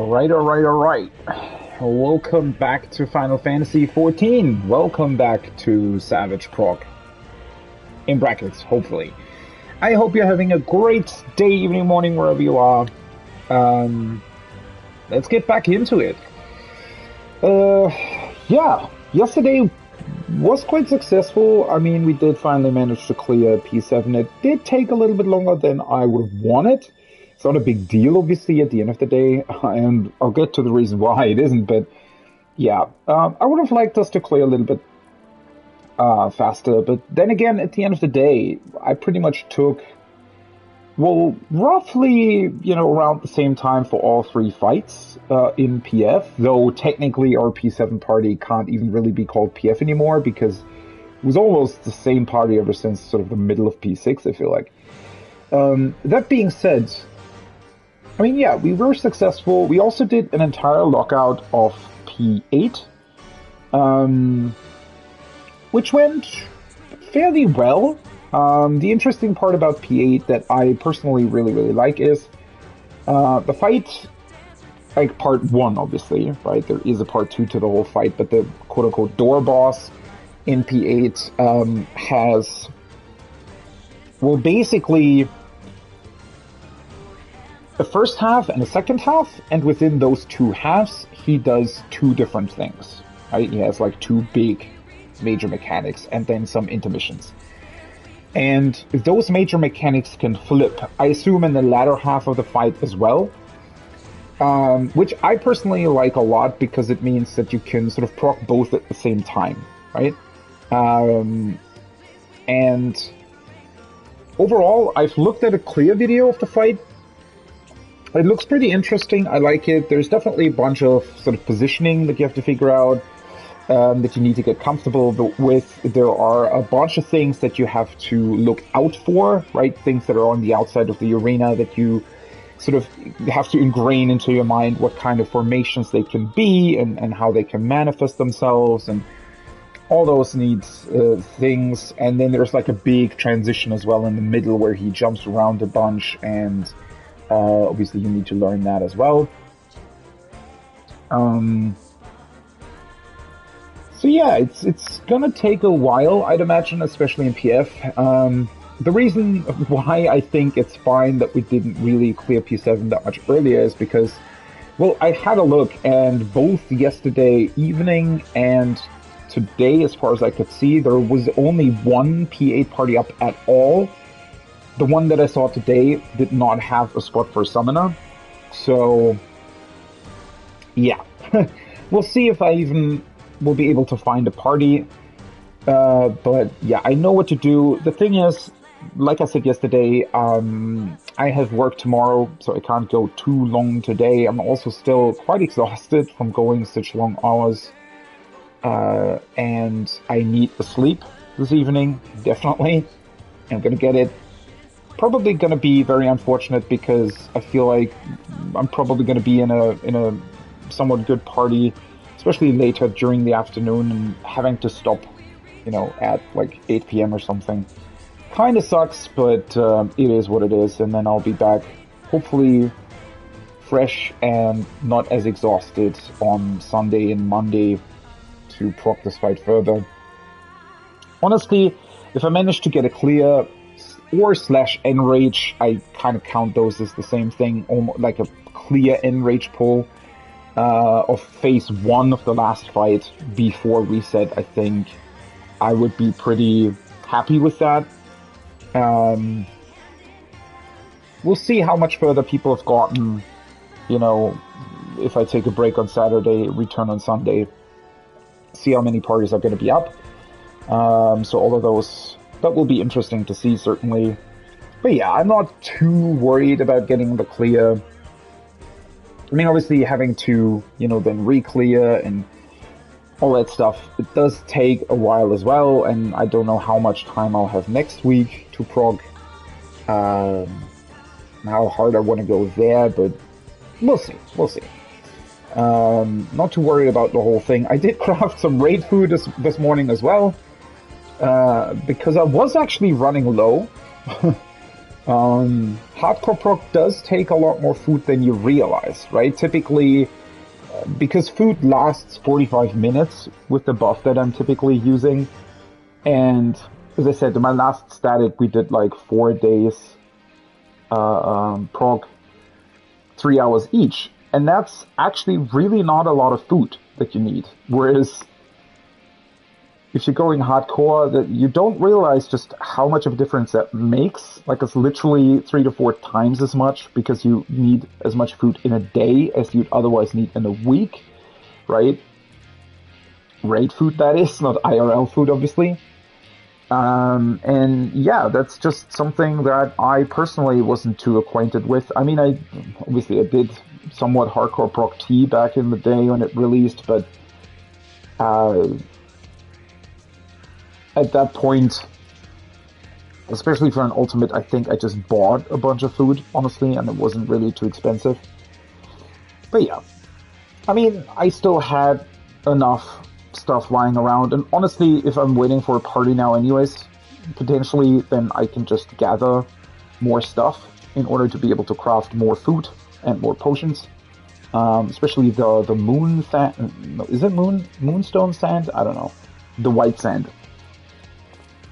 Alright. Welcome back to Final Fantasy XIV. Welcome back to Savage Proc. In brackets, hopefully. I hope you're having a great day, evening, morning, wherever you are. Let's get back into it. Yeah, yesterday was quite successful. I mean, we did finally manage to clear P7. It did take a little bit longer than I would have wanted. It's not a big deal, obviously, at the end of the day, and I'll get to the reason why it isn't, but yeah, I would have liked us to clear a little bit faster, but then again, at the end of the day, I pretty much took, well, roughly, around the same time for all three fights in PF, though technically our P7 party can't even really be called PF anymore, because it was almost the same party ever since sort of the middle of P6, I feel like. That being said, I mean, yeah, we were successful. We also did an entire lockout of P8, which went fairly well. The interesting part about P8 that I personally really like is the fight, like part 1, obviously, right? There is a part 2 to the whole fight, but the quote-unquote door boss in P8 has, well, basically the first half and the second half, and within those two halves, he does two different things, right? He has like two big major mechanics and then some intermissions. And those major mechanics can flip, I assume, in the latter half of the fight as well, which I personally like a lot because it means that you can sort of proc both at the same time, right? And overall, I've looked at a clear video of the fight. It looks pretty interesting. I like it. There's definitely a bunch of sort of positioning that you have to figure out, that you need to get comfortable with. There are a bunch of things that you have to look out for, right? Things that are on the outside of the arena that you sort of have to ingrain into your mind what kind of formations they can be and how they can manifest themselves and all those needs things. And then there's like a big transition as well in the middle where he jumps around a bunch, and obviously you need to learn that as well. So yeah, it's gonna take a while, I'd imagine, especially in PF. The reason why I think it's fine that we didn't really clear P7 that much earlier is because, well, I had a look, and both yesterday evening and today, as far as I could see, there was only one P8 party up at all. The one that I saw today did not have a spot for a summoner. So, yeah. We'll see if I even will be able to find a party. But, yeah, I know what to do. The thing is, like I said yesterday, I have work tomorrow, so I can't go too long today. I'm also still quite exhausted from going such long hours. And I need a sleep this evening, definitely. I'm gonna get it. Probably going to be very unfortunate because I feel like I'm probably going to be in a somewhat good party, especially later during the afternoon, and having to stop, at like 8 p.m. or something. Kind of sucks, but it is what it is, and then I'll be back, hopefully fresh and not as exhausted on Sunday and Monday to proc this fight further. Honestly, if I manage to get a clear or / enrage, I kind of count those as the same thing, almost like a clear enrage pull of phase 1 of the last fight before reset. I think I would be pretty happy with that. We'll see how much further people have gotten, if I take a break on Saturday, return on Sunday, see how many parties are going to be up. So all of those, that will be interesting to see, certainly. But yeah, I'm not too worried about getting the clear. I mean, obviously having to, then re-clear and all that stuff, it does take a while as well, and I don't know how much time I'll have next week to prog. How hard I want to go there, but we'll see. Not too worried about the whole thing. I did craft some raid food this morning as well. Because I was actually running low. Hardcore proc does take a lot more food than you realize, right? Typically, because food lasts 45 minutes with the buff that I'm typically using, and as I said, in my last static, we did like 4 days proc, 3 hours each, and that's actually really not a lot of food that you need. Whereas if you're going hardcore, that you don't realize just how much of a difference that makes. Like it's literally 3 to 4 times as much because you need as much food in a day as you'd otherwise need in a week, right? Raid food, that is, not IRL food, obviously. And yeah, that's just something that I personally wasn't too acquainted with. I mean, I did somewhat hardcore proc T back in the day when it released, but at that point, especially for an ultimate, I think I just bought a bunch of food, honestly, and it wasn't really too expensive. But yeah, I mean, I still had enough stuff lying around, and honestly, if I'm waiting for a party now anyways, potentially, then I can just gather more stuff in order to be able to craft more food and more potions. Especially the moon sand, is it moonstone sand? I don't know. The white sand.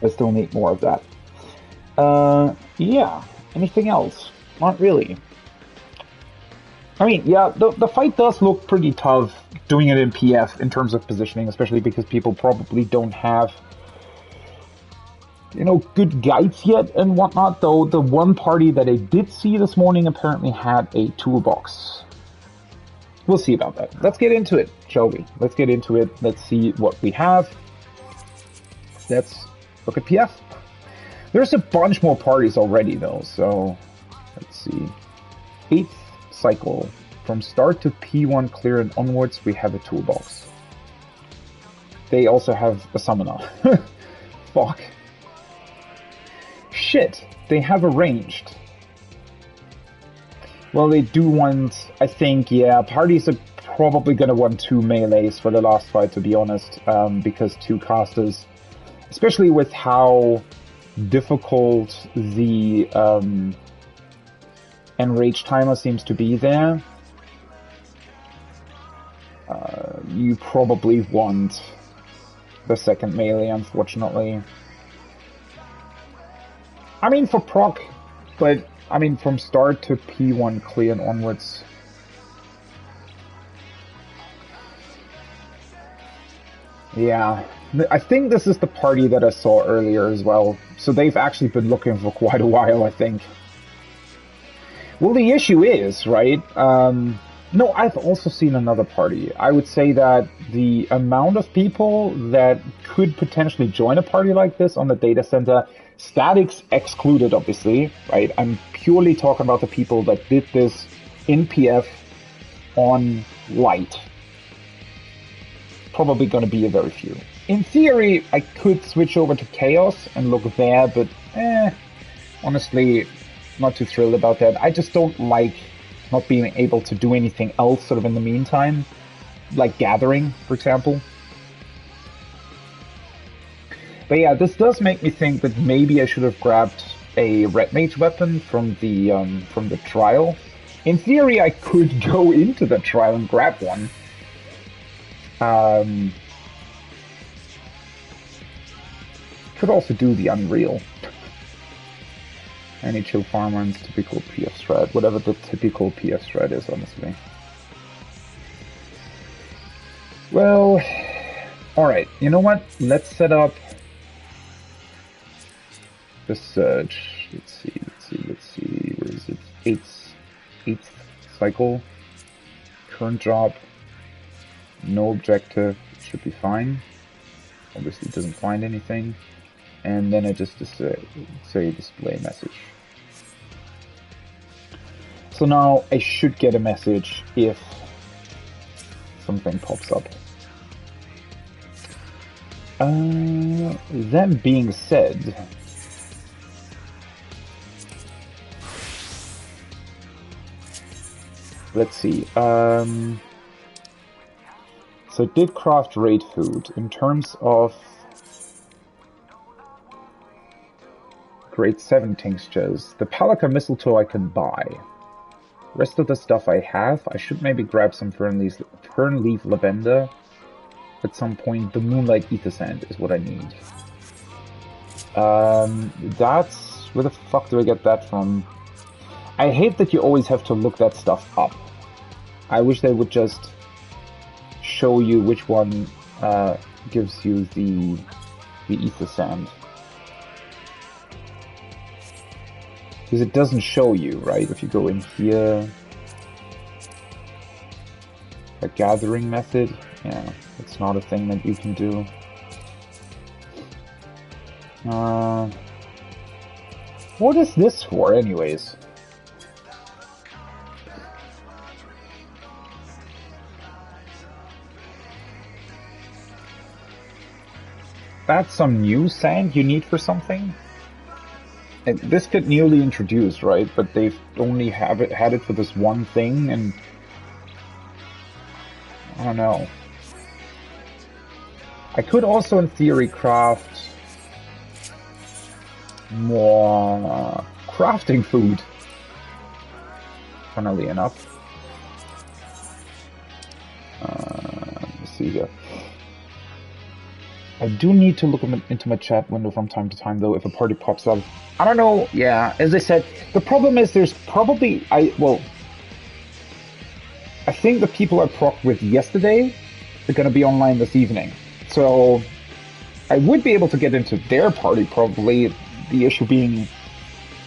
I still need more of that. Yeah. Anything else? Not really. I mean, yeah, the fight does look pretty tough doing it in PF in terms of positioning, especially because people probably don't have, good guides yet and whatnot, though the one party that I did see this morning apparently had a toolbox. We'll see about that. Let's get into it, shall we? Let's get into it. Let's see what we have. Let's look at PF. There's a bunch more parties already, though, so let's see. 8th cycle. From start to P1 clear and onwards, we have a toolbox. They also have a summoner. Fuck. Shit, they have arranged. Well, they do want, I think, yeah, parties are probably gonna want 2 melees for the last fight, to be honest, because 2 casters, especially with how difficult the enrage timer seems to be there, you probably want the second melee, unfortunately. I mean, for proc, but I mean, from start to P1 clear and onwards. Yeah, I think this is the party that I saw earlier as well. So they've actually been looking for quite a while, I think. Well, the issue is, right? No, I've also seen another party. I would say that the amount of people that could potentially join a party like this on the data center, statics excluded, obviously, right? I'm purely talking about the people that did this in PF on light. Probably going to be a very few. In theory, I could switch over to Chaos and look there, but honestly, not too thrilled about that. I just don't like not being able to do anything else sort of in the meantime, like gathering, for example. But yeah, this does make me think that maybe I should have grabbed a red mage weapon from the trial. In theory, I could go into the trial and grab one. Could also do the Unreal. Any chill farmer's typical PF strat, whatever the typical PF strat is, honestly. Well, alright, you know what? Let's set up the search. Let's see, where is it? 8th cycle. Current job. No objective, should be fine. Obviously it doesn't find anything. And then I just say display message. So now I should get a message if something pops up. That being said, let's see. So did craft raid food in terms of grade 7 tinctures. The Palaka mistletoe I can buy. Rest of the stuff I have, I should maybe grab some fern leaf lavender at some point. The moonlight ether sand is what I need. That's... Where the fuck do I get that from? I hate that you always have to look that stuff up. I wish they would just show you which one gives you the ether sand. Because it doesn't show you, right? If you go in here... A gathering method? Yeah, it's not a thing that you can do. What is this for, anyways? That's some new sand you need for something? And this get newly introduced, right? But they've only had it for this one thing, and I don't know. I could also, in theory, craft more crafting food. Funnily enough. Let's see here. I do need to look into my chat window from time to time, though, if a party pops up. I don't know, yeah, as I said, the problem is there's probably, I think the people I procced with yesterday are going to be online this evening. So, I would be able to get into their party, probably, the issue being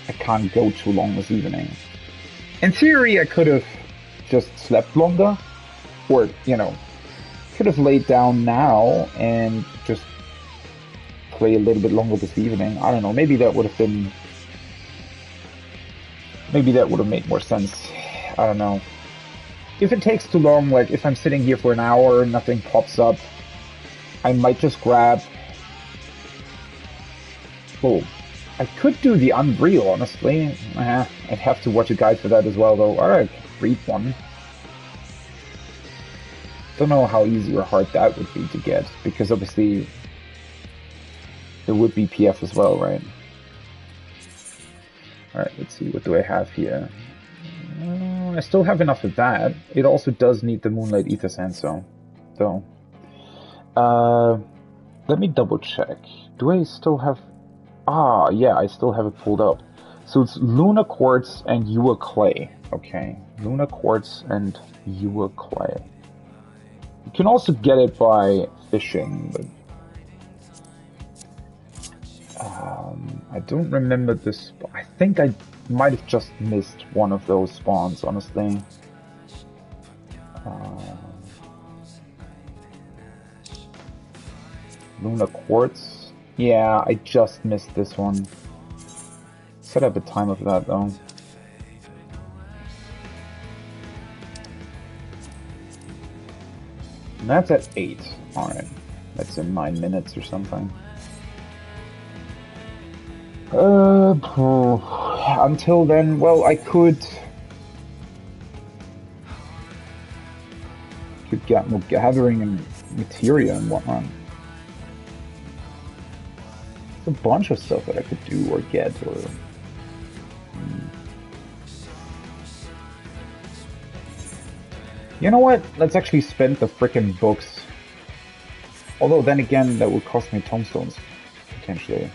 I can't go too long this evening. In theory, I could have just slept longer, or, you know, could have laid down now and just play a little bit longer this evening. I don't know, maybe that would have been... Maybe that would have made more sense. I don't know. If it takes too long, like if I'm sitting here for an hour and nothing pops up, I might just grab... Oh, I could do the Unreal, honestly. I'd have to watch a guide for that as well, though. Alright, read one. Don't know how easy or hard that would be to get, because obviously there would be PF as well, right? Alright, let's see, what do I have here? I still have enough of that. It also does need the Moonlight Ether Sand, so... let me double check. Do I still have... Ah, yeah, I still have it pulled up. So it's Luna Quartz and Ewa Clay. Okay, Luna Quartz and Ewa Clay. You can also get it by fishing, but... I don't remember this... I think I might have just missed one of those spawns, honestly. Luna Quartz? Yeah, I just missed this one. Set up a timer for that, though. And that's at 8. Alright. That's in 9 minutes or something. Until then, well, I could get more gathering and materia and whatnot. There's a bunch of stuff that I could do or get or... You know what? Let's actually spend the frickin' books. Although then again, that would cost me tombstones, potentially.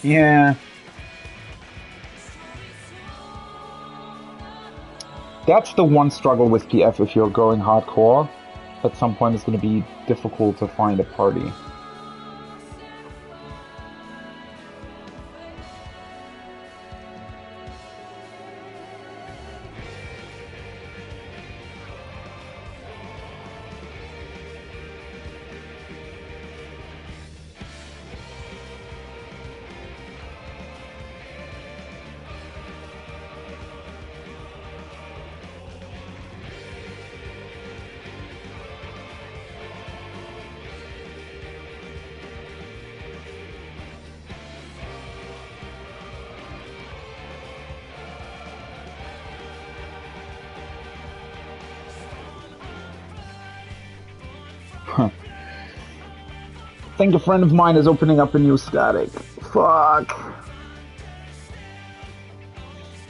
Yeah. That's the one struggle with PF if you're going hardcore. At some point it's going to be difficult to find a party. I think a friend of mine is opening up a new static. Fuck.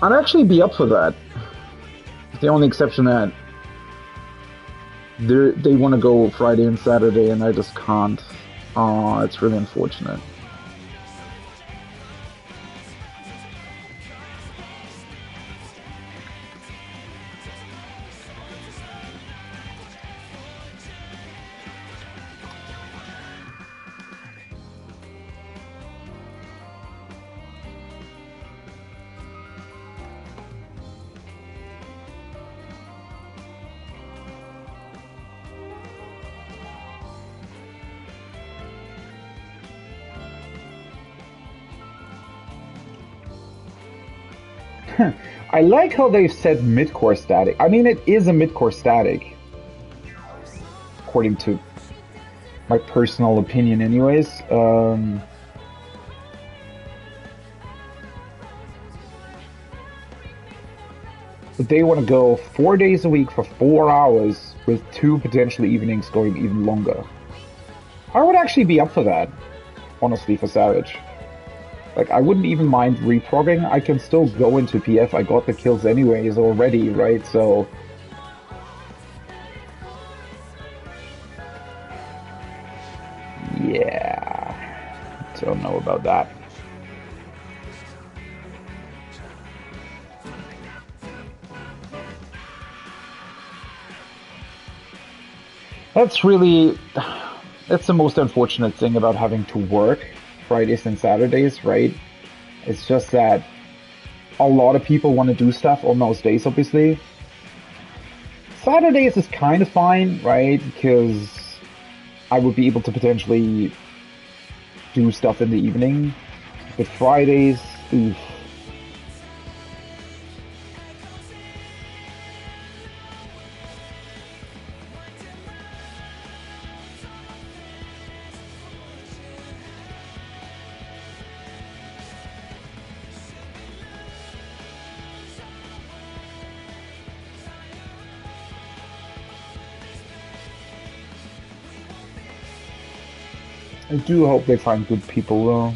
I'd actually be up for that. The only exception that they want to go Friday and Saturday, and I just can't. Oh, it's really unfortunate. I like how they've said mid-core static. I mean, it is a mid-core static, according to my personal opinion anyways. But they want to go 4 days a week for 4 hours with 2 potential evenings going even longer. I would actually be up for that, honestly, for Savage. Like, I wouldn't even mind reprogging. I can still go into PF. I got the kills anyways already, right? So... yeah... don't know about that. That's really... that's the most unfortunate thing about having to work Fridays and Saturdays, right? It's just that a lot of people want to do stuff on those days, obviously. Saturdays is kind of fine, right? Because I would be able to potentially do stuff in the evening. But Fridays, oof. I do hope they find good people, though.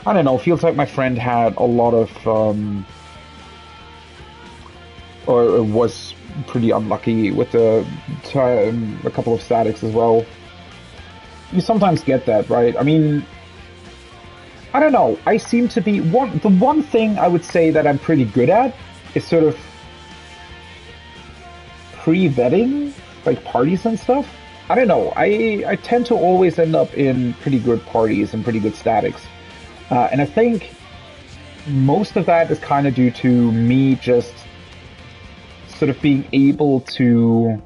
I don't know, feels like my friend had a lot of, or was pretty unlucky with a couple of statics as well. You sometimes get that, right? I mean, I don't know, I seem to be, the one thing I would say that I'm pretty good at is sort of pre-vetting, like parties and stuff. I don't know, I tend to always end up in pretty good parties and pretty good statics. And I think most of that is kind of due to me just sort of being able to,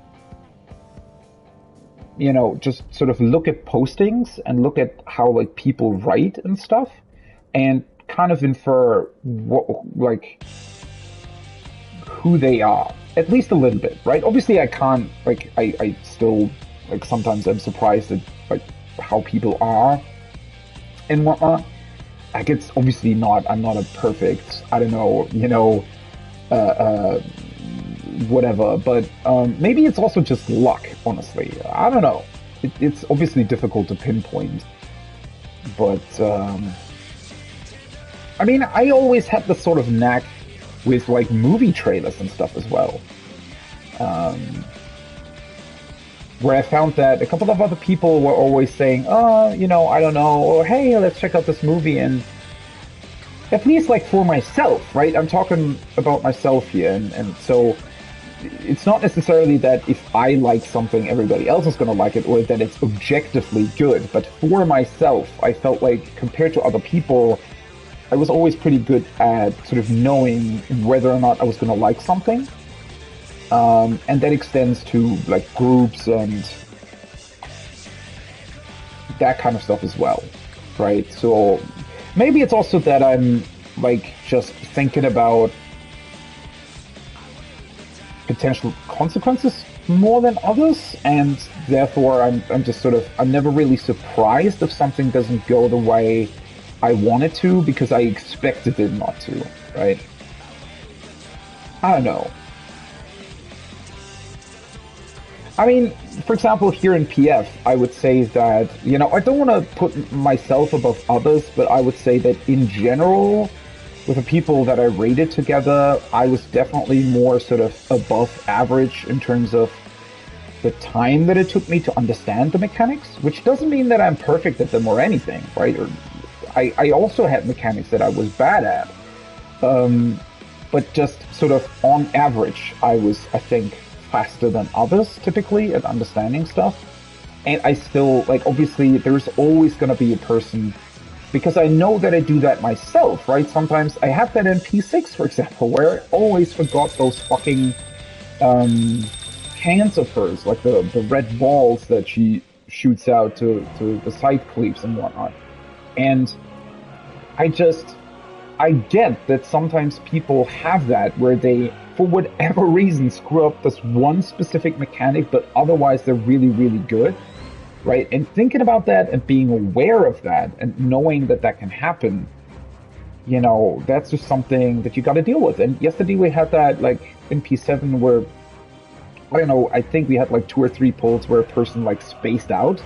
you know, just sort of look at postings and look at how like people write and stuff and kind of infer what, like, who they are, at least a little bit, right? Obviously I can't, like, I still, like, sometimes I'm surprised at, like, how people are and whatnot. Like, it's obviously not, I'm not a perfect, I don't know, you know, whatever, but maybe it's also just luck, honestly. I don't know. It's obviously difficult to pinpoint, but I mean, I always had the sort of knack with, like, movie trailers and stuff as well. Where I found that a couple of other people were always saying, oh, you know, I don't know, or hey, let's check out this movie, and at least, like, for myself, right? I'm talking about myself here, and so it's not necessarily that if I like something, everybody else is going to like it, or that it's objectively good, but for myself, I felt like, compared to other people, I was always pretty good at sort of knowing whether or not I was going to like something. And that extends to, like, groups and that kind of stuff as well, right? So maybe it's also that I'm, like, just thinking about potential consequences more than others, and therefore I'm just sort of, I'm never really surprised if something doesn't go the way I want it to, because I expected it not to, right? I don't know. I mean, for example, here in PF, I would say that, I don't want to put myself above others, but I would say that in general, with the people that I rated together, I was definitely more sort of above average in terms of the time that it took me to understand the mechanics, which doesn't mean that I'm perfect at them or anything, right? Or I also had mechanics that I was bad at. But just sort of on average, I was, I think, faster than others typically at understanding stuff. And I still, like, obviously, there's always going to be a person, because I know that I do that myself, right? Sometimes I have that in P6, for example, where I always forgot those fucking cans of hers, like the red balls that she shoots out to the side cleaves and whatnot. And I get that sometimes people have that where they, for whatever reason, screw up this one specific mechanic, but otherwise they're really, really good, right? And thinking about that and being aware of that and knowing that that can happen, that's just something that you got to deal with. And yesterday we had that, like, in P7 where, I don't know, I think we had like 2 or 3 pulls where a person like spaced out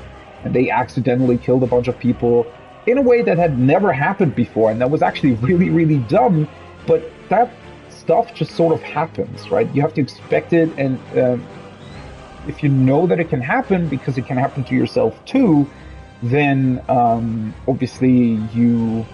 and they accidentally killed a bunch of people in a way that had never happened before, and that was actually really, really dumb. But that stuff just sort of happens, right? You have to expect it, and if you know that it can happen, because it can happen to yourself too, then obviously you're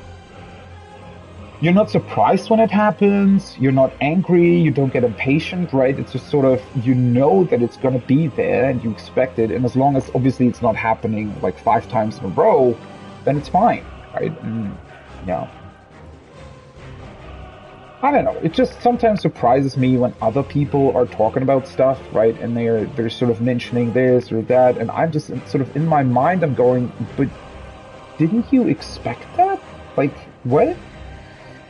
not surprised when it happens, you're not angry, you don't get impatient, right? It's just sort of, that it's going to be there and you expect it, and as long as obviously it's not happening like 5 times in a row, then it's fine, right? And, I don't know. It just sometimes surprises me when other people are talking about stuff, right? And they're sort of mentioning this or that, and I'm just sort of in my mind, I'm going, but didn't you expect that? Like, what?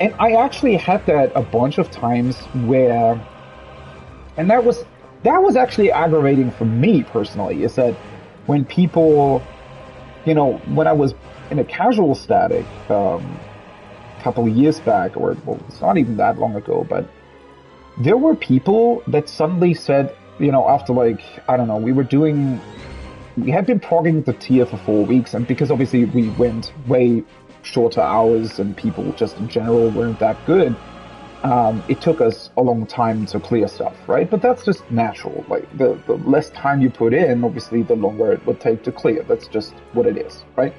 And I actually had that a bunch of times where, and that was actually aggravating for me personally, is that when people, when I was in a casual static a couple of years back, or well, it's not even that long ago, but there were people that suddenly said, after like, I don't know, we had been progging the tier for 4 weeks, and because obviously we went way shorter hours and people just in general weren't that good, it took us a long time to clear stuff, right? But that's just natural. Like, the less time you put in, obviously the longer it would take to clear. That's just what it is, right?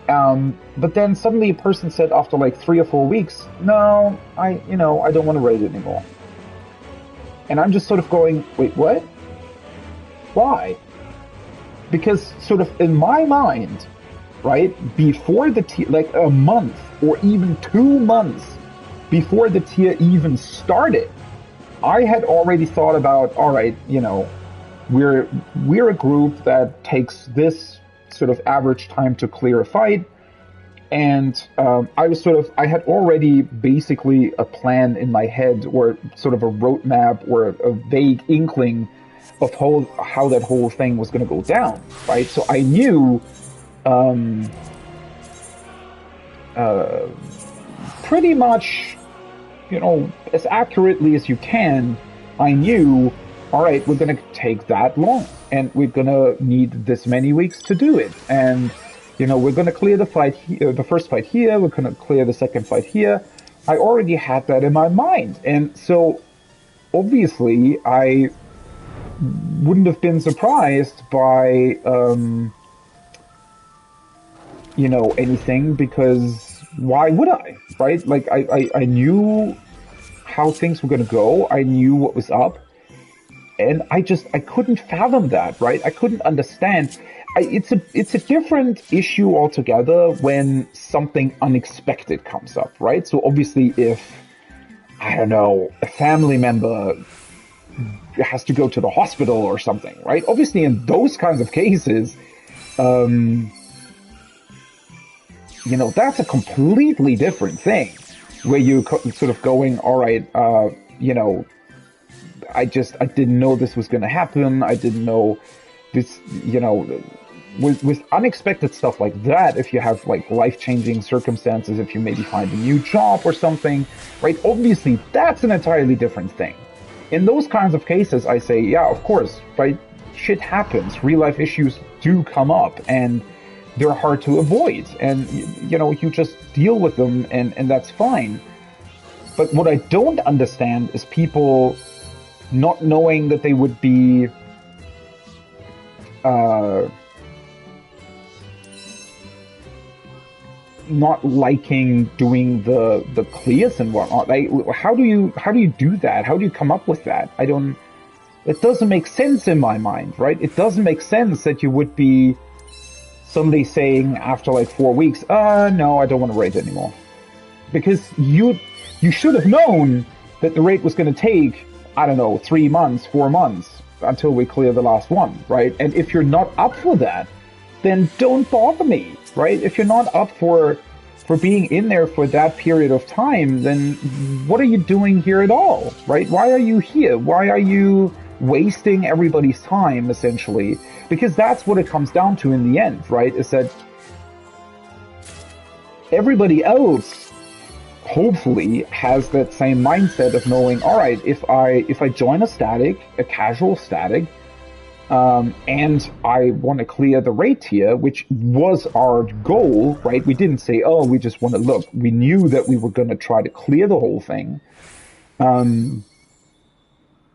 But then suddenly a person said after like 3 or 4 weeks, no, I don't want to raid anymore. And I'm just sort of going, wait, what? Why? Because sort of in my mind, right, before the tier, like a month or even 2 months before the tier even started, I had already thought about, all right, we're a group that takes this sort of average time to clear a fight, and I had already basically a plan in my head, or sort of a roadmap or a vague inkling of how that whole thing was going to go down, right? So I knew pretty much, as accurately as you can, I knew, all right, we're going to take that long, and we're going to need this many weeks to do it. And, we're going to clear the fight the first fight here, we're going to clear the second fight here. I already had that in my mind. And so, obviously, I wouldn't have been surprised by, anything, because why would I, right? Like, I knew how things were going to go. I knew what was up. And I couldn't fathom that, right? I couldn't understand. It's a different issue altogether when something unexpected comes up, right? So obviously if, I don't know, a family member has to go to the hospital or something, right? Obviously in those kinds of cases, that's a completely different thing, where you sort of going, all right, I didn't know this was going to happen. I didn't know this, with unexpected stuff like that, if you have like life-changing circumstances, if you maybe find a new job or something, right? Obviously, that's an entirely different thing. In those kinds of cases, I say, yeah, of course, right? shit happens. Real life issues do come up, and they're hard to avoid. And, you know, you just deal with them, and that's fine. But what I don't understand is people not knowing that they would be not liking doing the clears and whatnot. Like, how do you do that? How do you come up with that? It doesn't make sense in my mind, right? It doesn't make sense that you would be somebody saying after like 4 weeks, no, I don't want to raid anymore. Because you should have known that the raid was going to take, I don't know, 3 months, 4 months until we clear the last one, right? And if you're not up for that, then don't bother me, right? If you're not up for being in there for that period of time, then what are you doing here at all, right? Why are you here? Why are you wasting everybody's time, essentially? Because that's what it comes down to in the end, right? Is that everybody else hopefully has that same mindset of knowing, all right, if I join a casual static, and I want to clear the raid tier, which was our goal, right? We didn't say, oh, we just want to look. We knew that we were going to try to clear the whole thing.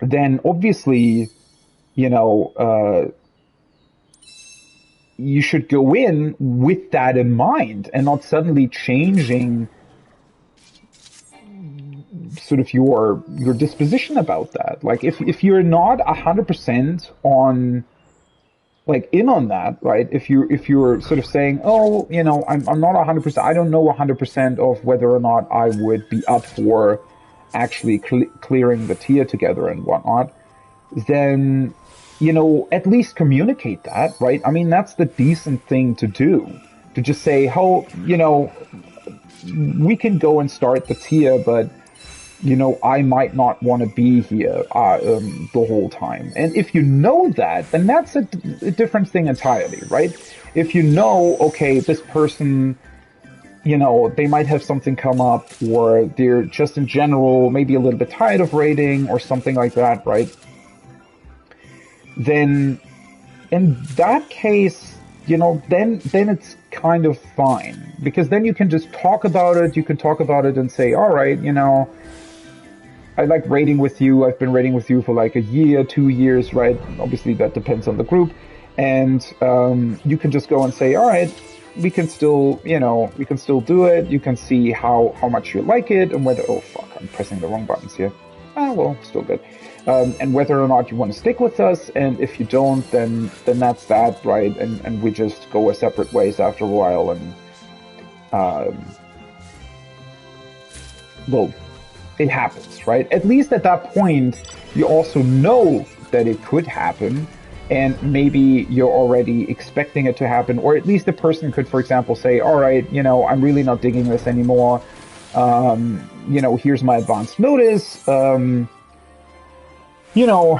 Then obviously, you know, you should go in with that in mind and not suddenly changing sort of your disposition about that. Like, if you're not 100% on, like, in on that, right? If you're sort of saying, oh, you know, I'm not 100%, I don't know 100% of whether or not I would be up for actually clearing the tier together and whatnot, then, you know, at least communicate that, right? I mean, that's the decent thing to do. To just say, oh, you know, we can go and start the tier, but, you know, I might not want to be here the whole time. And if you know that, then that's a different thing entirely, right? If you know, okay, this person, you know, they might have something come up, or they're just in general maybe a little bit tired of raiding or something like that, right? Then in that case, you know, then it's kind of fine, because then you can just talk about it. You can talk about it and say, all right, you know, I like raiding with you. I've been raiding with you for like a year, 2 years, right? Obviously that depends on the group. And you can just go and say, all right, we can still, you know, we can still do it. You can see how much you like it, and whether, oh fuck, I'm pressing the wrong buttons here. Well, still good. And whether or not you want to stick with us, and if you don't, then that's that, right? And we just go our separate ways after a while, and well, it happens, right? At least at that point, you also know that it could happen, and maybe you're already expecting it to happen, or at least the person could, for example, say, all right, you know, I'm really not digging this anymore. You know, here's my advance notice. You know,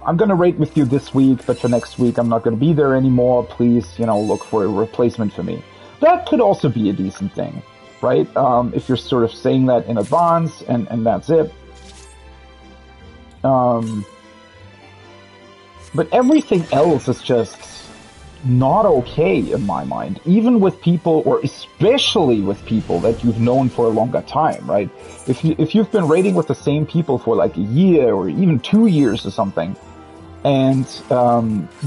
I'm going to raid with you this week, but for next week, I'm not going to be there anymore. Please, you know, look for a replacement for me. That could also be a decent thing, right? If you're sort of saying that in advance, and that's it. But everything else is just not okay in my mind, even with people, or especially with people that you've known for a longer time, right? If you've been raiding with the same people for like a year or even 2 years or something, and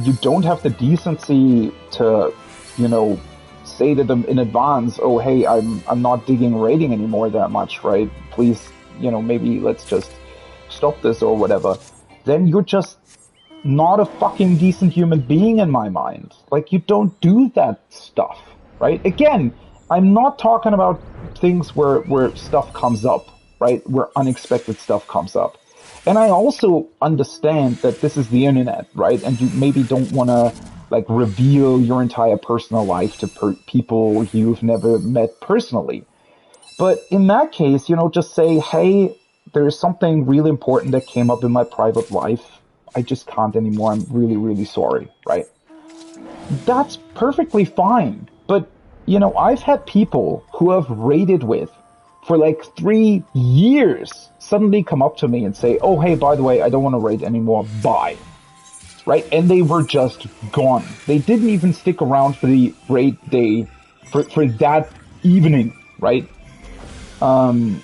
you don't have the decency to, you know, say to them in advance, oh hey, I'm not digging raiding anymore that much, right? Please, you know, maybe let's just stop this or whatever, then you're just not a fucking decent human being in my mind. Like, you don't do that stuff, right? Again, I'm not talking about things where stuff comes up, right? Where unexpected stuff comes up. And I also understand that this is the internet, right? And you maybe don't want to, like, reveal your entire personal life to people you've never met personally. But in that case, you know, just say, hey, there's something really important that came up in my private life. I just can't anymore. I'm really, really sorry, right? That's perfectly fine. But, you know, I've had people who I've raided with for like 3 years suddenly come up to me and say, oh, hey, by the way, I don't want to raid anymore. Bye. right? And they were just gone. They didn't even stick around for the raid day, for that evening, right? And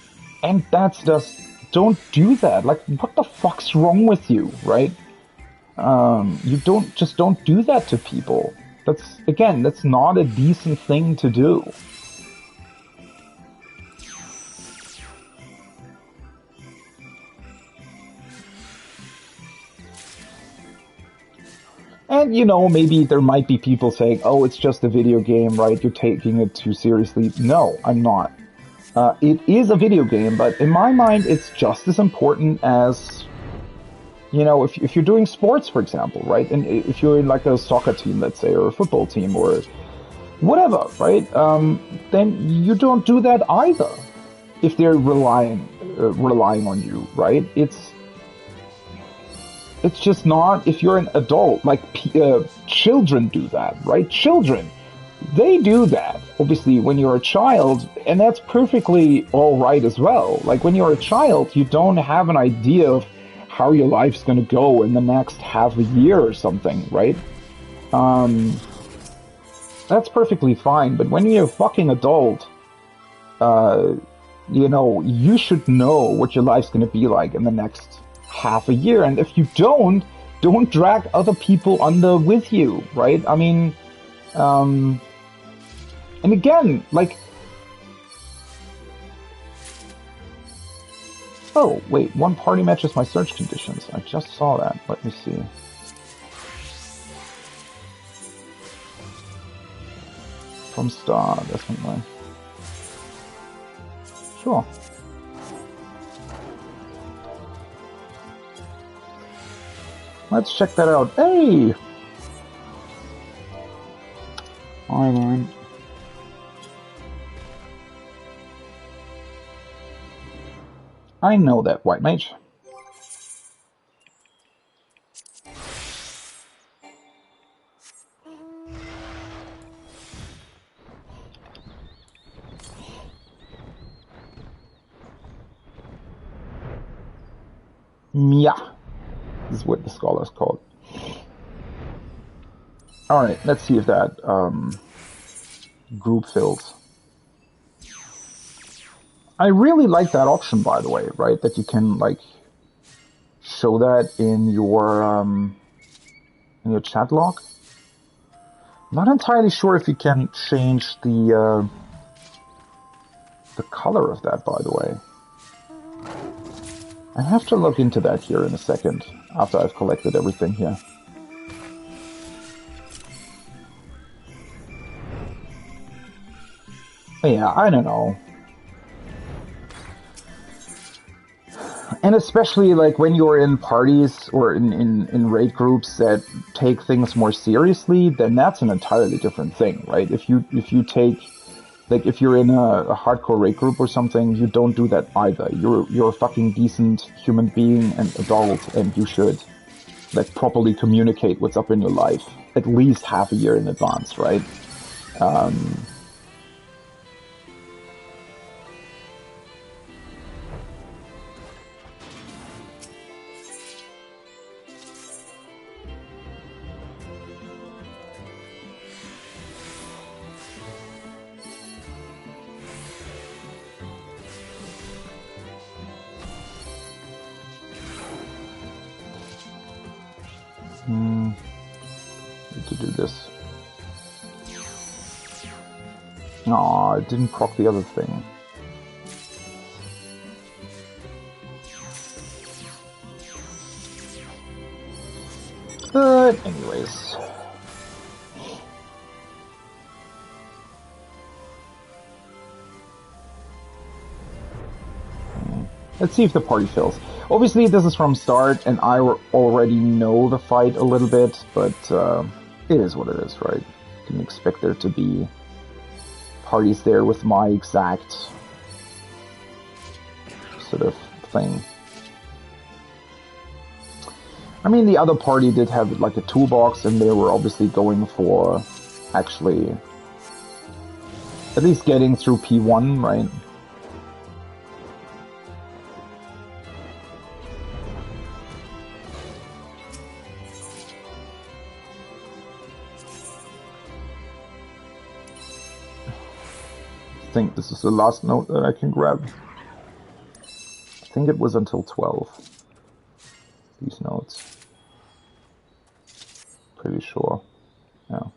that's just, don't do that. Like, what the fuck's wrong with you, right? You don't do that to people. That's not a decent thing to do. And, maybe there might be people saying, oh, it's just a video game, right? You're taking it too seriously. No, I'm not. It is a video game, but in my mind, it's just as important as, if you're doing sports, for example, right? And if you're in like a soccer team, let's say, or a football team, or whatever, right? Then you don't do that either. If they're relying on you, right? It's just not, if you're an adult, like children do that, right? Children, they do that, obviously, when you're a child, and that's perfectly all right as well. Like, when you're a child, you don't have an idea of how your life's going to go in the next half a year or something, right? That's perfectly fine, but when you're a fucking adult, you should know what your life's going to be like in the next half a year, and if you don't drag other people under with you, right? I mean, and again, like, oh wait, one party matches my search conditions. I just saw that. Let me see. From Star, definitely. Sure. Let's check that out. Hey! Hi, man. I know that, White Mage. Yeah. This is what the scholar's called. Alright, let's see if that group fills. I really like that option, by the way, right? That you can, like, show that in your chat log. Not entirely sure if you can change the color of that, by the way. I have to look into that here in a second, after I've collected everything here. Yeah, I don't know. And especially, like, when you're in parties or in raid groups that take things more seriously, then that's an entirely different thing, right? If you take, like, if you're in a hardcore raid group or something, you don't do that either. You're a fucking decent human being and adult, and you should, like, properly communicate what's up in your life at least half a year in advance, right? Need to do this. Aw, it didn't proc the other thing. But anyways. Let's see if the party fills. Obviously, this is from start, and I already know the fight a little bit, but it is what it is, right? Didn't expect there to be parties there with my exact sort of thing. I mean, the other party did have like a toolbox, and they were obviously going for actually at least getting through P1, right? think this is the last note that I can grab. I think it was until 12. These notes. Pretty sure. Yeah.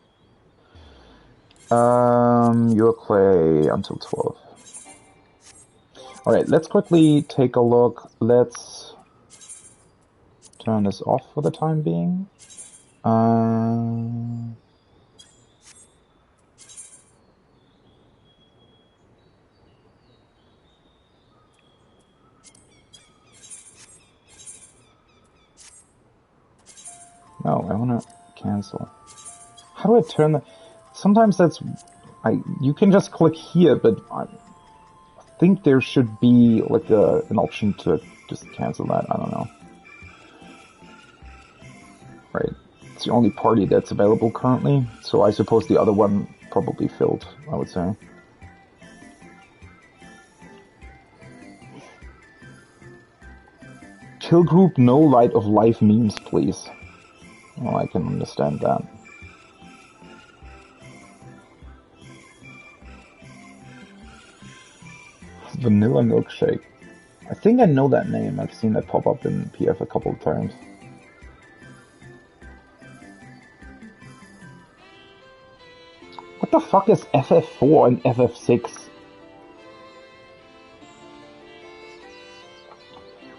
Your clay until 12. Alright, let's quickly take a look. Let's turn this off for the time being. No, I want to cancel. How do I turn the... Sometimes that's... You can just click here, but I think there should be like an option to just cancel that. I don't know. Right. It's the only party that's available currently, so I suppose the other one probably filled, I would say. Kill group, no light of life memes, please. Well, I can understand that. Vanilla milkshake. I think I know that name. I've seen that pop up in PF a couple of times. What the fuck is FF4 and FF6?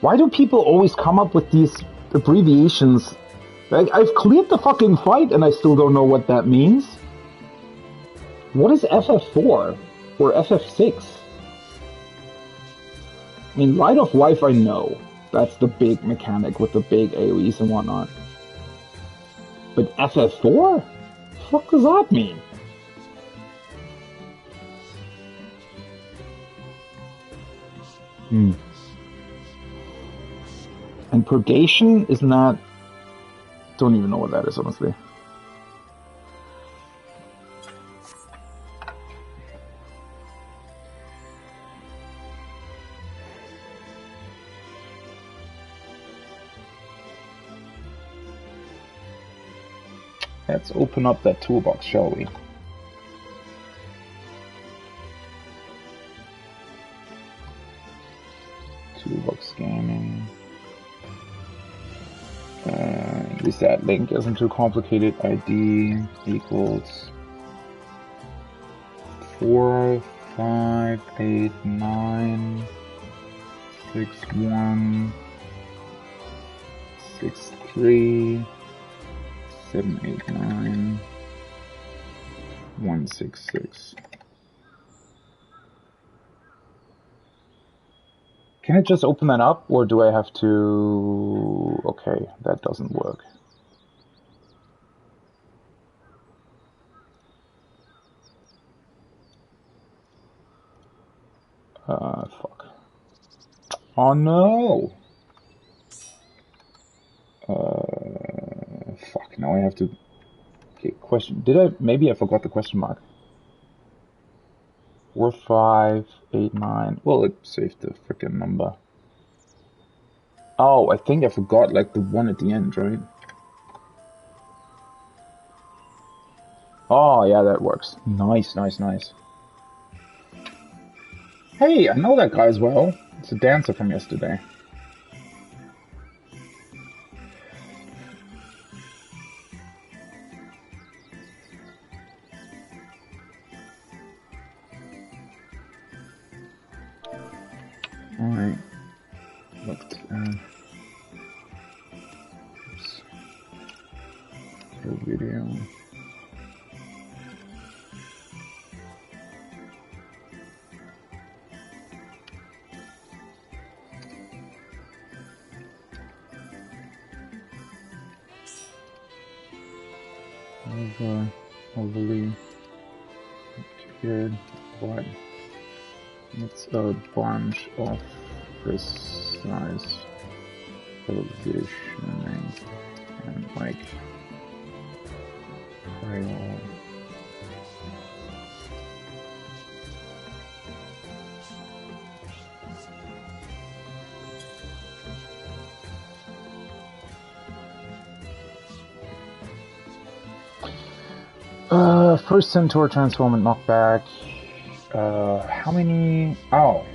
Why do people always come up with these abbreviations? Like, I've cleared the fucking fight and I still don't know what that means. What is FF4? Or FF6? I mean, Light of Life I know. That's the big mechanic with the big AoEs and whatnot. But FF4? What the fuck does that mean? And Purgation is not... Don't even know what that is, honestly. Let's open up that toolbox, shall we? Toolbox scanning. Reset link isn't too complicated. ID equals 4, 5, 8, 9, 6, 1, 6, 3, 7, 8, 9, 1, 6, 6. Can I just open that up, or do I have to... Okay, that doesn't work. Fuck. Oh no! Fuck, now I have to... Okay, question... Maybe I forgot the question mark. 4, 5, 8, 9... Well, it saved the freaking number. Oh, I think I forgot, like, the one at the end, right? Oh, yeah, that works. Nice, nice, nice. Hey, I know that guy as well. It's a dancer from yesterday. Alright. Looked, oops. Full video. Overly good, but it's a bunch of precise positioning and like trail. First Centaur transform and knockback. How many? Oh.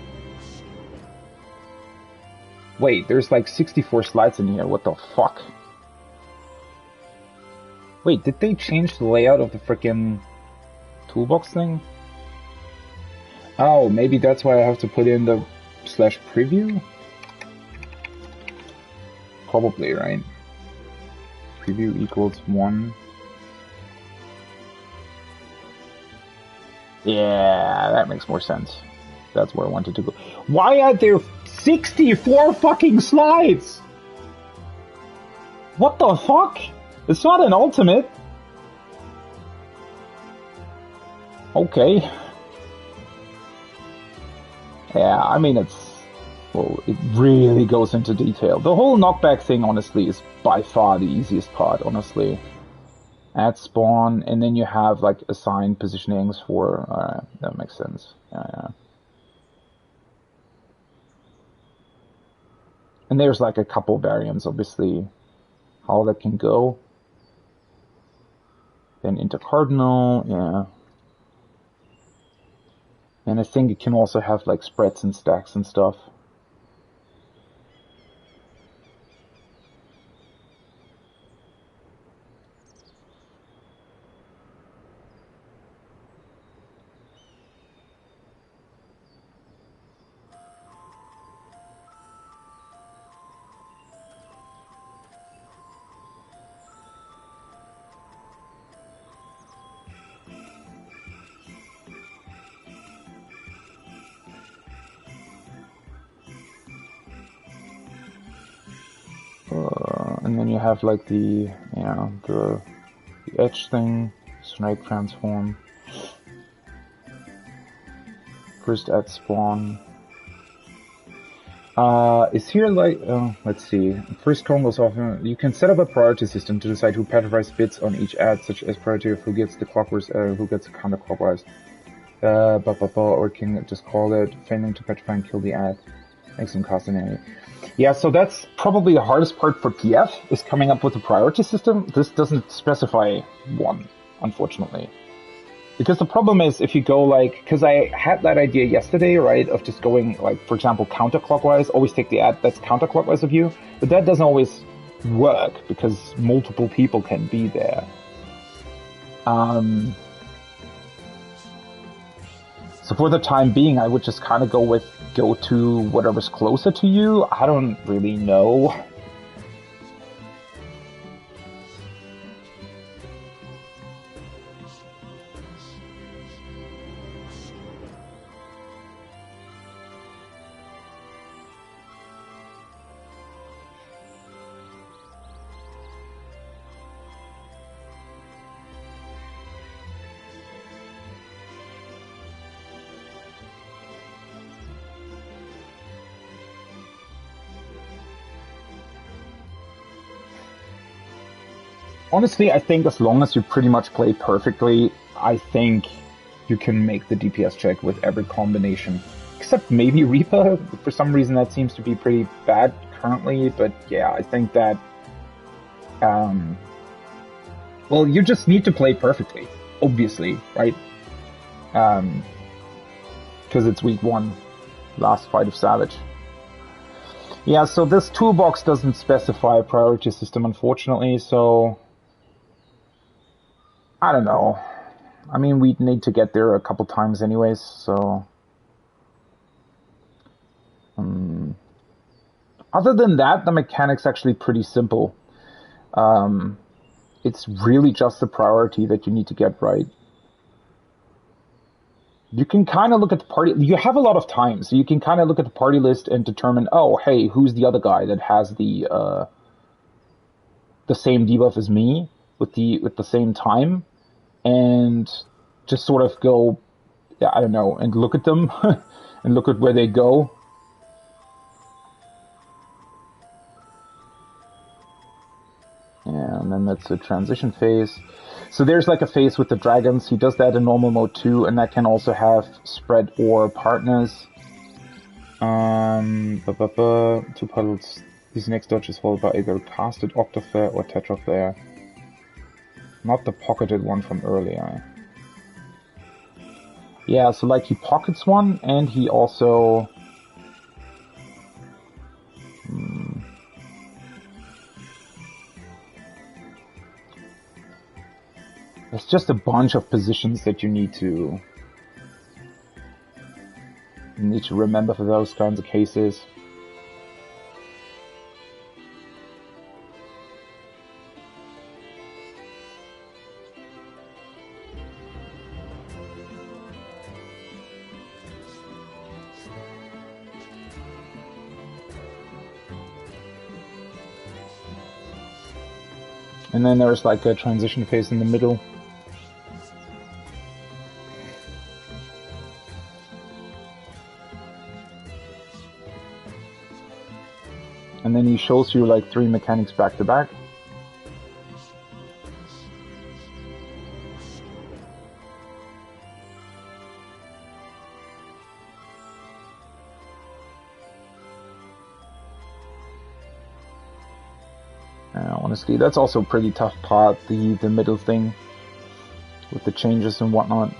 Wait, there's like 64 slides in here. What the fuck? Wait, did they change the layout of the frickin' toolbox thing? Oh, maybe that's why I have to put in the /preview? Probably, right? Preview equals 1. Yeah, that makes more sense. That's where I wanted to go. Why are there 64 fucking slides? What the fuck? It's not an ultimate. Okay. Yeah, I mean, well, it really goes into detail. The whole knockback thing, honestly, is by far the easiest part, honestly. Add spawn, and then you have, like, assigned positionings for... that makes sense. Yeah. And there's, like, a couple variants, obviously, how that can go. Then into cardinal, yeah. And I think it can also have, like, spreads and stacks and stuff. And then you have like the edge thing, snipe transform. First add spawn. Is here like, let's see. First call goes off. You can set up a priority system to decide who petrifies bits on each ad, such as priority of who gets the clockwise, who gets counterclockwise. Or can just call it failing to petrify and kill the ad. Makes him cost an enemy. Yeah, so that's probably the hardest part for PF, is coming up with a priority system. This doesn't specify one, unfortunately. Because the problem is, if you go like, because I had that idea yesterday, right, of just going, like, for example, counterclockwise, always take the ad that's counterclockwise of you, but that doesn't always work, because multiple people can be there. So for the time being, I would just kind of go to whatever's closer to you. I don't really know. Honestly, I think as long as you pretty much play perfectly, I think you can make the DPS check with every combination. Except maybe Reaper. For some reason that seems to be pretty bad currently, but yeah, I think that... well, you just need to play perfectly, obviously, right? Because it's week 1, last fight of Savage. Yeah, so this toolbox doesn't specify a priority system, unfortunately, so... I don't know. I mean, we'd need to get there a couple times anyways, so... Other than that, the mechanic's actually pretty simple. It's really just the priority that you need to get right. You can kind of look at the party... You have a lot of time, so you can kind of look at the party list and determine, oh, hey, who's the other guy that has the same debuff as me with the same time, and just sort of go, I don't know, and look at them and look at where they go. Yeah, and then that's the transition phase. So there's like a phase with the dragons. He does that in normal mode too, and that can also have spread or partners. 2 puddles. His next dodge is followed by either casted Octoflare or Tetraflare. Not the pocketed one from earlier. Yeah, so like he pockets one, and he also... It's just a bunch of positions that you need to remember for those kinds of cases. And then there's like a transition phase in the middle. And then he shows you like 3 mechanics back to back. Honestly, that's also a pretty tough part, the middle thing, with the changes and whatnot.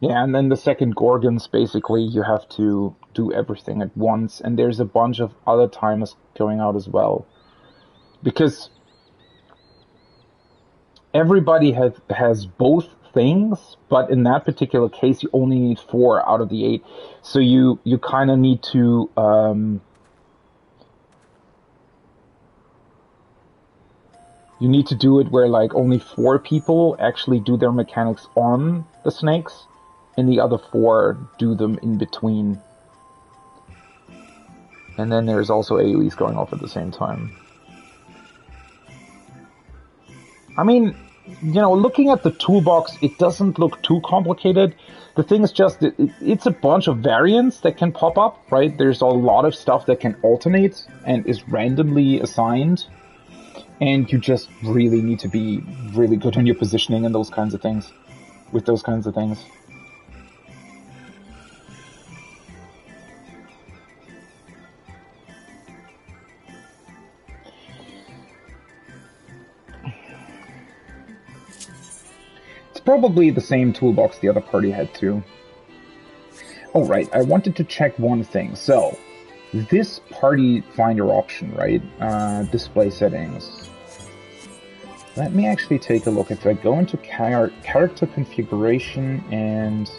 Yeah, and then the second Gorgons, basically, you have to do everything at once, and there's a bunch of other timers going out as well. Because everybody has both things, but in that particular case, you only need 4 out of the 8. So you kind of need to... you need to do it where like only 4 people actually do their mechanics on the snakes, and the other 4 do them in between. And then there's also AoEs going off at the same time. I mean, you know, looking at the toolbox, it doesn't look too complicated. The thing is just, it's a bunch of variants that can pop up, right? There's a lot of stuff that can alternate and is randomly assigned. And you just really need to be really good on your positioning and those kinds of things. With those kinds of things. It's probably the same toolbox the other party had too. Oh right, I wanted to check one thing. So, this party finder option, right? Display settings. Let me actually take a look. If I go into character configuration and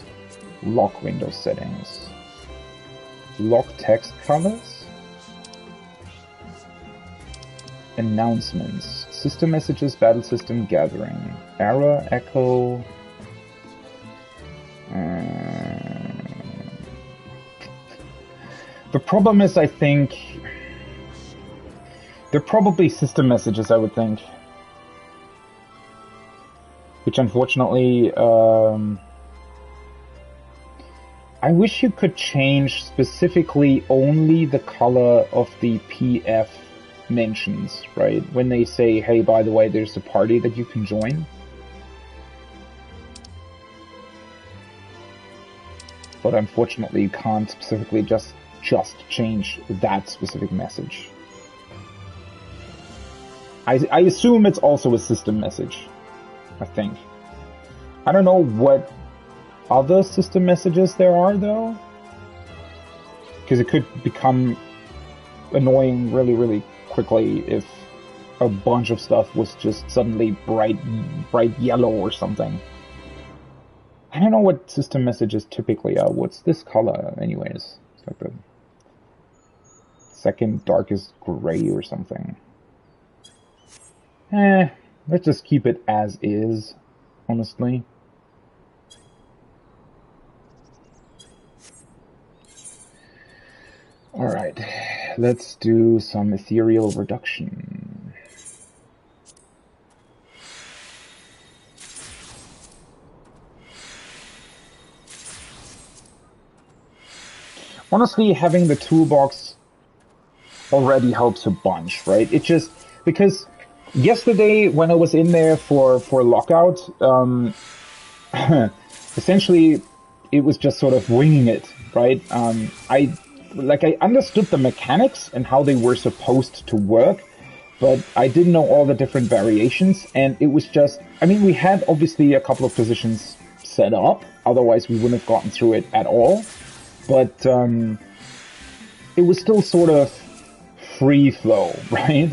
lock window settings, lock text colors, announcements, system messages, battle system gathering, error, echo. The problem is, I think they're probably system messages, I would think. Which unfortunately, I wish you could change specifically only the color of the PF mentions, right? When they say, hey, by the way, there's a party that you can join. But unfortunately, you can't specifically just change that specific message. I assume it's also a system message. I think. I don't know what other system messages there are, though. Because it could become annoying really, really quickly if a bunch of stuff was just suddenly bright yellow or something. I don't know what system messages typically are. What's this color, anyways? It's like the second darkest gray or something. Let's just keep it as is. honestly. Alright, let's do some ethereal reduction. Honestly, having the toolbox already helps a bunch, right? It just, because yesterday when I was in there for lockout, essentially it was just sort of winging it, right? I understood the mechanics and how they were supposed to work, but I didn't know all the different variations, and it was just, I mean, we had obviously a couple of positions set up, otherwise we wouldn't have gotten through it at all, but it was still sort of free flow, right?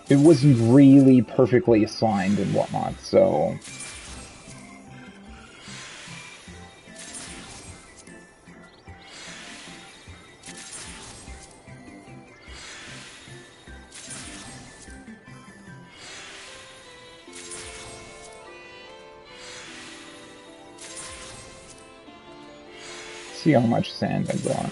It wasn't really perfectly assigned and whatnot, so... See how much sand I got.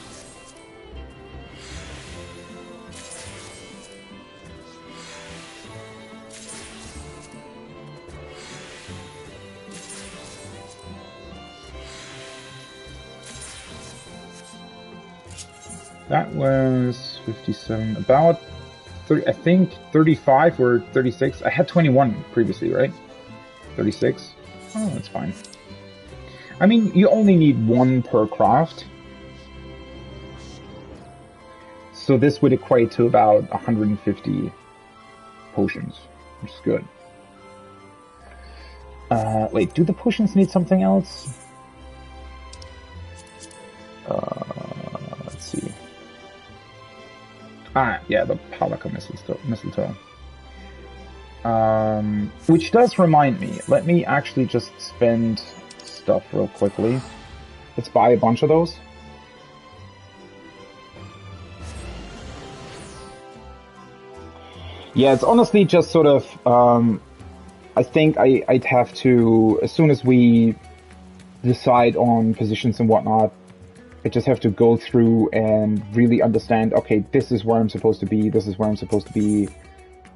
That was 57, about 30, I think 35 or 36. I had 21 previously, right? 36? Oh, that's fine. I mean, you only need one per craft. So this would equate to about 150 potions, which is good. Wait, do the potions need something else? Let's see. Ah, yeah, the Palaka mistletoe. Which does remind me, let me actually just spend stuff real quickly. Let's buy a bunch of those. Yeah, it's honestly just sort of, I think I'd have to, as soon as we decide on positions and whatnot, I just have to go through and really understand, okay, this is where I'm supposed to be, this is where I'm supposed to be,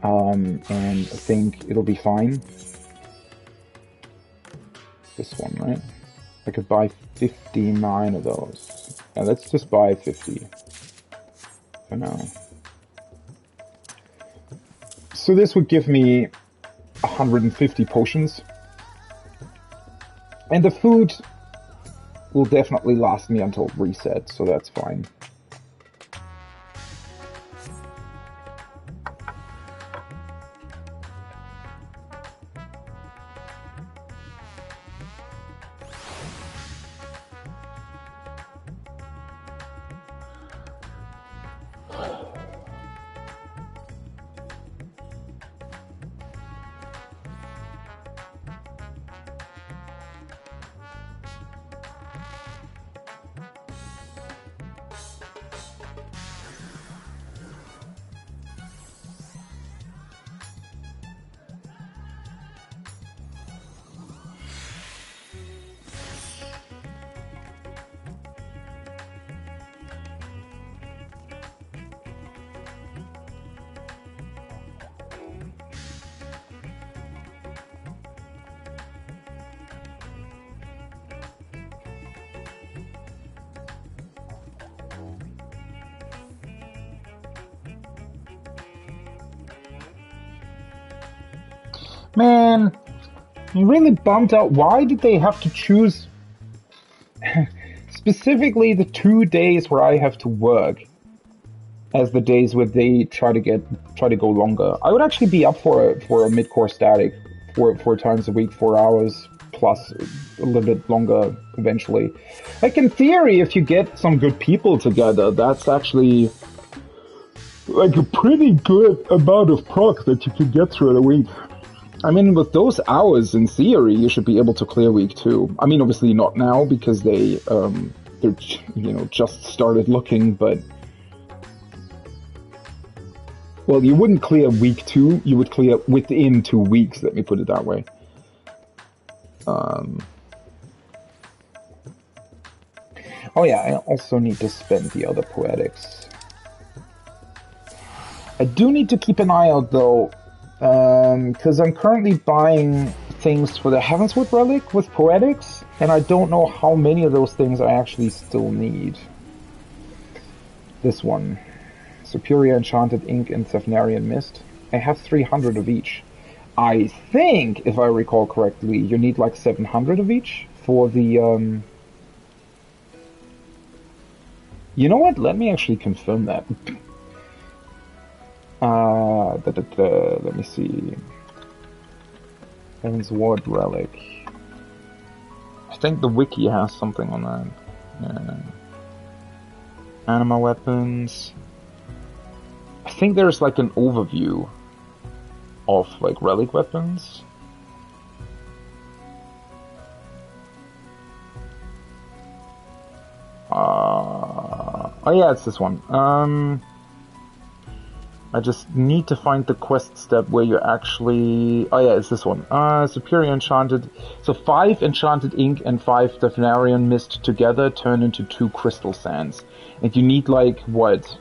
and I think it'll be fine. This one, right? I could buy 59 of those. Yeah, let's just buy 50 for now. So this would give me 150 potions. And the food will definitely last me until reset, so that's fine. Man, I'm really bummed out. Why did they have to choose specifically the 2 days where I have to work as the days where they try to go longer? I would actually be up for a mid-core static, 4 times a week, 4 hours plus a little bit longer eventually. Like in theory, if you get some good people together, that's actually like a pretty good amount of proc that you can get through the week. I mean, with those hours, in theory, you should be able to clear week 2. I mean, obviously not now, because they're, just started looking, but... Well, you wouldn't clear week 2, you would clear within 2 weeks, let me put it that way. Oh yeah, I also need to spend the other poetics. I do need to keep an eye out though, because I'm currently buying things for the Heavenswood Relic with poetics, and I don't know how many of those things I actually still need. This one. Superior Enchanted Ink and Cephnarian Mist. I have 300 of each. I think, if I recall correctly, you need like 700 of each for the, You know what? Let me actually confirm that. Let me see. Heavenswood Relic. I think the wiki has something on that. Yeah. Anima weapons. I think there's like an overview of like relic weapons. Oh yeah, it's this one. I just need to find the quest step where you actually... Oh yeah, it's this one. Superior Enchanted... So 5 Enchanted Ink and 5 Cephnarian Mist together turn into 2 Crystal Sands. And you need like, what?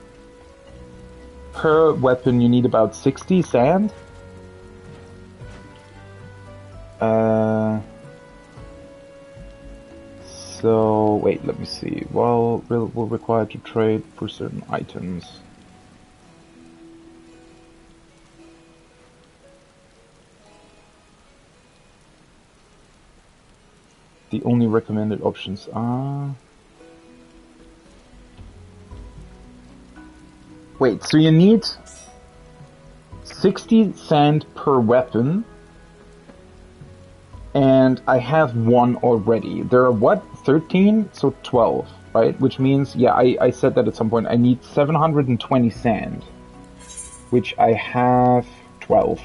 Per weapon you need about 60 sand? So, wait, let me see. Well, we're required to trade for certain items. The only recommended options are... Wait, so you need 60 sand per weapon, and I have one already. There are what? 13? So 12, right? Which means, yeah, I said that at some point. I need 720 sand, which I have 12.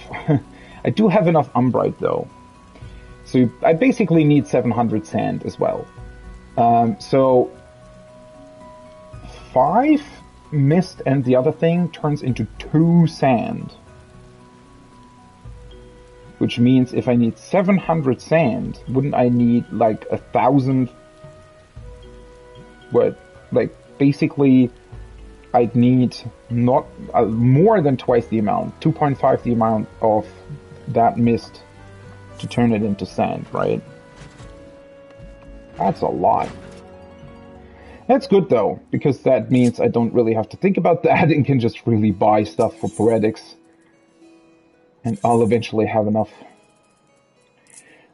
I do have enough umbrite though. So I basically need 700 sand as well. So 5 mist and the other thing turns into 2 sand. Which means if I need 700 sand, wouldn't I need like 1,000? What? Like basically I'd need not more than twice the amount, 2.5 the amount of that mist to turn it into sand, right? That's a lot. That's good though, because that means I don't really have to think about that and can just really buy stuff for poetics. And I'll eventually have enough.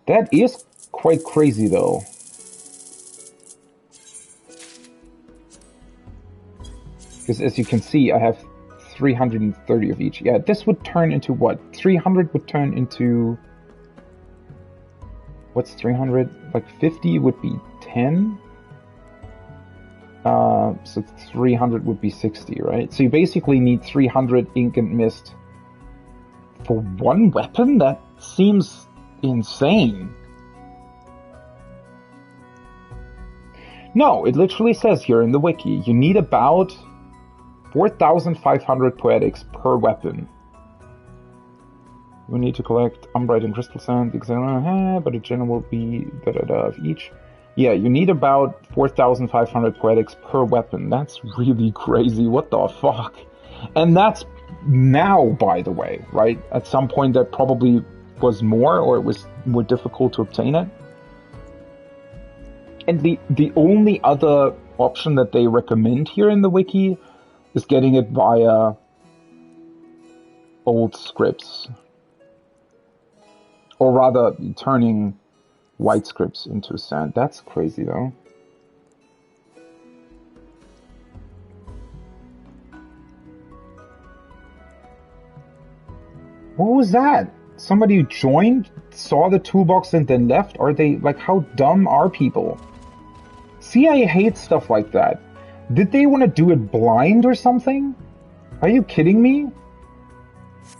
That is quite crazy though. Because as you can see, I have 330 of each. Yeah, this would turn into what? 300 would turn into... What's 300? Like 50 would be 10? So 300 would be 60, right? So you basically need 300 ink and mist for one weapon? That seems insane. No, it literally says here in the wiki, you need about 4,500 poetics per weapon. We need to collect umbrite and crystal sand, but a general will be of each. Yeah, you need about 4,500 poetics per weapon. That's really crazy. What the fuck? And that's now, by the way, right? At some point that probably was more, or it was more difficult to obtain it. And the only other option that they recommend here in the wiki is getting it via old scripts. Or rather, turning white scripts into sand. That's crazy, though. What was that? Somebody joined, saw the toolbox, and then left? Are they, like, how dumb are people? See, I hate stuff like that. Did they want to do it blind or something? Are you kidding me?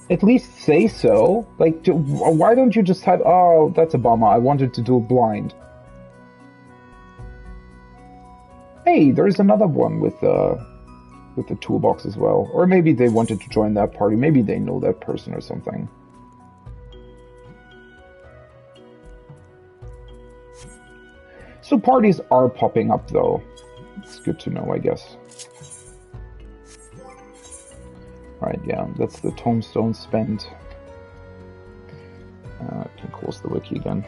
At least say so. Like, why don't you just type, oh, that's a bummer, I wanted to do it blind. Hey, there's another one with the toolbox as well. Or maybe they wanted to join that party. Maybe they know that person or something. So parties are popping up, though. It's good to know, I guess. Alright, yeah, that's the tombstone spent. I can close the wiki again.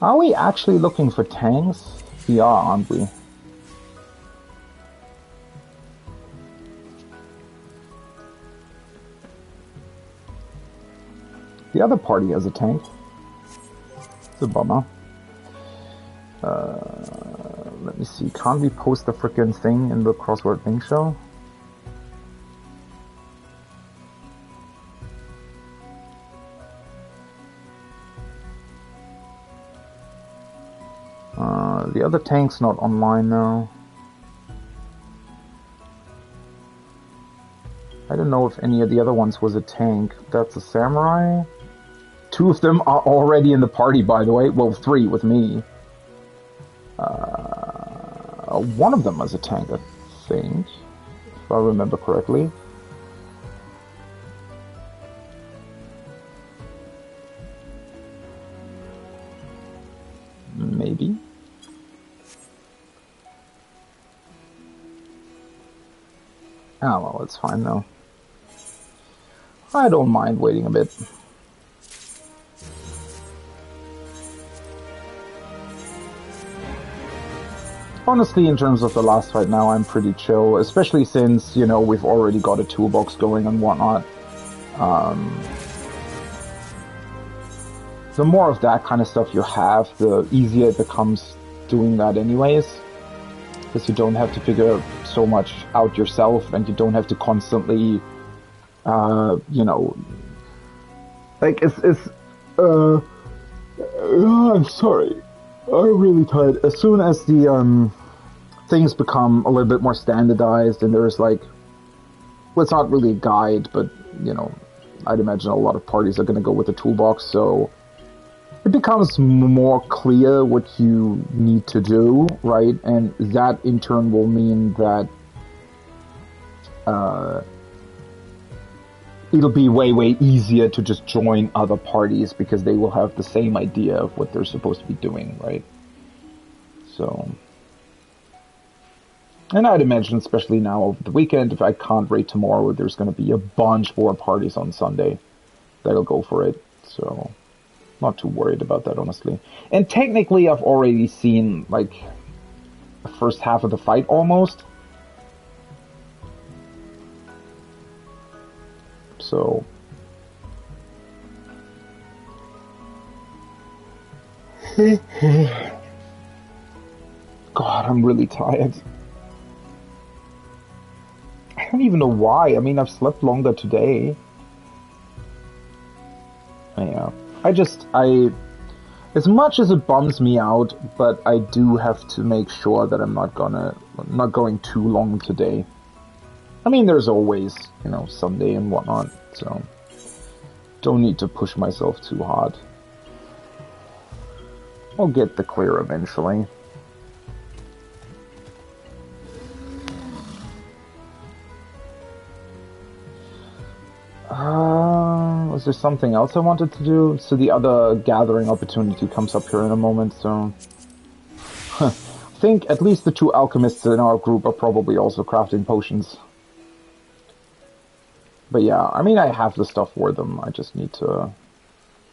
Are we actually looking for tanks? We are, aren't we? The other party has a tank. It's a bummer. Let me see. Can't we post the frickin' thing in the Crossword Link Show? The other tank's not online now. I don't know if any of the other ones was a tank. That's a samurai. 2 of them are already in the party, by the way. Well, 3 with me. 1 of them was a tank, I think. If I remember correctly. Maybe. Oh, well, it's fine though. I don't mind waiting a bit. Honestly, in terms of the last fight now, I'm pretty chill, especially since, you know, we've already got a toolbox going and whatnot. The more of that kind of stuff you have, the easier it becomes doing that anyways. Because you don't have to figure so much out yourself, and you don't have to constantly, you know, like I'm sorry, I'm really tired. As soon as the things become a little bit more standardized, and there's like, well, it's not really a guide, but you know, I'd imagine a lot of parties are going to go with the toolbox, so it becomes more clear what you need to do, right? And that in turn will mean that it'll be way easier to just join other parties because they will have the same idea of what they're supposed to be doing, right? So, and I'd imagine, especially now over the weekend, if I can't raid tomorrow, there's going to be a bunch more parties on Sunday that'll go for it, so not too worried about that, honestly. And technically, I've already seen, like, the first half of the fight, almost. So... God, I'm really tired. I don't even know why. I mean, I've slept longer today. Yeah. As much as it bums me out, but I do have to make sure that I'm not going too long today. I mean, there's always, you know, Sunday and whatnot, so don't need to push myself too hard. I'll get the clear eventually. Was there something else I wanted to do? So the other gathering opportunity comes up here in a moment, so... I think at least the 2 alchemists in our group are probably also crafting potions. But yeah, I mean, I have the stuff for them. I just need to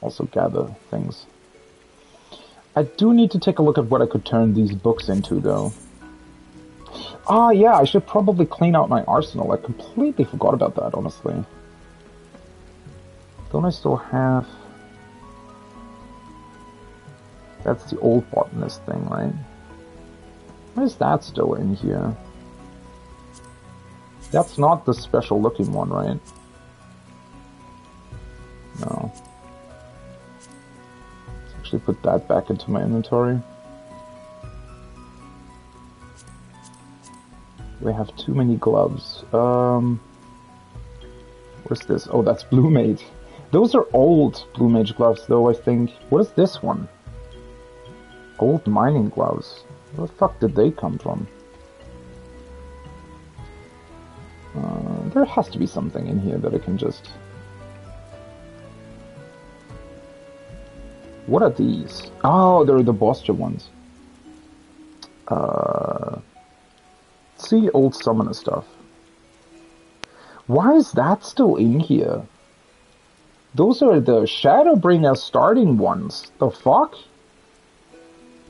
also gather things. I do need to take a look at what I could turn these books into, though. Ah, yeah, I should probably clean out my arsenal. I completely forgot about that, honestly. Don't I still have... That's the old botanist thing, right? Why is that still in here? That's not the special looking one, right? No. Let's actually put that back into my inventory. We have too many gloves. Where's this? Oh, that's Blue Mate. Those are old Blue Mage gloves, though, I think. What is this one? Old mining gloves. Where the fuck did they come from? There has to be something in here that I can just... What are these? Oh, they're the Bostia ones. See, old summoner stuff. Why is that still in here? Those are the Shadowbringer starting ones. The fuck?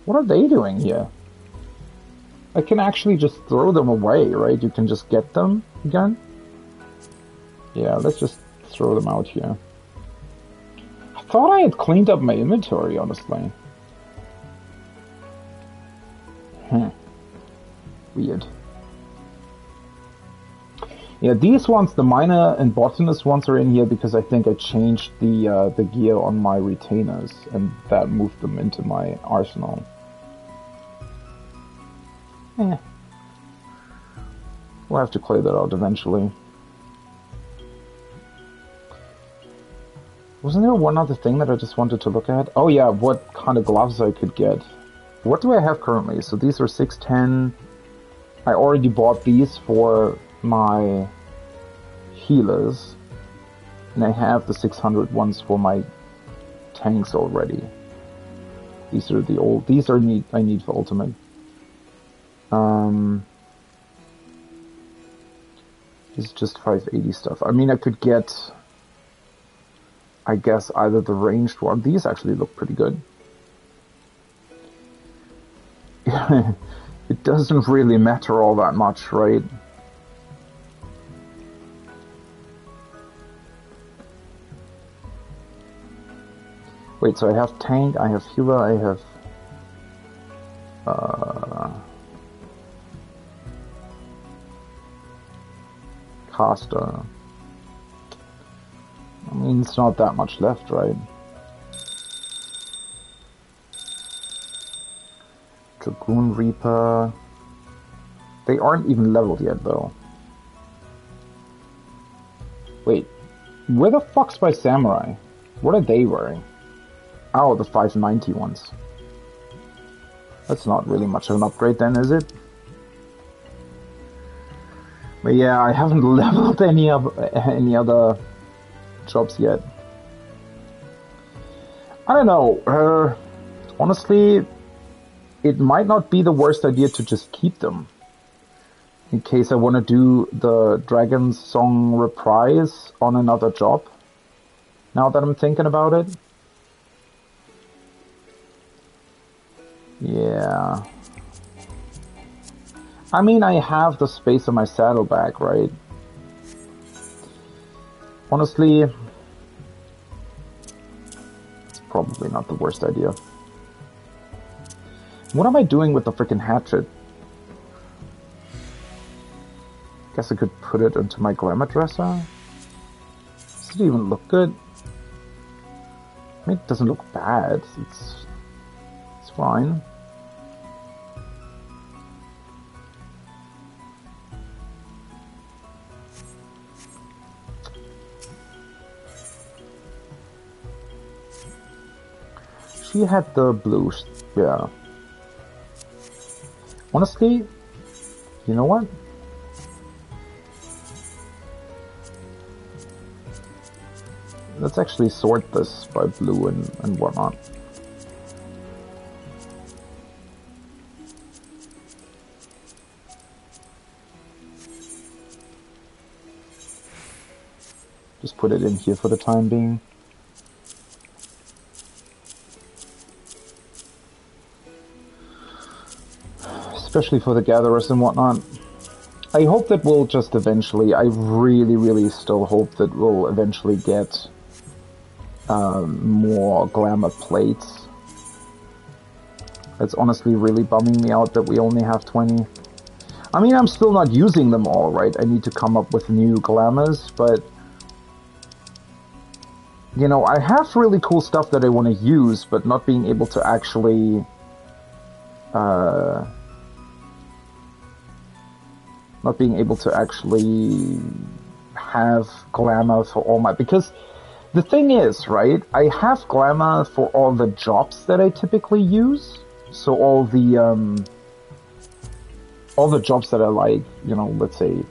What are they doing here? I can actually just throw them away, right? You can just get them again? Yeah, let's just throw them out here. I thought I had cleaned up my inventory, honestly. Weird. Yeah, these ones, the miner and botanist ones, are in here because I think I changed the gear on my retainers, and that moved them into my arsenal. We'll have to clear that out eventually. Wasn't there one other thing that I just wanted to look at? Oh yeah, what kind of gloves I could get. What do I have currently? So these are 610. I already bought these for my healers, and I have the 600 ones for my tanks already. These are the old. These are I need for ultimate. This is just 580 stuff. I mean, I could get, I guess, either the ranged one. These actually look pretty good. It doesn't really matter all that much, right? Wait, so I have tank, I have healer, I have caster. I mean, it's not that much left, right? Dragoon Reaper. They aren't even leveled yet, though. Wait, where the fuck's my samurai? What are they wearing? Oh, the 590 ones. That's not really much of an upgrade then, is it? But yeah, I haven't leveled any other jobs yet. I don't know. Honestly, it might not be the worst idea to just keep them. In case I want to do the Dragon's Song reprise on another job. Now that I'm thinking about it. Yeah. I mean, I have the space on my saddlebag, right? Honestly, it's probably not the worst idea. What am I doing with the freaking hatchet? Guess I could put it into my glamour dresser. Does it even look good? I mean, it doesn't look bad. It's fine. She had the blues, yeah. Honestly, you know what? Let's actually sort this by blue and whatnot. Just put it in here for the time being. Especially for the gatherers and whatnot. I hope that we'll just eventually, I really still hope that we'll eventually get more glamour plates. It's honestly really bumming me out that we only have 20. I mean, I'm still not using them all, right? I need to come up with new glamours, but you know, I have really cool stuff that I want to use, but not being able to actually have glamour for all my, because The thing is, right, I have glamour for all the jobs that I typically use. So all the jobs that are like, you know, let's say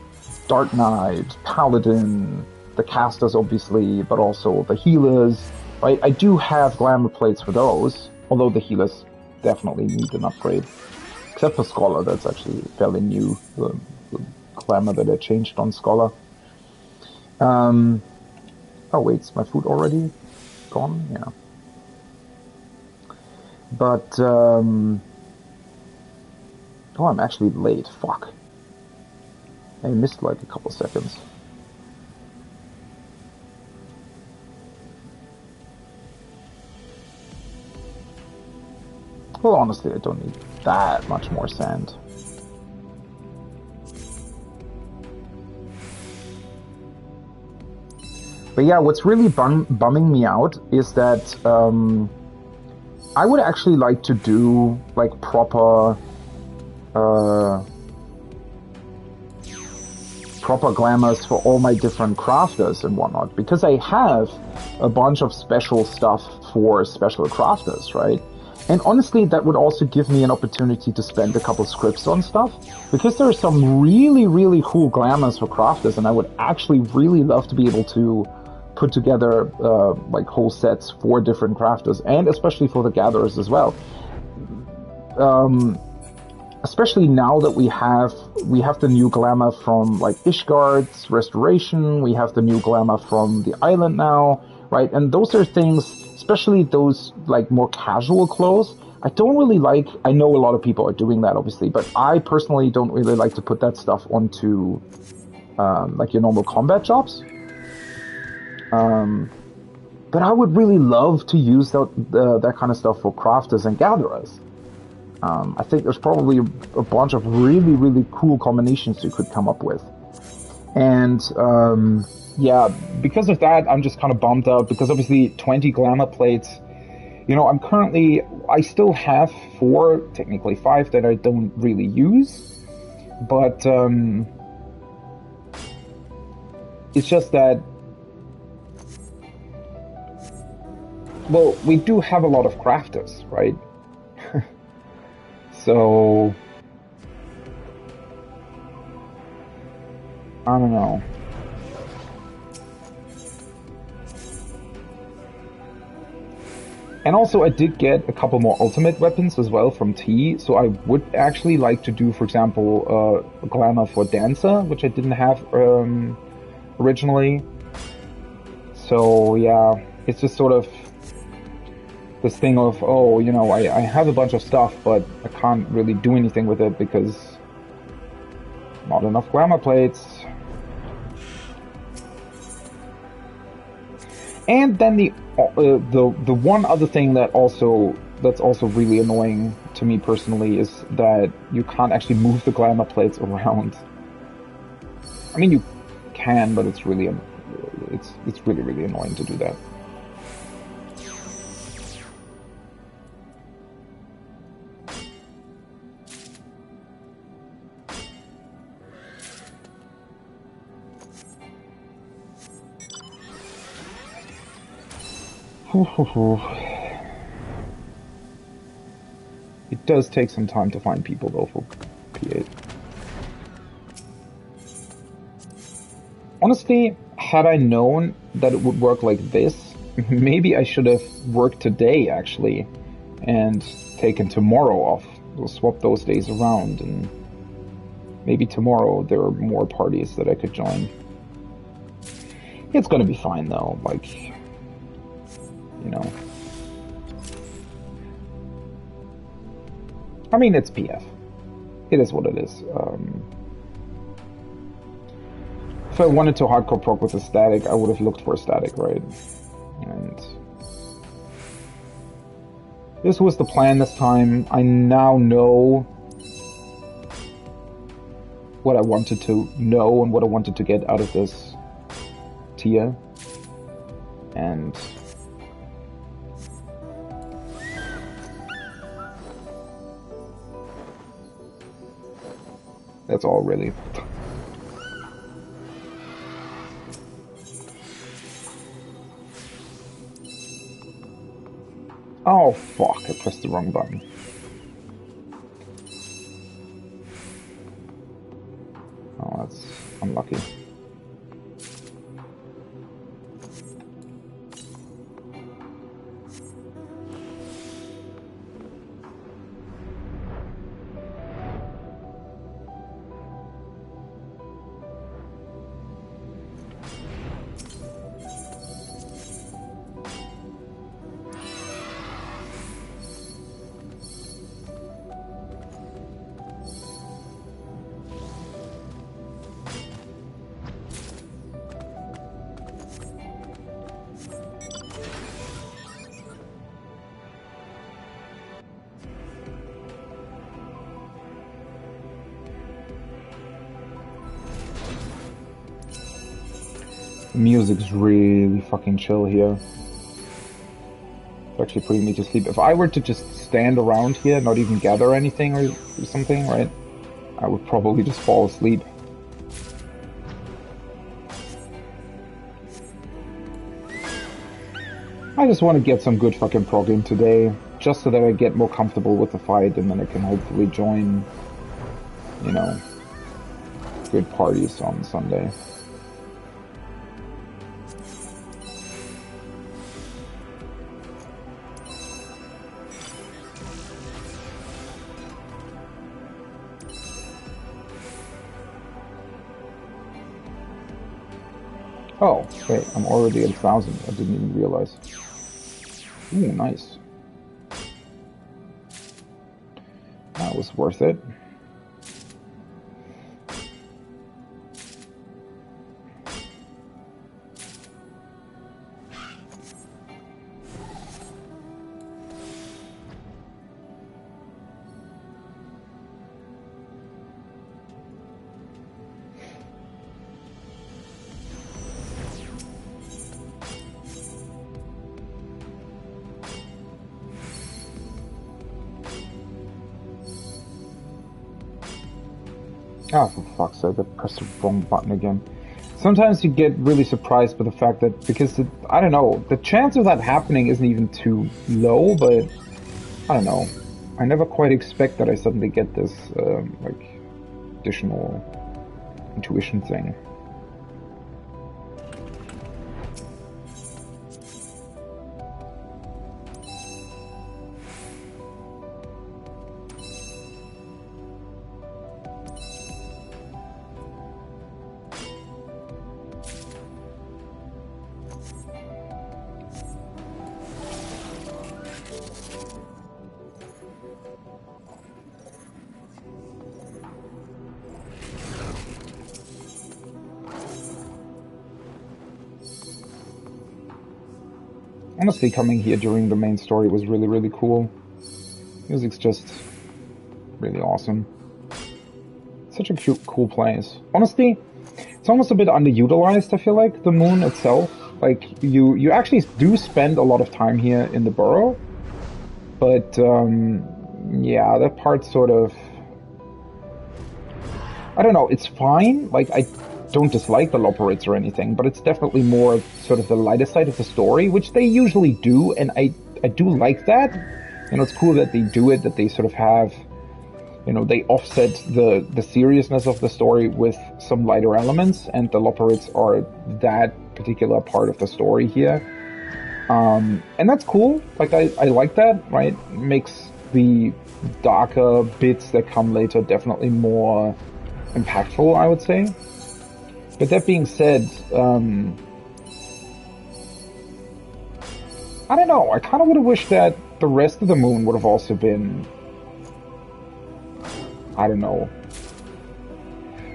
Dark Knight, Paladin, the casters obviously, but also the healers, right? I do have glamour plates for those, although the healers definitely need an upgrade. Except for Scholar, that's actually fairly new, the glamour that I changed on Scholar. Oh wait, is my food already gone? Yeah. But, oh, I'm actually late. Fuck. I missed like a couple seconds. Well, honestly, I don't need that much more sand. But yeah, what's really bumming me out is that I would actually like to do like proper glamours for all my different crafters and whatnot, because I have a bunch of special stuff for special crafters, right? And honestly, that would also give me an opportunity to spend a couple scripts on stuff, because there are some really, really cool glamours for crafters, and I would actually really love to be able to put together like whole sets for different crafters, and especially for the gatherers as well. Especially now that we have the new glamour from like Ishgard's restoration, we have the new glamour from the island now, right? And those are things, especially those like more casual clothes, I don't really like. I know a lot of people are doing that, obviously, but I personally don't really like to put that stuff onto like your normal combat jobs. But I would really love to use that kind of stuff for crafters and gatherers. I think there's probably a bunch of really, really cool combinations you could come up with. And yeah, because of that, I'm just kind of bummed out, because obviously 20 glamour plates, you know, I still have 4, technically 5, that I don't really use. But it's just that, well, we do have a lot of crafters, right? So, I don't know. And also, I did get a couple more ultimate weapons as well from T, so I would actually like to do, for example, a glamour for Dancer, which I didn't have originally. So, yeah, it's just sort of this thing of, oh, you know, I have a bunch of stuff, but I can't really do anything with it because not enough glamour plates. And then the one other thing that's also really annoying to me personally is that you can't actually move the glamour plates around. I mean, you can, but it's really really annoying to do that. It does take some time to find people though for P8. Honestly, had I known that it would work like this, maybe I should have worked today actually and taken tomorrow off. We'll swap those days around, and maybe tomorrow there are more parties that I could join. It's gonna be fine though, like, you know. I mean, it's PF. It is what it is. If I wanted to hardcore proc with a static, I would have looked for a static, right? And this was the plan this time. I now know what I wanted to know and what I wanted to get out of this tier. And that's all, really. Oh, fuck, I pressed the wrong button. Oh, that's unlucky. The music's really fucking chill here. It's actually putting me to sleep. If I were to just stand around here, not even gather anything or something, right, I would probably just fall asleep. I just want to get some good fucking prog in today, just so that I get more comfortable with the fight, and then I can hopefully join, you know, good parties on Sunday. Oh, wait, I'm already at 1,000. I didn't even realize. Ooh, nice. That was worth it. Oh, for fuck's sake, I pressed the wrong button again. Sometimes you get really surprised by the fact that, because, I don't know, the chance of that happening isn't even too low, but, I don't know. I never quite expect that I suddenly get this, like, additional intuition thing. Honestly, coming here during the main story was really, really cool. Music's just really awesome. Such a cute, cool place. Honestly, it's almost a bit underutilized, I feel like, the moon itself. Like, you actually do spend a lot of time here in the burrow. But, yeah, that part's sort of... I don't know, it's fine. Like, I don't dislike the Loperids or anything, but it's definitely more sort of the lighter side of the story, which they usually do, and I do like that. You know, it's cool that they do it, that they sort of have, you know, they offset the seriousness of the story with some lighter elements, and the Loperids are that particular part of the story here. And that's cool. Like, I like that, right? It makes the darker bits that come later definitely more impactful, I would say. But that being said, I don't know, I kind of would have wished that the rest of the moon would have also been, I don't know,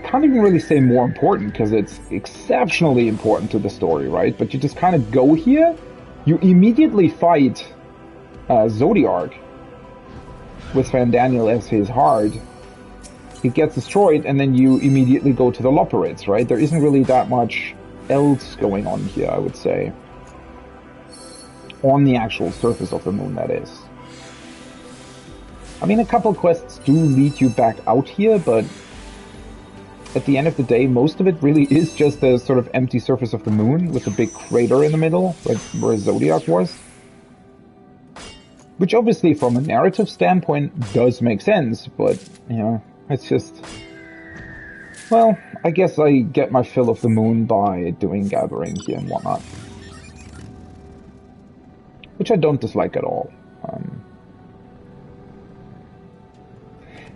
can't even really say more important, because it's exceptionally important to the story, right? But you just kind of go here, you immediately fight Zodiark with Van Daniel as his heart. It gets destroyed, and then you immediately go to the Loperids, right? There isn't really that much else going on here, I would say. On the actual surface of the moon, that is. I mean, a couple quests do lead you back out here, but at the end of the day, most of it really is just the sort of empty surface of the moon with a big crater in the middle, where Zodiac was. Which obviously from a narrative standpoint does make sense, but, you know, it's just... Well, I guess I get my fill of the moon by doing gatherings and whatnot. Which I don't dislike at all.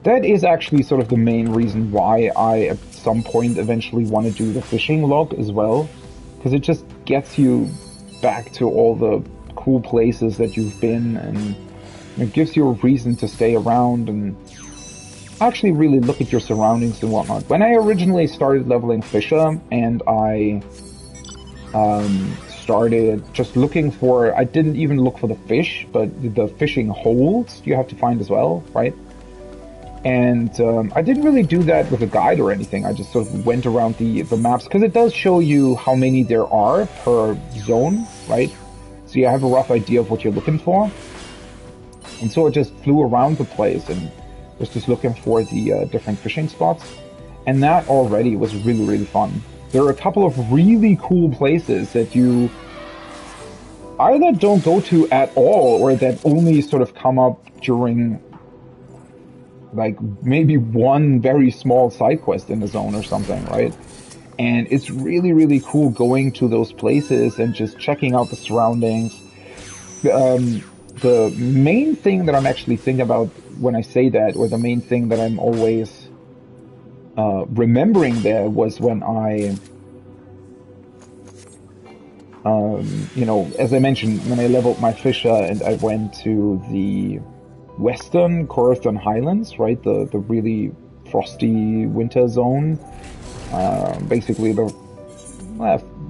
That is actually sort of the main reason why I, at some point, eventually want to do the fishing log as well. Because it just gets you back to all the cool places that you've been, and it gives you a reason to stay around and actually really look at your surroundings and whatnot. When I originally started leveling Fisher, and I started just looking for... I didn't even look for the fish, but the fishing holes you have to find as well, right? And I didn't really do that with a guide or anything. I just sort of went around the maps, because it does show you how many there are per zone, right? So you have a rough idea of what you're looking for. And so I just flew around the place and was just looking for the different fishing spots. And that already was really, really fun. There are a couple of really cool places that you either don't go to at all, or that only sort of come up during... like maybe one very small side quest in the zone or something, right? And it's really, really cool going to those places and just checking out the surroundings. The main thing that I'm actually thinking about when I say that, or the main thing that I'm always remembering there, was when I, you know, as I mentioned, when I leveled my Fisher and I went to the Western Corothan Highlands, right? The really frosty winter zone. Basically the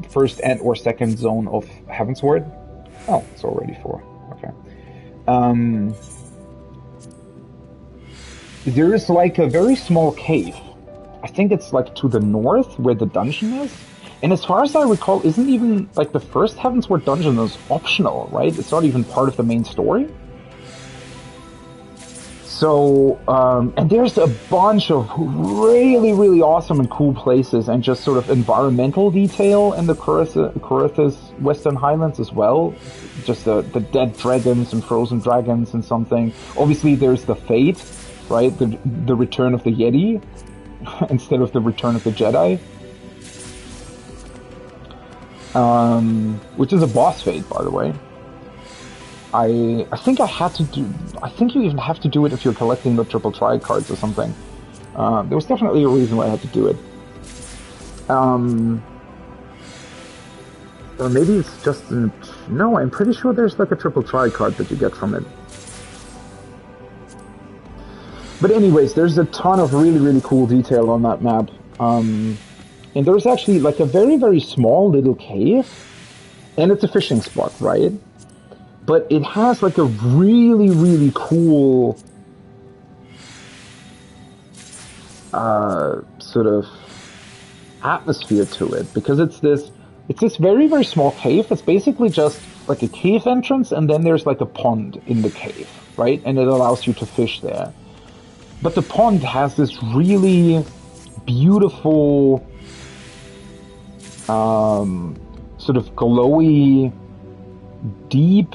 first and or second zone of Heavensward. Oh, it's already 4. Okay. There is like a very small cave. I think it's like to the north where the dungeon is. And as far as I recall, isn't even like the first Heavensward dungeon is optional, right? It's not even part of the main story. So, and there's a bunch of really, really awesome and cool places, and just sort of environmental detail in the Corotha's Western Highlands as well. Just the dead dragons and frozen dragons and something. Obviously there's the Fate, right? The return of the Yeti instead of the return of the Jedi. Which is a boss fate, by the way. I think I had to do... I think you even have to do it if you're collecting the triple tri cards or something. There was definitely a reason why I had to do it. Or maybe it's just... No, I'm pretty sure there's like a triple tri card that you get from it. But anyways, there's a ton of really, really cool detail on that map. And there's actually like a very, very small little cave. And it's a fishing spot, right? But it has like a really, really cool sort of atmosphere to it, because it's this very, very small cave. It's basically just like a cave entrance, and then there's like a pond in the cave, right? And it allows you to fish there. But the pond has this really beautiful sort of glowy, deep,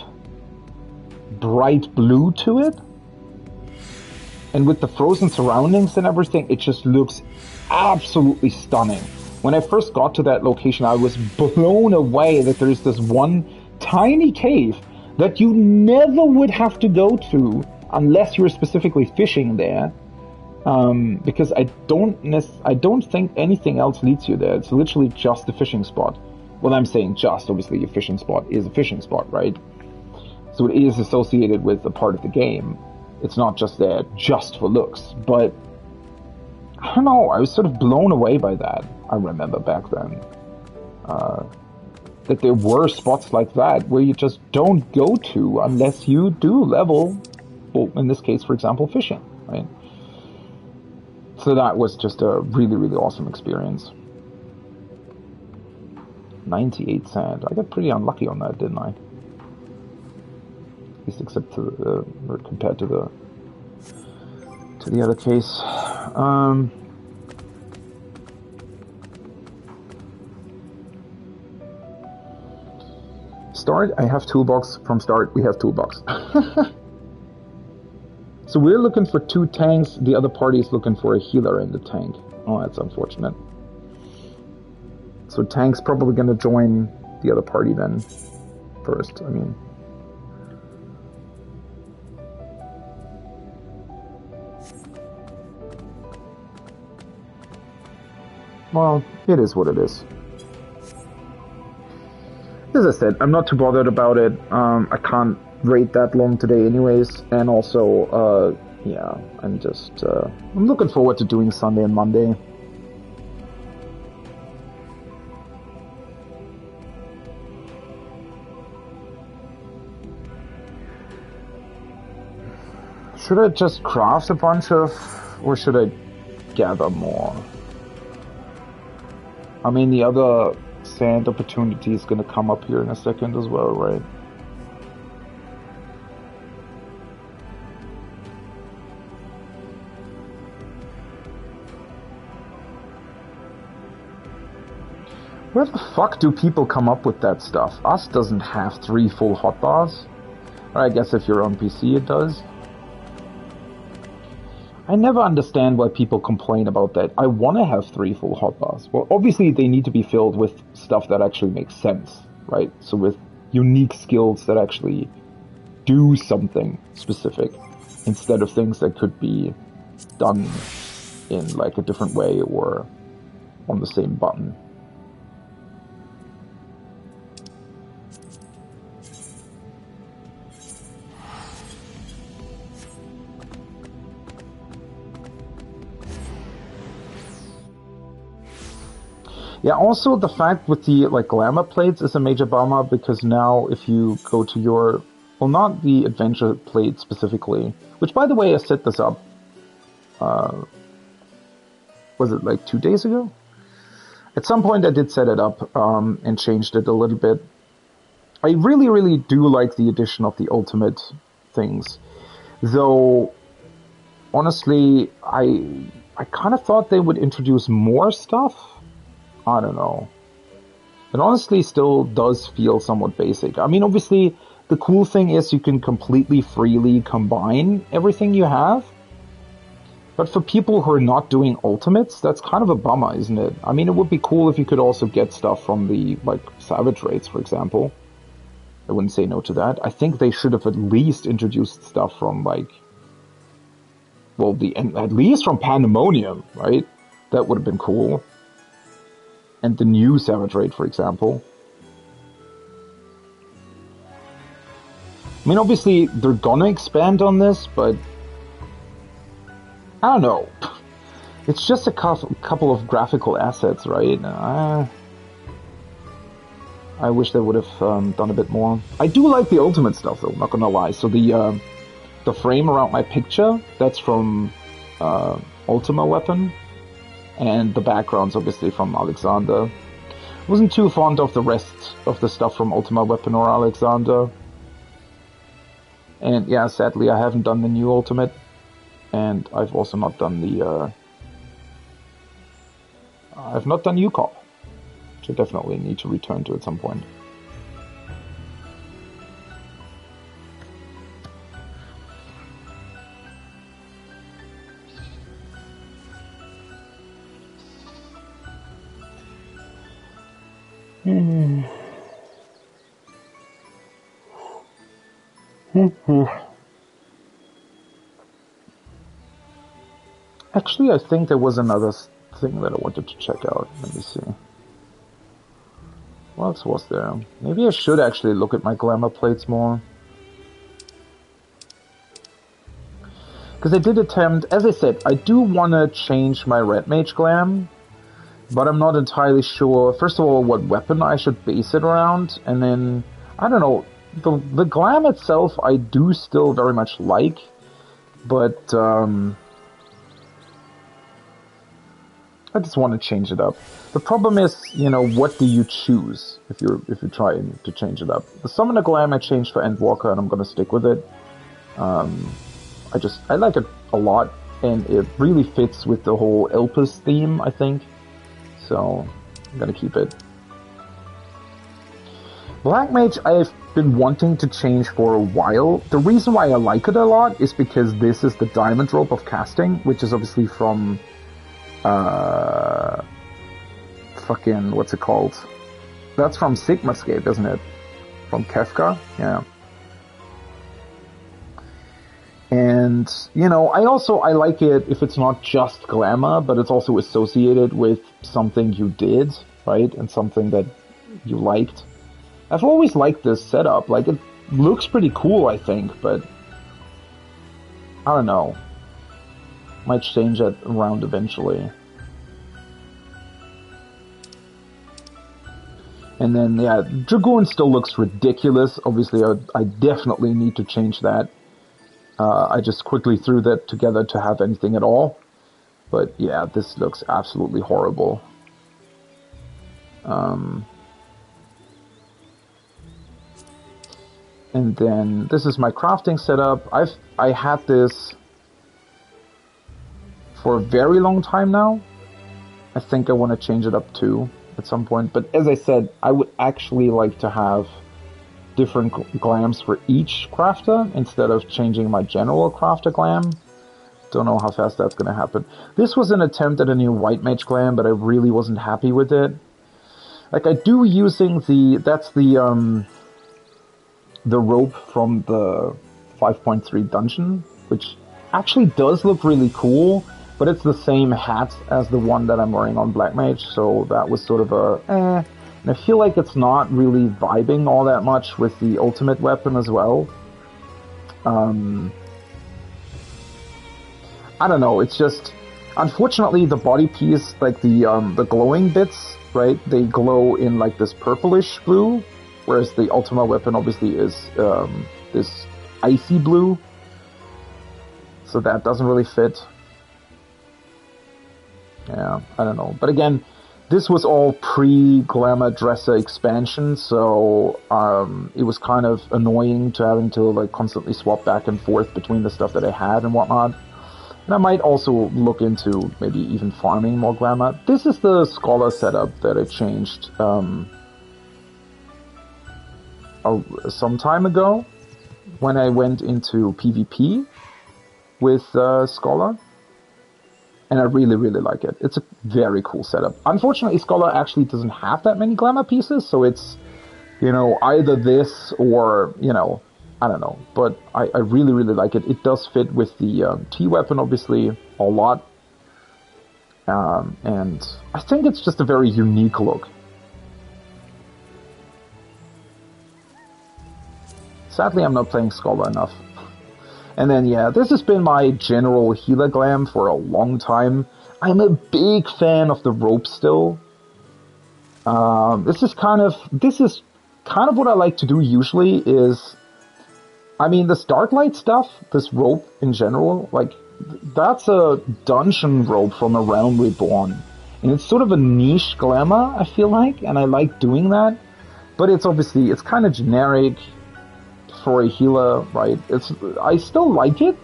bright blue to it, and with the frozen surroundings and everything, it just looks absolutely stunning. When I first got to that location, I was blown away that there's this one tiny cave that you never would have to go to unless you're specifically fishing there, because I don't think anything else leads you there. It's literally just a fishing spot. Well, I'm saying just, obviously a fishing spot is a fishing spot, right? So it is associated with a part of the game. It's not just there just for looks. But, I don't know, I was sort of blown away by that. I remember back then. That there were spots like that where you just don't go to unless you do level, well, in this case, for example, fishing, right? So that was just a really, really awesome experience. 98 sand. I got pretty unlucky on that, didn't I? At least except to or compared to the other case. Start, I have toolbox. From start, we have toolbox. So we're looking for 2 tanks, the other party is looking for a healer in the tank. Oh, that's unfortunate. So tank's probably going to join the other party then first, I mean. Well, it is what it is. As I said, I'm not too bothered about it. I can't raid that long today anyways, and also, yeah, I'm just, I'm looking forward to doing Sunday and Monday. Should I just craft a bunch of, or should I gather more? I mean, the other sand opportunity is going to come up here in a second as well, right? Where the fuck do people come up with that stuff? Us doesn't have 3 full hotbars. Or I guess if you're on PC it does. I never understand why people complain about that. I want to have 3 full hotbars. Well, obviously they need to be filled with stuff that actually makes sense, right? So with unique skills that actually do something specific, instead of things that could be done in like a different way or on the same button. Yeah, also the fact with the like glamour plates is a major bummer, because now if you go to your, well, not the adventure plate specifically, which by the way I set this up, was it like 2 days ago? At some point I did set it up and changed it a little bit. I really do like the addition of the ultimate things, though honestly I kind of thought they would introduce more stuff. I don't know. It honestly still does feel somewhat basic. I mean, obviously, the cool thing is you can completely freely combine everything you have. But for people who are not doing ultimates, that's kind of a bummer, isn't it? I mean, it would be cool if you could also get stuff from the, like, Savage raids, for example. I wouldn't say no to that. I think they should have at least introduced stuff from, like, well, at least from Pandaemonium, right? That would have been cool. And the new Savage raid, for example. I mean, obviously, they're gonna expand on this, but I don't know. It's just a couple of graphical assets, right? I wish they would have done a bit more. I do like the ultimate stuff, though, not gonna lie. So the frame around my picture, that's from Ultima Weapon. And the background's obviously from Alexander. Wasn't too fond of the rest of the stuff from Ultima Weapon or Alexander. And yeah, sadly I haven't done the new Ultimate. And I've also not done the... I've not done UCOP, which I definitely need to return to at some point. Actually, I think there was another thing that I wanted to check out. Let me see. What else was there? Maybe I should actually look at my glamour plates more. Because I did attempt, as I said, I do want to change my Red Mage glam, but I'm not entirely sure, first of all, what weapon I should base it around, and then, I don't know, the glam itself I do still very much like, but I just want to change it up. The problem is, you know, what do you choose if you're trying to change it up? The Summoner Glam I changed for Endwalker, and I'm going to stick with it. I like it a lot, and it really fits with the whole Elpis theme, I think. So I'm going to keep it. Black Mage, I've been wanting to change for a while. The reason why I like it a lot is because this is the diamond rope of casting, which is obviously from, fucking, what's it called? That's from Sigmascape, isn't it? From Kefka? Yeah. And, you know, I like it if it's not just glamour, but it's also associated with something you did, right? And something that you liked. I've always liked this setup. Like, it looks pretty cool, I think, but I don't know. Might change it around eventually. And then, yeah, Dragoon still looks ridiculous. Obviously, I definitely need to change that. I just quickly threw that together to have anything at all. But yeah, this looks absolutely horrible. And then this is my crafting setup. I had this for a very long time now. I think I want to change it up too at some point. But as I said, I would actually like to have different glams for each crafter instead of changing my general crafter glam. Don't know how fast that's going to happen. This was an attempt at a new white mage glam, but I really wasn't happy with it. Like, I do using that's the rope from the 5.3 dungeon, which actually does look really cool, but it's the same hat as the one that I'm wearing on Black Mage, so that was sort of a And I feel like it's not really vibing all that much with the ultimate weapon as well. I don't know, it's just, unfortunately the body piece, like the glowing bits, right, they glow in like this purplish blue, whereas the ultimate weapon obviously is this icy blue. So that doesn't really fit. Yeah, I don't know. But again, this was all pre-Glamour Dresser expansion, so it was kind of annoying to having to like constantly swap back and forth between the stuff that I had and whatnot. And I might also look into maybe even farming more Glamour. This is the Scholar setup that I changed some time ago when I went into PvP with Scholar. And I really, really like it. It's a very cool setup. Unfortunately, Scholar actually doesn't have that many glamour pieces, so it's, you know, either this or, you know, I don't know. But I really, really like it. It does fit with the T-weapon, obviously, a lot. And I think it's just a very unique look. Sadly, I'm not playing Scholar enough. And then, yeah, this has been my general healer glam for a long time. I'm a big fan of the rope still. This is kind of what I like to do usually is, I mean, this Darklight stuff, this rope in general, like, that's a dungeon rope from a Realm Reborn. And it's sort of a niche glamour, I feel like, and I like doing that. But it's obviously, it's kind of generic for a healer, right? I still like it,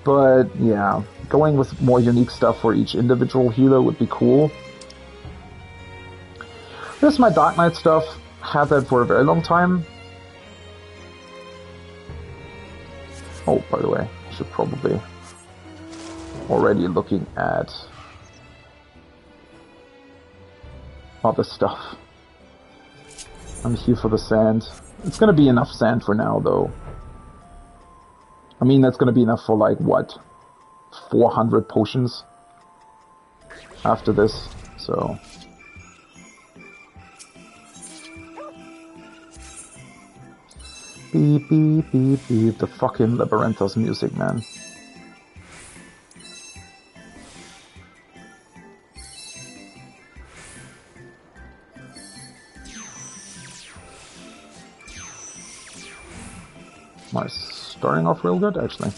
but yeah, going with more unique stuff for each individual healer would be cool. This is my Dark Knight stuff. Had that for a very long time. Oh, by the way, I should probably already looking at other stuff. I'm here for the sand. It's gonna be enough sand for now, though. I mean, that's gonna be enough for, like, what? 400 potions? After this, so... Beep, beep, beep, beep. The fucking Labyrinthos music, man. Nice. Starting off real good, actually.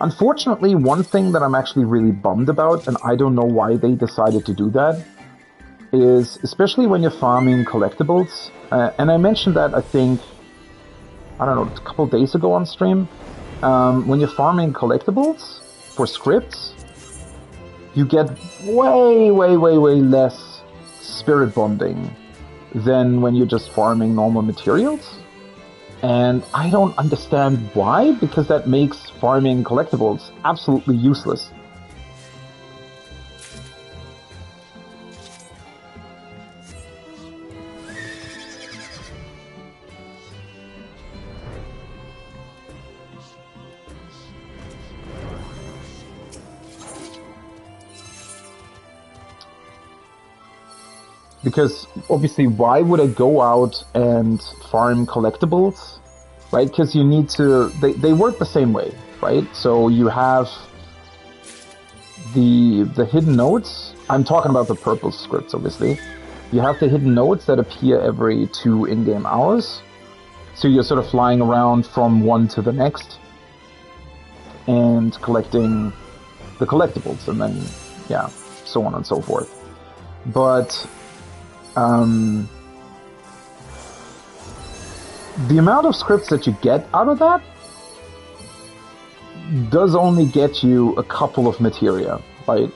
Unfortunately, one thing that I'm actually really bummed about, and I don't know why they decided to do that, is especially when you're farming collectibles, and I mentioned that, I think, I don't know, a couple days ago on stream, when you're farming collectibles for scripts, you get way, way, way, way less spirit bonding than when you're just farming normal materials. And I don't understand why, because that makes farming collectibles absolutely useless. Because obviously, why would I go out and farm collectibles, right? Because you need to, they work the same way, right? So you have the hidden nodes. I'm talking about the purple scripts, obviously. You have the hidden nodes that appear every 2 in-game hours. So you're sort of flying around from one to the next and collecting the collectibles, and then, yeah, so on and so forth. But the amount of scripts that you get out of that does only get you a couple of materia, right?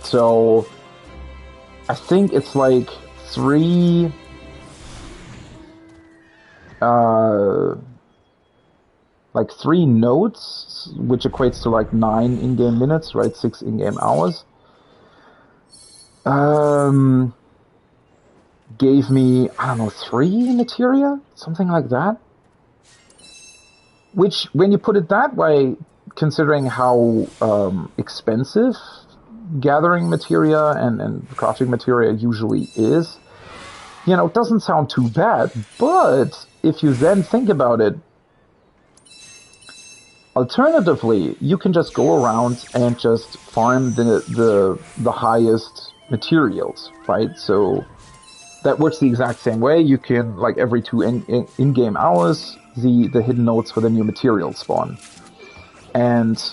So I think it's like 3 nodes, which equates to like 9 in-game minutes, right? 6 in-game hours. Gave me, I don't know, 3 materia? Something like that. Which, when you put it that way, considering how expensive gathering materia and crafting materia usually is, you know, it doesn't sound too bad. But if you then think about it, alternatively, you can just go around and just farm the highest materials, right? So that works the exact same way. You can, like, every 2 in-game hours, the hidden nodes for the new materials spawn. And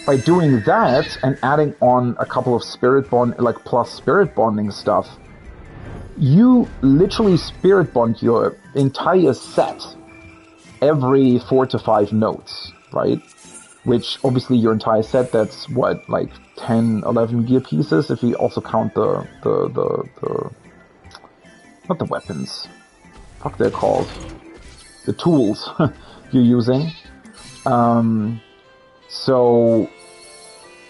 by doing that and adding on a couple of plus spirit bonding stuff, you literally spirit bond your entire set every 4 to 5 nodes, right? Which, obviously, your entire set, that's what, like 10, 11 gear pieces, if you also count the not the weapons, fuck they're called, the tools you're using. So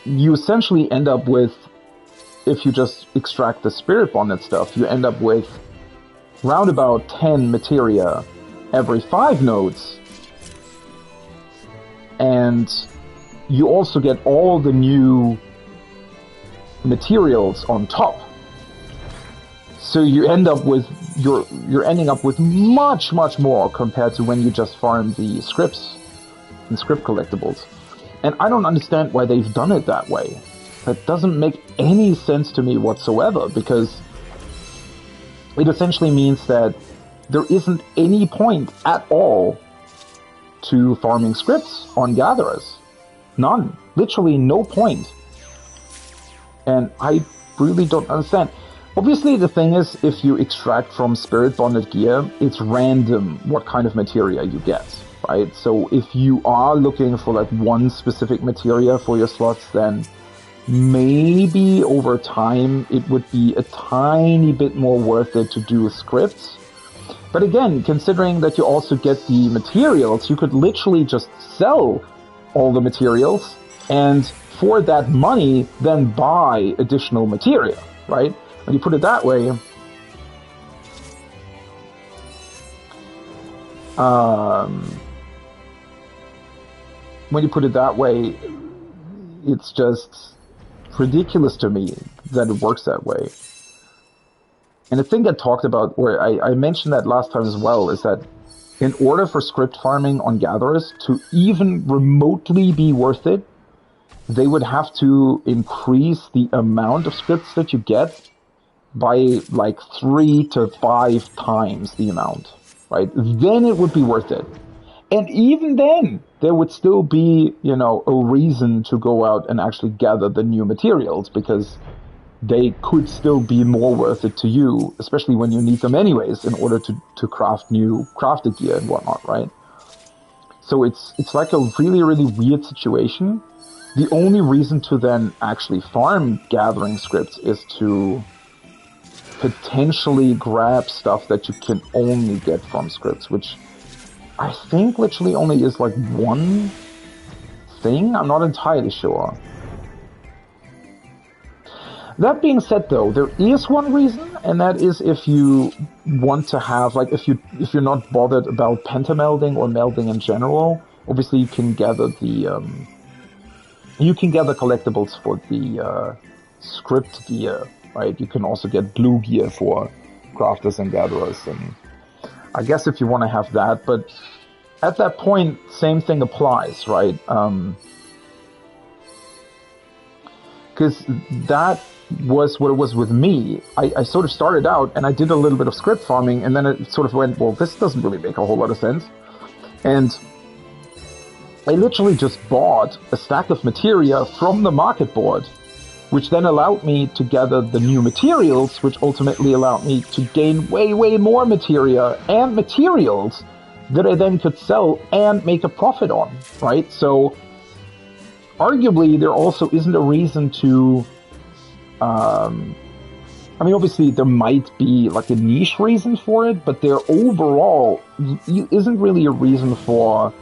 you essentially end up with, if you just extract the spirit bonded stuff, you end up with round about 10 materia every 5 nodes. And you also get all the new materials on top. So you end up with, you're ending up with much, much more compared to when you just farm the scripts and script collectibles. And I don't understand why they've done it that way. That doesn't make any sense to me whatsoever, because it essentially means that there isn't any point at all to farming scripts on gatherers. None. Literally no point. And I really don't understand. Obviously, the thing is, if you extract from spirit bonded gear, it's random what kind of materia you get, right? So if you are looking for like one specific materia for your slots, then maybe over time it would be a tiny bit more worth it to do scripts. But again, considering that you also get the materials, you could literally just sell all the materials and for that money then buy additional materia, right? When you put it that way, it's just ridiculous to me that it works that way. And the thing I talked about, or I mentioned that last time as well, is that in order for script farming on gatherers to even remotely be worth it, they would have to increase the amount of scripts that you get by like 3 to 5 times the amount, right? Then it would be worth it. And even then, there would still be, you know, a reason to go out and actually gather the new materials, because they could still be more worth it to you, especially when you need them anyways, in order to craft new crafted gear and whatnot, right? So it's like a really, really weird situation. The only reason to then actually farm gathering scripts is to potentially grab stuff that you can only get from scripts, which I think literally only is like one thing. I'm not entirely sure. That being said, though, there is one reason, and that is if you want to have, like, if you're not bothered about pentamelding or melding in general, obviously you can gather collectibles for the script gear, right? You can also get blue gear for crafters and gatherers, and I guess if you want to have that, but at that point, same thing applies, right? Because that was what it was with me. I sort of started out and I did a little bit of script farming, and then it sort of went, well, this doesn't really make a whole lot of sense. And I literally just bought a stack of materia from the market board, which then allowed me to gather the new materials, which ultimately allowed me to gain way, way more materia and materials that I then could sell and make a profit on, right? So arguably, there also isn't a reason to... I mean, obviously, there might be like a niche reason for it, but there overall isn't really a reason for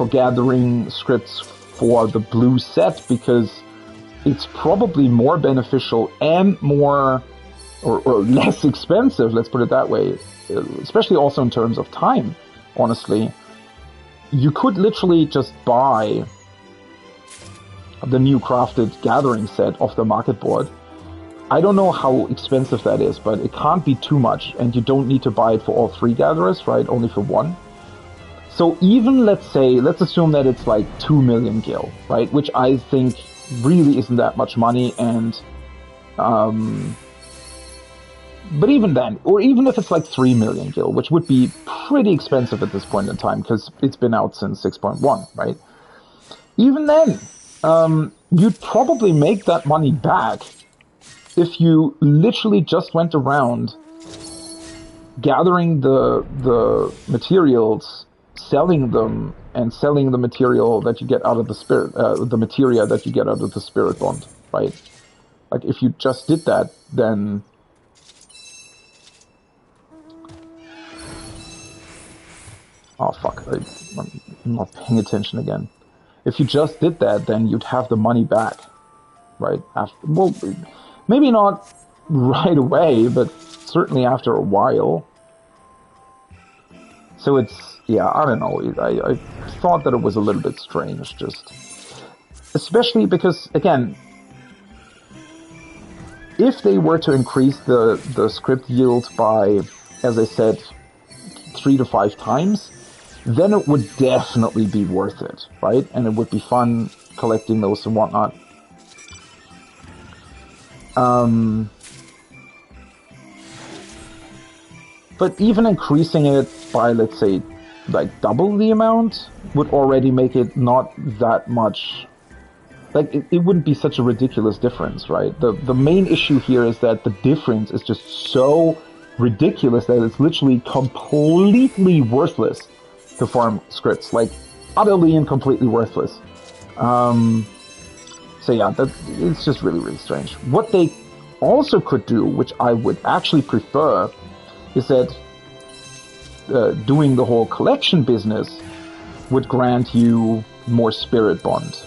gathering scripts for the blue set, because it's probably more beneficial and more or less expensive, let's put it that way, especially also in terms of time, honestly. You could literally just buy the new crafted gathering set off the market board. I don't know how expensive that is, but it can't be too much, and you don't need to buy it for all 3 gatherers, right? Only for 1. So even, let's assume that it's like 2 million gil, right? Which I think really isn't that much money, and but even then, or even if it's like 3 million gil, which would be pretty expensive at this point in time, because it's been out since 6.1, right? Even then, you'd probably make that money back if you literally just went around gathering the materials, selling them, and selling the material that you get out of the spirit, the materia that you get out of the spirit bond, right? Like, if you just did that, then... Oh, fuck. I'm not paying attention again. If you just did that, then you'd have the money back, right? Well, maybe not right away, but certainly after a while. So it's, yeah, I don't know. I thought that it was a little bit strange, just... Especially because, again, if they were to increase the script yield by, as I said, 3 to 5 times, then it would definitely be worth it, right? And it would be fun collecting those and whatnot. But even increasing it by, let's say, like double the amount would already make it not that much... Like, it wouldn't be such a ridiculous difference, right? The main issue here is that the difference is just so ridiculous that it's literally completely worthless to farm scripts, like utterly and completely worthless. So yeah, it's just really, really strange. What they also could do, which I would actually prefer, is that doing the whole collection business would grant you more spirit bond.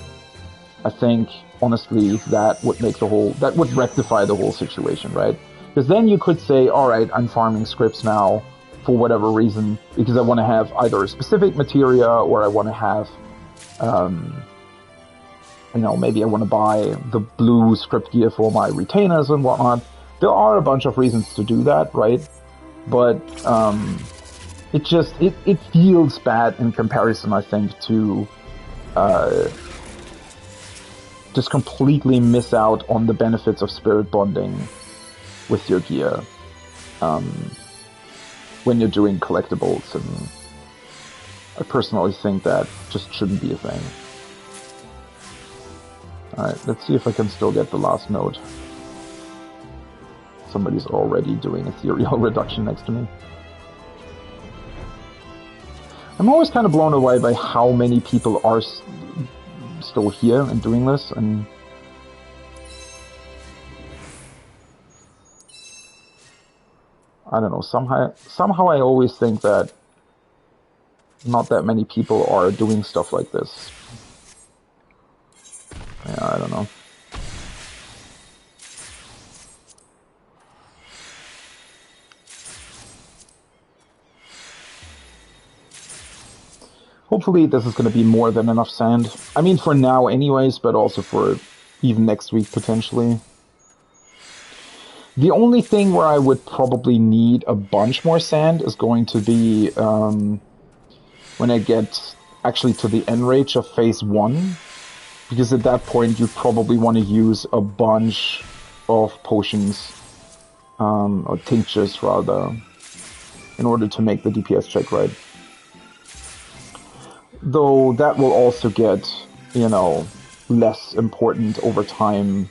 I think, honestly, that would rectify the whole situation, right? Because then you could say, alright, I'm farming scripts now, for whatever reason, because I want to have either a specific materia, or I want to have, maybe I want to buy the blue script gear for my retainers and whatnot. There are a bunch of reasons to do that, right? But it feels bad in comparison, I think, to just completely miss out on the benefits of spirit bonding with your gear. When you're doing collectibles, and I personally think that just shouldn't be a thing. Alright, let's see if I can still get the last note. somebody's already doing ethereal reduction next to me. I'm always kind of blown away by how many people are still here and doing this, and I don't know, somehow I always think that not that many people are doing stuff like this. Yeah, I don't know. Hopefully this is going to be more than enough sand. I mean, for now anyways, but also for even next week potentially. The only thing where I would probably need a bunch more sand is going to be when I get actually to the end range of phase 1. Because at that point you'd probably want to use a bunch of potions, or tinctures rather, in order to make the DPS check right. Though that will also get, you know, less important over time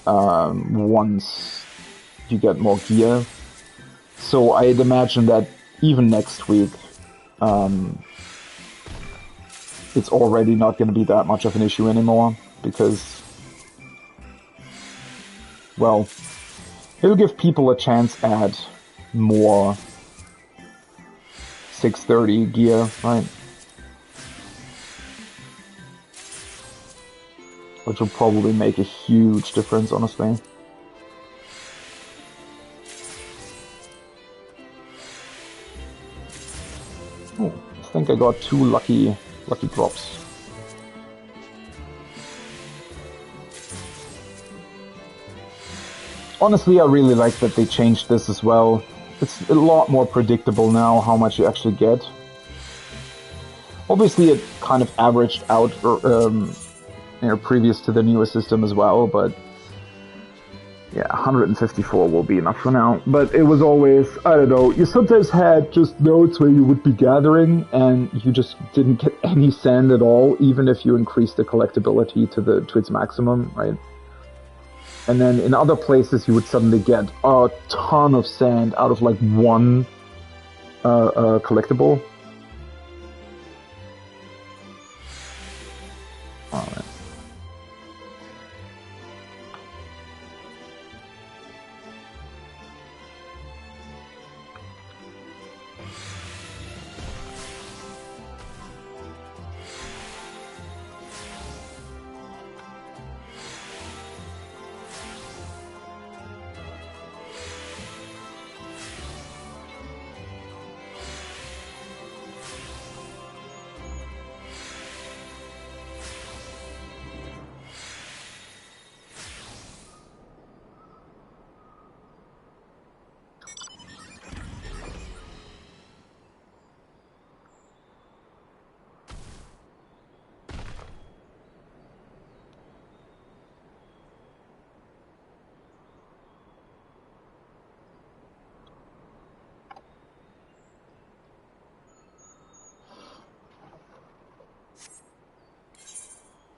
once you get more gear. So I'd imagine that even next week, it's already not going to be that much of an issue anymore, because, well, it'll give people a chance at more 630 gear, right? Which will probably make a huge difference, honestly. Oh, I think I got 2 lucky drops. Honestly, I really like that they changed this as well. It's a lot more predictable now how much you actually get. Obviously, it kind of averaged out previous to the newer system as well, but yeah, 154 will be enough for now. But it was always, I don't know, you sometimes had just nodes where you would be gathering and you just didn't get any sand at all, even if you increased the collectability to its maximum, right? And then in other places you would suddenly get a ton of sand out of like one collectible. Alright.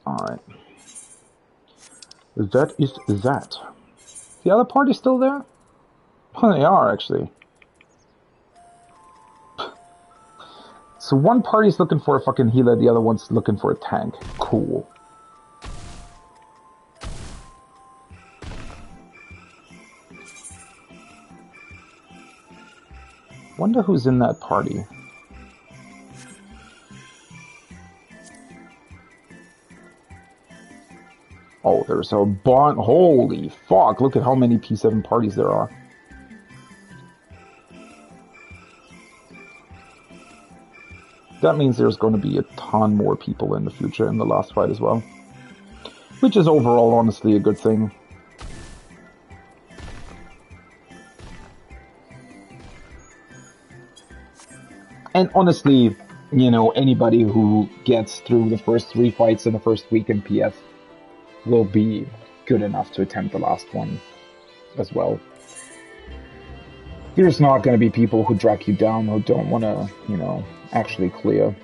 Alright. That is that. The other party still there? Oh, they are, actually. So one party's looking for a fucking healer, the other one's looking for a tank. Cool. Wonder who's in that party. Oh, there's a bunch. Holy fuck, look at how many P7 parties there are. That means there's going to be a ton more people in the future in the last fight as well. Which is overall, honestly, a good thing. And honestly, you know, anybody who gets through the first 3 fights in the first week in PS will be good enough to attempt the last one as well. There's not going to be people who drag you down who don't want to, you know, actually clear.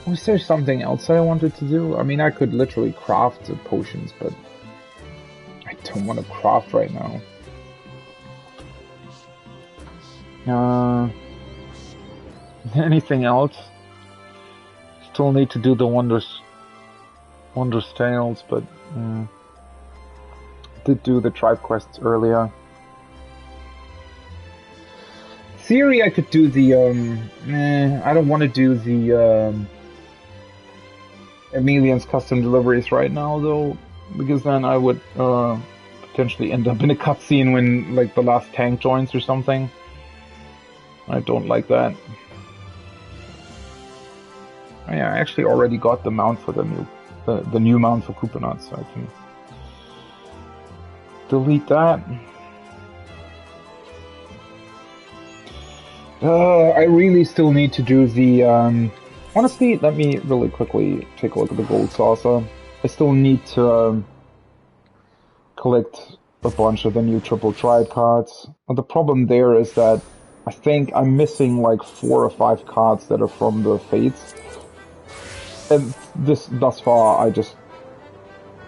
Was there something else that I wanted to do? I mean, I could literally craft the potions, but I don't want to craft right now. Anything else? Still need to do the Wondrous Tales, but did do the tribe quests earlier. Theory, I could do the I don't want to do the Emelian's custom deliveries right now, though, because then I would potentially end up in a cutscene when, like, the last tank joins or something. I don't like that. Oh, yeah, I actually already got the mount for the new mount for Couponut, so I can delete that. I really still need to do the honestly, let me really quickly take a look at the gold saucer. I still need to collect a bunch of the new triple triad cards. But the problem there is that I think I'm missing like 4 or 5 cards that are from the Fates. And thus far, I just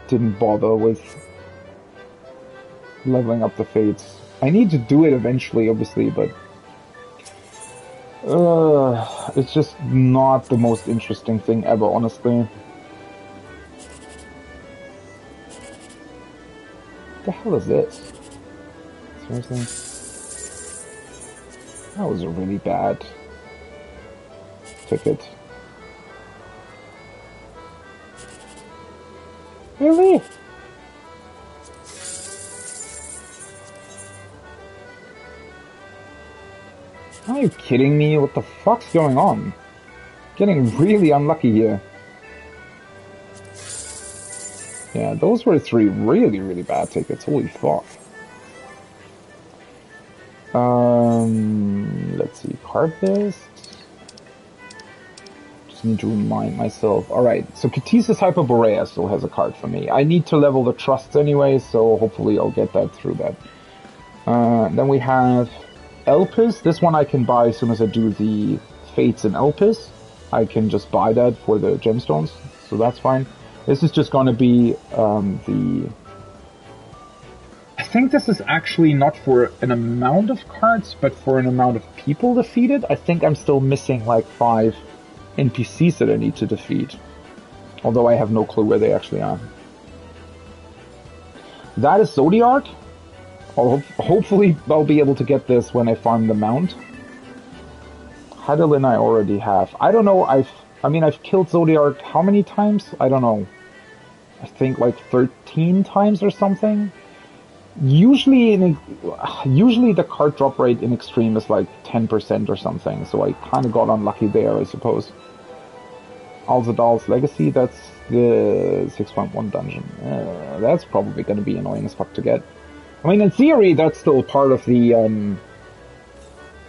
didn't bother with leveling up the Fates. I need to do it eventually, obviously, but it's just not the most interesting thing ever, honestly. What the hell is this? Seriously? That was a really bad ticket. Really? Are you kidding me? What the fuck's going on? Getting really unlucky here. Yeah, those were 3 really, really bad tickets. Holy fuck. Let's see. Card list. Just need to remind myself. Alright, so Katis's Hyperborea still has a card for me. I need to level the trusts anyway, so hopefully I'll get that through that. Then we have Elpis. This one I can buy as soon as I do the Fates in Elpis. I can just buy that for the gemstones, so that's fine. This is just going to be the... I think this is actually not for an amount of cards, but for an amount of people defeated. I think I'm still missing like 5 NPCs that I need to defeat. Although I have no clue where they actually are. That is Zodiark. Hopefully I'll be able to get this when I farm the mount. Hadalin I already have. I don't know, I've killed Zodiark how many times? I don't know. I think like 13 times or something. Usually the card drop rate in Extreme is like 10% or something, so I kind of got unlucky there, I suppose. Alzadal's Legacy, that's the 6.1 dungeon. That's probably going to be annoying as fuck to get. I mean, in theory, that's still part of the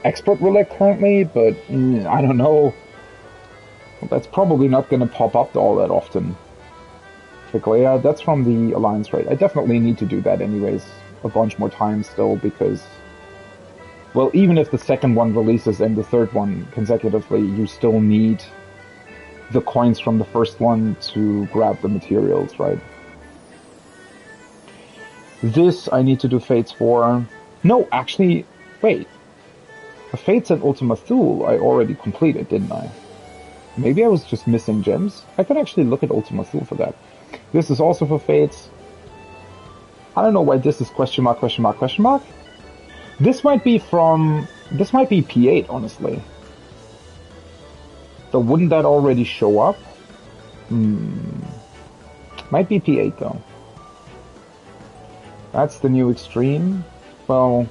expert roulette currently, but I don't know. That's probably not going to pop up all that often. Yeah, that's from the Alliance raid. I definitely need to do that anyways a bunch more times still, because, well, even if the second one releases and the third one consecutively, you still need the coins from the first one to grab the materials, right? This I need to do Fates for. No, actually, wait. The Fates at Ultima Thule I already completed, didn't I? Maybe I was just missing gems? I could actually look at Ultima Thule for that. This is also for Fates. I don't know why this is question mark, question mark, question mark. This might be P8, honestly. So wouldn't that already show up? Might be P8 though. That's the new Extreme. Well,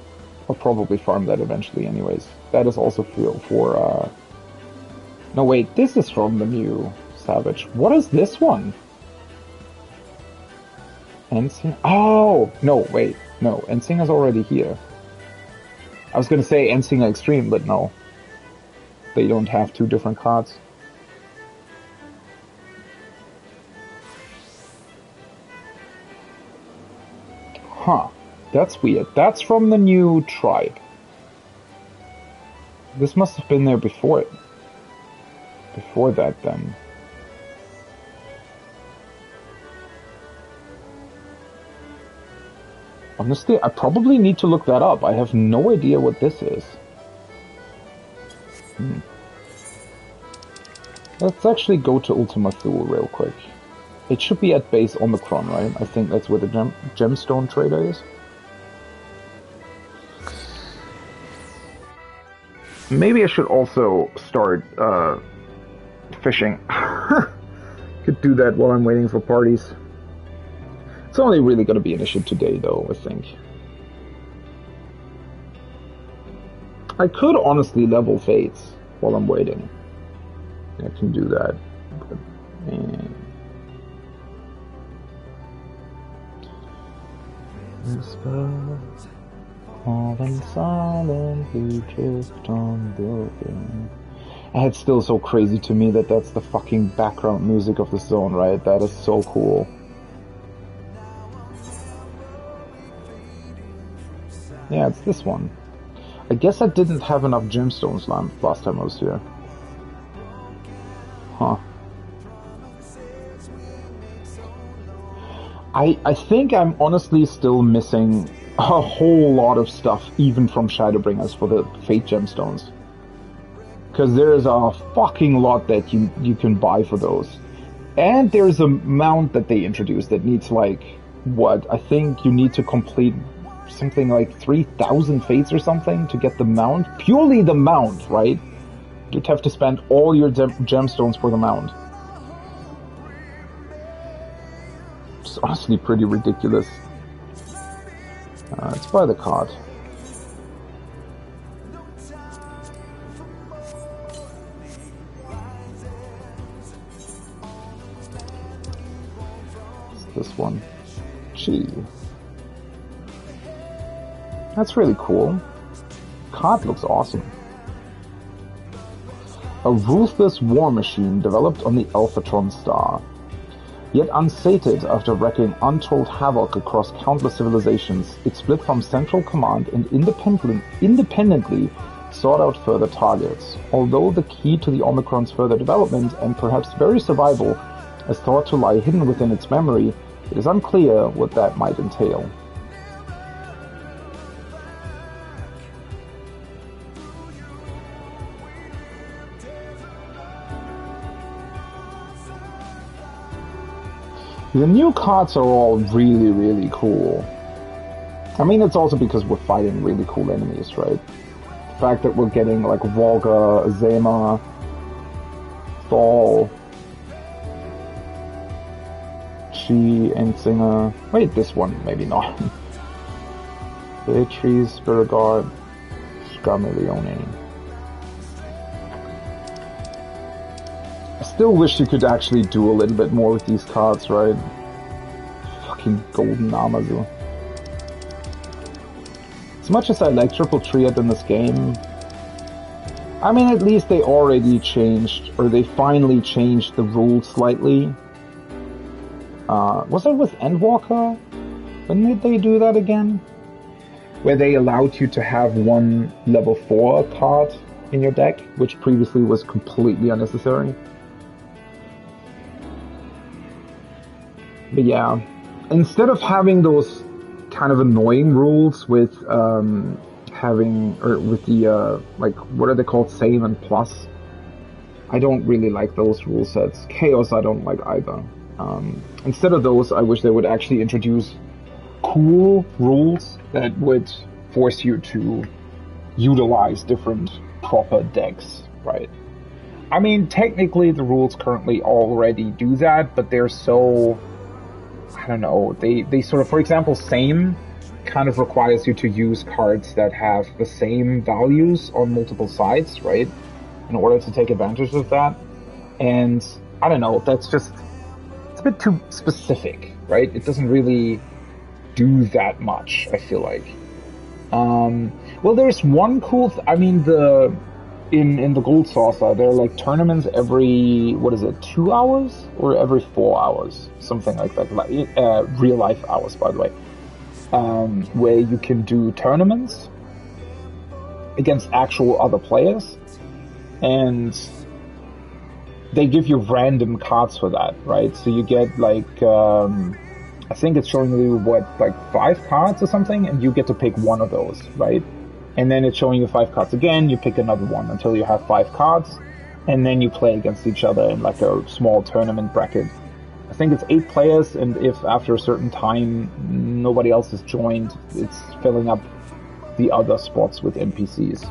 I'll probably farm that eventually anyways. That is also for no wait, this is from the new Savage. What is this one? Ensing? Oh! No, wait. No, Ensing is already here. I was gonna say Ensing Extreme, but no. They don't have 2 different cards. Huh. That's weird. That's from the new tribe. This must have been there before it. Before that, then. Honestly, I probably need to look that up. I have no idea what this is. Let's actually go to Ultima Thule real quick. It should be at base Omicron, right? I think that's where the gemstone trader is. Maybe I should also start fishing. Could do that while I'm waiting for parties. It's only really going to be an issue today, though, I think. I could honestly level fates while I'm waiting. I can do that. But, Whispers falling silently drift on building. And it's still so crazy to me that that's the fucking background music of the zone, right? That is so cool. Yeah, it's this one. I guess I didn't have enough gemstones last time I was here. Huh. I think I'm honestly still missing a whole lot of stuff, even from Shadowbringers, for the Fate gemstones. Because there's a fucking lot that you can buy for those. And there's a mount that they introduced that needs, like, what? I think you need to complete something like 3,000 fates or something to get the mount. Purely the mount, right? You'd have to spend all your gemstones for the mount. It's honestly pretty ridiculous. Let's buy the card. It's this one. Gee. That's really cool. Card looks awesome. A ruthless war machine developed on the Alphatron star. Yet unsated after wreaking untold havoc across countless civilizations, it split from Central Command and independently sought out further targets. Although the key to the Omicron's further development and perhaps very survival is thought to lie hidden within its memory, it is unclear what that might entail. The new cards are all really, really cool. I mean, it's also because we're fighting really cool enemies, right? The fact that we're getting, like, Volga, Azema, Thal, Chi, Endsinger. Wait, this one, maybe not. Beatrice, Spiriguard, Scarmilione. I still wish you could actually do a little bit more with these cards, right? Fucking golden Amazon. As much as I like Triple Triad in this game, I mean, at least they already changed, or they finally changed the rules slightly. Was it with Endwalker? When did they do that again? Where they allowed you to have one level 4 card in your deck, which previously was completely unnecessary. But yeah, instead of having those kind of annoying rules with with the like, what are they called, Save and Plus, I don't really like those rule sets. Chaos I don't like either. Instead of those, I wish they would actually introduce cool rules that would force you to utilize different proper decks, right? I mean, technically the rules currently already do that, but they're so, I don't know, they sort of, for example, Same kind of requires you to use cards that have the same values on multiple sides, right? In order to take advantage of that. And I don't know, that's just, it's a bit too specific, right? It doesn't really do that much, I feel like. Well, there's one cool, I mean, in the Gold Saucer, there are like tournaments every, 2 hours? Or every 4 hours? Something like that. Real life hours, by the way. Where you can do tournaments. against actual other players, and they give you random cards for that, right? So you get like, I think it's showing you what, like 5 cards or something, and you get to pick one of those, right? And then it's showing you 5 cards again, you pick another one until you have 5 cards, and then you play against each other in like a small tournament bracket. I think it's 8 players, and if after a certain time nobody else has joined, it's filling up the other spots with NPCs.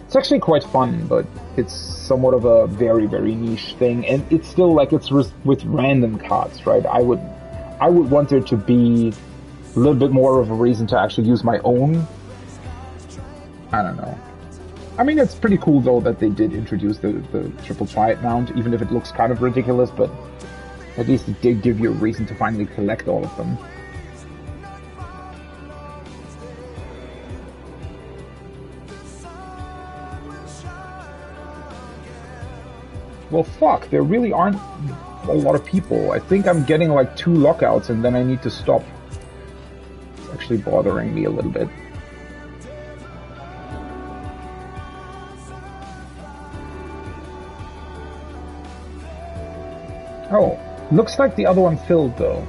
It's actually quite fun, but it's somewhat of a very, very niche thing, and it's still like it's with random cards, right? I would want there to be a little bit more of a reason to actually use my own. I don't know. I mean, it's pretty cool though that they did introduce the triple triad mount, even if it looks kind of ridiculous, but at least it did give you a reason to finally collect all of them. Well, fuck, there really aren't a lot of people. I think I'm getting like 2 lockouts and then I need to stop. It's actually bothering me a little bit. Oh, looks like the other one filled though.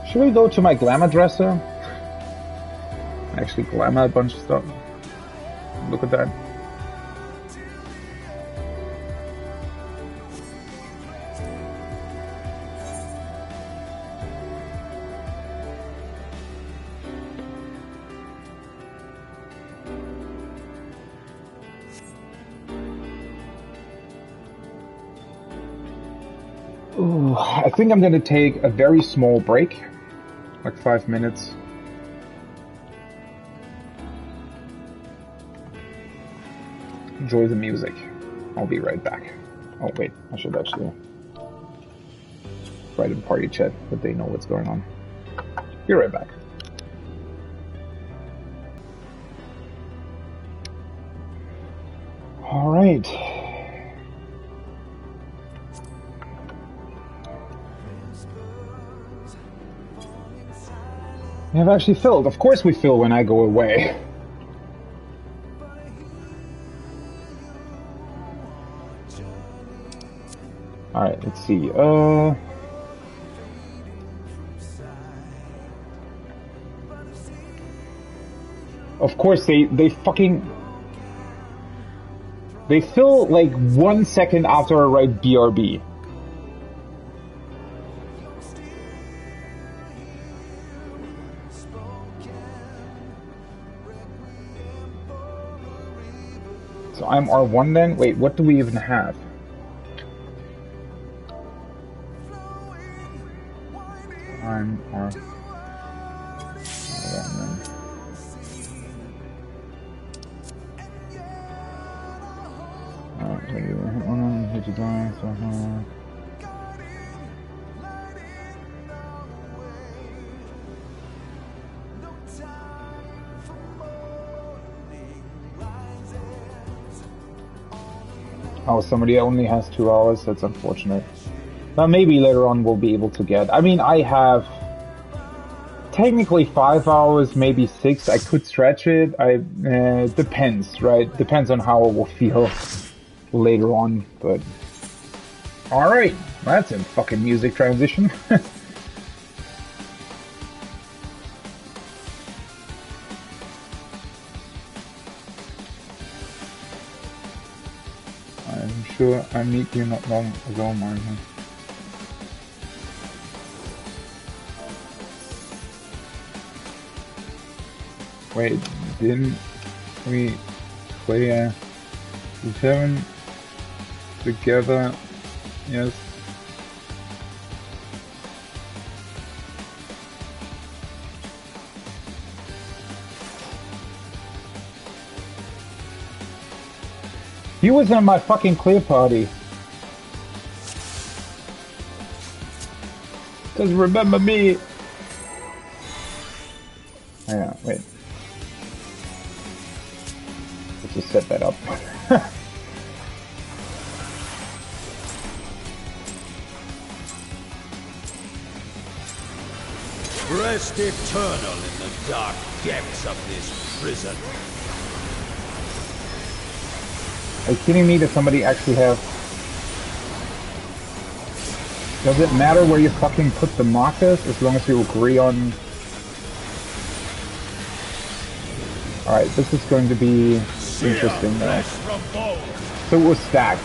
Should we go to my glamour dresser? Actually glamour a bunch of stuff. Look at that. Ooh, I think I'm gonna take a very small break. Like 5 minutes. Enjoy the music. I'll be right back. Oh wait, I should actually write in party chat that they know what's going on. Be right back. All right. We have actually filled. Of course we fill when I go away. Alright, let's see. Of course they fucking... They fill like 1 second after I write BRB. So I'm R1 then? Wait, what do we even have? I'm R1 then. Oh, somebody only has 2 hours. That's unfortunate. Now maybe later on we'll be able to get... I mean, I have technically 5 hours, maybe 6. I could stretch it. Depends, right? Depends on how I will feel later on, but... Alright, that's a fucking music transition. I'm sure I met you not long ago, Martin. Wait, didn't we play D7 together? Yes. He was in my fucking clear party. Doesn't remember me. Let's just set that up. Rest eternal in the dark depths of this prison. Are you kidding me? Does somebody actually have... Does it matter where you fucking put the markers as long as you agree on... Alright, this is going to be interesting though. So it was stacked.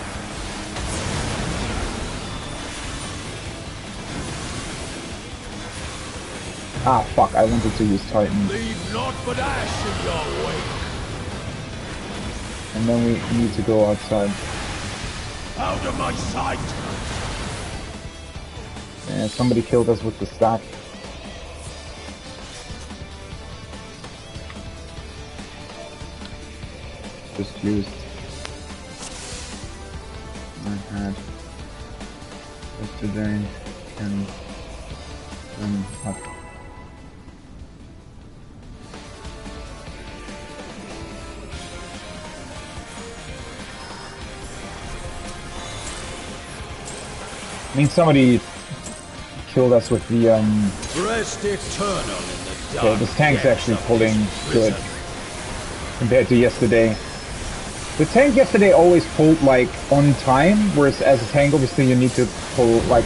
Ah, fuck, I wanted to use Titan. Leave naught but ash in your wake. And then we need to go outside. Out of my sight! Yeah, somebody killed us with the stack. Just used. I had yesterday and then up. I mean, somebody killed us with the Rest eternal in the dark. so this tank's actually pulling good compared to yesterday. The tank yesterday always pulled like on time, whereas as a tank obviously you need to pull like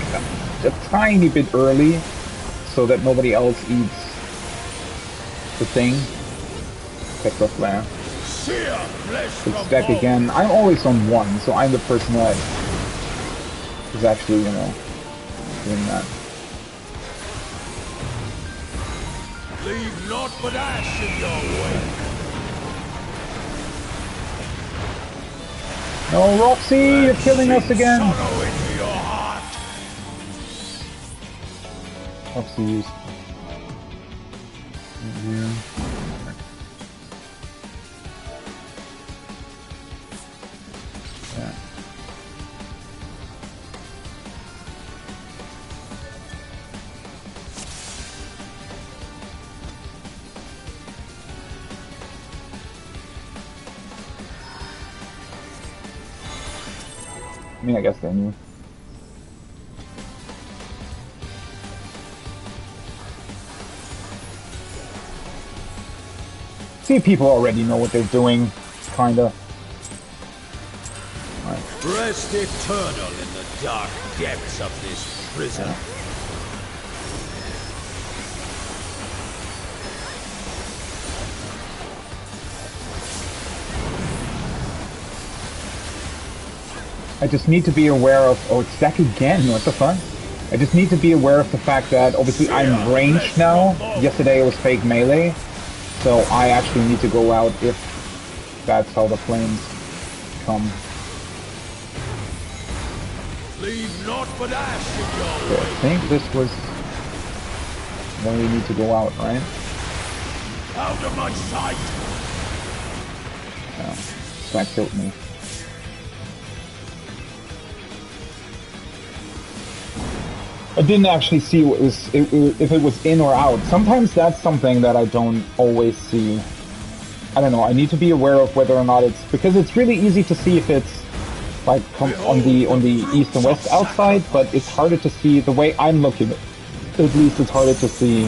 a tiny bit early so that nobody else eats the thing. Spectre flare. It's back again. I'm always on 1, so I'm the person that is actually, you know, doing that. Leave naught but ash in your wake. No, Roxy, you're killing us again! Roxy used... Yeah. Yeah. I mean, I guess they knew. See, people already know what they're doing, kinda. Right. Rest eternal in the dark depths of this prison. Yeah. I just need to be aware of... Oh, it's back again. What the fuck? I just need to be aware of the fact that obviously I'm ranged now. Yesterday it was fake melee. So I actually need to go out if that's how the flames come. Leave naught but ash in your So I think this was when we need to go out, right? Out of my sight! No. That killed me. I didn't actually see what was, if it was in or out. Sometimes that's something that I don't always see. I don't know, I need to be aware of whether or not it's... Because it's really easy to see if it's like on the east and west outside, but it's harder to see the way I'm looking at it. At least it's harder to see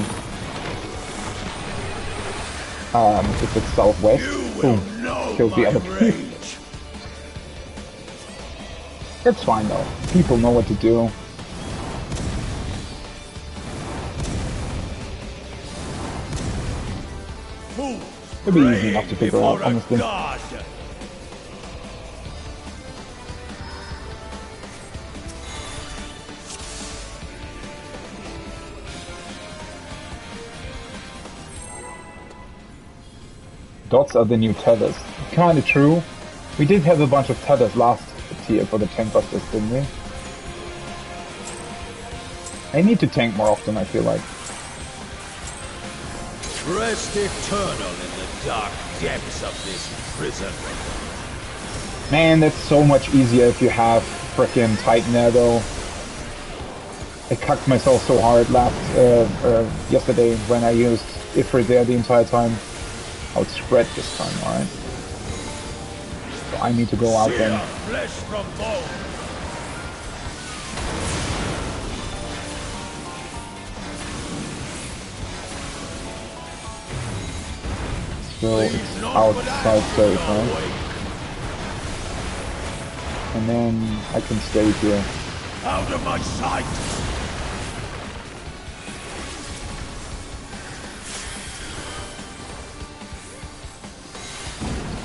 if it's southwest. Boom. Kills the other people. It's fine though. People know what to do. It'd be easy enough to figure out, honestly. Dots are the new tethers. Kinda true. We did have a bunch of tethers last tier for the tank busters, didn't we? I need to tank more often, I feel like. Rest eternal in the dark depths of this prison. Man, that's so much easier if you have frickin' Titan there, though. I cucked myself so hard yesterday when I used Ifrit there the entire time. I'll spread this time, alright? I need to go out then. Flesh from bone. So it's outside safe, right? And then I can stay here. Out of my sight!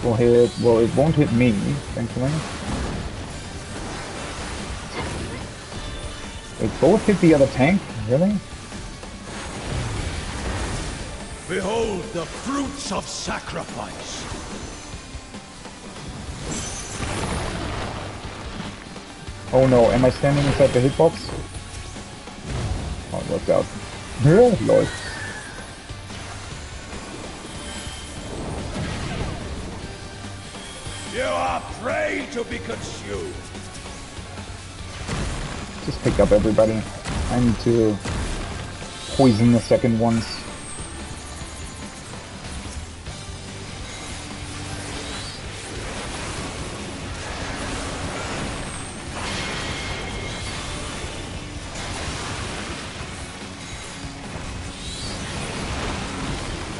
Will hit. Well, it won't hit me, thankfully. They both hit the other tank? Really? Behold the fruits of sacrifice. Oh no, am I standing inside the hitbox? Oh, it worked out. Lord. You are prey to be consumed. Just pick up everybody. I need to poison the second ones.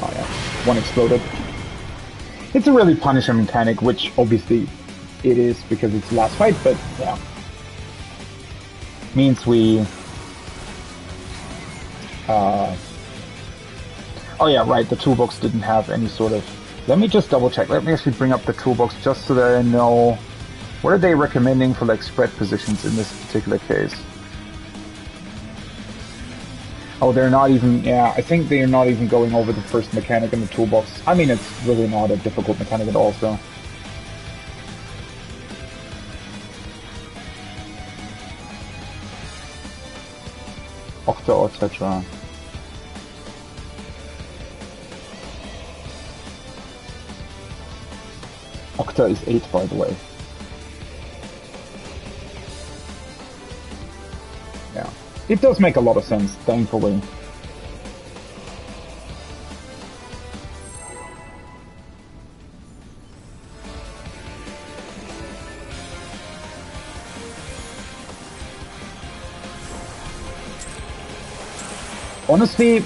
Oh yeah, one exploded. It's a really punishing mechanic, which obviously it is because it's the last fight, but yeah. Means we... oh yeah, right, the toolbox didn't have any sort of... Let me just double check. Let me actually bring up the toolbox just so that I know... What are they recommending for like spread positions in this particular case? Oh, they're not even... Yeah, I think they're not even going over the first mechanic in the toolbox. I mean, it's really not a difficult mechanic at all, so... Octa, etc. Octa is 8, by the way. Yeah. It does make a lot of sense, thankfully. Honestly,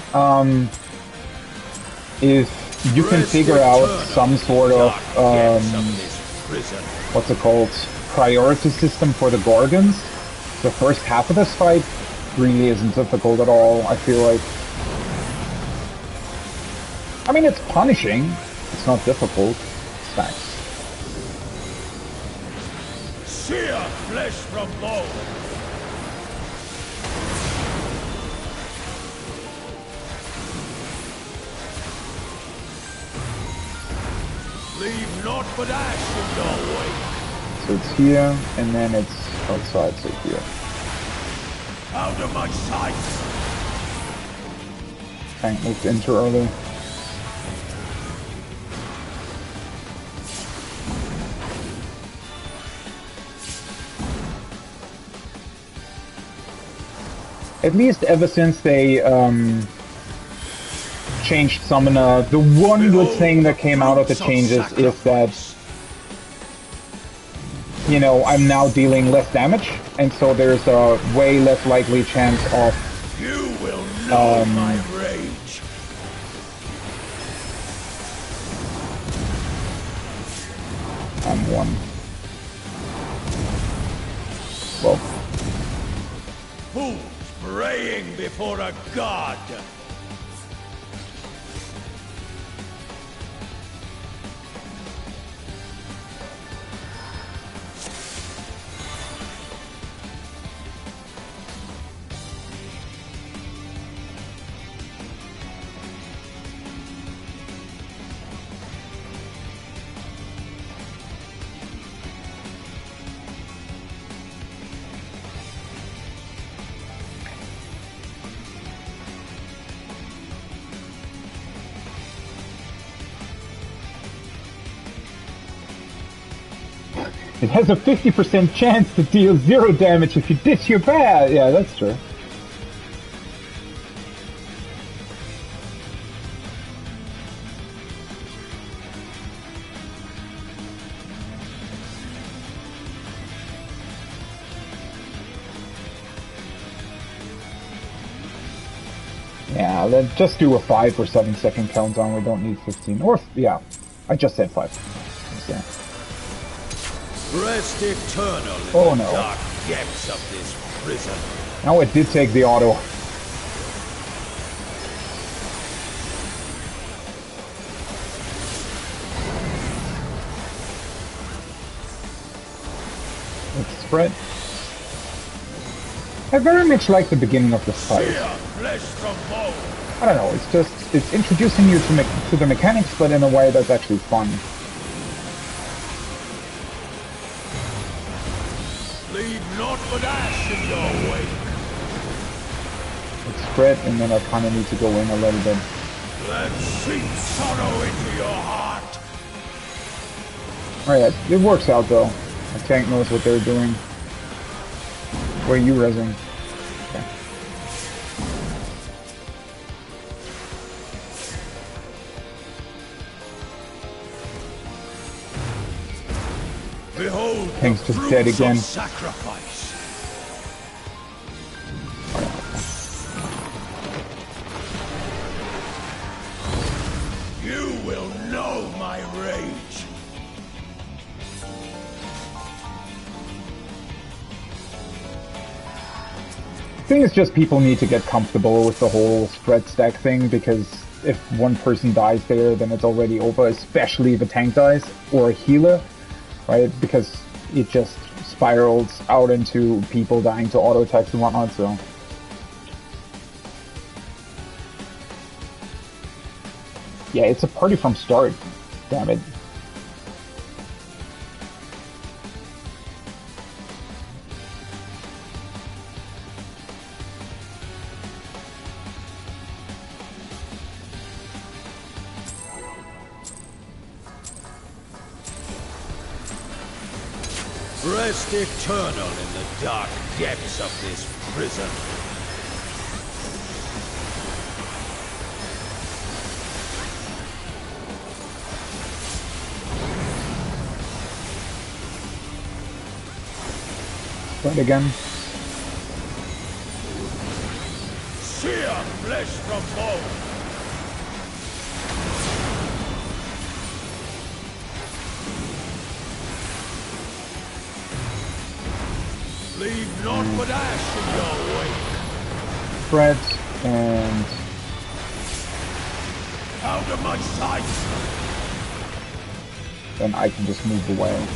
if you can figure out some sort of, what's it called, priority system for the Gorgons, the first half of this fight really isn't difficult at all, I feel like. I mean, it's punishing, it's not difficult, it's nice. Sear flesh from bone. Leave naught but ash in your wake. So it's here, and then it's outside, so here. Out of my sight! Tank moved in too early. At least ever since they changed Summoner, the one good thing that came out of the changes is that, you know, I'm now dealing less damage, and so there's a way less likely chance of... You will know my rage. I'm one. Well. Fools praying before a god. It has a 50% chance to deal 0 damage if you ditch your path. Yeah, that's true. Yeah, let's just do a 5 or 7 second countdown. We don't need 15. Or, yeah, I just said 5. Yeah. Rest eternal Oh, in the no. dark depths of this prison. Now it did take the auto. Let's spread. I very much like the beginning of this fight. I don't know, it's just, it's introducing you to the mechanics, but in a way that's actually fun. Leave naught but ash in your wake. Let's spread, and then I kind of need to go in a little bit. Let's sink sorrow into your heart. Alright, it works out though. The tank knows what they're doing. Where are you resing? Okay. Behold, Tank's just dead again. Sacrifice. You will know my rage. I think it's just people need to get comfortable with the whole spread stack thing, because if one person dies there, then it's already over, especially if a tank dies, or a healer, right? Because it just spirals out into people dying to auto attacks and whatnot, so... Yeah, it's a party from start, damn it. Rest eternal in the dark depths of this prison. Right again. Sear flesh from bone. Leave naught but ash in your wake. Spread, and... Out of my sight. then I can just move away.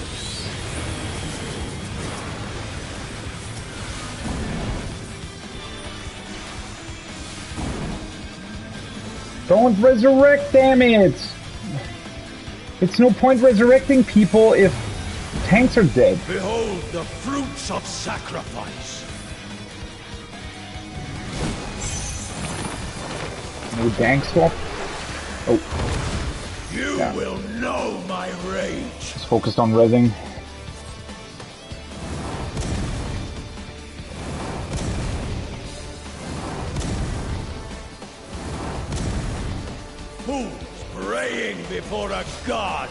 Don't resurrect, damn it! It's no point resurrecting people if tanks are dead. Behold the fruits of sacrifice. No dank swap. Oh. You Yeah. will know my rage. Just focused on resing. Who's praying before a god?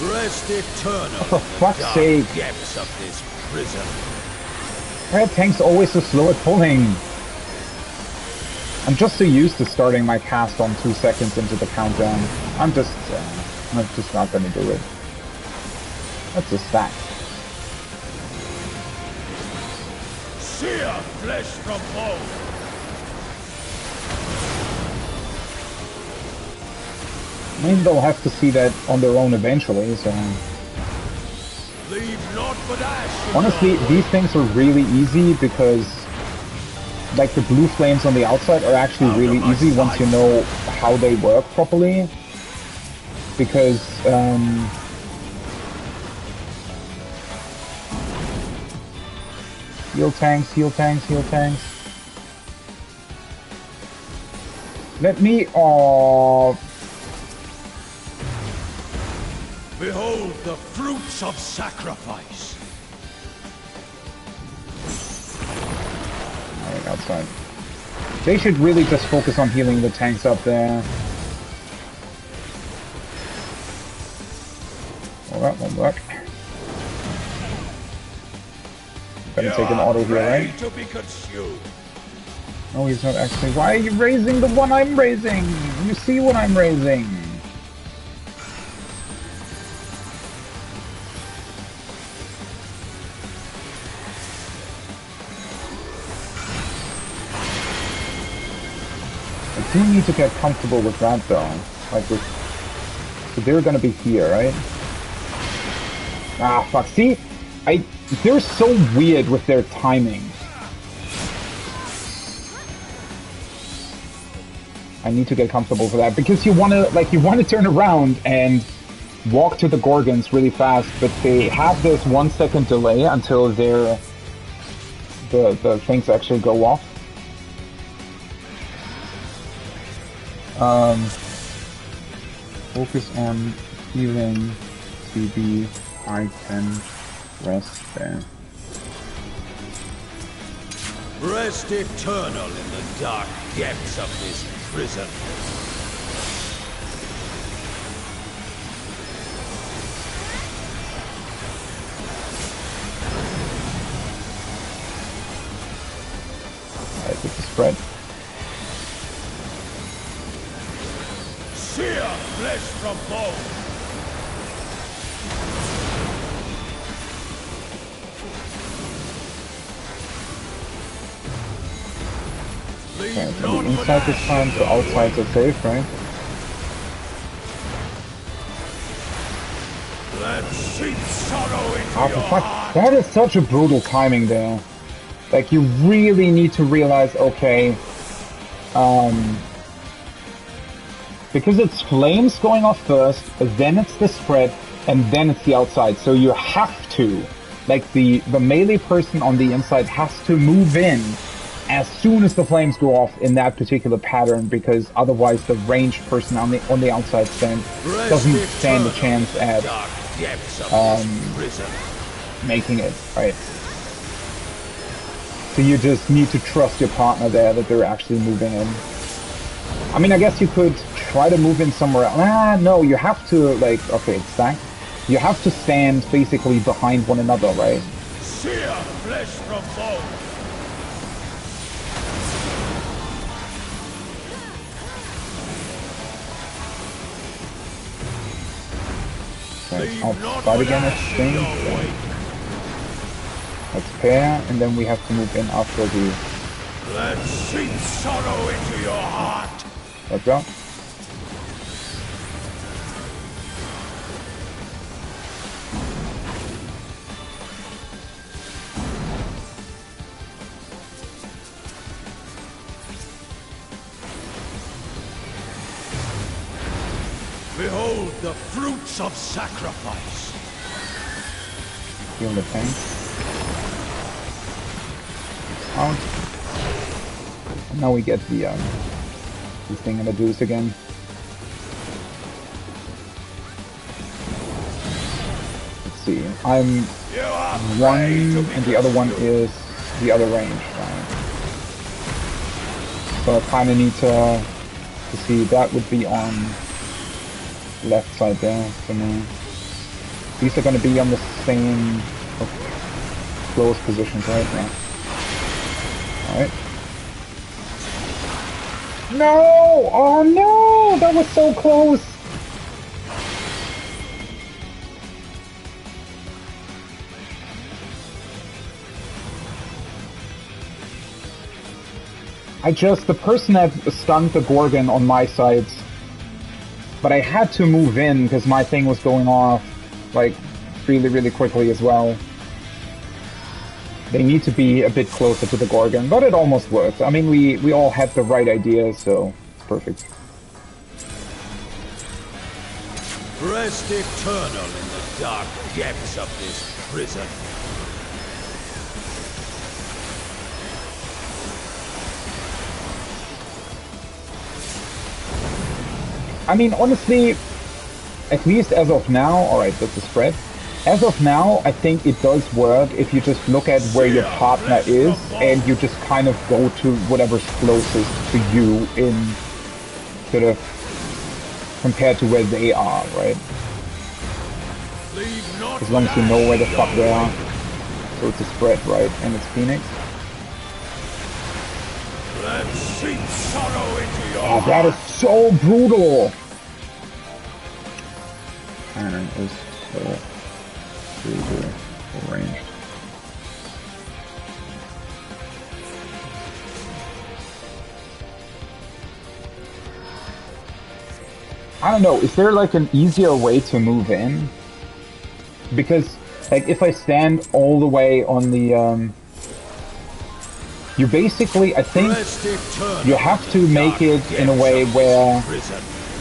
Rest eternal. For fuck's sake. Depths of this prison. Why are tanks always so slow at pulling? I'm just so used to starting my cast on 2 seconds into the countdown. I'm just not gonna do it. That's a stack. Sear flesh from bone. I mean, they'll have to see that on their own eventually, so... Leave naught but ash. Honestly, these things are really easy because, like, the blue flames on the outside are actually really easy once you know how they work properly. Because, heal tanks, heal tanks, heal tanks. Let me, Behold the fruits of sacrifice. Alright, outside. They should really just focus on healing the tanks up there. Well, won't work. Gonna take an auto here, right? To be consumed. No, he's not actually. Why are you raising the one I'm raising? You see what I'm raising. I do need to get comfortable with that though. Like with... So they're gonna be here, right? Ah, fuck. See? They're so weird with their timing. I need to get comfortable for that because you wanna turn around and walk to the Gorgons really fast, but they have this 1 second delay until the things actually go off. Focus on healing CB. I can rest there. Rest eternal in the dark depths of this prison. Alright, with the spread. Sear flesh from bone. Okay, it's gonna be inside this time, so outsides are safe, right? Let's seep sorrow into Oh, your for fuck. heart. That is such a brutal timing there. Like, you really need to realize, okay, because it's flames going off first, then it's the spread, and then it's the outside. So you have to, like, the melee person on the inside has to move in as soon as the flames go off in that particular pattern, because otherwise the ranged person on the outside doesn't stand a chance at making it, right? So you just need to trust your partner there that they're actually moving in. I mean, I guess you could try to move in somewhere else. Ah, no, you have to, like, okay, it's stacked. You have to stand basically behind one another, right? Sear flesh from bone. Right, I'll start again, I think. Let's pair, and then we have to move in after the... Let's seep sorrow into your heart. Let's go. Behold the fruits of sacrifice. Heal the tank. Out. And now we get the this thing in the deuce again. Let's see. I'm one, and the other one is the other range. Right? So I kind of need to see. That would be on left side there for me. These are going to be on the same close positions right now. Alright. No! Oh no! That was so close! The person that stunned the Gorgon on my side, but I had to move in because my thing was going off, like, really, really quickly as well. They need to be a bit closer to the Gorgon, but it almost worked. I mean, we all had the right idea, so it's perfect. Rest eternal in the dark depths of this prison. I mean, honestly, at least as of now, alright, that's a spread. As of now, I think it does work if you just look at where your partner is and you just kind of go to whatever's closest to you in sort of compared to where they are, right? Leave not As long as you know where the fuck they are. wake. So it's a spread, right? And it's Phoenix. Let's seep sorrow into your Oh, that is heart. so brutal! Iron is so brutal arranged. I don't know, is there like an easier way to move in? Because, like, if I stand all the way on the, you basically, I think, you have to make it in a way where,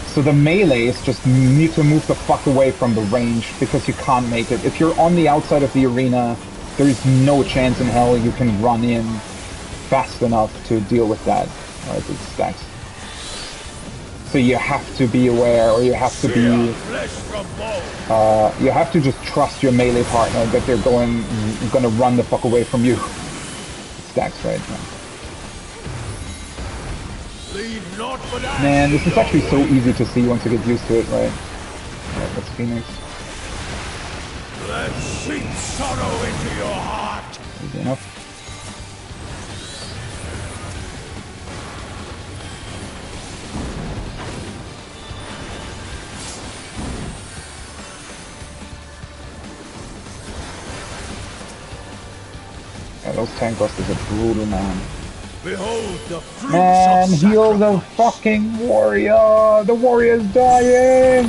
so the melees just need to move the fuck away from the range, because you can't make it. If you're on the outside of the arena, there is no chance in hell you can run in fast enough to deal with that. Alright, it stacks. So you have to be aware, or you have to be, you have to just trust your melee partner that they're gonna run the fuck away from you. It stacks, right? Man, this is actually so easy to see once you get used to it, right? Alright, that's Phoenix. Let's seep sorrow into your heart. Easy enough. Yeah, those tank busters are brutal, man. Behold the fruits Man, of heal the sacrifice. fucking warrior! The warrior's dying!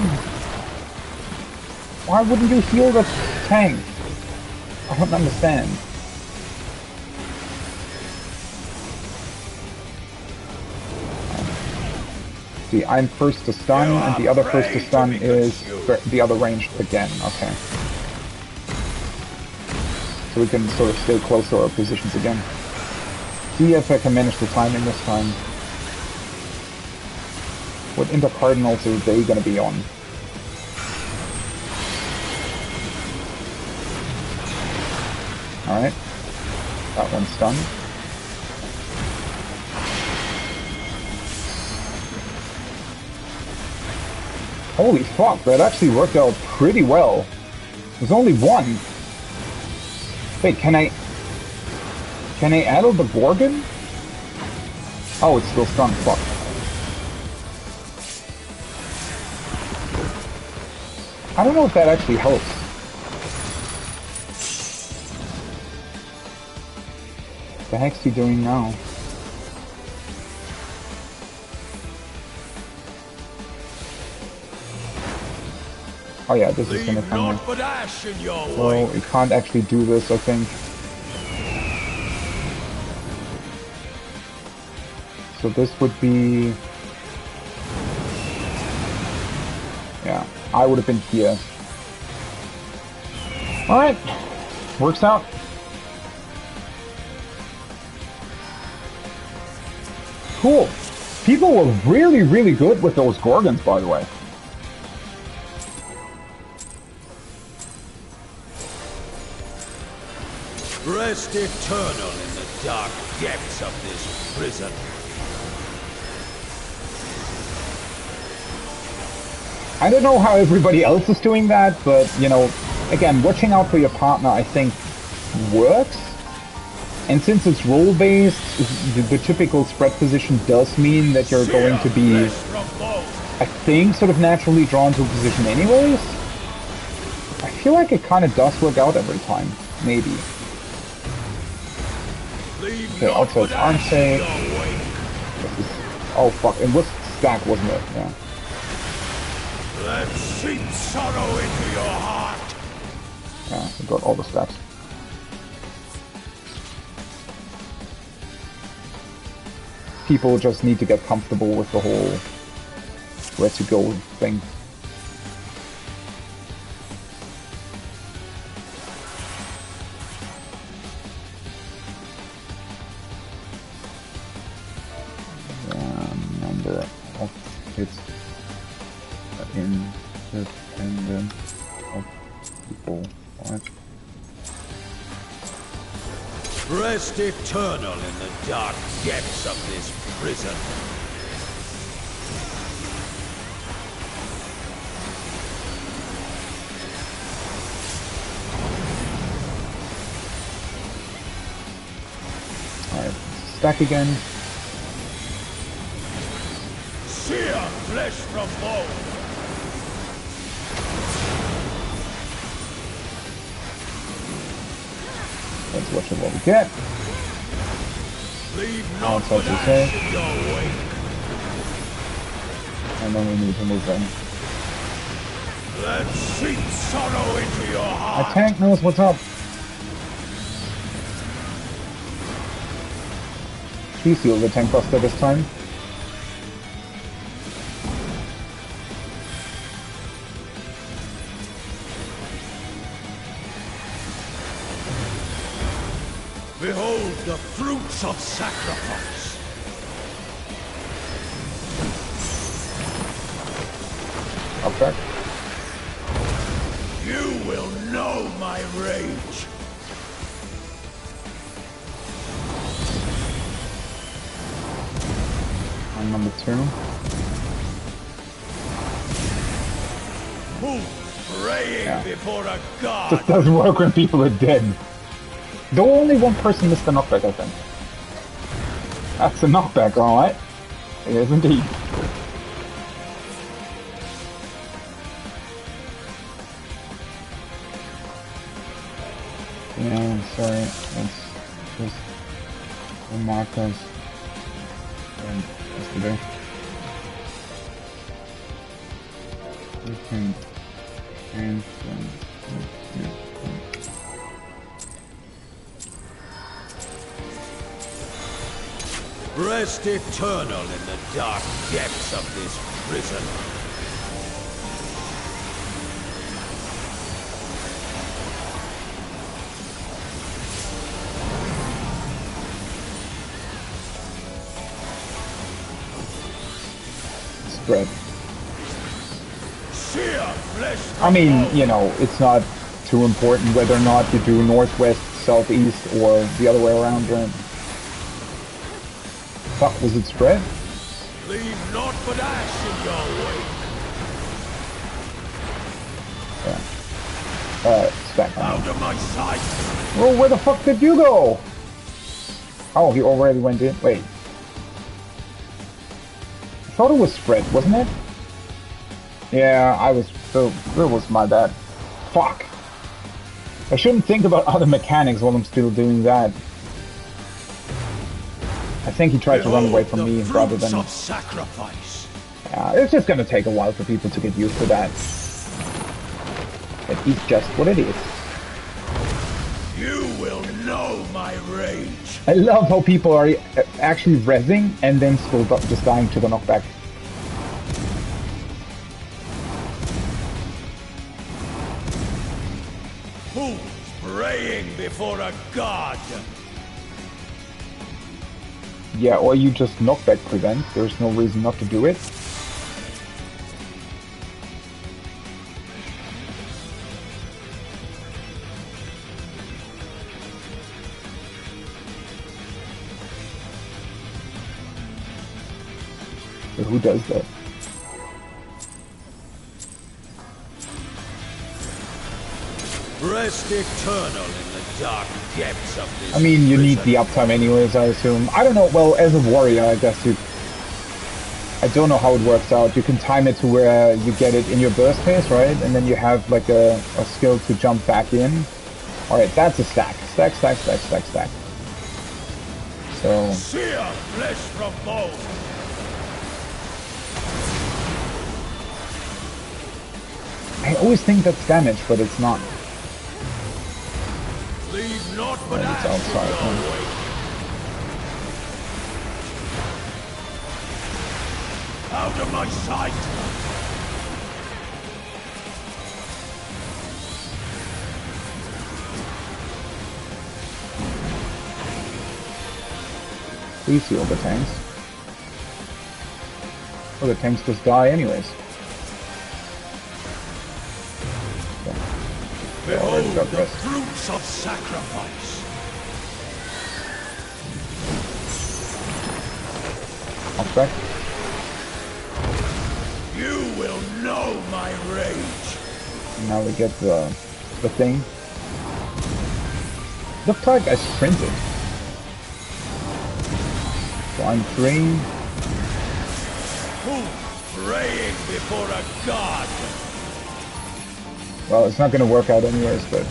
Why wouldn't you heal the tank? I don't understand. See, I'm first to stun, and the other first to stun is the other ranged again. Okay. So we can sort of stay close to our positions again. See if I can manage the timing this time. What intercardinals are they gonna be on? Alright. That one's stunned. Holy fuck, that actually worked out pretty well. There's only one. Wait, can I addle the Gorgon? Oh, it's still stunned, fuck. I don't know if that actually helps. What the heck's he doing now? Oh yeah, this is gonna come here. Well, it can't actually do this, I think. So this would be... Yeah, I would have been here. Alright, works out. Cool. People were really, really good with those Gorgons, by the way. Rest eternal in the dark depths of this prison. I don't know how everybody else is doing that, but, you know, again, watching out for your partner, I think, works. And since it's role-based, the typical spread position does mean that you're going to be, I think, sort of naturally drawn to a position anyways. I feel like it kind of does work out every time. Maybe. Okay, also it's arm save. Oh fuck, it was stack, wasn't it? Yeah. Let's seep sorrow into your heart. Yeah, we got all the stacks. People just need to get comfortable with the whole where to go thing. Number of hits independent of people. What? Rest eternal in the dark depths of this prison. Alright, stack again. Sear flesh from bone. Let's watch what we get. Leave not Outside but to ash say. in your wake. And then we need to move in. Let's seep sorrow into your heart. My tank knows what's up. Please heal the tank buster this time. Behold the fruits of sacrifice. Okay. You will know my rage. On number 2. Who praying before a god? Just doesn't work when people are dead. Though only one person missed the knockback, I think. That's a knockback, alright. It is indeed. Yeah, I'm sorry. That's just the markers. Yesterday. We can change them. Rest eternal in the dark depths of this prison. Spread. Sear flesh. I mean, you know, it's not too important whether or not you do northwest, southeast, or the other way around, right? Fuck, was it spread? Leave naught but ash in your wake. Yeah. Stack on. Out of my sight. Oh, where the fuck did you go? Oh, he already went in. Wait. I thought it was spread, wasn't it? Yeah, I was... So, it was my bad. Fuck. I shouldn't think about other mechanics while I'm still doing that. I think he tried to run away from me rather than... Of sacrifice. Yeah, it's just gonna take a while for people to get used to that. It is just what it is. You will know my rage. I love how people are actually rezzing and then still just dying to the knockback. Who's praying before a god? Yeah, or you just knockback prevent. There's no reason not to do it. But who does that? Rest eternal in the dark depths of this I mean, you need prison. the uptime anyways, I assume. I don't know, well, as a warrior, I guess you... I don't know how it works out. You can time it to where you get it in your burst phase, right? And then you have like a skill to jump back in. Alright, that's a stack. Stack, stack, stack, stack, stack. So... Sear flesh from bone. I always think that's damage, but it's not. Leave naught but It's ash outside, in huh? your wake. Out of my sight. Please heal the tanks. Oh, the tanks just die anyways. Behold got the rest. fruits of sacrifice. Knockback. You will know my rage. Now we get the thing. The flag I sprinted. Blind 3. Who's praying before a god? Well, it's not going to work out anyways, but...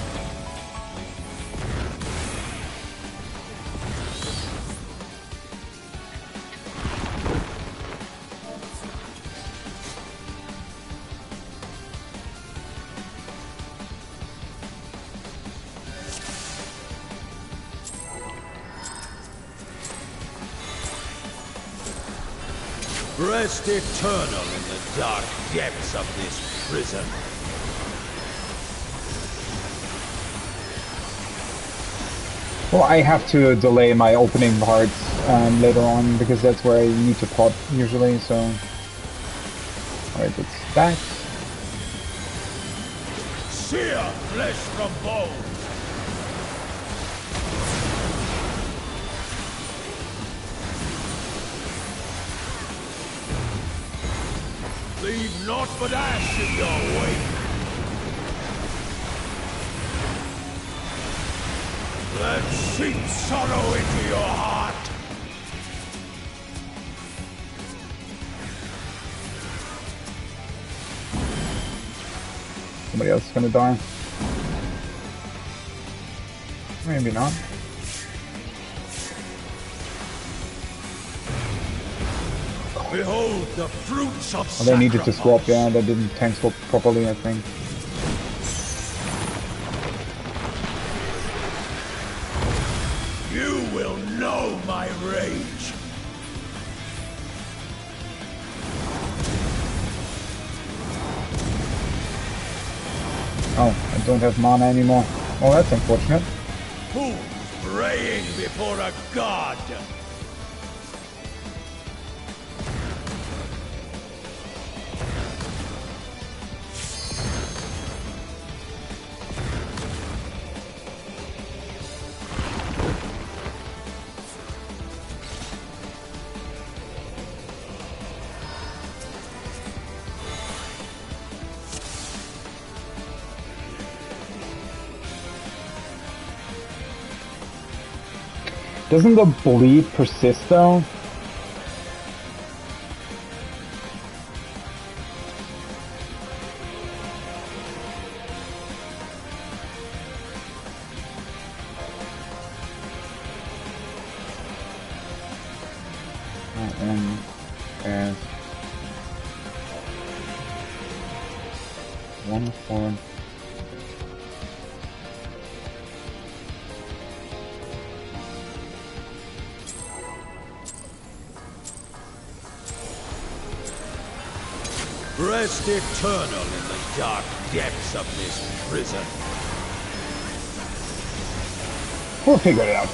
Rest eternal in the dark depths of this prison. Well, I have to delay my opening parts later on, because that's where I need to pot usually, so... Alright, that's that. Sear flesh from bone. Leave naught but ash in your wake. Let seep sorrow into your heart. Somebody else is gonna die. Maybe not. Behold the fruits of Oh, they needed to swap, sacrifice. yeah, they didn't tank swap properly, I think. You will know my rage. Oh, I don't have mana anymore. Oh, that's unfortunate. Who's praying before a god? Doesn't the bleed persist though? And 1 4. Rest eternal in the dark depths of this prison. We'll figure it out.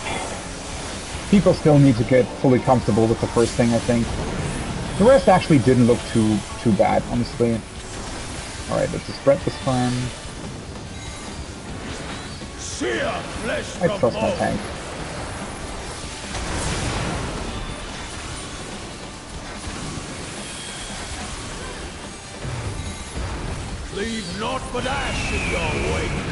People still need to get fully comfortable with the first thing, I think. The rest actually didn't look too bad, honestly. Alright, let's just spread this time. Sear flesh I from trust my bone. tank. Leave naught but ash in your wake.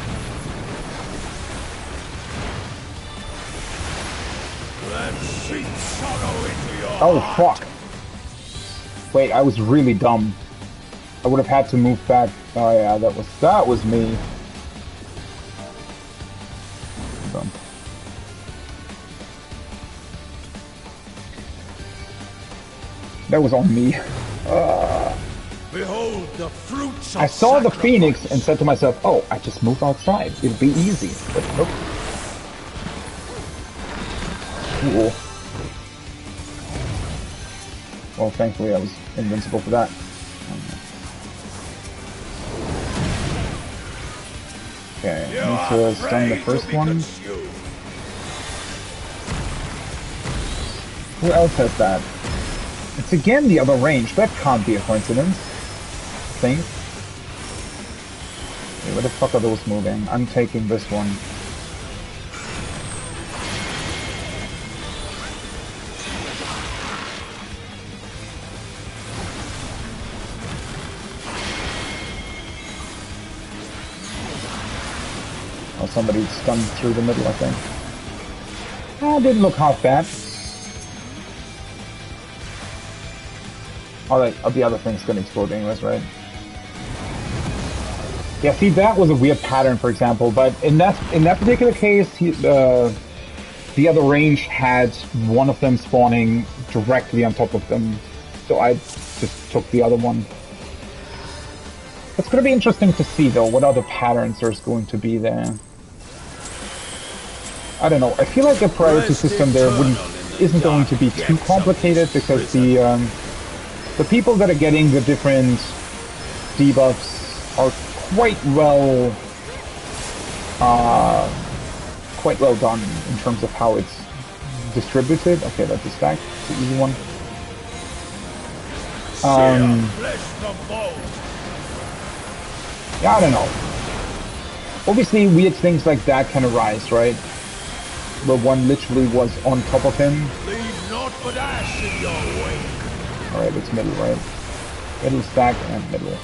Let seep sorrow into your Oh, heart. fuck! Wait, I was really dumb. I would have had to move back. Oh yeah, that was me. Dumb. That was on me. Behold the fruits of I saw the sacrifice. phoenix and said to myself, oh, I just move outside. It'll be easy. But nope. Cool. Well, thankfully I was invincible for that. Okay, You I are need to stun the afraid first to be one. consumed. Who else has that? It's again the other range. That can't be a coincidence. I think. Okay, where the fuck are those moving? I'm taking this one. Oh, somebody stunned through the middle, I think. Ah, didn't look half bad. Alright, the other thing's gonna explode anyways, right? Yeah, see, that was a weird pattern, for example, but in that particular case, the other range had one of them spawning directly on top of them, so I just took the other one. It's going to be interesting to see, though, what other patterns there's going to be there. I don't know. I feel like a priority system there isn't going to be too complicated, because the people that are getting the different debuffs are quite well done in terms of how it's distributed. Okay, that's a stack. It's an easy one. Yeah, I don't know. Obviously, weird things like that can arise, right? Where one literally was on top of him. Leave naught but ash in your wake. Alright, it's middle, right? Middle stack and middle.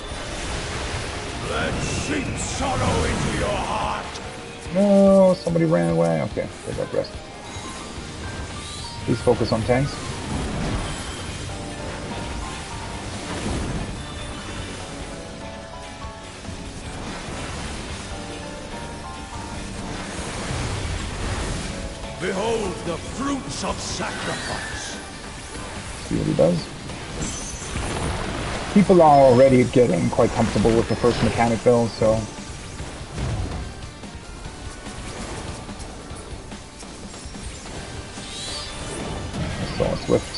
Let sheep sorrow into your heart. No, somebody ran away. Okay, they got rest. Please focus on tanks. Behold the fruits of sacrifice. See what he does. People are already getting quite comfortable with the first mechanic build, so... I saw a Swift.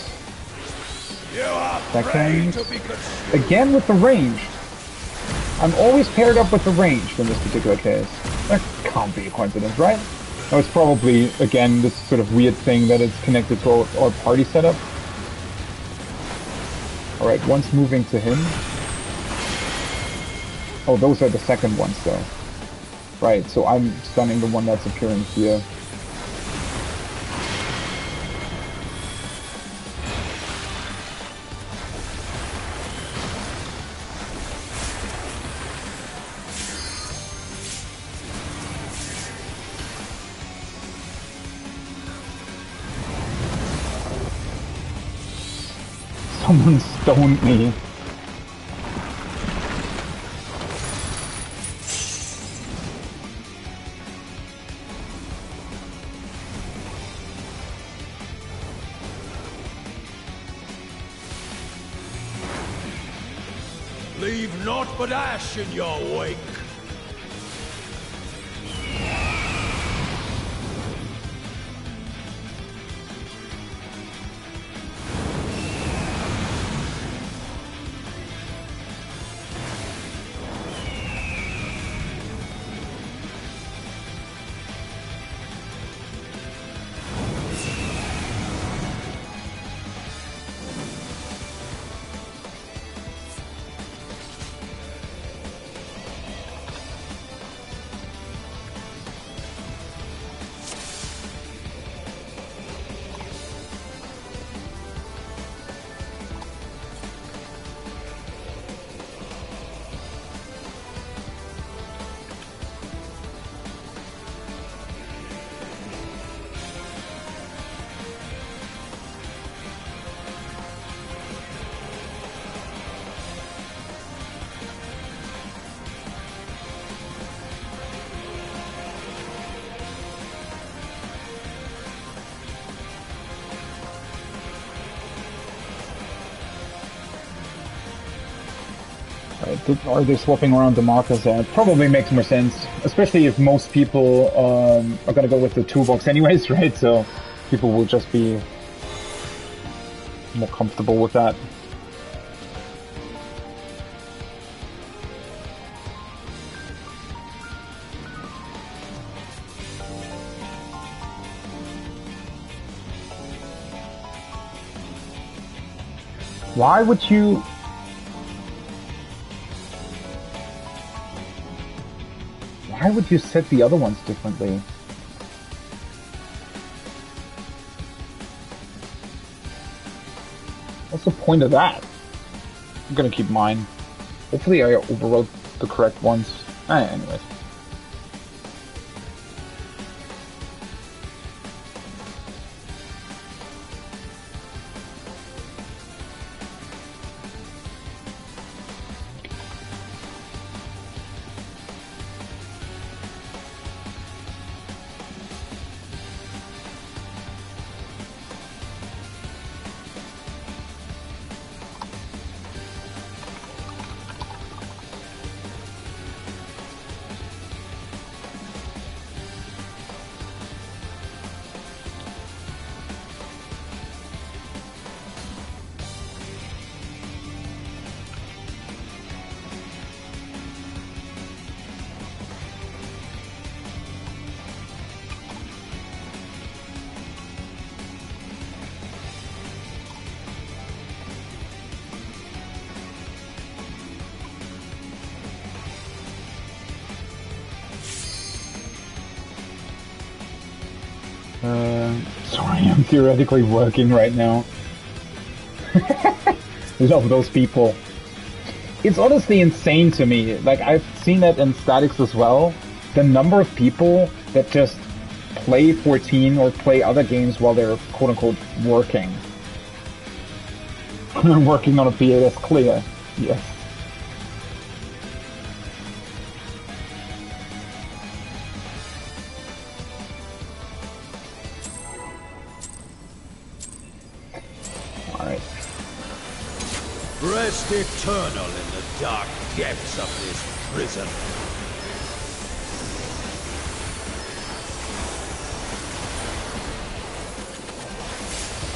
Second. Again with the range. I'm always paired up with the range in this particular case. That can't be a coincidence, right? No, it's probably, again, this sort of weird thing that is connected to our party setup. Alright, one's moving to him. Oh, those are the second ones, though. Right, so I'm stunning the one that's appearing here. Someone stoned me. Leave naught but ash in your wake. Are they swapping around the markers? It probably makes more sense, especially if most people are gonna go with the toolbox anyways, right? So people will just be more comfortable with that. Why would you... Why would you set the other ones differently? What's the point of that? I'm gonna keep mine. Hopefully I overwrote the correct ones. Anyways. Sorry, I'm theoretically working right now. Love those people. It's honestly insane to me. Like, I've seen that in statics as well. The number of people that just play 14 or play other games while they're quote-unquote working. I'm working on a PA, that's clear. Yes. Alright. Rest eternal in the dark depths of this prison.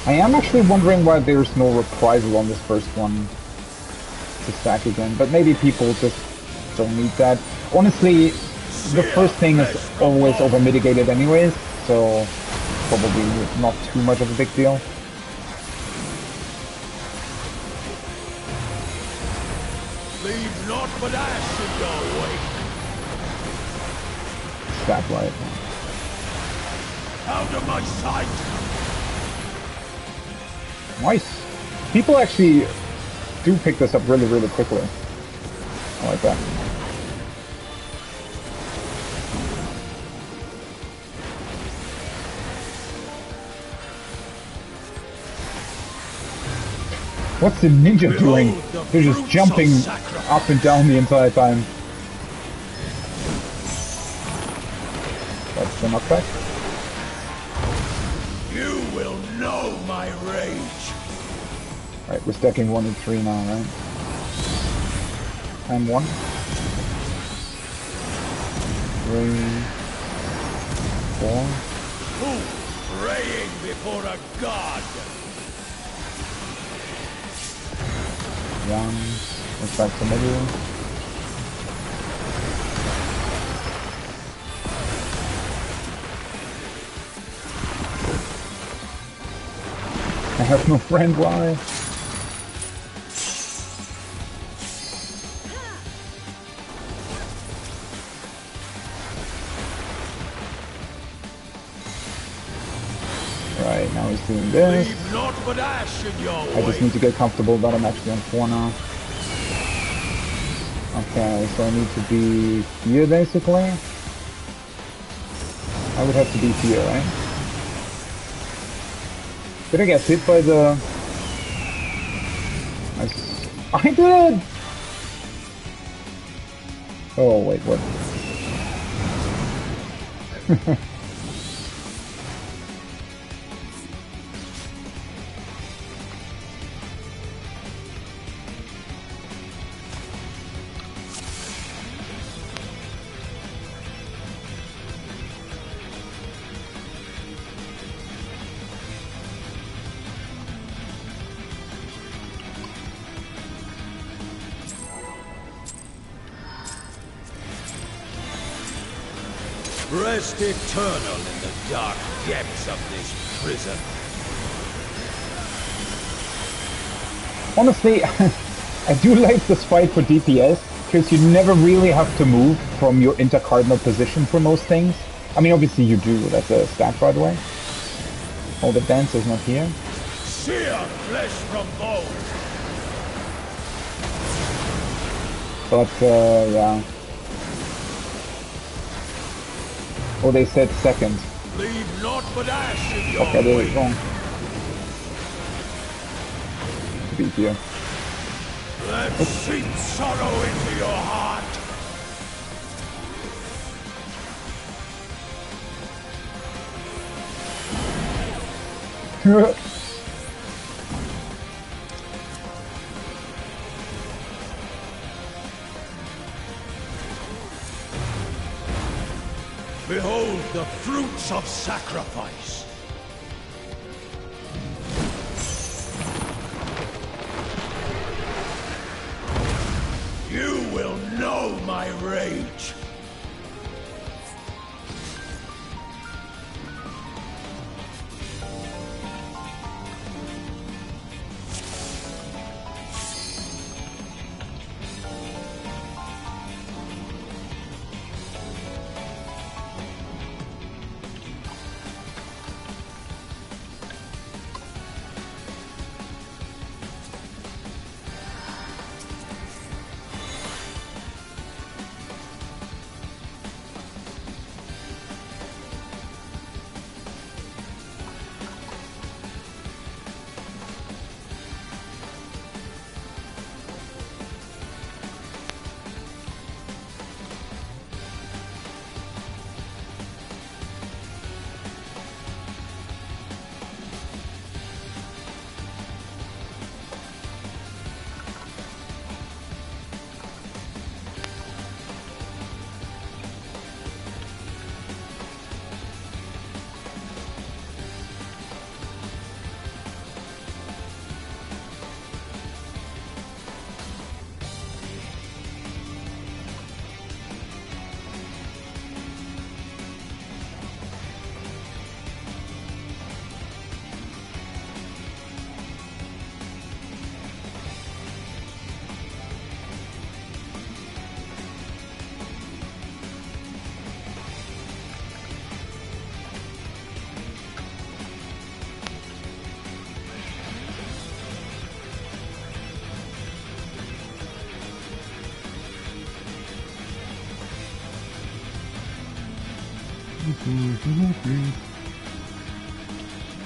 I am actually wondering why there's no reprisal on this first one to stack again, but maybe people just don't need that. Honestly, the first thing is always over-mitigated anyways, so probably not too much of a big deal. Leave naught but ash in your wake. Stack right. Out of my sight! Nice. People actually do pick this up really, really quickly. I like that. What's the ninja doing? They're just jumping up and down the entire time. That's the knockback. You will know my rage. Alright, we're stacking 1 and 3 now, right? And 1. 3. 4. Who praying before a god? 1. Let's back to middle. I have no friend, why? Right, now he's doing this. Leave naught but ash in your I just need to get comfortable that I'm actually on 4 now. Okay, so I need to be here basically. I would have to be here, right? Did I get hit by the... I did! Oh, wait, what? Rest eternal in the dark depths of this prison. Honestly, I do like this fight for DPS, because you never really have to move from your intercardinal position for most things. I mean, obviously you do, that's a stat by the way. Oh, the dance is not here. Sear flesh from bone. But, yeah. Oh, they said second. Leave naught but ash in your Okay, there we wake. go. To be here. Let seep sorrow into your heart. Behold the fruits of sacrifice. You will know my rage.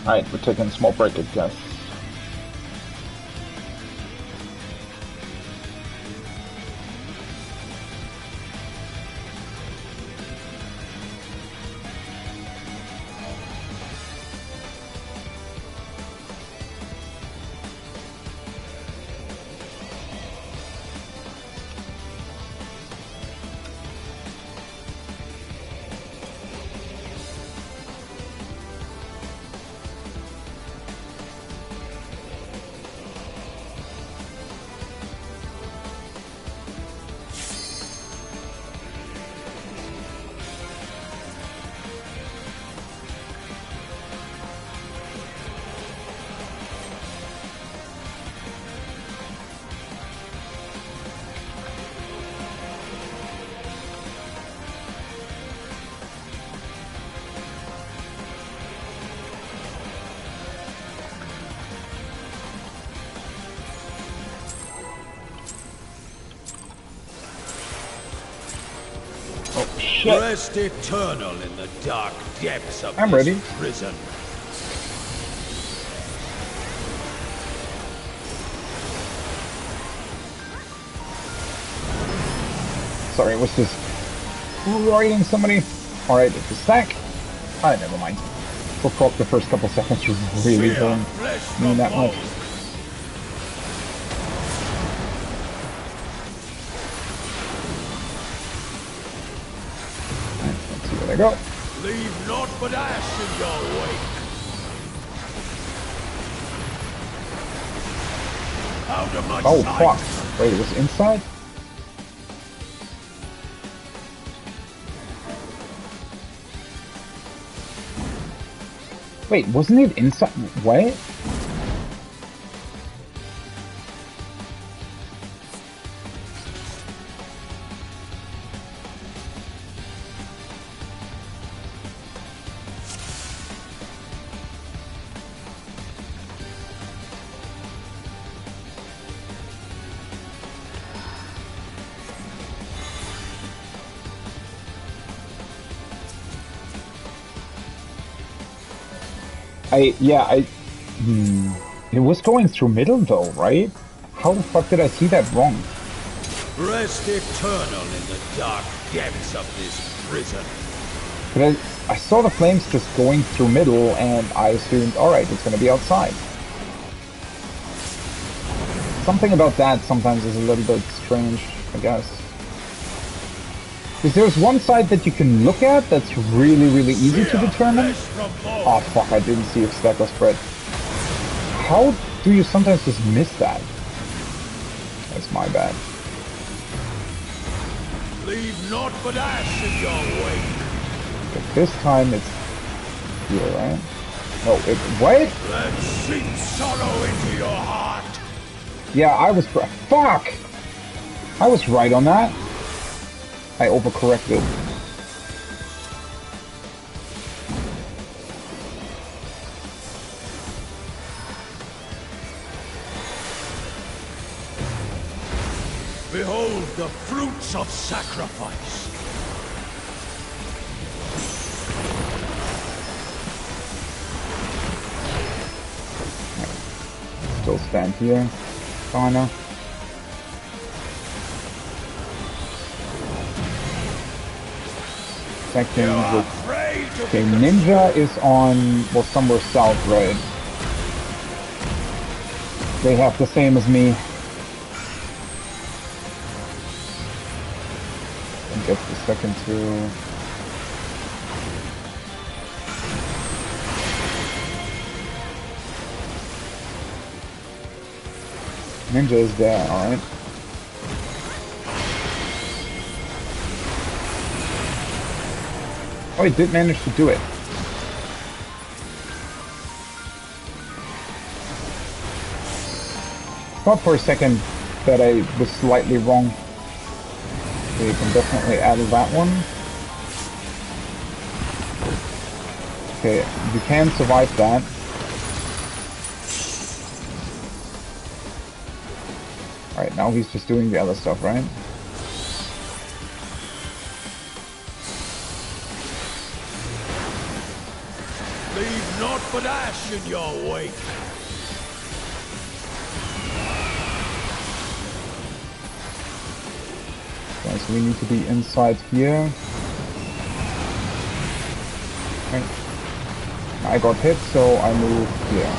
Alright, we're taking a small break, I guess. Rest eternal in the dark depths of I'm this ready. prison. Sorry, what's this? Riding somebody? Alright, it's a stack. Alright, never mind. We'll proc the first couple seconds really don't mean that much. Let's see where they go. Leave naught but ash in your wake. Out of my Oh sight. fuck! Wait, it was inside? Wait, wasn't it inside? What? It was going through middle though, right? How the fuck did I see that wrong? Rest eternal in the dark depths of this prison. But I saw the flames just going through middle and I assumed, alright, it's gonna be outside. Something about that sometimes is a little bit strange, I guess. Because there's one side that you can look at that's really, really easy to determine. Oh fuck, I didn't see if stack was spread. How do you sometimes just miss that? That's my bad. Leave naught but ash in your wake. But this time it's here, right? No, it... What? Let's sink sorrow into your heart. Yeah, I was... Fuck! I was right on that. I overcorrected. Behold the fruits of sacrifice. Still stand here, kinda. Second with... Okay, Ninja is on, well, somewhere south, right? They have the same as me. And gets the second two. Ninja is there, alright. Oh, he did manage to do it. Thought for a second that I was slightly wrong. Okay, you can definitely add that one. Okay, you can survive that. Alright, now he's just doing the other stuff, right? Leave naught but ash in your wake. Okay, so we need to be inside here. Okay. I got hit, so I move here.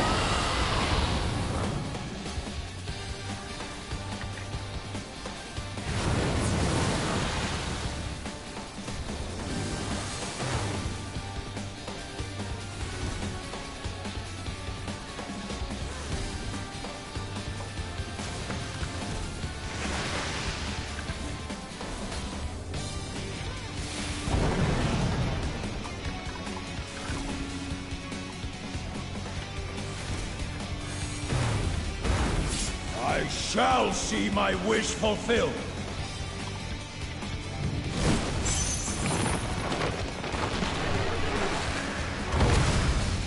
I shall see my wish fulfilled.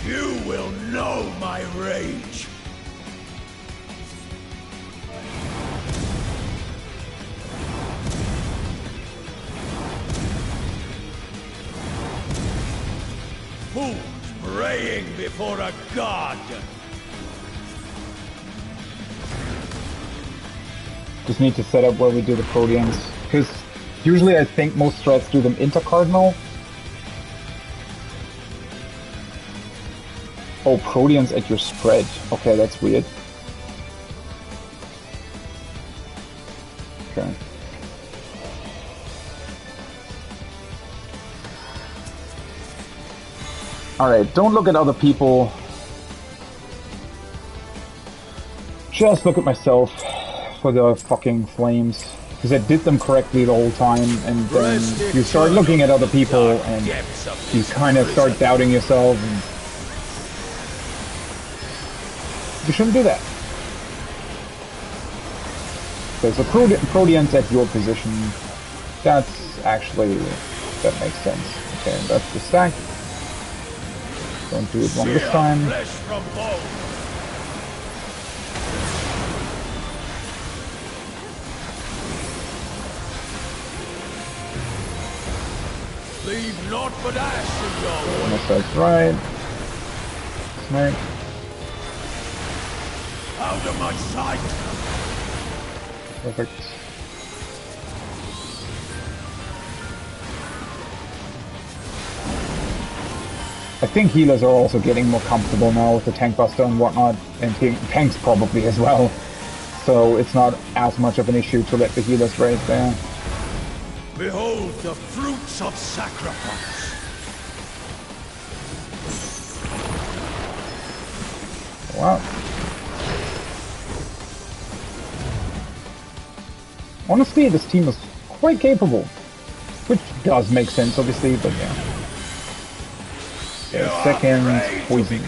You will know my rage. Fools praying before a god. Just need to set up where we do the Proteans, because usually I think most strats do them intercardinal. Oh, Proteans at your spread. Okay, that's weird. Okay. Alright, don't look at other people. Just look at myself for the fucking flames. Because I did them correctly the whole time, and then you start looking at other people, and you kind of start doubting yourself. And you shouldn't do that. Okay, so Proteans at your position. That's actually... that makes sense. Okay, that's the stack. Don't do it wrong this time. Leave naught but ash in your way. That's right. Snake. Out of my sight. Perfect. I think healers are also getting more comfortable now with the tank buster and whatnot, and tanks probably as well. So it's not as much of an issue to let the healers raise there. Behold the fruits of sacrifice. Wow. Honestly, this team is quite capable. Which does make sense, obviously, but yeah. Yeah, second poison.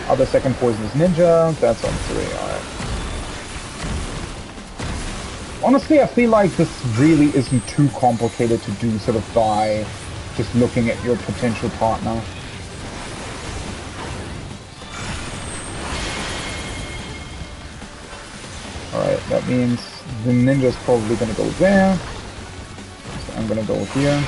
Other second poison is ninja. That's on 3, alright. Honestly, I feel like this really isn't too complicated to do sort of by just looking at your potential partner. Alright, that means the ninja's probably gonna go there. So I'm gonna go here.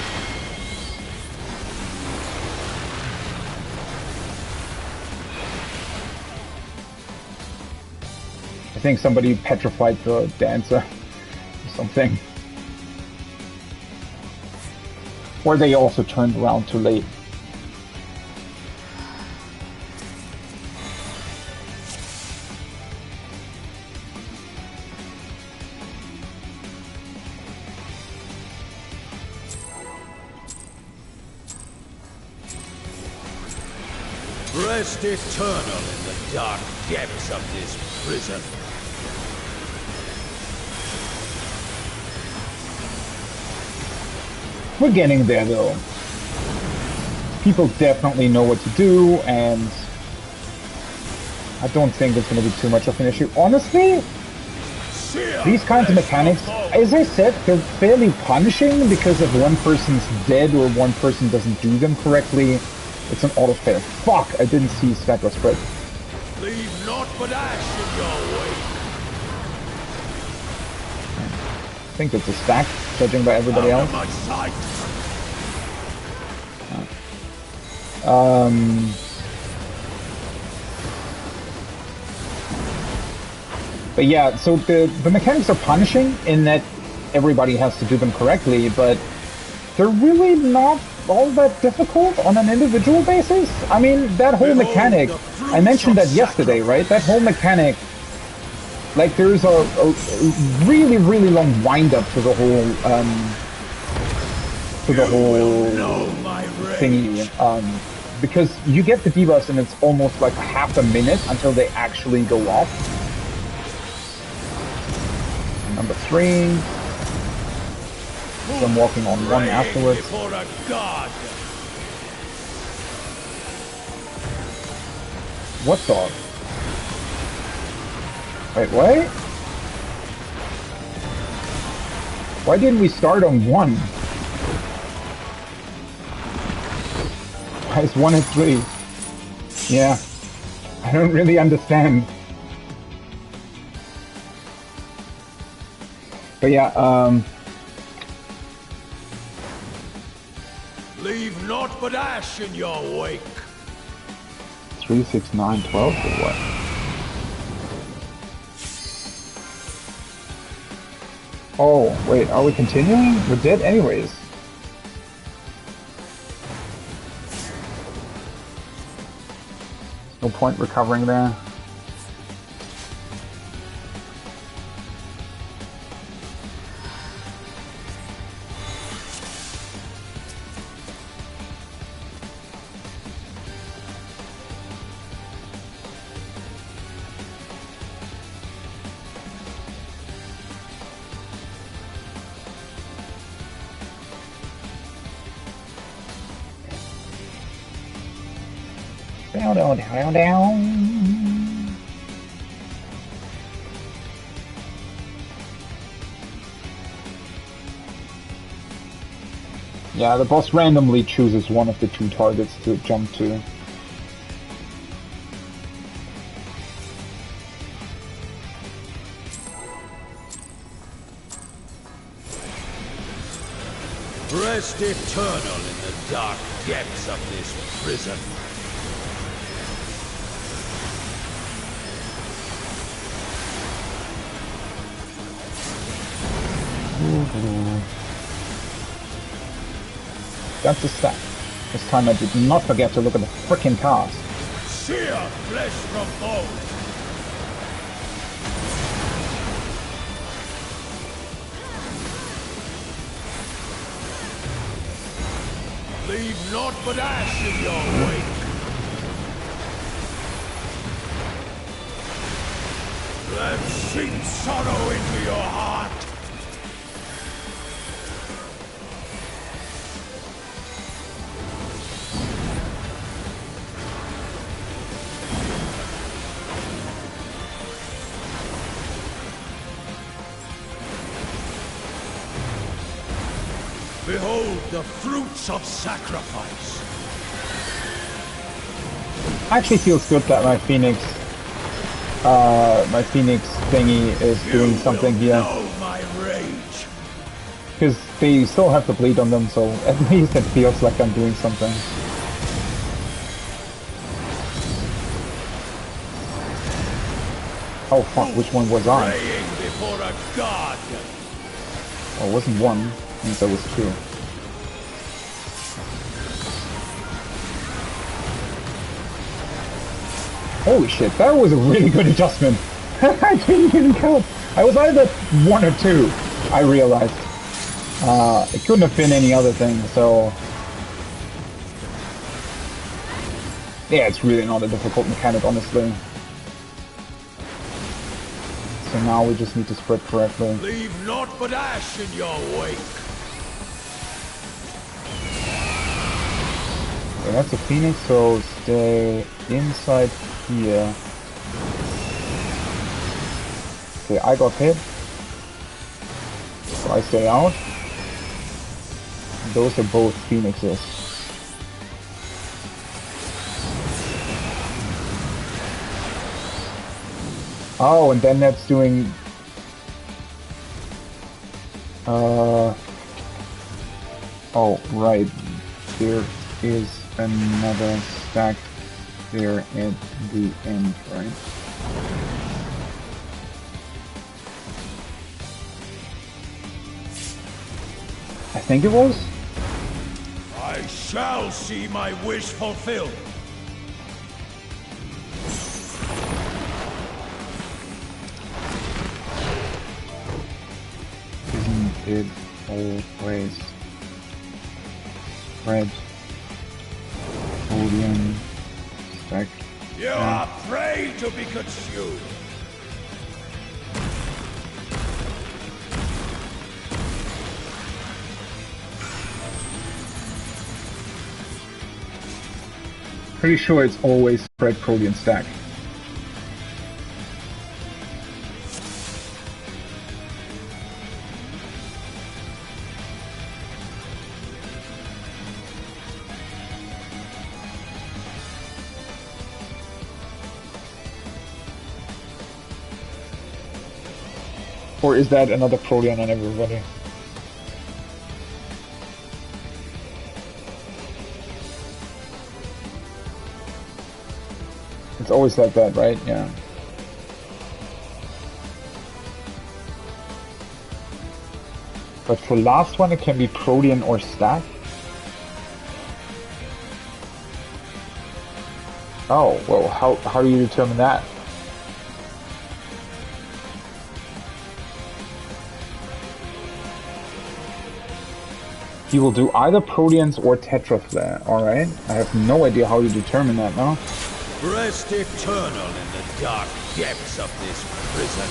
I think somebody petrified the dancer or something. Or they also turned around too late. Rest eternal in the dark depths of this prison. We're getting there though. People definitely know what to do, and I don't think it's going to be too much of an issue. Honestly, these kinds of mechanics, as I said, they're fairly punishing, because if one person's dead or one person doesn't do them correctly, it's an auto fail. Fuck, I didn't see stack or spread. Leave naught but ash in your way. I think it's a stack, judging by everybody else. But yeah, so the mechanics are punishing in that everybody has to do them correctly, but they're really not all that difficult on an individual basis. I mean, that whole mechanic, I mentioned that yesterday, right? That whole mechanic, like there's a really, really long wind-up to the whole thingy. Because you get the debuffs and it's almost like half a minute until they actually go off. Number 3. So I'm walking on 1 afterwards. What dog? Wait, what? Why didn't we start on 1? Why is 1 and 3? Yeah, I don't really understand. But yeah, leave naught but ash in your wake. 3, 6, 9, 12 or what? Oh, wait, are we continuing? We're dead anyways. No point recovering there. Down. Yeah, the boss randomly chooses one of the 2 targets to jump to. Rest eternal in the dark depths of this prison. That's a stat. This time I did not forget to look at the frickin' cards. Sear flesh from bone. Leave naught but ash in your wake. Let's sink sorrow into your heart. Behold the fruits of sacrifice. Actually feels good that my Phoenix thingy is doing something here. My rage. Because they still have the bleed on them, so at least it feels like I'm doing something. Oh fuck, which one was I? Praying before a god. Oh, it wasn't 1. I think that was 2. Holy shit, that was a really good adjustment. I didn't even count. I was either 1 or 2, I realized. It couldn't have been any other thing, so... Yeah, it's really not a difficult mechanic, honestly. So now we just need to spread correctly. Leave naught but ash in your wake. Okay, that's a Phoenix, so stay inside here. Okay, I got hit. So I stay out. Those are both Phoenixes. Oh, and then that's doing... Oh, right. There is another stack there at the end, right? I think it was. I shall see my wish fulfilled. Isn't it always red, podium, stack? You are prey to be consumed. Pretty sure it's always spread, protein, stack. Or is that another protein on everybody? It's always like that, right? Yeah. But for last one, it can be protein or stack. Oh, well, how do you determine that? You will do either proteins or tetraflare, alright? I have no idea how you determine that now. Rest eternal in the dark depths of this prison.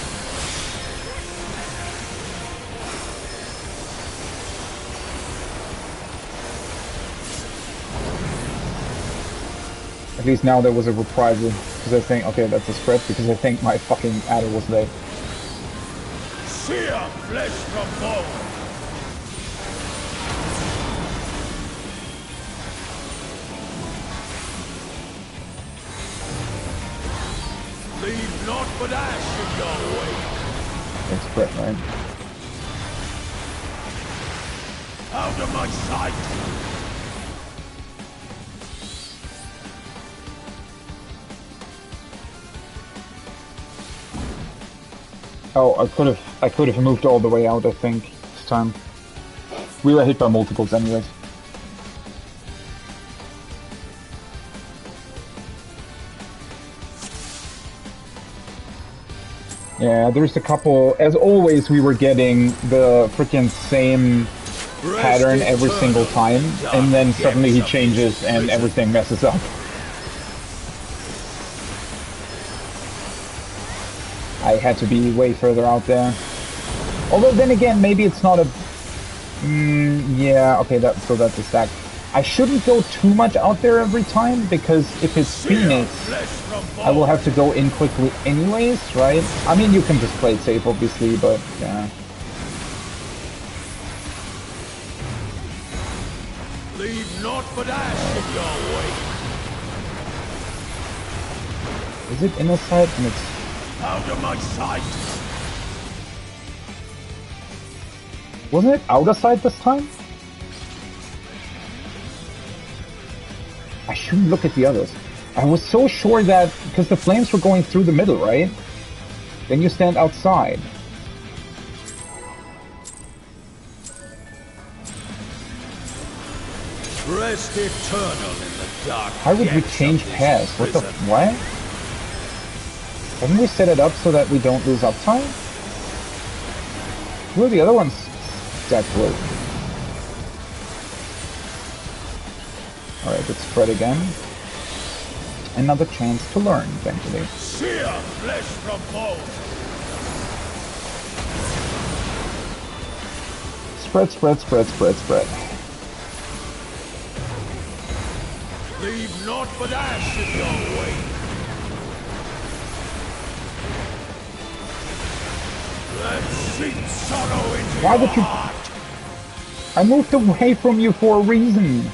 At least now there was a reprisal, because I think, okay, that's a spread, because I think my fucking adder was late. Sear flesh from bone. Leave naught but ash in your way. That's spread, right? Out of my sight. Oh, I could have moved all the way out, I think, this time. We were hit by multiples anyways. Yeah, there's a couple, as always we were getting the freaking same pattern every single time, and then suddenly he changes and everything messes up. I had to be way further out there. Although then again, maybe it's not a... yeah, okay, so that's a stack. I shouldn't go too much out there every time, because if it's Phoenix, I will have to go in quickly anyways, right? I mean, you can just play it safe, obviously, but yeah. Leave naught but ash in your way. Is it inner side? And it's... Out of my sight! Wasn't it outer side this time? I shouldn't look at the others. I was so sure that, because the flames were going through the middle, right? Then you stand outside. Rest eternal in the dark. How would we change paths? What the... what? Haven't we set it up so that we don't lose uptime? Who are the other ones stacked with? Alright, let's spread again. Another chance to learn, thankfully. Sear flesh from bone. Spread, spread, spread, spread, spread. Leave naught but ash in your way. Let's sink sorrow into Why your would you... heart. I moved away from you for a reason.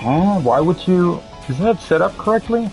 Huh? Why would you... Isn't that set up correctly?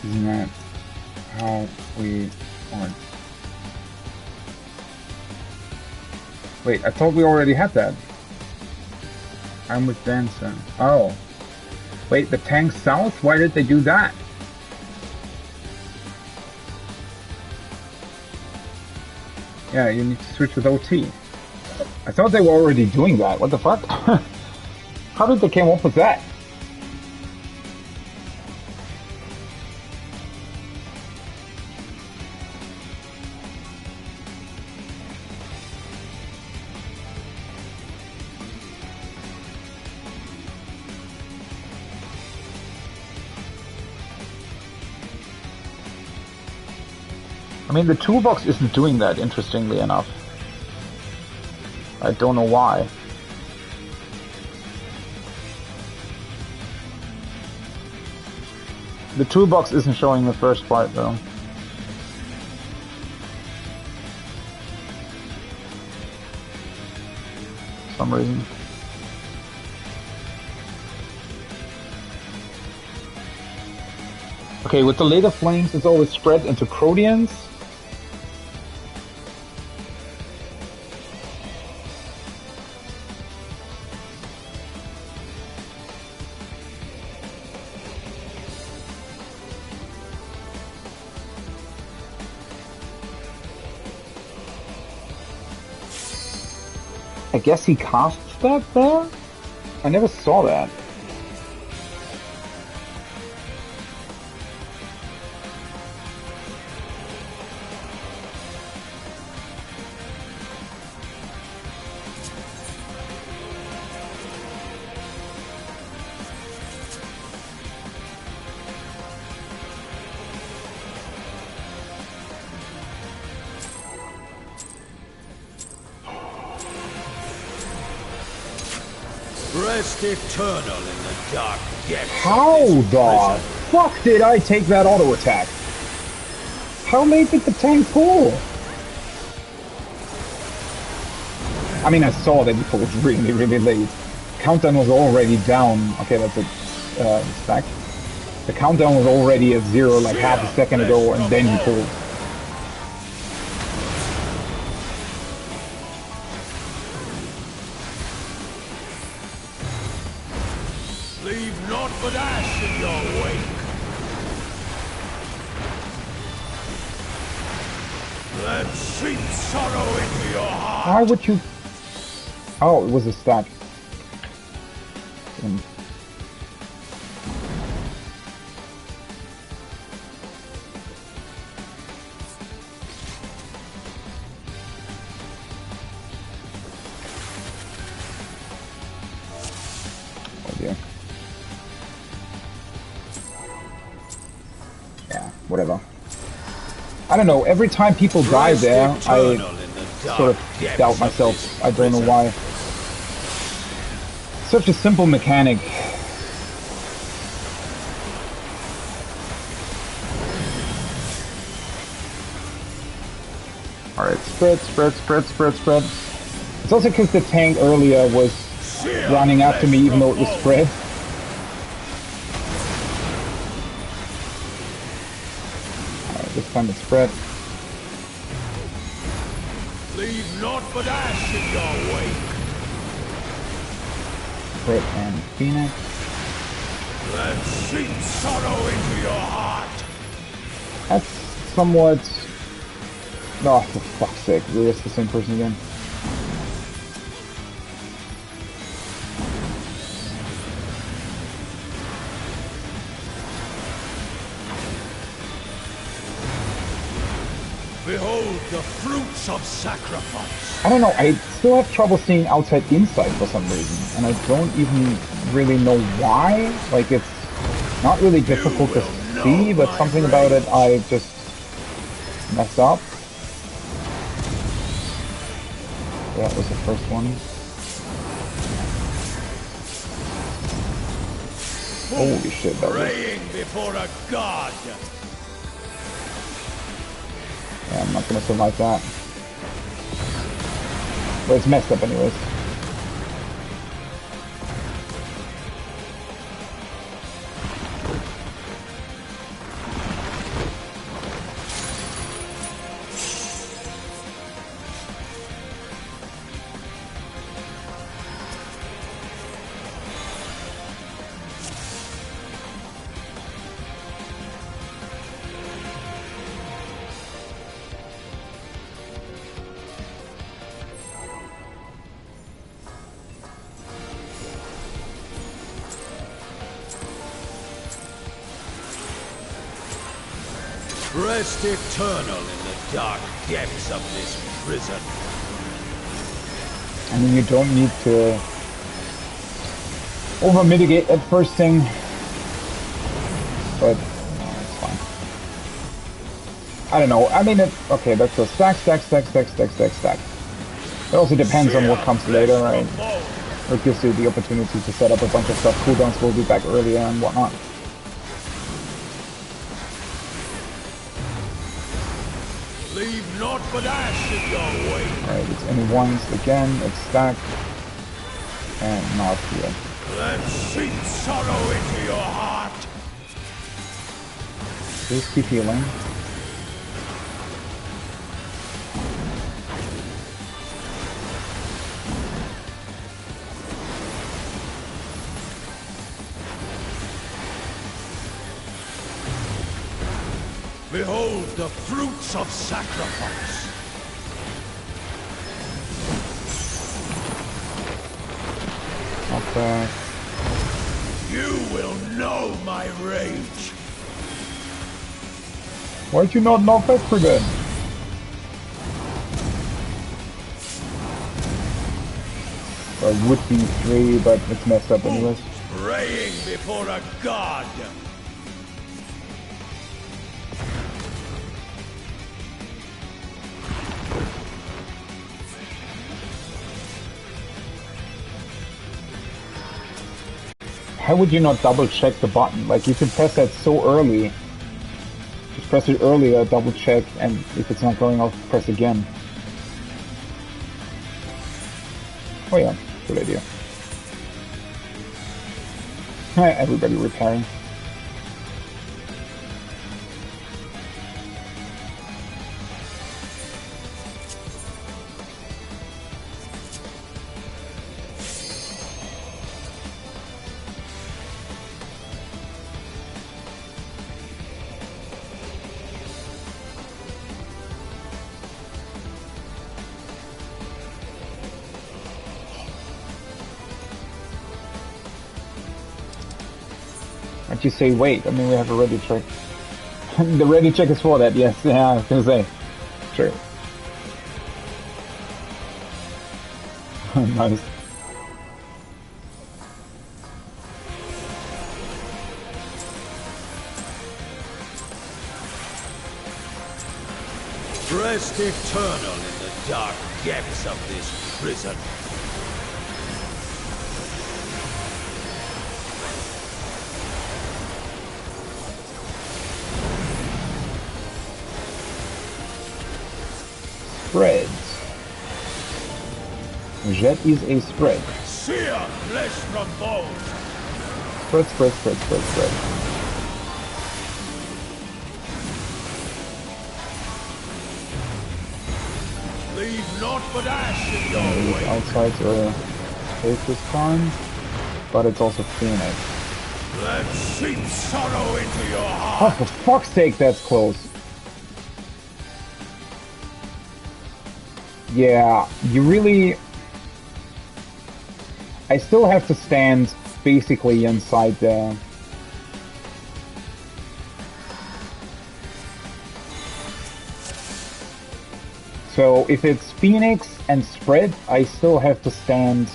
Isn't that how we want? Wait, I thought we already had that. I'm with Benson. Oh. Wait, the tank south? Why did they do that? Yeah, you need to switch with OT. I thought they were already doing that. What the fuck? How did they come up with that? I mean, the toolbox isn't doing that, interestingly enough. I don't know why. The toolbox isn't showing the first part, though. For some reason. Okay, with the later flames, it's always spread into Proteans. I guess he casts that there? I never saw that. Rest eternal in the dark depths. How the fuck did I take that auto attack? How late did the tank pull? I mean, I saw that he pulled really, really late. Countdown was already down. Okay, that's a stack. The countdown was already at 0 like half a second ago, and then he pulled. Leave naught but ash in your wake. Let sheep sorrow into your heart. Why would you... Oh, it was a stack. Whatever. I don't know, every time people die there, I sort of doubt myself. I don't know why. Such a simple mechanic. Alright, spread, spread, spread, spread, spread. It's also because the tank earlier was running after me even though it was spread. This time it's spread. Leave naught but ash in your wake. Spread and Phoenix. Let sheep sorrow into your heart. That's somewhat... Oh, for fuck's sake. Really, it's the same person again. Behold the fruits of sacrifice. I don't know, I still have trouble seeing outside inside for some reason, and I don't even really know why. Like, it's not really difficult to see, but something about it I just messed up. That was the first one. Holy shit, that was... Praying before a god. Yeah, I'm not gonna survive that. But it's messed up anyways. Rest eternal in the dark depths of this prison. I mean, you don't need to over-mitigate that first thing, but it's fine. I don't know. I mean, okay, that's a stack. It also depends on what comes later, right? It gives you the opportunity to set up a bunch of stuff. Cooldowns will be back earlier and whatnot. Leave naught but ash in your way. Alright, it's in once again, it's stacked. And not here. Let seep sorrow into your heart. Just keep healing. Behold the fruits of sacrifice. Okay. You will know my rage. Why'd you not knock Vesper then? Or would be 3, but it's messed up anyways. Praying before a god. How would you not double check the button? Like, you can press that so early. Just press it earlier, double check, and if it's not going off, press again. Oh yeah, good idea. Everybody repairing. Why'd you say wait? I mean, we have a ready check. The ready check is for that, yes. Yeah, I was gonna say. Sure. Nice. Rest eternal in the dark depths of this prison. Spreads. Jet is a spread. Sear flesh from bone. Spread. Leave naught but ash in your These way. outsides are safe this time, but it's also Phoenix. Let seep sorrow into your Oh, heart. for fuck's sake, that's close. Yeah, you really... I still have to stand basically inside there. So if it's Phoenix and spread, I still have to stand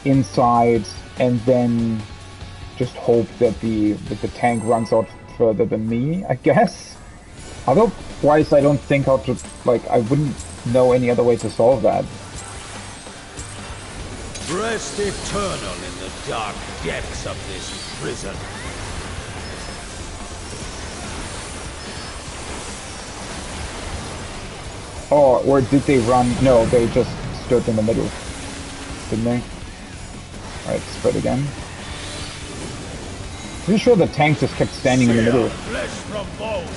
inside and then just hope that the tank runs out further than me, I guess. Otherwise, I don't think how to, like, I wouldn't know any other way to solve that. Rest eternal in the dark depths of this prison. Oh, or did they run? No, they just stood in the middle, didn't they? Alright, spread again. Pretty sure the tank just kept standing in the middle. Flesh from bone.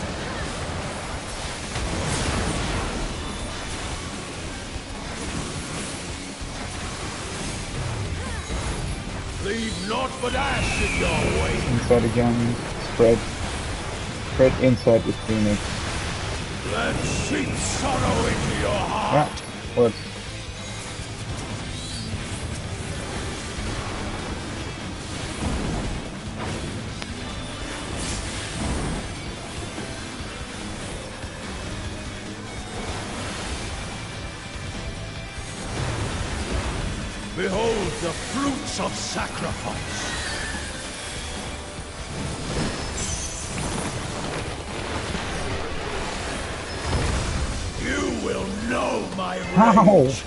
Leave naught but ash in your way. Inside again. Spread. Spread inside with Phoenix. Let seep sorrow into your heart. Yeah, works. Behold the fruits of sacrifice. You will know my rage.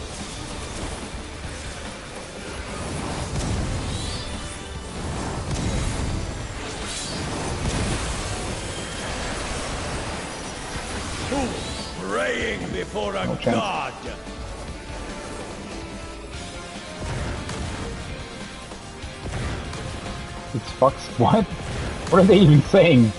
Praying before a god. It's fucks. What? What are they even saying?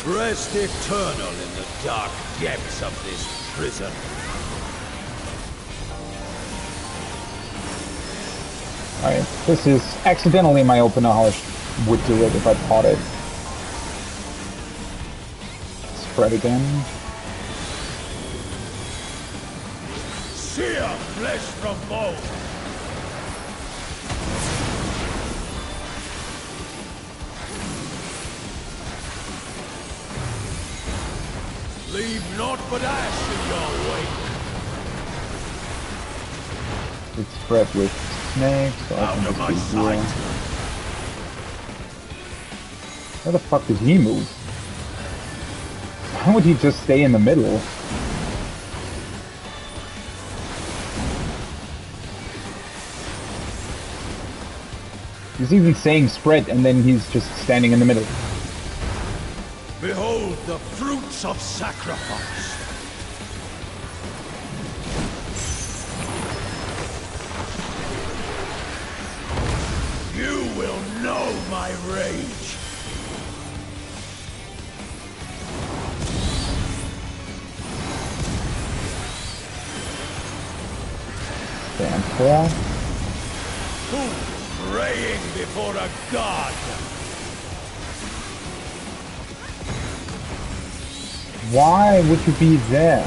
Rest eternal in the dark depths of this prison. Alright, this is accidentally my opener how I would do it if I caught it. Spread again. Sear flesh from bone. Leave naught but ash in your wake. It's spread with snakes, so I can just be here. Where the fuck does he move? Why would he just stay in the middle? He's even saying spread and then he's just standing in the middle. Behold the fruits of sacrifice. You will know my rage. Stand for. Who praying before a god? Why would you be there?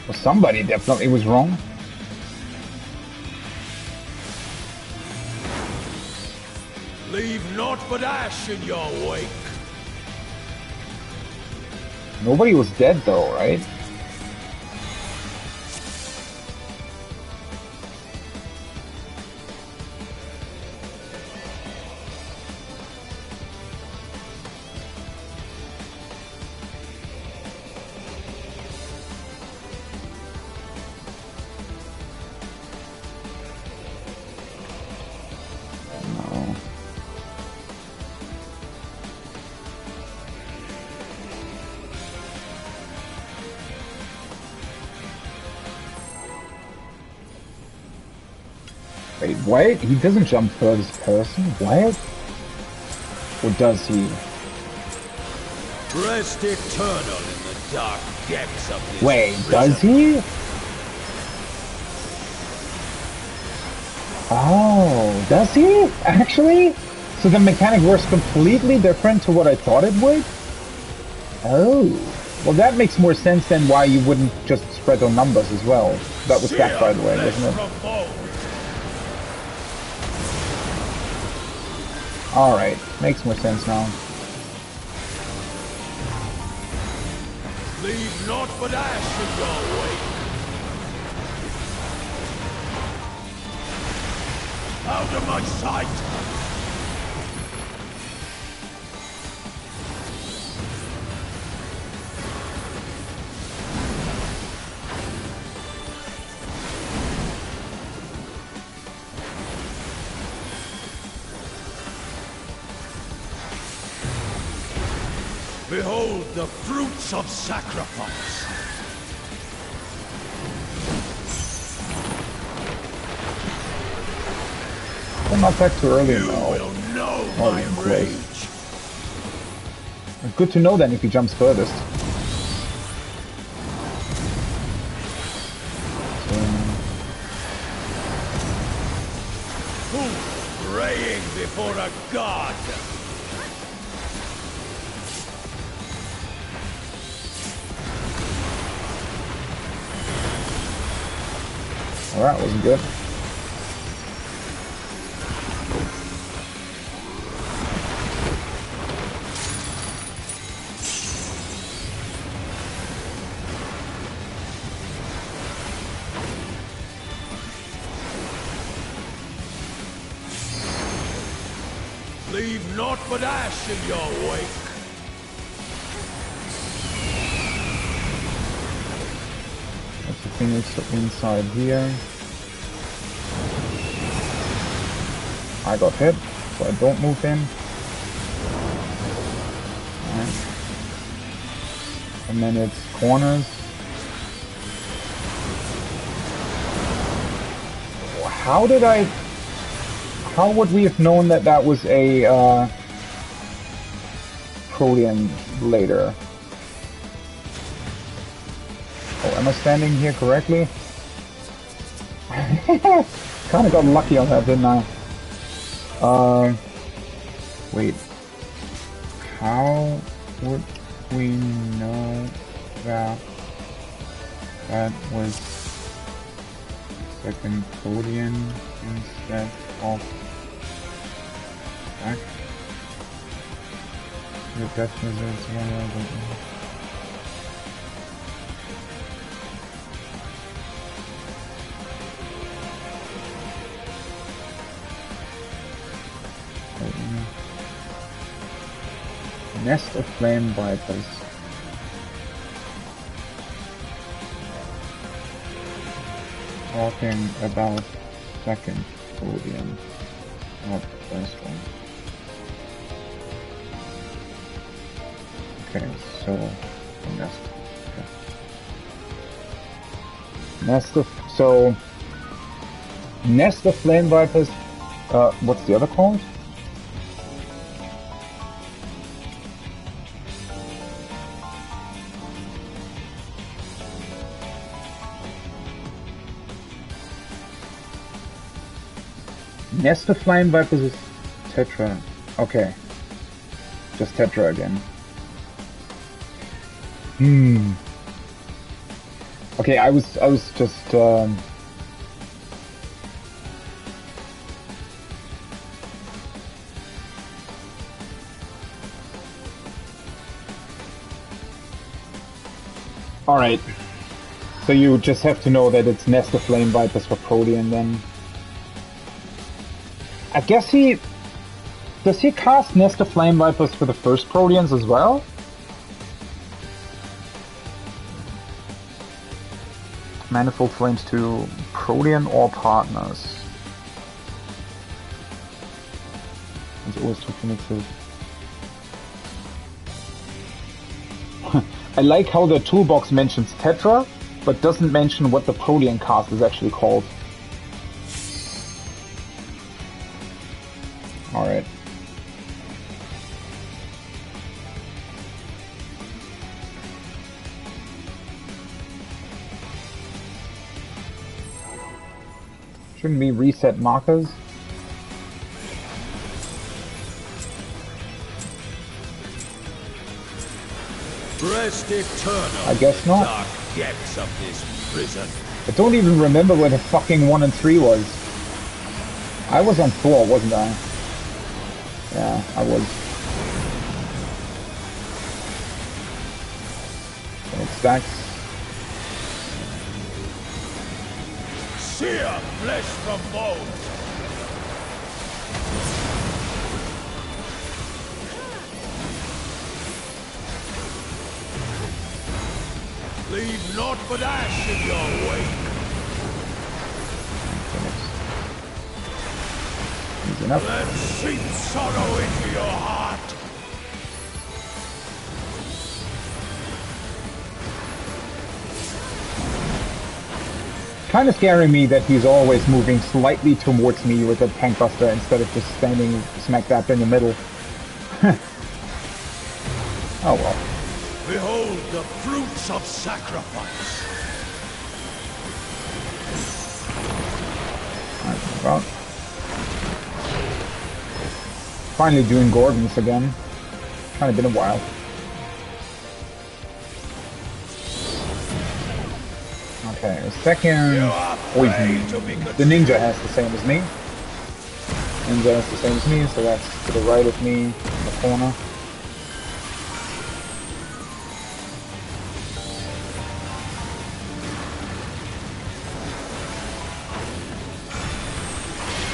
Well, somebody definitely was wrong. Leave naught but ash in your wake. Nobody was dead though, right? No. Wait, what? He doesn't jump furthest person? What? Or does he? Rest eternal in the dark depths of this Wait, prison. does he? Oh, does he? Actually? So the mechanic works completely different to what I thought it would? Oh. Well, that makes more sense than why you wouldn't just spread on numbers as well. That was that, by the way, wasn't it? Alright, makes more sense now. Leave naught but ash in your wake. Out of my sight! Behold the fruits of sacrifice! Well, not back too early, You though. will know my rage! Good to know then if he jumps furthest. Who's praying before a god? Well, that wasn't good. Leave naught but ash in your wake. That's the thing that's inside here. I got hit, so I don't move in. Alright. And then it's corners. How would we have known that that was a Protean later? Oh, am I standing here correctly? Kind of got lucky on that, didn't I? Wait. How would we know that that was second Protean instead of back? The death results one of them. Nest of flame vipers. Talking about second podium, not the first one. Okay, so nest. Okay. Nest of flame vipers. What's the other called? Nest of Flame Vipers is Tetra. Okay. Just Tetra again. Okay, I was just Alright. So you just have to know that it's Nest of Flame Vipers for Protean then. I guess does he cast Nest of Flame Vipers for the first Proteans as well? Manifold Flames to Protean or partners. It's always too primitive. I like how the toolbox mentions Tetra, but doesn't mention what the Protean cast is actually called. Shouldn't we reset markers? Rest eternal. I guess not. Dark depths of this prison. I don't even remember where the fucking 1 and 3 was. I was on 4, wasn't I? Yeah, I was. And it stacks. Sear flesh from bone. Leave naught but ash in your wake. Easy enough. Let seep sorrow into your heart. Kind of scaring me that he's always moving slightly towards me with a tank buster instead of just standing smack dab in the middle. Oh well. Behold the fruits of sacrifice. Alright, well. Finally doing Gorgons again. Kind of been a while. Okay, a second poison. The ninja has the same as me. Ninja has the same as me, so that's to the right of me in the corner.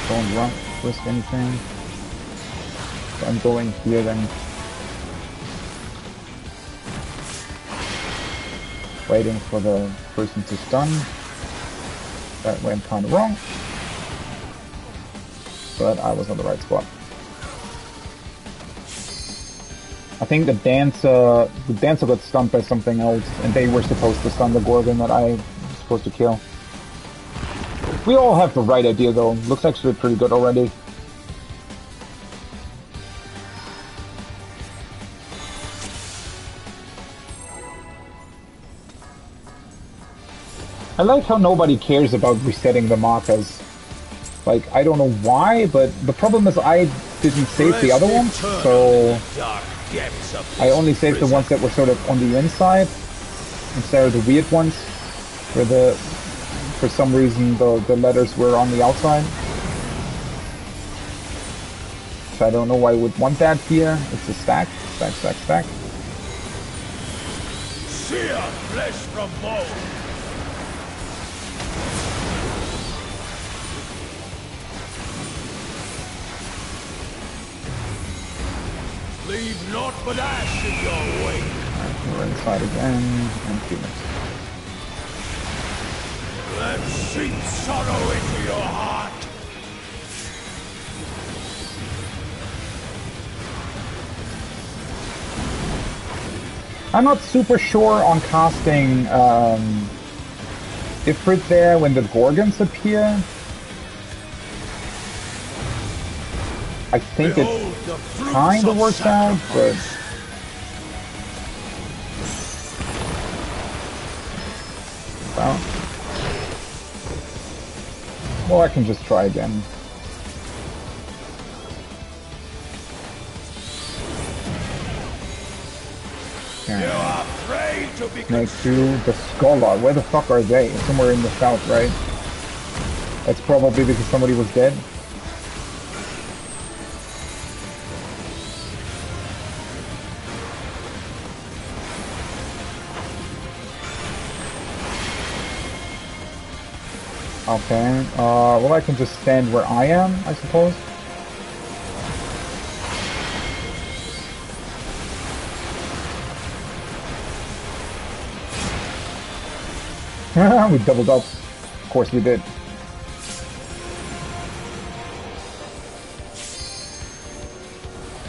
Don't risk anything. So I'm going here then. Waiting for the person to stun. That went kind of wrong. But I was on the right spot. I think the dancer got stunned by something else, and they were supposed to stun the Gorgon that I was supposed to kill. We all have the right idea though. Looks actually pretty good already. I like how nobody cares about resetting the markers. Like, I don't know why, but the problem is I didn't save the other ones, so I only saved the ones that were sort of on the inside instead of the weird ones where for some reason the letters were on the outside. So I don't know why I would want that here. It's a stack, stack, stack, stack. Sear flesh from bone. Leave naught but ash in your wake. Alright, we're inside again, and Phoenix. Let seep sorrow into your heart. I'm not super sure on casting Ifrit there when the Gorgons appear. I think it kind of works out, but... Well, I can just try again. Next to the Scholar. Where the fuck are they? Somewhere in the south, right? That's probably because somebody was dead. Okay, well I can just stand where I am, I suppose. We doubled up. Of course we did.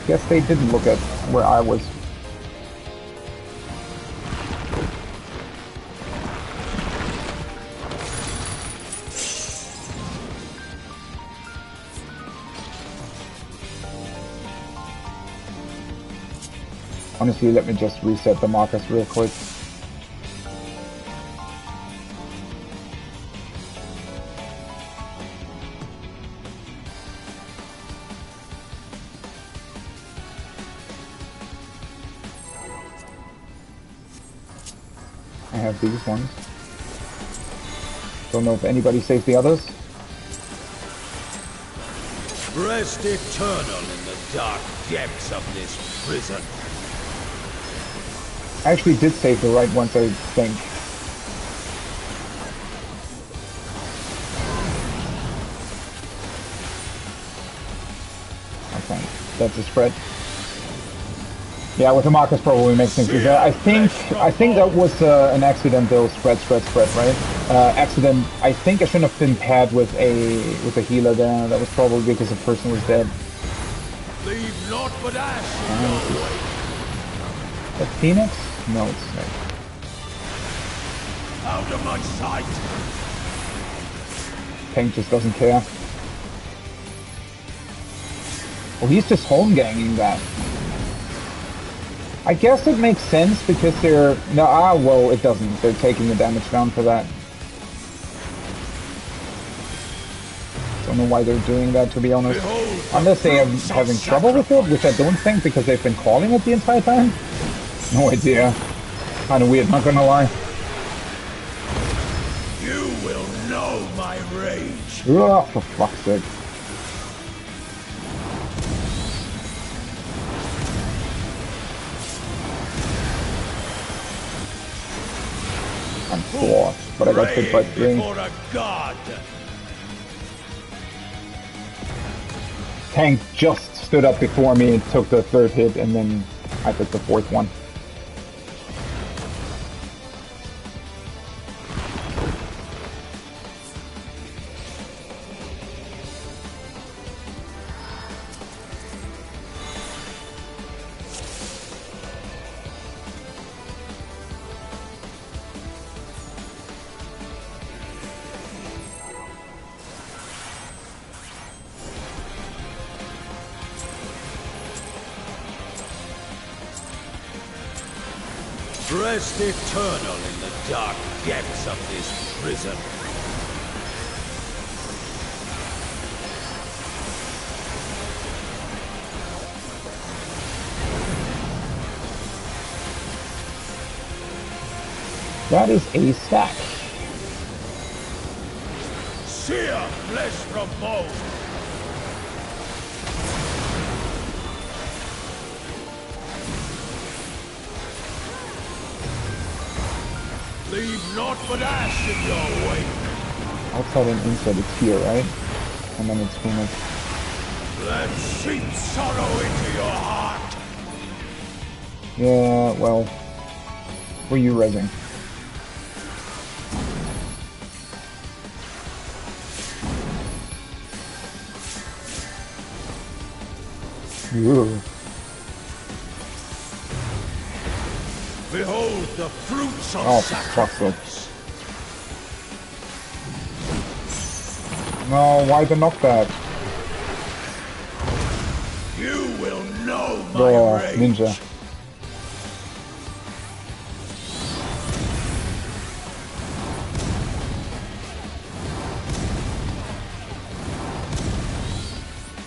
Guess they didn't look at where I was. Honestly, let me just reset the markers real quick. I have these ones. Don't know if anybody saved the others. Rest eternal in the dark depths of this prison. I actually did save the right ones, I think. Okay, that's a spread. Yeah, with the markers probably makes things easier. I think that was an accidental spread, right? Accident. I think I shouldn't have been paired with a healer there. That was probably because the person was dead. Leave naught but ash in your way. A Phoenix? No, it's Snake. Out of my sight. Tank just doesn't care. Well, he's just home ganging that. I guess it makes sense because they're... No, well, it doesn't. They're taking the damage down for that. Don't know why they're doing that, to be honest. Unless they are having trouble with it, which I don't think, because they've been calling it the entire time. No idea. Kinda weird, not gonna lie. You will know my rage. Ugh, for fuck's sake. I'm 4, but I got hit by 3. Before a god. Tank just stood up before me and took the 3rd hit, and then I took the 4th one. Rest eternal in the dark depths of this prison. That is a stack. Sear flesh from bone. Leave naught but ash in your wake. Outside and inside, it's here, right? And then it's Phoenix. Let seep sorrow into your heart. Yeah, well... Were you rezzing? Ooh. Behold the fruits of sacrifice. No, why the knockback? You will know my rage. Ninja.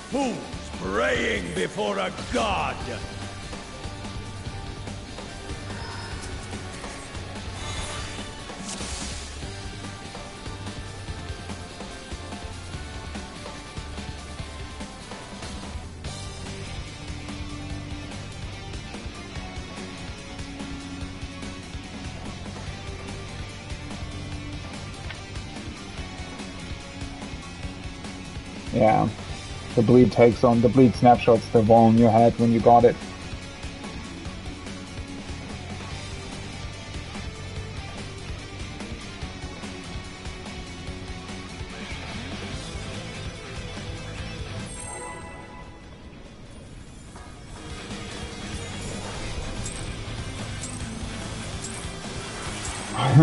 Fools praying before a god. Yeah. The bleed takes on, the bleed snapshots the volume you had when you got it.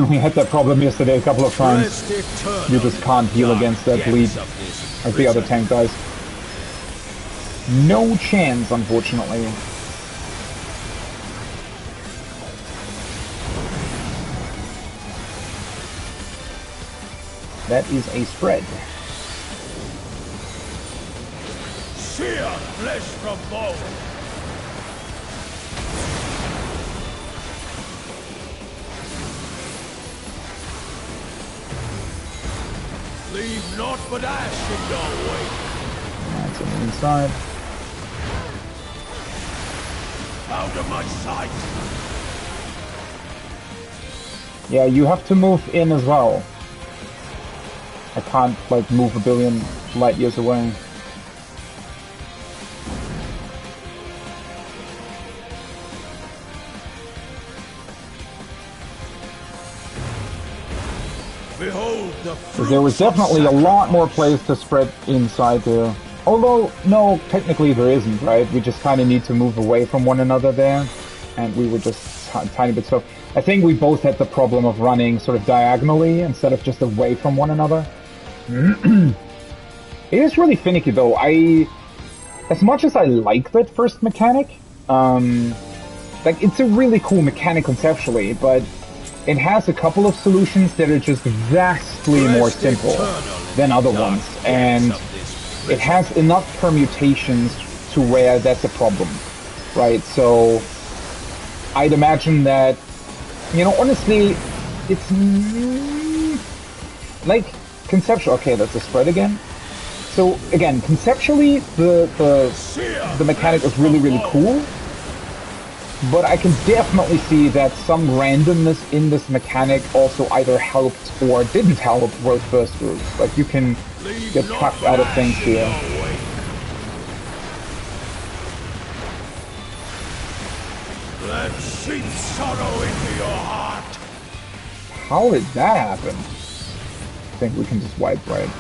We had that problem yesterday a couple of times. You just can't heal against that bleed as the other tank does. No chance, unfortunately. That is a spread. Sear flesh from bone. naught but ash in your wake. That's on the inside. Out of my sight. Yeah, you have to move in as well. I can't, like, move a billion light years away. Behold the fruits There was definitely a of lot more sacrifice. place to spread inside there. Although, no, technically there isn't, right? We just kind of need to move away from one another there. And we were just a tiny bit so. I think we both had the problem of running sort of diagonally instead of just away from one another. It is really finicky though. As much as I like that first mechanic, like it's a really cool mechanic conceptually, but it has a couple of solutions that are just vastly more simple than other ones, and it has enough permutations to where that's a problem, right? So I'd imagine that, you know, honestly, it's like conceptual. Okay, that's a spread again. So again, conceptually, the mechanic is really cool, but I can definitely see that some randomness in this mechanic also either helped or didn't help World First Group. Like you can get plucked out of things here. Let seep sorrow into your heart. How did that happen? I think we can just wipe, right?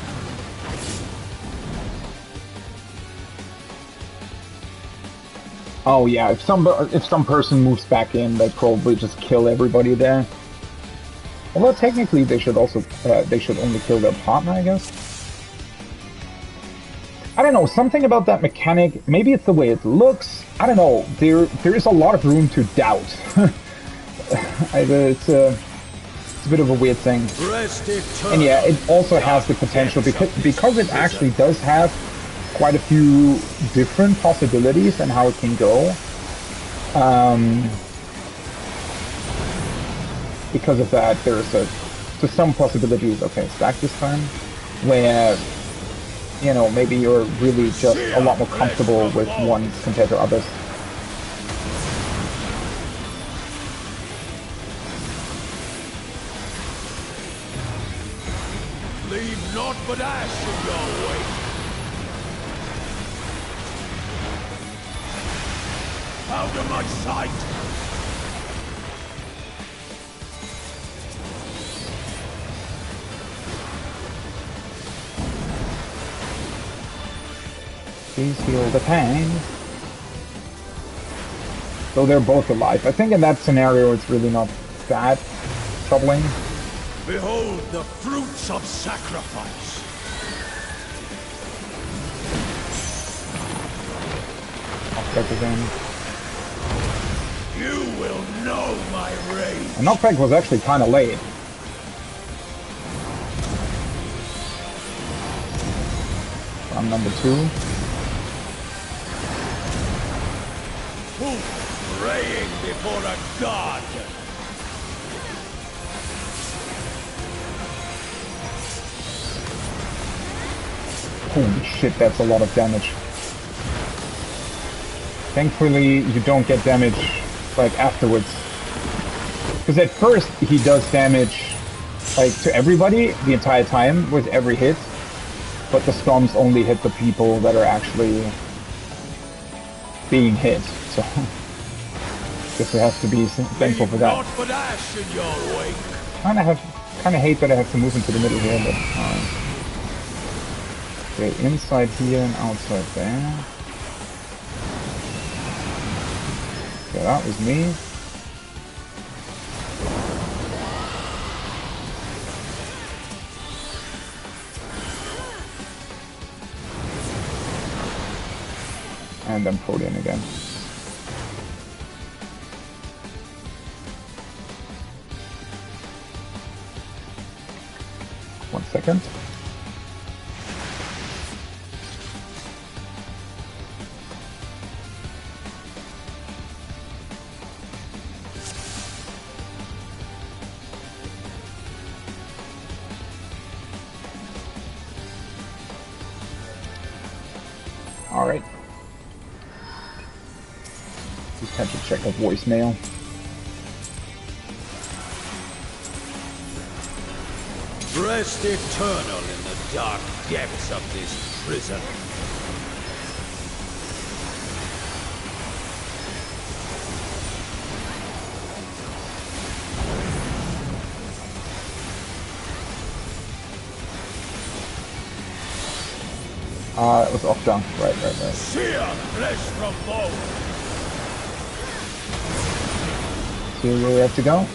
Oh yeah, if some person moves back in, they probably just kill everybody there. Although technically they should also they should only kill their partner, I guess. I don't know, something about that mechanic. Maybe it's the way it looks. I don't know. There is a lot of room to doubt. It's a bit of a weird thing. And yeah, it also has the potential because it actually does have quite a few different possibilities and how it can go. Because of that, there's some possibilities. Okay, stack this time, where you know maybe you're really just a lot more comfortable with one compared to others. Leave naught but ash in your wake. Out of my sight! Please heal the pain. So they're both alive. I think in that scenario it's really not that troubling. Behold the fruits of sacrifice. Knockback again. You will know my rage. And knockback was actually kind of late. I'm number 2. Who praying before a god? Holy shit, that's a lot of damage. Thankfully, you don't get damage, like, afterwards. Because at first, he does damage, like, to everybody the entire time with every hit. But the storms only hit the people that are actually being hit. So, guess we have to be thankful for that. Kind of hate that I have to move into the middle here, but okay, inside here and outside there. Okay, that was me. And then Protean again. One second. Alright. Just had to check a voicemail. Rest eternal in the dark depths of this prison. It was off junk. Right. Sear flesh from bone. See where we have to go?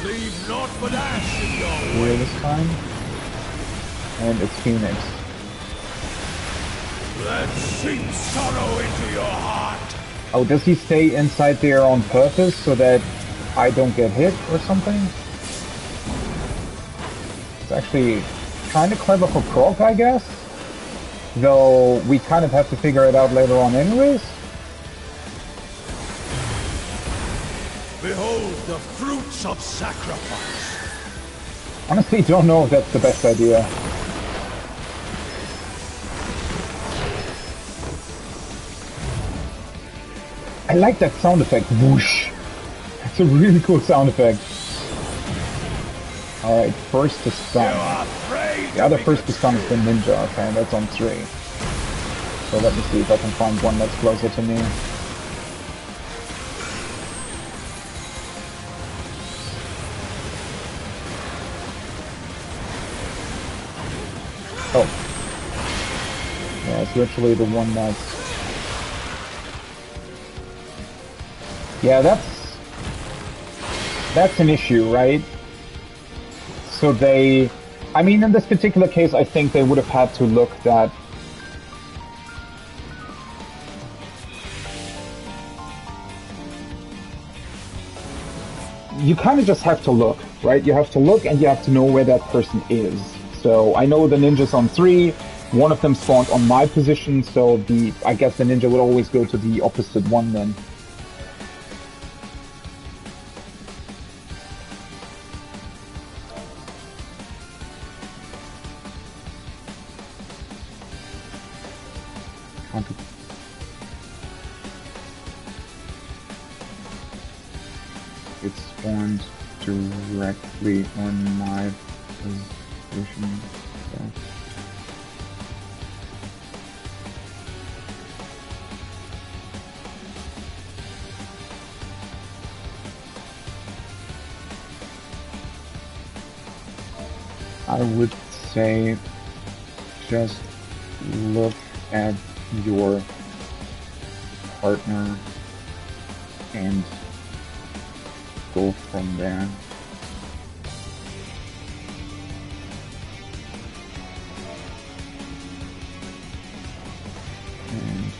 Leave naught but ash in your Here way. this time. And it's Phoenix. Let sink sorrow into your heart. Oh, does he stay inside there on purpose so that I don't get hit or something? It's actually kind of clever for Proc, I guess. Though we kind of have to figure it out later on anyways. Behold the fruits of sacrifice. Honestly, don't know if that's the best idea. I like that sound effect, whoosh. It's a really cool sound effect. Alright, first to stun. The other first to stun is the ninja, okay, that's on 3. So let me see if I can find one that's closer to me. Oh. Yeah, it's literally the one that's... Yeah, that's an issue, right? So they... I mean, in this particular case, I think they would have had to look that... You kind of just have to look, right? You have to look and you have to know where that person is. So I know the ninja's on 3, one of them spawned on my position, so I guess the ninja would always go to the opposite one then. It spawned directly on my position. So. I would say just look at your partner and go from there. And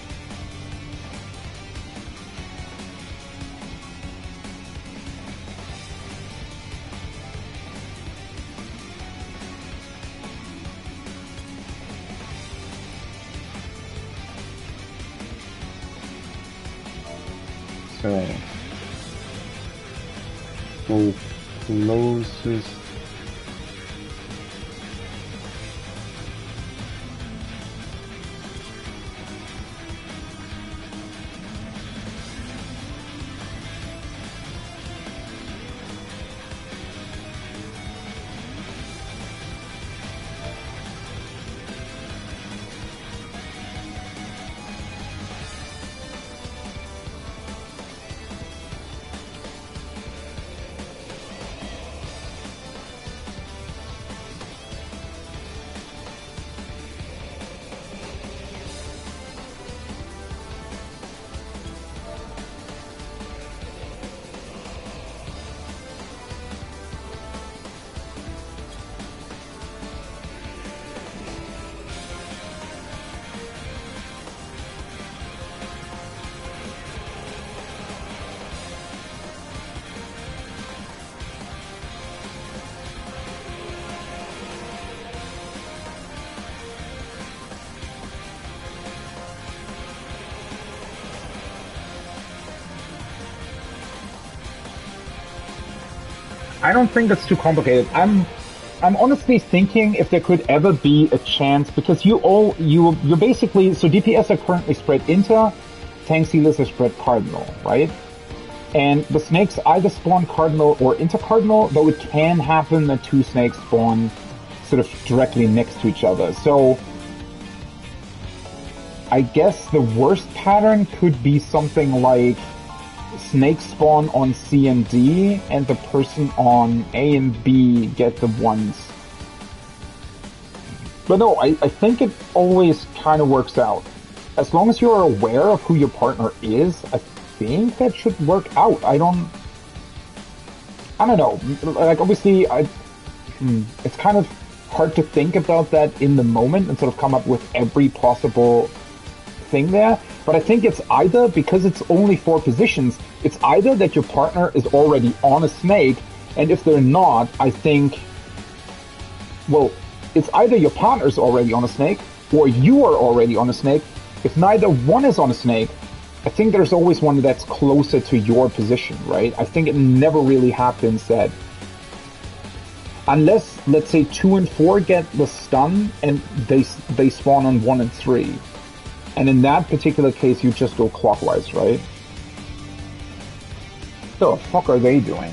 so go closest I don't think it's too complicated. I'm I'm honestly thinking if there could ever be a chance, because you're basically, so DPS are currently spread inter, tank sealers are spread cardinal, right? And the snakes either spawn cardinal or intercardinal, though it can happen that two snakes spawn sort of directly next to each other. So I guess the worst pattern could be something like snakes spawn on C and D, and the person on A and B get the ones. But no, I think it always kind of works out. As long as you're aware of who your partner is, I think that should work out. I don't know. Like, obviously, it's kind of hard to think about that in the moment and sort of come up with every possible thing there. But I think it's either, because it's only 4 positions, it's either that your partner is already on a snake, and if they're not, I think, well, it's either your partner's already on a snake, or you are already on a snake. If neither one is on a snake, I think there's always one that's closer to your position, right? I think it never really happens that, unless, let's say, 2 and 4 get the stun, and they spawn on 1 and 3. And in that particular case, you just go clockwise, right? What the fuck are they doing?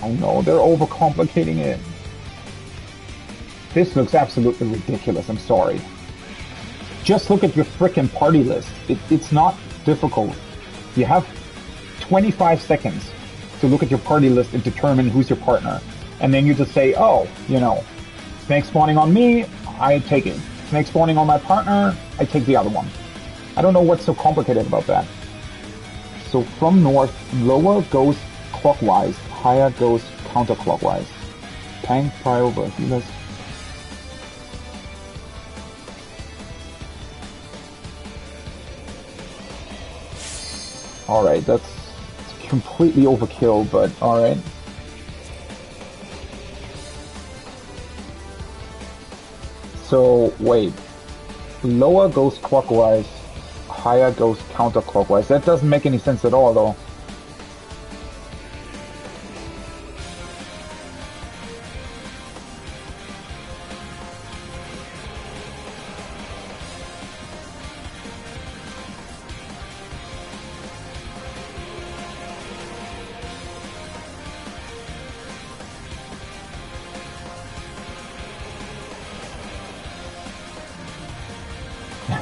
Oh no, they're overcomplicating it. This looks absolutely ridiculous, I'm sorry. Just look at your frickin' party list. It's not difficult. You have 25 seconds to look at your party list and determine who's your partner. And then you just say, oh, you know, snake spawning on me, I take it. Snake spawning on my partner, I take the other one. I don't know what's so complicated about that. So from north, lower goes clockwise, higher goes counterclockwise. Tank, prio, healers. Alright, that's completely overkill, but alright. So, wait. Lower goes clockwise, higher goes counterclockwise. That doesn't make any sense at all, though.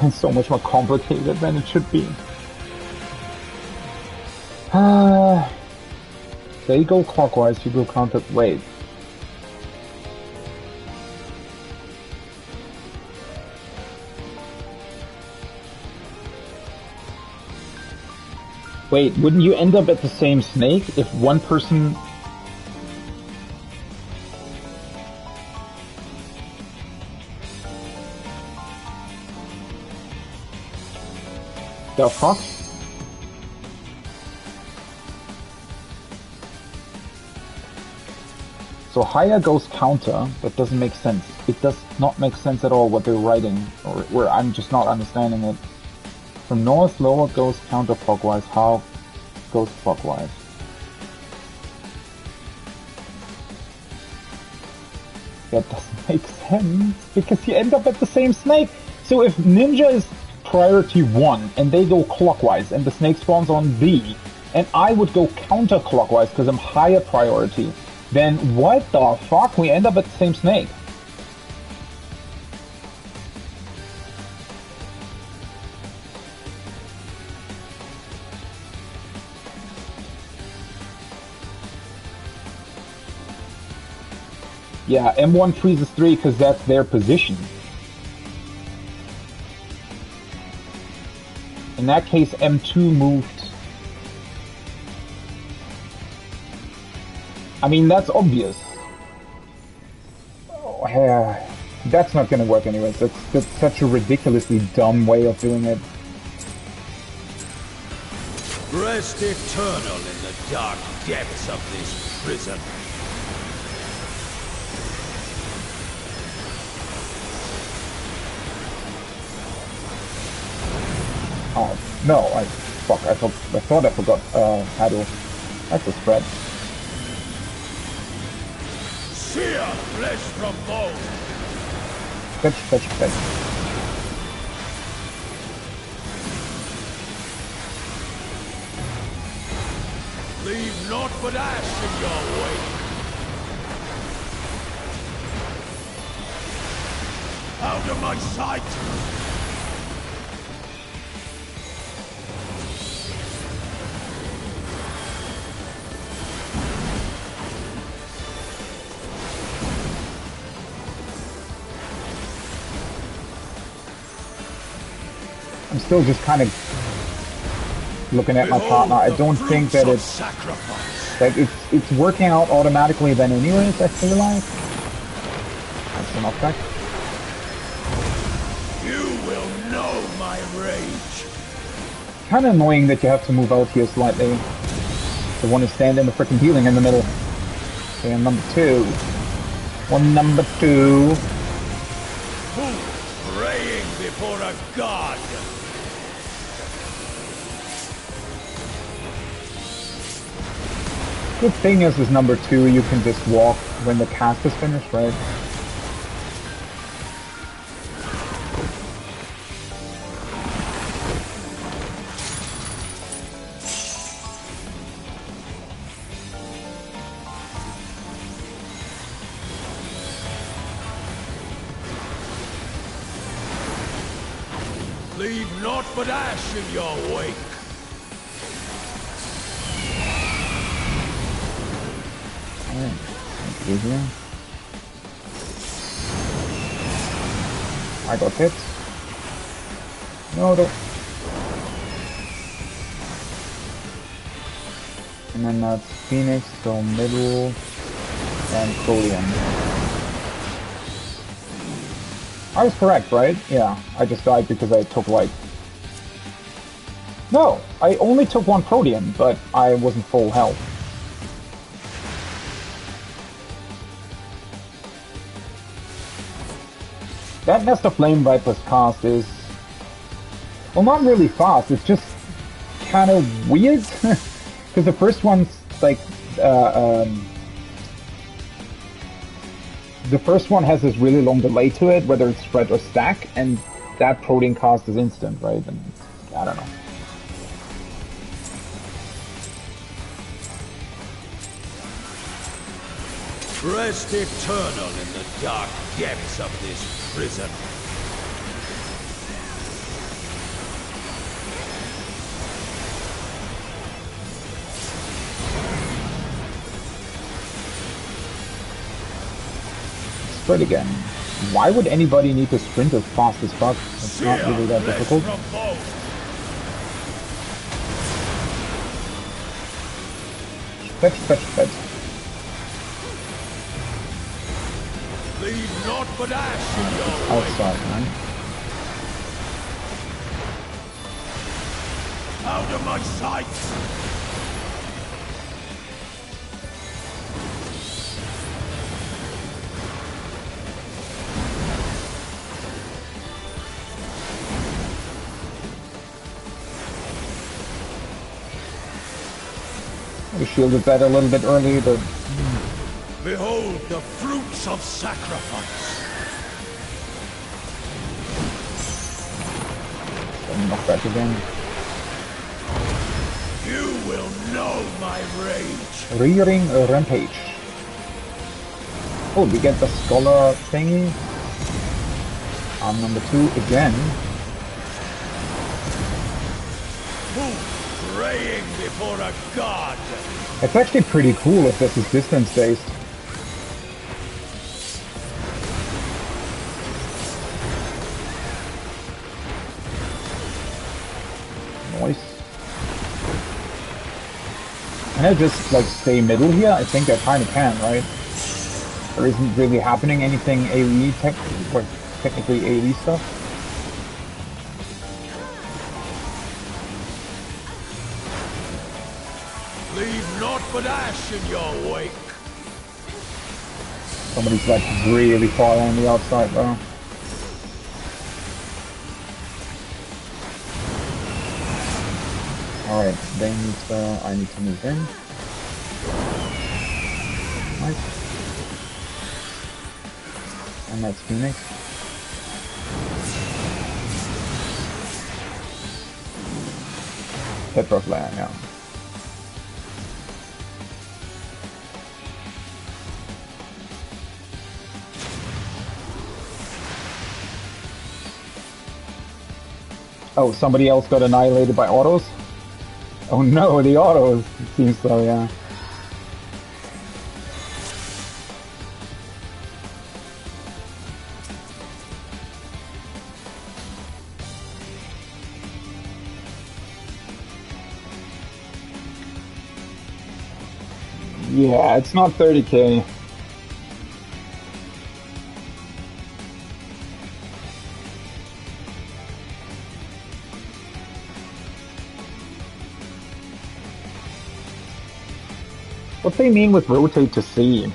It's so much more complicated than it should be. They go clockwise, you go counter. Wait. Wait, wouldn't you end up at the same snake if one person... The fuck? So higher goes counter, that doesn't make sense. It does not make sense at all what they're writing, or where I'm just not understanding it. From north, lower goes counterclockwise, how goes clockwise. That doesn't make sense, because you end up at the same snake. So if ninja is priority 1 and they go clockwise and the snake spawns on B, and I would go counterclockwise because I'm higher priority, then what the fuck? We end up at the same snake. Yeah, M1 freezes 3 because that's their position. In that case, M2 moved. I mean, that's obvious. Oh, yeah. That's not gonna work anyways. That's such a ridiculously dumb way of doing it. Rest eternal in the dark depths of this prison. No, fuck, I thought I forgot, how to... That's a spread. Sear flesh from bone. Fetch. Leave naught but ash in your wake. Out of my sight! I'm still just kind of looking at my partner. I don't think that it's working out automatically then anyways, I feel like. That's an effect. My rage. Kind of annoying that you have to move out here slightly. The one is standing the freaking healing in the middle. Okay, number 2. Number 2. Praying before a god. Good thing is number 2, you can just walk when the cast is finished, right? Leave naught but ash in your wake. I got hit. No. And then that's Phoenix, so middle, and Colian. I was correct, right? Yeah, I just died because I took like... No, I only took 1 Protean, but I wasn't full health. That Nest of Flame Viper's cast is... Well, not really fast, it's just kind of weird. Because the first one's like... the first one has this really long delay to it, whether it's spread or stack, and that Protean cast is instant, right? And I don't know. Rest eternal in the dark depths of this prison. Sprint again. Why would anybody need to sprint as fast as fuck? It's not really that difficult. Fetch. Leave naught but ash in your outside, man. Out of my sight! We shielded that a little bit early, but... Behold the fruits of sacrifice! Knock back again. You will know my rage! Rearing a Rampage. Oh, we get the Scholar thingy. Number 2 again. Praying before a god! It's actually pretty cool if this is distance-based. Nice. Can I just, like, stay middle here? I think I kinda can, right? There isn't really happening anything AoE technically AoE stuff. Leave naught but ash in your wake. Somebody's like really far on the outside though. Alright, I need to move in. Nice. And that's Phoenix. Petrov Lair, yeah. Oh, somebody else got annihilated by autos? Oh no, the autos! It seems so, yeah. Yeah, it's not 30k. What they mean with rotate to C?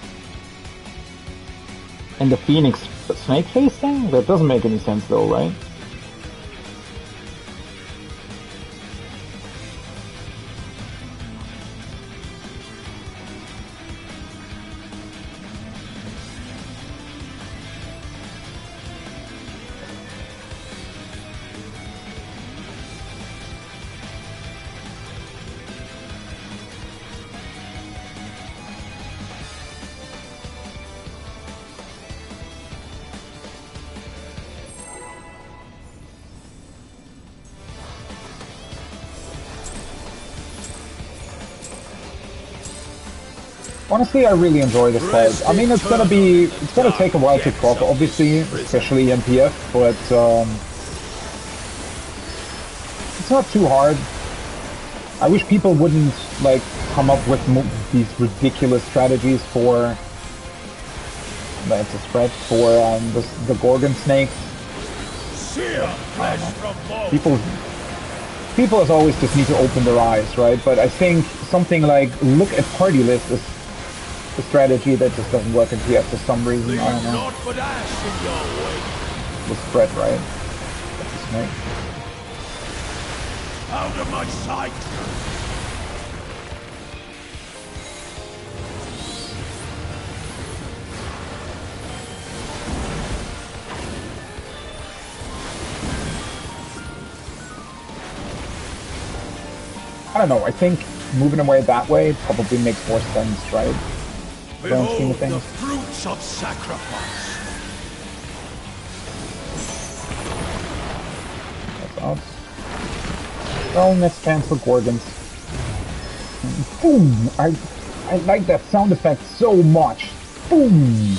And the Phoenix snake face thing? That doesn't make any sense though, right? Honestly, I really enjoy this fight. I mean, it's gonna take a while to proc, obviously, especially MPF, but it's not too hard. I wish people wouldn't like come up with these ridiculous strategies for the Gorgon snakes. People as always just need to open their eyes, right? But I think something like look at party list is a strategy that just doesn't work in PF for some reason. I don't know. The spread, right? That's a snake. Out of my sight! I don't know, I think moving away that way probably makes more sense, right? Behold the fruits of sacrifice. That's us. Well, next chance for Gorgons. Boom! I like that sound effect so much. Boom!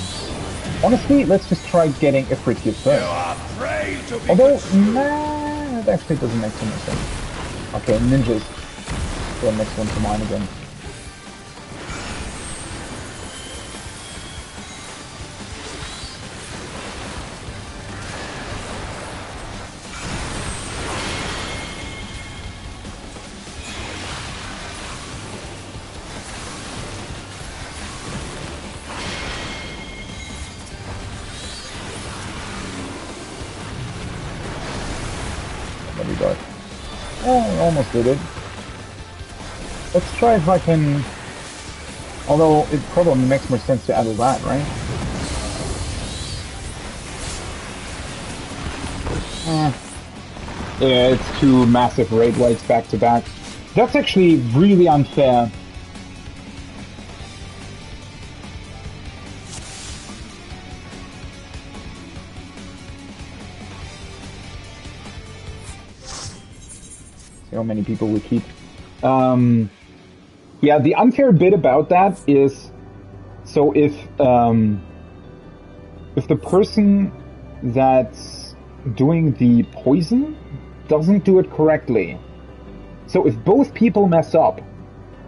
Honestly, let's just try getting Ifrit here first. Although, nah, that actually doesn't make too much sense. Okay, ninjas. The next one to mine again. What do we got? Oh, we almost did it. Let's try if I can... Although, it probably makes more sense to add all that, right? Yeah, it's two massive raid whites back to back. That's actually really unfair. See how many people we keep. Yeah, the unfair bit about that is, so if the person that's doing the poison doesn't do it correctly, so if both people mess up,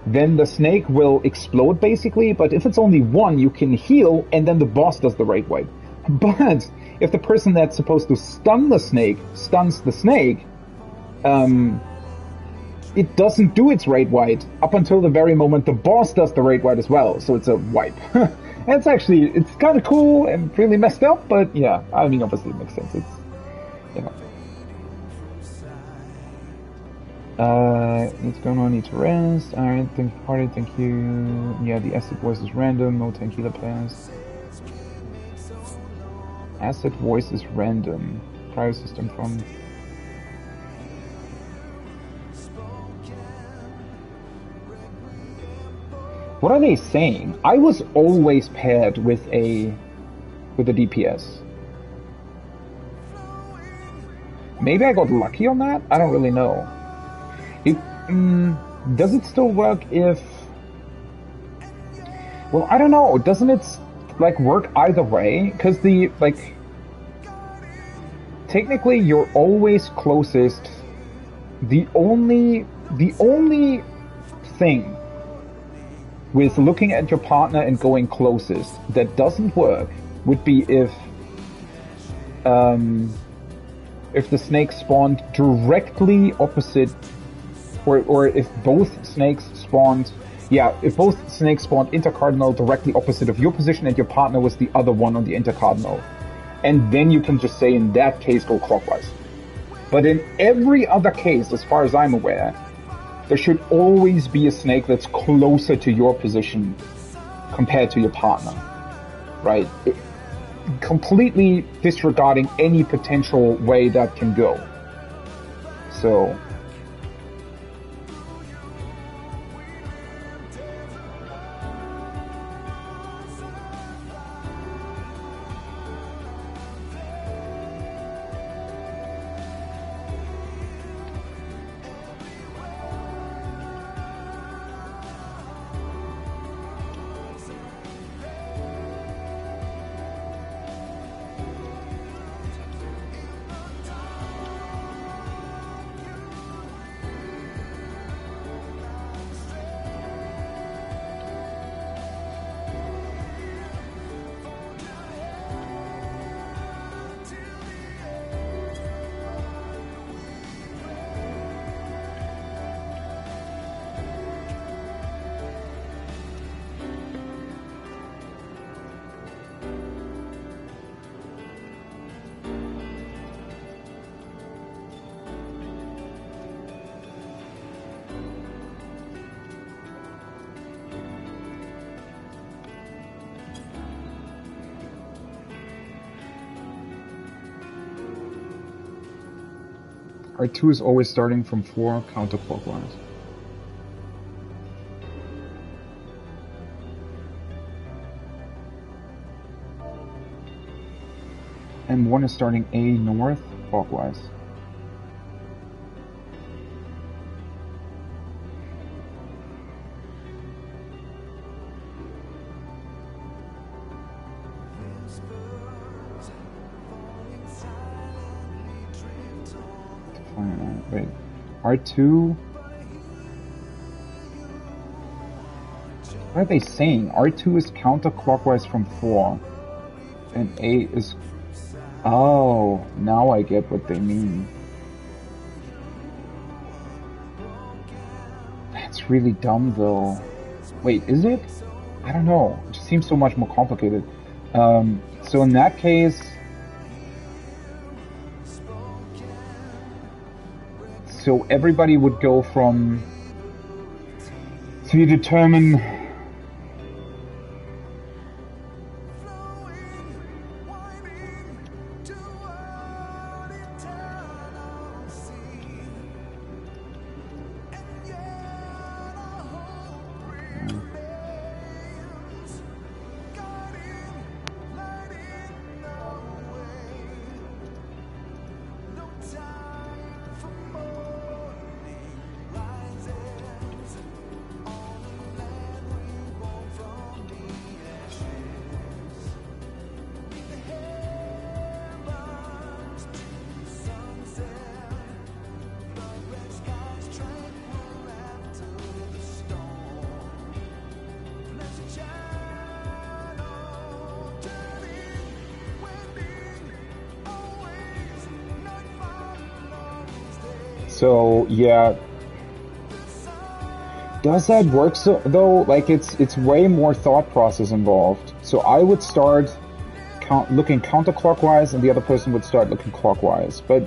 then the snake will explode basically, but if it's only one, you can heal, and then the boss does the raid wipe. But if the person that's supposed to stun the snake stuns the snake, it doesn't do its raid wipe up until the very moment the boss does the raid wipe as well, so it's a wipe. And it's kind of cool and really messed up, but yeah, I mean, obviously it makes sense. It's, you know. What's going on? Need to rest. Alright, thank you, party, thank you. Yeah, the acid voice is random. No 10 kilo pass. Acid voice is random. Prior system from. What are they saying? I was always paired with a DPS. Maybe I got lucky on that? I don't really know. Does it still work if... Well, I don't know. Doesn't it, like, work either way? Because the, like... Technically, you're always closest. The only thing with looking at your partner and going closest that doesn't work would be if the snake spawned directly opposite, or if both snakes spawned, if both snakes spawned intercardinal directly opposite of your position and your partner was the other one on the intercardinal. And then you can just say, in that case, go clockwise. But in every other case, as far as I'm aware, there should always be a snake that's closer to your position compared to your partner, right? Completely disregarding any potential way that can go. So... R2 is always starting from 4 counterclockwise. And 1 is starting A north clockwise. Wait, R2? What are they saying? R2 is counterclockwise from 4. And A is... Oh, now I get what they mean. That's really dumb though. Wait, is it? I don't know. It just seems so much more complicated. So in that case... So everybody would go from... So you determine... So, yeah. Does that work though? Like, it's way more thought process involved. So I would start looking counterclockwise and the other person would start looking clockwise. But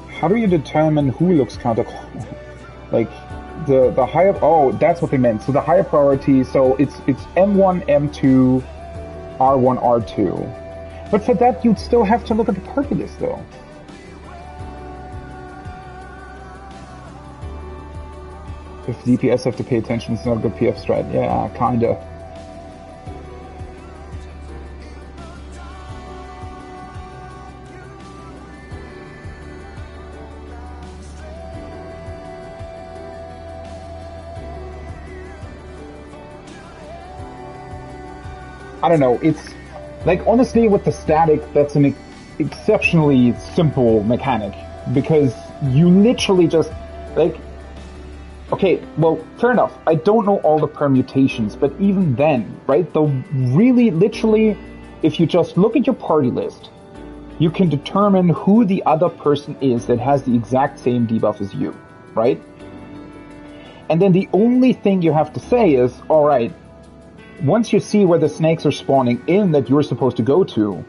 how do you determine who looks counterclockwise? Like the higher. Oh, that's what they meant. So the higher priority. So it's M1, M2, R1, R2. But for that, you'd still have to look at the party list, though. If DPS have to pay attention, it's not a good PF strat. Yeah, kinda. I don't know. It's like, honestly, with the static, that's an exceptionally simple mechanic because you literally just like. Okay, well, fair enough. I don't know all the permutations, but even then, right? The really, literally, if you just look at your party list, you can determine who the other person is that has the exact same debuff as you, right? And then the only thing you have to say is, all right, once you see where the snakes are spawning in that you're supposed to go to,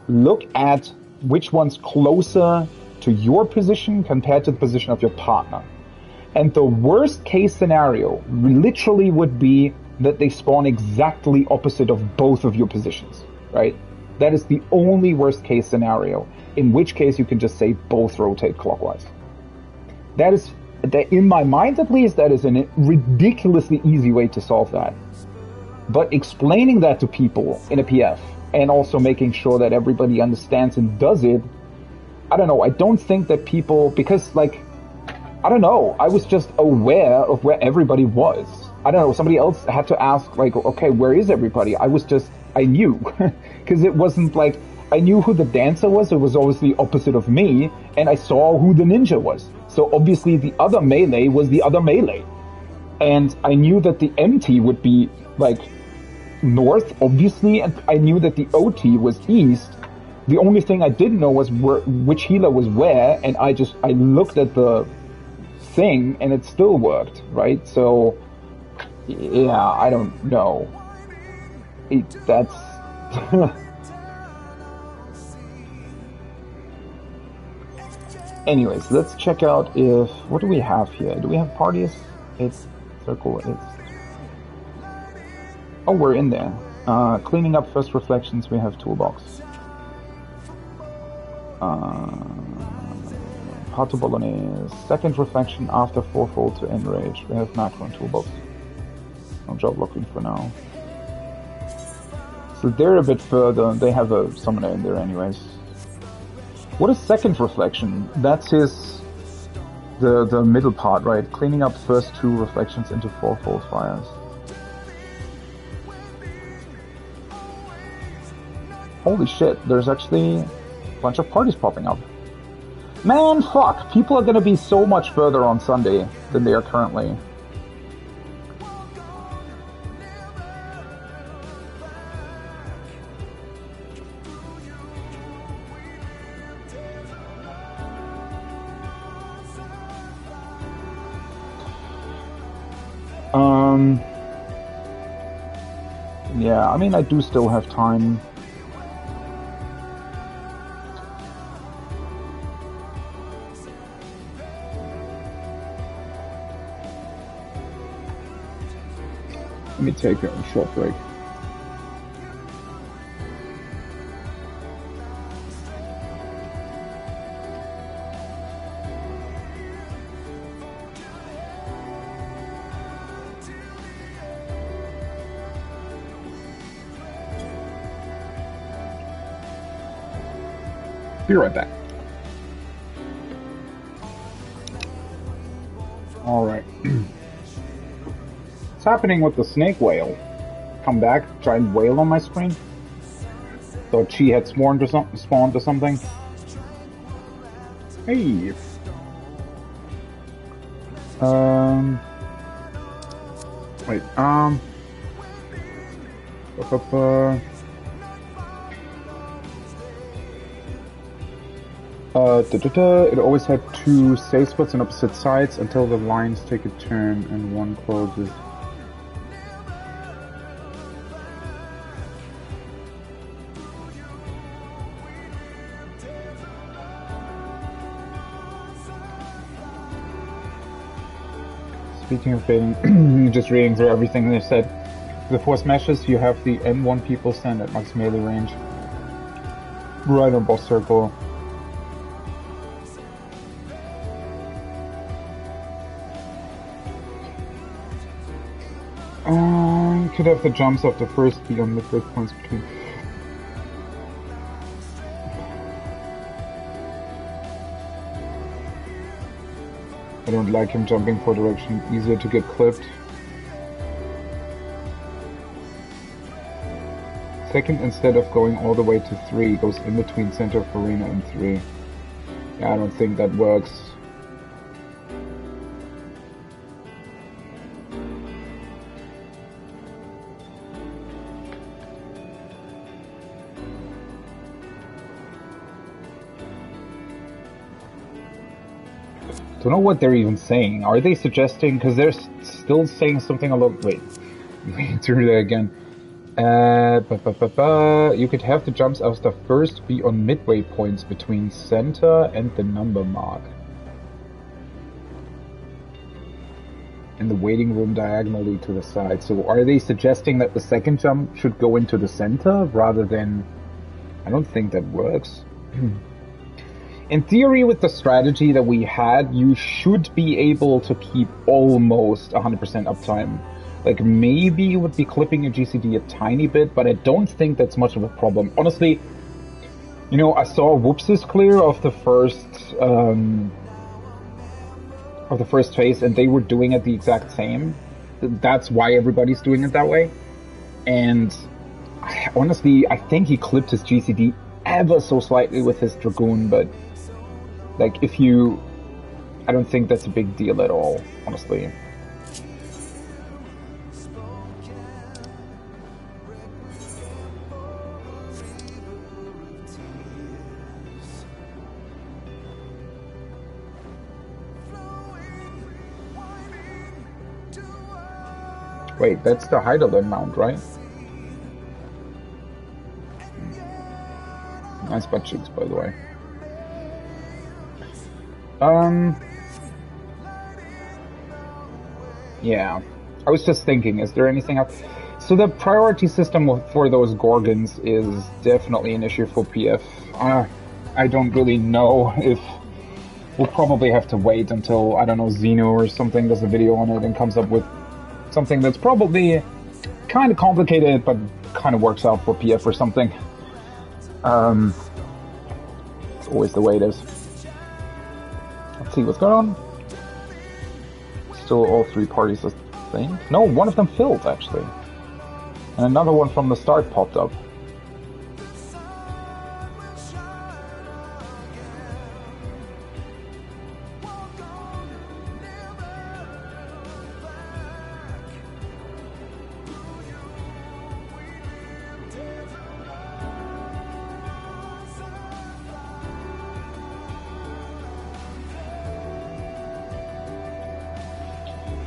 look at which one's closer to your position compared to the position of your partner. And the worst case scenario literally would be that they spawn exactly opposite of both of your positions, right? That is the only worst case scenario, in which case you can just say both rotate clockwise. That is, in my mind at least, that is a ridiculously easy way to solve that. But explaining that to people in a PF and also making sure that everybody understands and does it, I don't know, I don't think that people, because like, I don't know, I was just aware of where everybody was. I don't know, somebody else had to ask, like, okay, where is everybody? I knew. Because it wasn't like, I knew who the dancer was, it was always the opposite of me, and I saw who the ninja was. So obviously the other melee was the other melee. And I knew that the MT would be, like, north, obviously, and I knew that the OT was east. The only thing I didn't know was which healer was where, and I looked at the thing and it still worked, right? So yeah, I don't know. That's anyways, let's check out if what do we have here? Do we have parties? It's circle. Oh, we're in there. Cleaning up first reflections. We have toolbox. How to Bolognese. Second reflection after fourfold to enrage. We have macro and toolbox. No job locking for now. So they're a bit further. They have a summoner in there anyways. What is second reflection? That's the middle part, right? Cleaning up first two reflections into fourfold fires. Holy shit, there's actually a bunch of parties popping up. Man, fuck! People are gonna be so much further on Sunday than they are currently. Yeah, I mean, I do still have time. Let me take a short break. Be right back. All right. What's happening with the snake whale? Come back, giant whale on my screen? Thought she had spawned or something. Hey. Wait. It always had two safe spots on opposite sides until the lines take a turn and one closes. Speaking of baiting, just reading through everything they said. Before smashes, you have the N1 people stand at max melee range. Right on boss circle. You could have the jumps of the first speed on midway points between. I don't like him jumping for direction, easier to get clipped. Second, instead of going all the way to 3, goes in between center of arena and 3. Yeah, I don't think that works. Don't know what they're even saying. Are they suggesting? Because they're still saying something along. Wait, to read that again. You could have the jumps after first be on midway points between center and the number mark. In the waiting room diagonally to the side. So are they suggesting that the second jump should go into the center rather than... I don't think that works. In theory, with the strategy that we had, you should be able to keep almost 100% uptime. Like, maybe you would be clipping your GCD a tiny bit, but I don't think that's much of a problem. Honestly, you know, I saw whoopses clear of the first phase, and they were doing it the exact same. That's why everybody's doing it that way. And honestly, I think he clipped his GCD ever so slightly with his Dragoon, but like, I don't think that's a big deal at all, honestly. Wait, that's the Heidelin mount, right? Nice butt cheeks, by the way. Yeah. I was just thinking, is there anything else? So the priority system for those Gorgons is definitely an issue for PF. I don't really know if... We'll probably have to wait until, I don't know, Xeno or something does a video on it and comes up with something that's probably kind of complicated, but kind of works out for PF or something. It's always the way it is. Let's see what's going on. Still all 3 parties, I think. No, one of them filled, actually. And another one from the start popped up.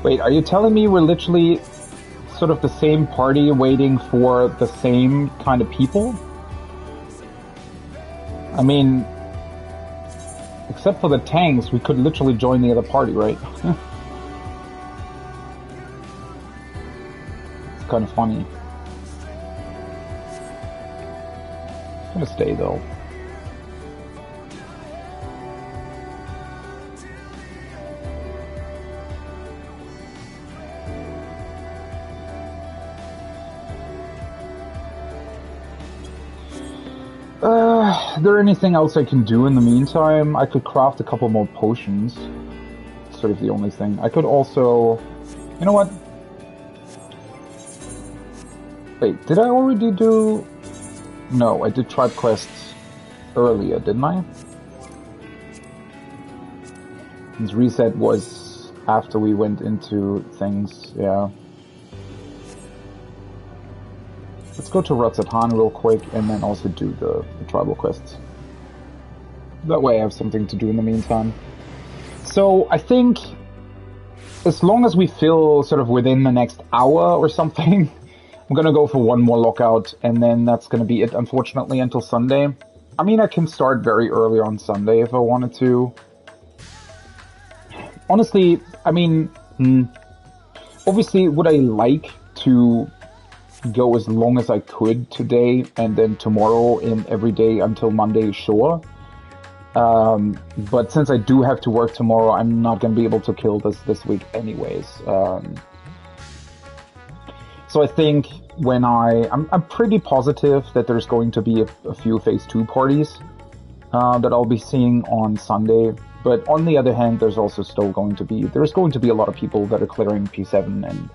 Wait, are you telling me we're literally sort of the same party waiting for the same kind of people? I mean, except for the tanks, we could literally join the other party, right? It's kind of funny. It's gonna stay though. Is there anything else I can do in the meantime? I could craft a couple more potions. It's sort of the only thing. I could also... You know what? Wait, did I already do... No, I did tribe quests earlier, didn't I? This reset was after we went into things, yeah. Let's go to Ratzatan real quick and then also do the tribal quests. That way I have something to do in the meantime. So I think as long as we fill sort of within the next hour or something, I'm gonna go for one more lockout and then that's gonna be it, unfortunately, until Sunday. I mean, I can start very early on Sunday if I wanted to. Honestly, I mean, Obviously, would I like to go as long as I could today and then tomorrow in every day until Monday? Sure. But since I do have to work tomorrow, I'm not going to be able to kill this week anyways. So I think when I'm pretty positive that there's going to be a few Phase 2 parties that I'll be seeing on Sunday. But on the other hand, there's going to be a lot of people that are clearing P7, and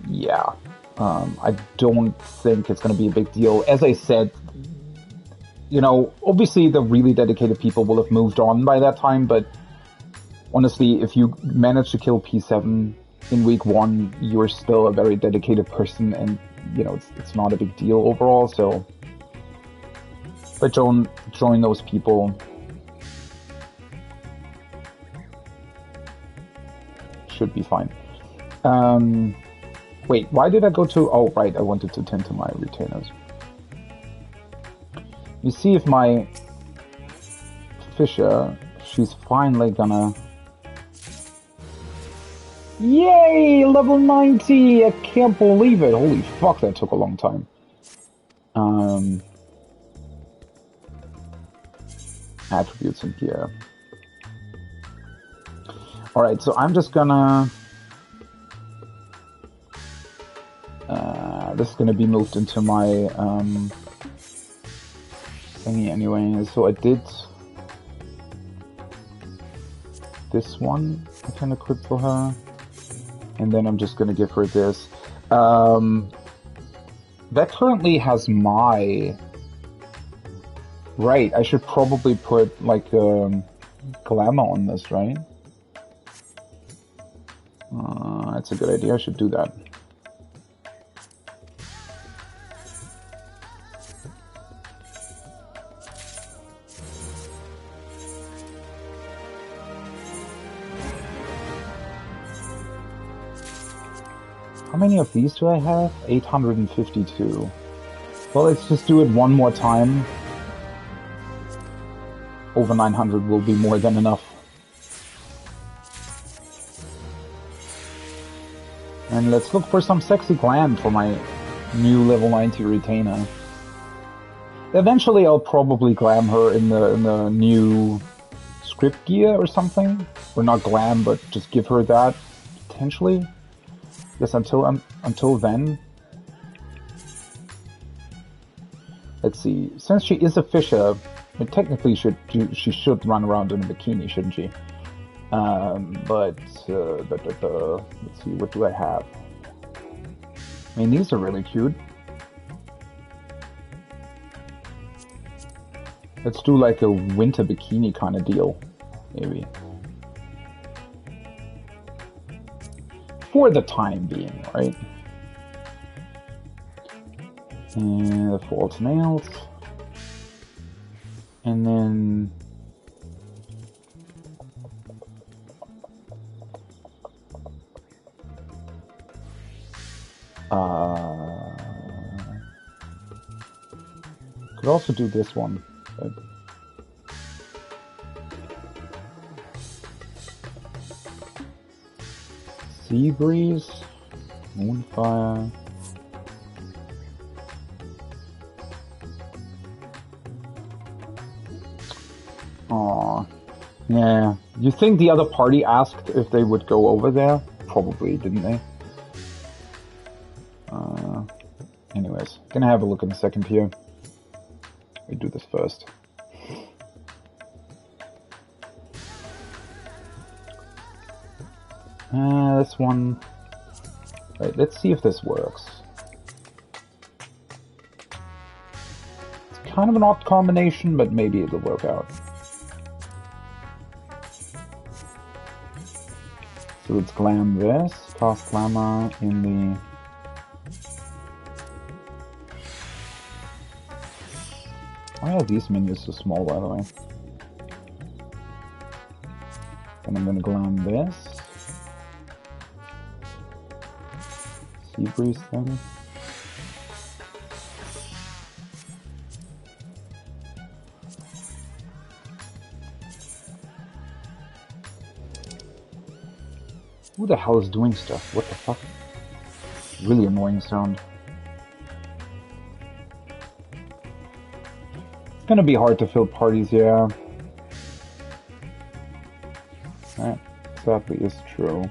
yeah, I don't think it's going to be a big deal. As I said, you know, obviously the really dedicated people will have moved on by that time, but honestly, if you manage to kill P7 in week 1, you're still a very dedicated person, and you know, it's not a big deal overall. So if I join those people, should be fine. Wait, why did I go to... Oh, right, I wanted to tend to my retainers. You see if my Fisher, she's finally gonna... Yay! Level 90! I can't believe it! Holy fuck, that took a long time. Attributes in here. Alright, so I'm just gonna... this is gonna be moved into my thingy anyway. So I did this one I can equip for her, and then I'm just gonna give her this. That currently has my... Right, I should probably put like glamour on this, right? That's a good idea, I should do that. How many of these do I have? 852. Well, let's just do it one more time. Over 900 will be more than enough. And let's look for some sexy glam for my new level 90 retainer. Eventually I'll probably glam her in the new script gear or something. Or not glam, but just give her that, potentially. Yes, until then. Let's see. Since she is a fisher, technically she should run around in a bikini, shouldn't she? But let's see, what do I have? I mean, these are really cute. Let's do like a winter bikini kind of deal, maybe. For the time being, right? And the false nails. And then... could also do this one. But... Sea breeze, moonfire. Aw, yeah. You think the other party asked if they would go over there? Probably, didn't they? Anyways, gonna have a look in a second here. We do this first. This one... Right, let's see if this works. It's kind of an odd combination, but maybe it'll work out. So let's glam this, cast glamour in the... Why are these menus so small, by the way? And I'm gonna glam this. Sea breeze thing. Who the hell is doing stuff? What the fuck? Really annoying sound. It's gonna be hard to fill parties, yeah. That sadly is true.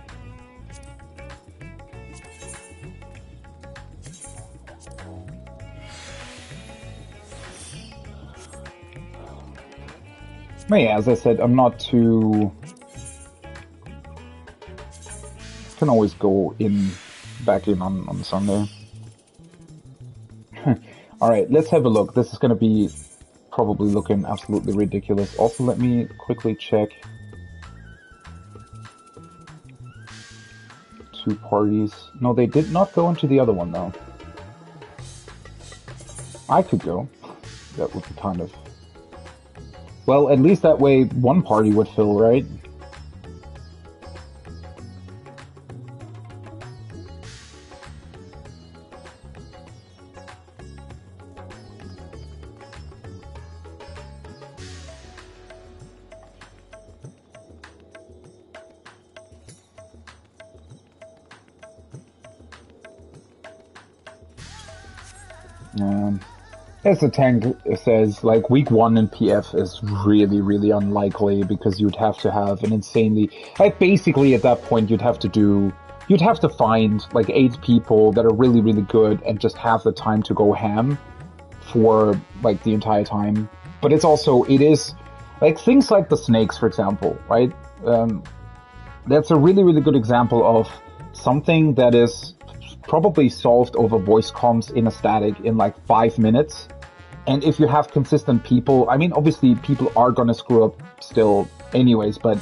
But yeah, as I said, I'm not too... Can always go back in on Sunday. Alright, let's have a look. This is gonna be probably looking absolutely ridiculous. Also, let me quickly check 2 parties. No, they did not go into the other one, though. I could go. That would be kind of... Well, at least that way one party would fill, right? As the tank says, like, week 1 in PF is really, really unlikely because you'd have to have an insanely... Like, basically, at that point, you'd have to find, like, 8 people that are really, really good and just have the time to go ham for, like, the entire time. But it is, like, things like the snakes, for example, right? That's a really, really good example of something that is probably solved over voice comms in a static in like 5 minutes. And if you have consistent people, I mean, obviously people are gonna screw up still anyways, but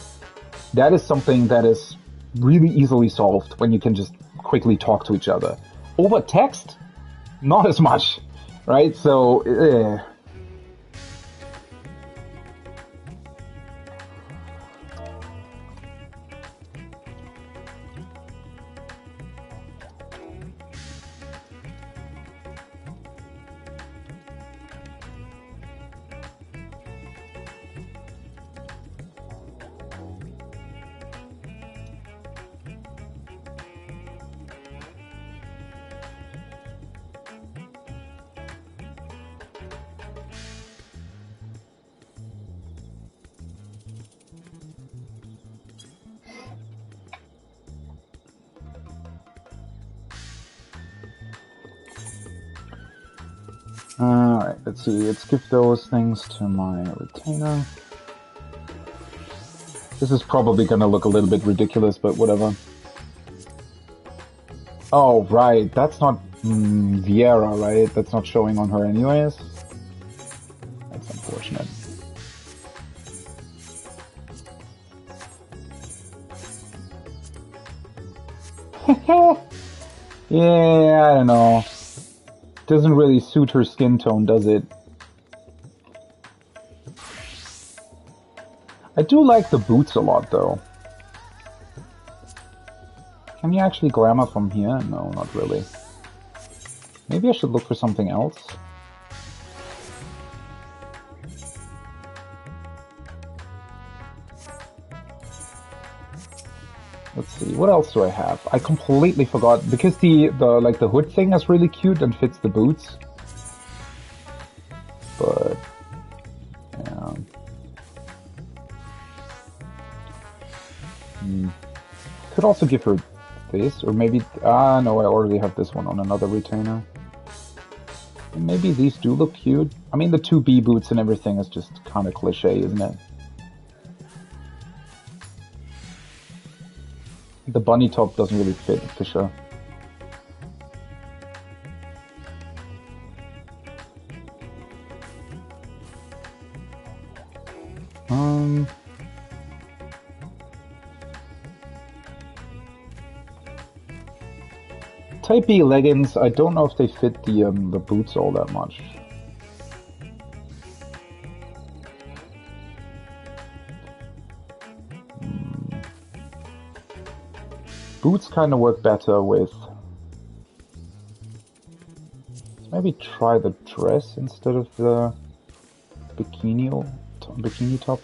that is something that is really easily solved when you can just quickly talk to each other. Over text, not as much, right? So, Alright, let's see. Let's give those things to my retainer. This is probably gonna look a little bit ridiculous, but whatever. Oh, right. That's not Viera, right? That's not showing on her anyways. That's unfortunate. Yeah, I don't know. Doesn't really suit her skin tone, does it? I do like the boots a lot, though. Can you actually glamour from here? No, not really. Maybe I should look for something else. Let's see, what else do I have? I completely forgot, because the hood thing is really cute and fits the boots. But, yeah. Could also give her this, or maybe, no, I already have this one on another retainer. And maybe these do look cute. I mean, the 2B boots and everything is just kind of cliche, isn't it? The bunny top doesn't really fit Fisher. Type B leggings, I don't know if they fit the boots all that much. Boots kind of work better with... Maybe try the dress instead of the bikini top.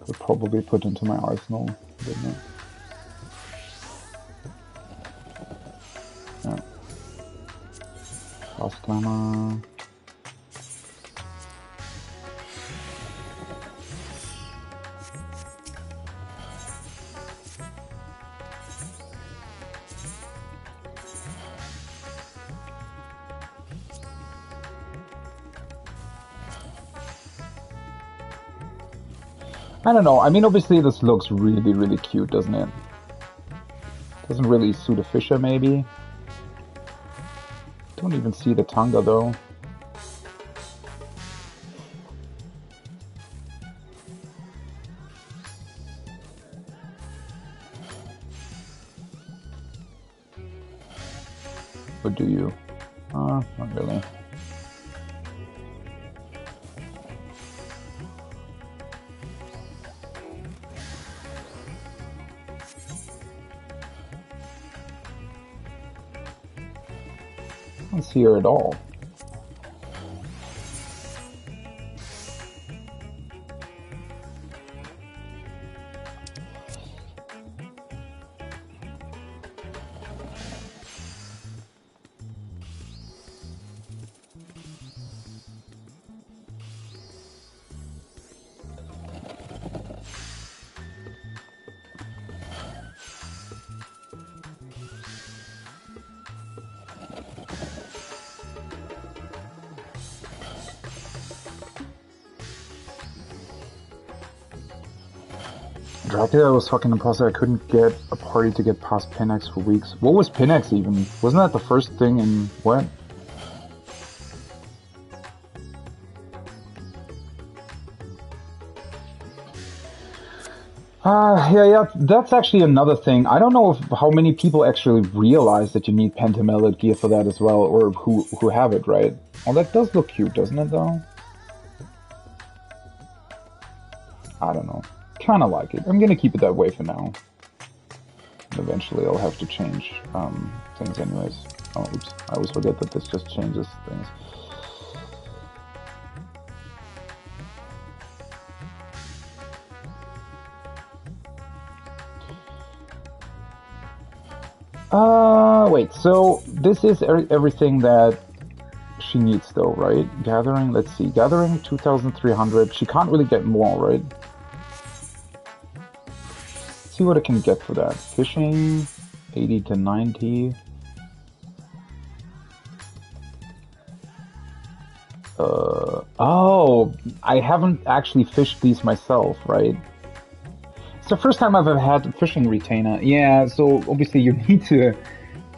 Could probably put into my arsenal, didn't it? Yeah. Fast glamour. I don't know. I mean, obviously this looks really, really cute, doesn't it? Doesn't really suit a fisher, maybe. Don't even see the Tonga, though. Or do you? Not really. I don't see her at all. Dracula was fucking impossible. I couldn't get a party to get past Pinax for weeks. What was Pinax even? Wasn't that the first thing in what? Yeah, that's actually another thing. I don't know how many people actually realize that you need pentamelid gear for that as well, or who have it, right? Oh, that does look cute, doesn't it, though? I don't know. Kind of like it. I'm gonna keep it that way for now. Eventually I'll have to change things anyways. Oh, oops. I always forget that this just changes things. Wait, so this is everything that she needs though, right? Gathering, let's see. Gathering 2,300. She can't really get more, right? See what I can get for that. Fishing, 80 to 90. Oh, I haven't actually fished these myself, right? It's the first time I've ever had a fishing retainer. Yeah, so obviously you need to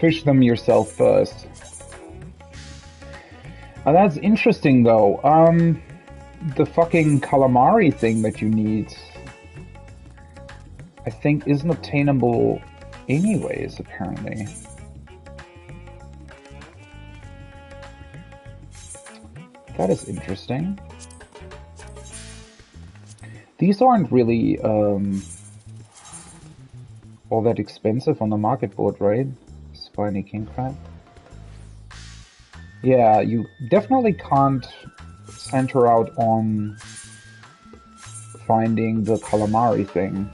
fish them yourself first. That's interesting though. The fucking calamari thing that you need, I think, isn't obtainable anyways, apparently. That is interesting. These aren't really all that expensive on the market board, right? Spiny king crab. Yeah, you definitely can't center out on finding the calamari thing.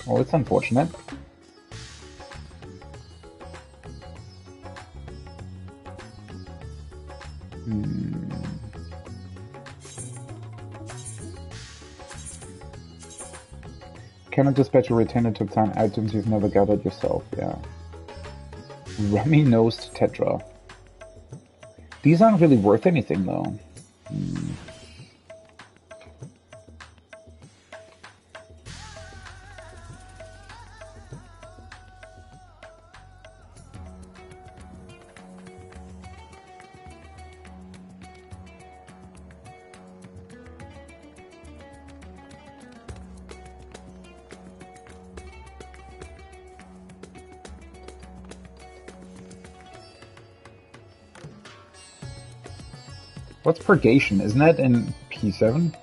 Well, it's unfortunate. Cannot dispatch a retainer to obtain items you've never gathered yourself, yeah. Rummy-nosed tetra. These aren't really worth anything, though. What's purgation? Isn't that in P7?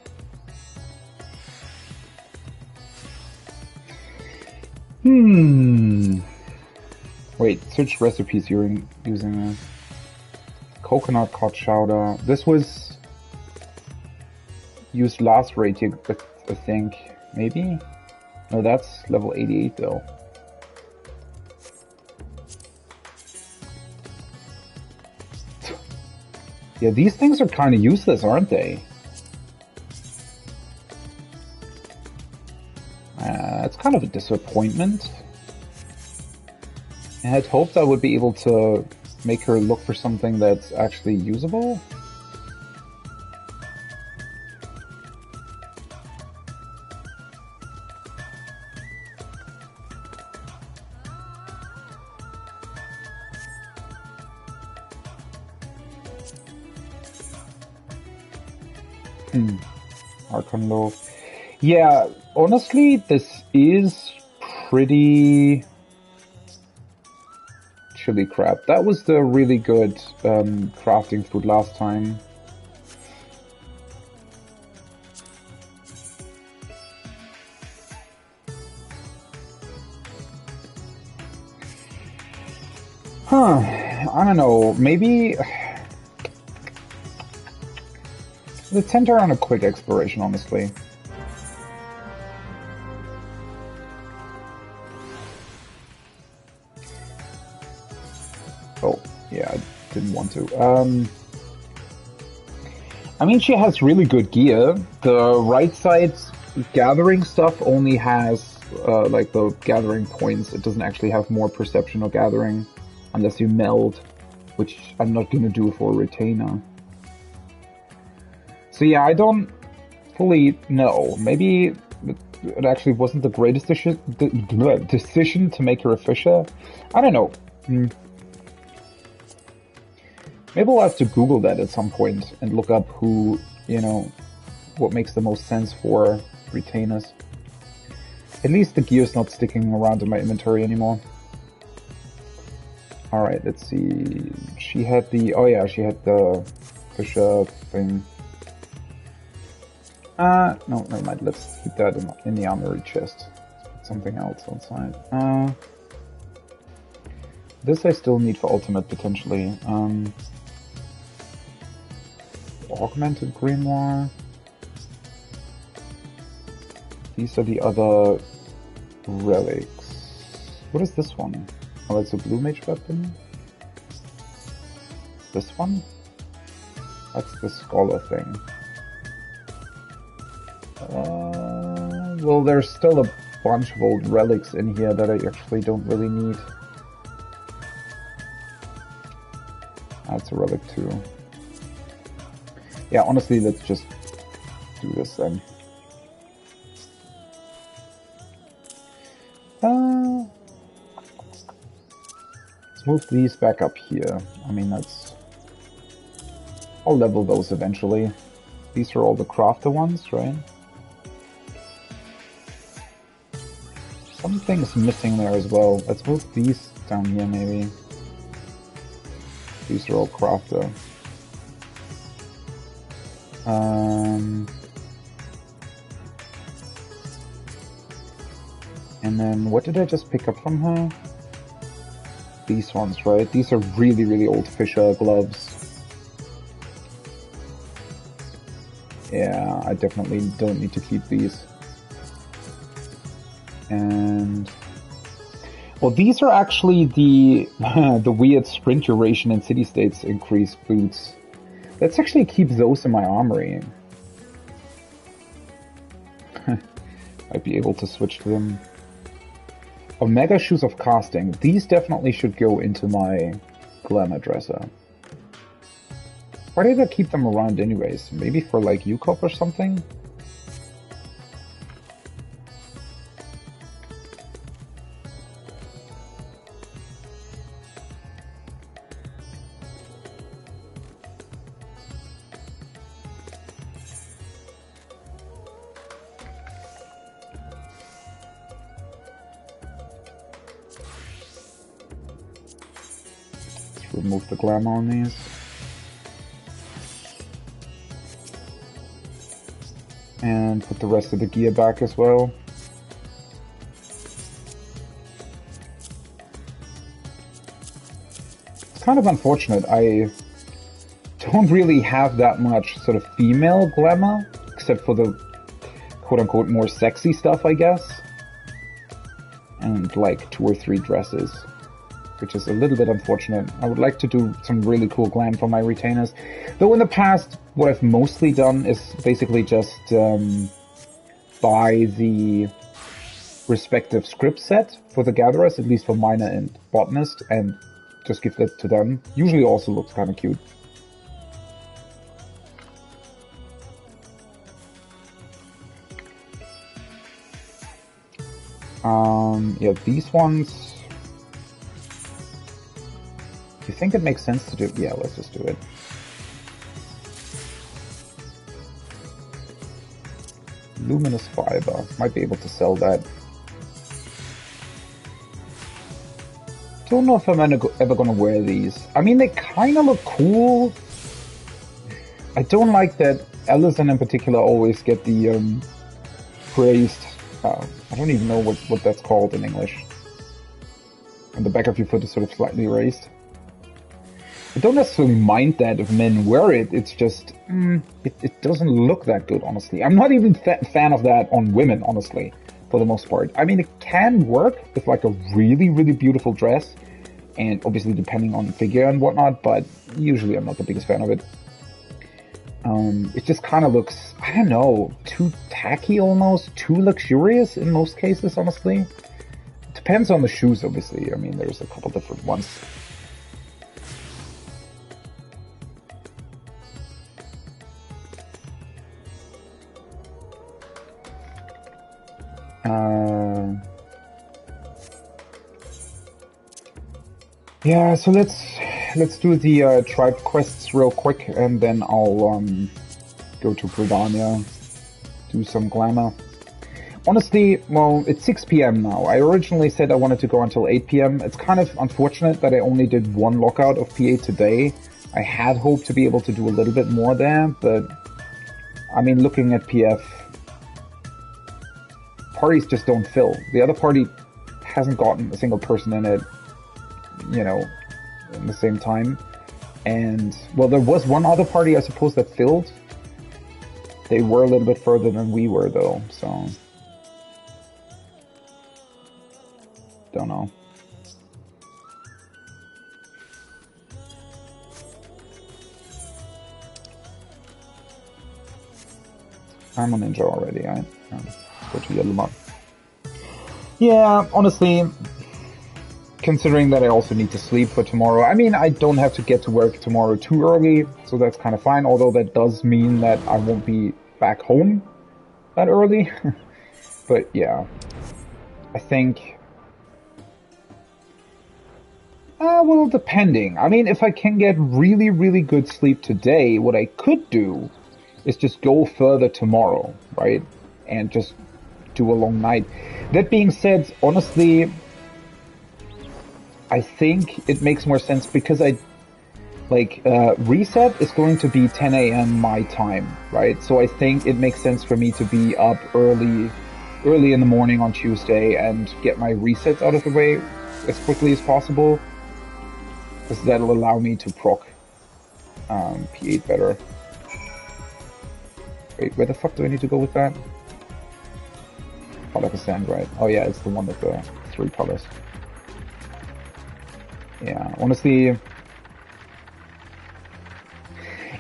Wait, search recipes you're using this. Coconut cod chowder. This was used last raid, I think. Maybe? No, that's level 88 though. Yeah, these things are kind of useless, aren't they? It's kind of a disappointment. I had hoped I would be able to make her look for something that's actually usable. Archon low. Yeah, honestly, this is pretty chili crap. That was the really good crafting food last time. Huh, I don't know, maybe... Let's center on a quick exploration, honestly. Oh, yeah, I didn't want to. I mean, she has really good gear. The right side gathering stuff only has, like, the gathering points. It doesn't actually have more perception or gathering, unless you meld, which I'm not gonna do for a retainer. So yeah, I don't fully know. Maybe it actually wasn't the greatest decision to make her a fisher. I don't know. Maybe we'll have to Google that at some point and look up who, you know, what makes the most sense for retainers. At least the gear's not sticking around in my inventory anymore. Alright, let's see. She had the... Oh yeah, she had the fisher thing. No, never mind. Let's keep that in the armory chest. Let's put something else outside. This I still need for ultimate, potentially. Augmented grimoire. These are the other relics. What is this one? Oh, that's a blue mage weapon. This one? That's the scholar thing. Well, there's still a bunch of old relics in here that I actually don't really need. That's a relic too. Yeah, honestly, let's just do this then. Let's move these back up here. I mean, that's... I'll level those eventually. These are all the crafter ones, right? Something's missing there as well. Let's move these down here, maybe. These are all crafter. And then, what did I just pick up from her? These ones, right? These are really, really old fisher gloves. Yeah, I definitely don't need to keep these. And... Well, these are actually the the weird sprint duration and city-states increase boots. Let's actually keep those in my armory. I'd be able to switch to them. Omega Shoes of Casting. These definitely should go into my glamour dresser. Why did I keep them around anyways? Maybe for like UCOP or something? Remove the glamour on these. And put the rest of the gear back as well. It's kind of unfortunate. I don't really have that much sort of female glamour, except for the quote-unquote more sexy stuff, I guess. And like 2 or 3 dresses, which is a little bit unfortunate. I would like to do some really cool glam for my retainers. Though in the past, what I've mostly done is basically just buy the respective script set for the gatherers, at least for miner and botanist, and just give that to them. Usually also looks kind of cute. Yeah, these ones... Do you think it makes sense to do? Yeah, let's just do it. Luminous fiber. Might be able to sell that. Don't know if I'm ever gonna wear these. I mean, they kind of look cool. I don't like that Allison in particular always get the raised... I don't even know what that's called in English. And the back of your foot is sort of slightly raised. I don't necessarily mind that if men wear it, it's just... it doesn't look that good, honestly. I'm not even a fan of that on women, honestly, for the most part. I mean, it can work with like a really, really beautiful dress, and obviously depending on the figure and whatnot, but usually I'm not the biggest fan of it. It just kind of looks, I don't know, too tacky almost, too luxurious in most cases, honestly. It depends on the shoes, obviously. I mean, there's a couple different ones. Yeah, so let's do the tribe quests real quick, and then I'll go to Britannia, do some glamour. Honestly, well, it's 6 p.m. now. I originally said I wanted to go until 8 p.m. It's kind of unfortunate that I only did 1 lockout of PA today. I had hoped to be able to do a little bit more there, but I mean, looking at PF, parties just don't fill. The other party hasn't gotten a single person in it, you know, in the same time. And, well, there was one other party, I suppose, that filled. They were a little bit further than we were, though, so... Don't know. I'm a ninja already, right? Let's go to Yellow Month. Yeah, honestly... Considering that I also need to sleep for tomorrow. I mean, I don't have to get to work tomorrow too early, so that's kind of fine, although that does mean that I won't be back home that early. But yeah, I think... well, depending. I mean, if I can get really, really good sleep today, what I could do is just go further tomorrow, right? And just do a long night. That being said, honestly... I think it makes more sense because reset is going to be 10 a.m. my time, right? So I think it makes sense for me to be up early in the morning on Tuesday and get my resets out of the way as quickly as possible, because that'll allow me to proc P8 better. Wait, where the fuck do I need to go with that? Oh, like a sand, right? Oh yeah, it's the one with the 3 colors. Yeah, honestly,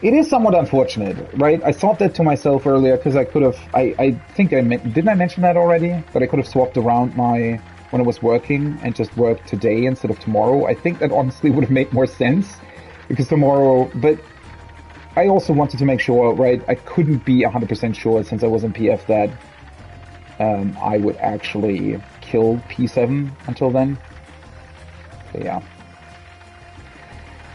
it is somewhat unfortunate, right? I thought that to myself earlier because I could have, I think didn't I mention that already? That I could have swapped around when I was working and just worked today instead of tomorrow. I think that honestly would have made more sense because tomorrow, but I also wanted to make sure, right? I couldn't be 100% sure since I was in PF that I would actually kill P7 until then. So yeah.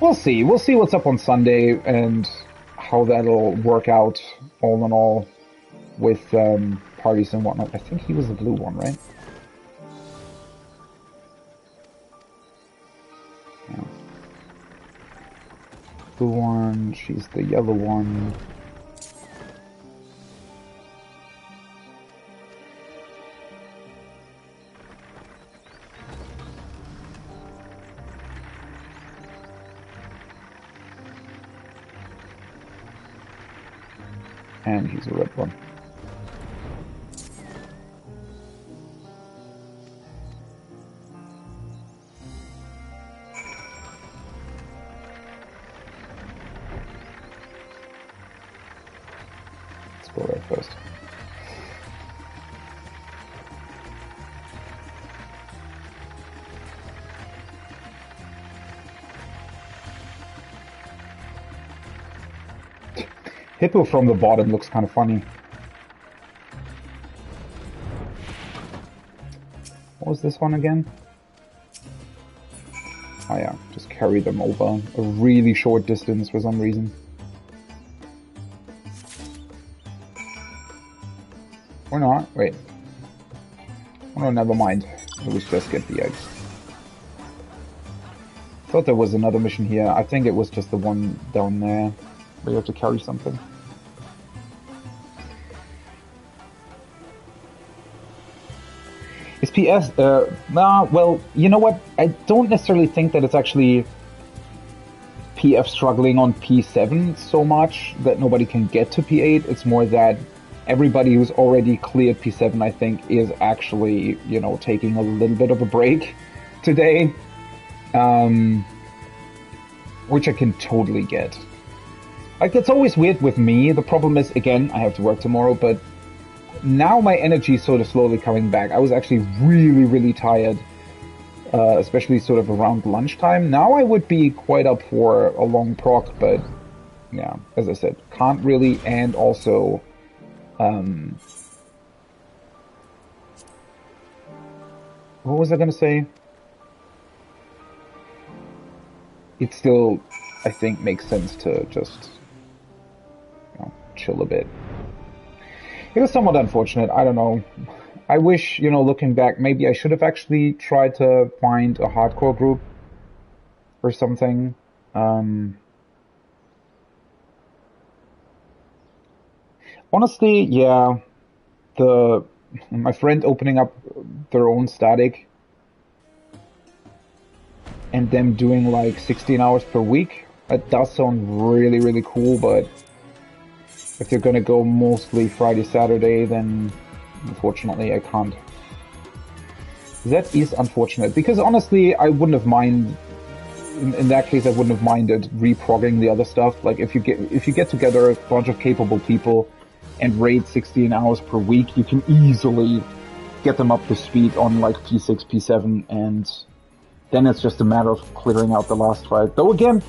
We'll see. We'll see what's up on Sunday and how that'll work out, all in all, with parties and whatnot. I think he was the blue one, right? Yeah. Blue one, she's the yellow one. And he's a red one. Let's go there first. Hippo from the bottom looks kind of funny. What was this one again? Oh yeah, just carry them over a really short distance for some reason. Or not, wait. Oh no, never mind. It was just get the eggs. Thought there was another mission here. I think it was just the one down there where you have to carry something. Is PS, nah, well, you know what? I don't necessarily think that it's actually PF struggling on P7 so much that nobody can get to P8. It's more that everybody who's already cleared P7, I think, is actually, you know, taking a little bit of a break today. Which I can totally get. Like, it's always weird with me. The problem is, again, I have to work tomorrow, but now my energy is sort of slowly coming back. I was actually really, really tired, especially sort of around lunchtime. Now I would be quite up for a long proc, but yeah, as I said, can't really, and also, what was I gonna say? It still, I think, makes sense to just, you know, chill a bit. It was somewhat unfortunate, I don't know. I wish, you know, looking back, maybe I should have actually tried to find a hardcore group or something. Honestly, yeah, my friend opening up their own static and them doing like 16 hours per week, that does sound really, really cool, but if they're gonna go mostly Friday, Saturday, then unfortunately I can't. That is unfortunate, because honestly, I wouldn't have minded, in that case I wouldn't have minded reprogging the other stuff. Like, if you get together a bunch of capable people and raid 16 hours per week, you can easily get them up to speed on like P6, P7, and then it's just a matter of clearing out the last fight. Though again,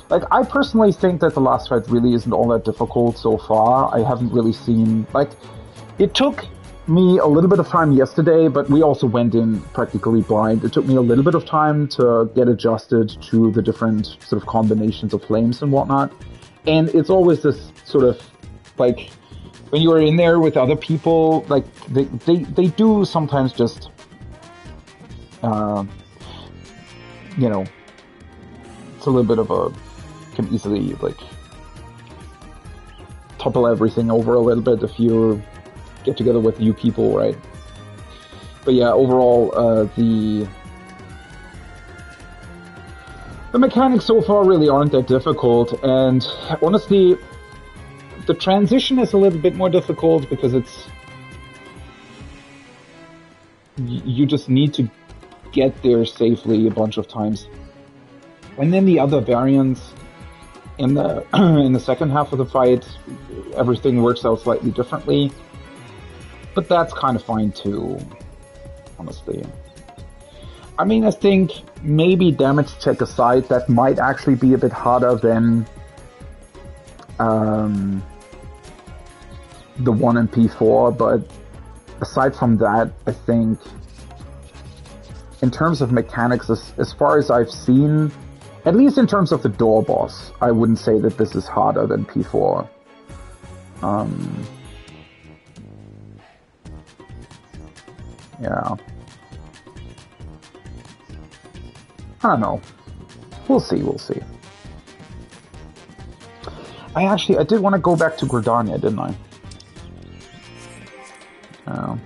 like, I personally think that the last fight really isn't all that difficult so far. I haven't really seen, like, it took me a little bit of time yesterday, but we also went in practically blind. It took me a little bit of time to get adjusted to the different sort of combinations of flames and whatnot. And it's always this sort of, like, when you are in there with other people, like, they do sometimes just, you know, it's a little bit of a, can easily, like, topple everything over a little bit if you get together with new people, right? But yeah, overall, the mechanics so far really aren't that difficult, and honestly, the transition is a little bit more difficult because it's, you just need to get there safely a bunch of times. And then the other variants in the in the second half of the fight, everything works out slightly differently, but that's kind of fine too, honestly. I mean, I think maybe damage check aside, that might actually be a bit harder than the one in P4, but aside from that, I think in terms of mechanics, as far as I've seen, at least in terms of the door boss, I wouldn't say that this is harder than P4. Yeah. I don't know. We'll see, we'll see. I did want to go back to Gridania, didn't I? Oh.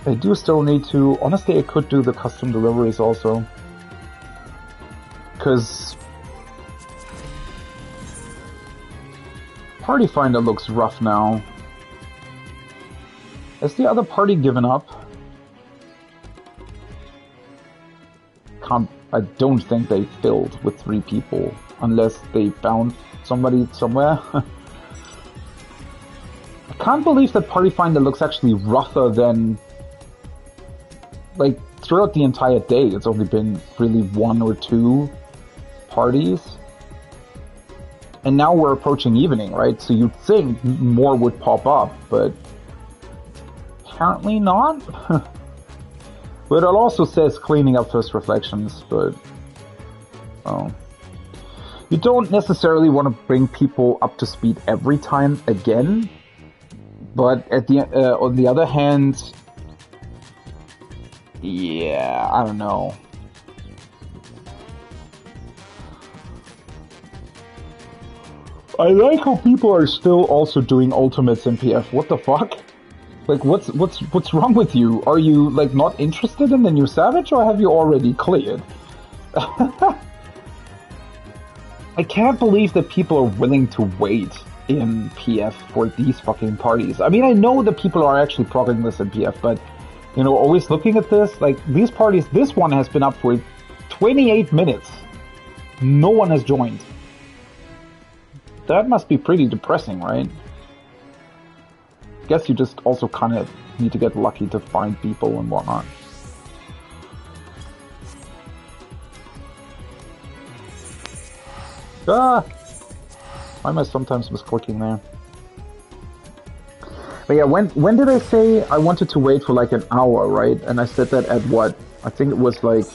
I do still need to... Honestly, I could do the custom deliveries also. Because... Party Finder looks rough now. Has the other party given up? I don't think they filled with 3 people. Unless they found somebody somewhere. I can't believe that Party Finder looks actually rougher than... Like, throughout the entire day, it's only been really 1 or 2 parties. And now we're approaching evening, right? So you'd think more would pop up, but... apparently not. But it also says cleaning up first reflections, but... oh. You don't necessarily want to bring people up to speed every time again. But at the on the other hand... yeah, I don't know. I like how people are still also doing ultimates in PF. What the fuck? Like, what's wrong with you? Are you, like, not interested in the new Savage, or have you already cleared? I can't believe that people are willing to wait in PF for these fucking parties. I mean, I know that people are actually progging this in PF, but, you know, always looking at this, like, these parties, this one has been up for 28 minutes. No one has joined. That must be pretty depressing, right? Guess you just also kind of need to get lucky to find people and whatnot. Ah! Why am I sometimes misclicking there? But yeah, when did I say I wanted to wait for like an hour, right? And I said that at what? I think it was like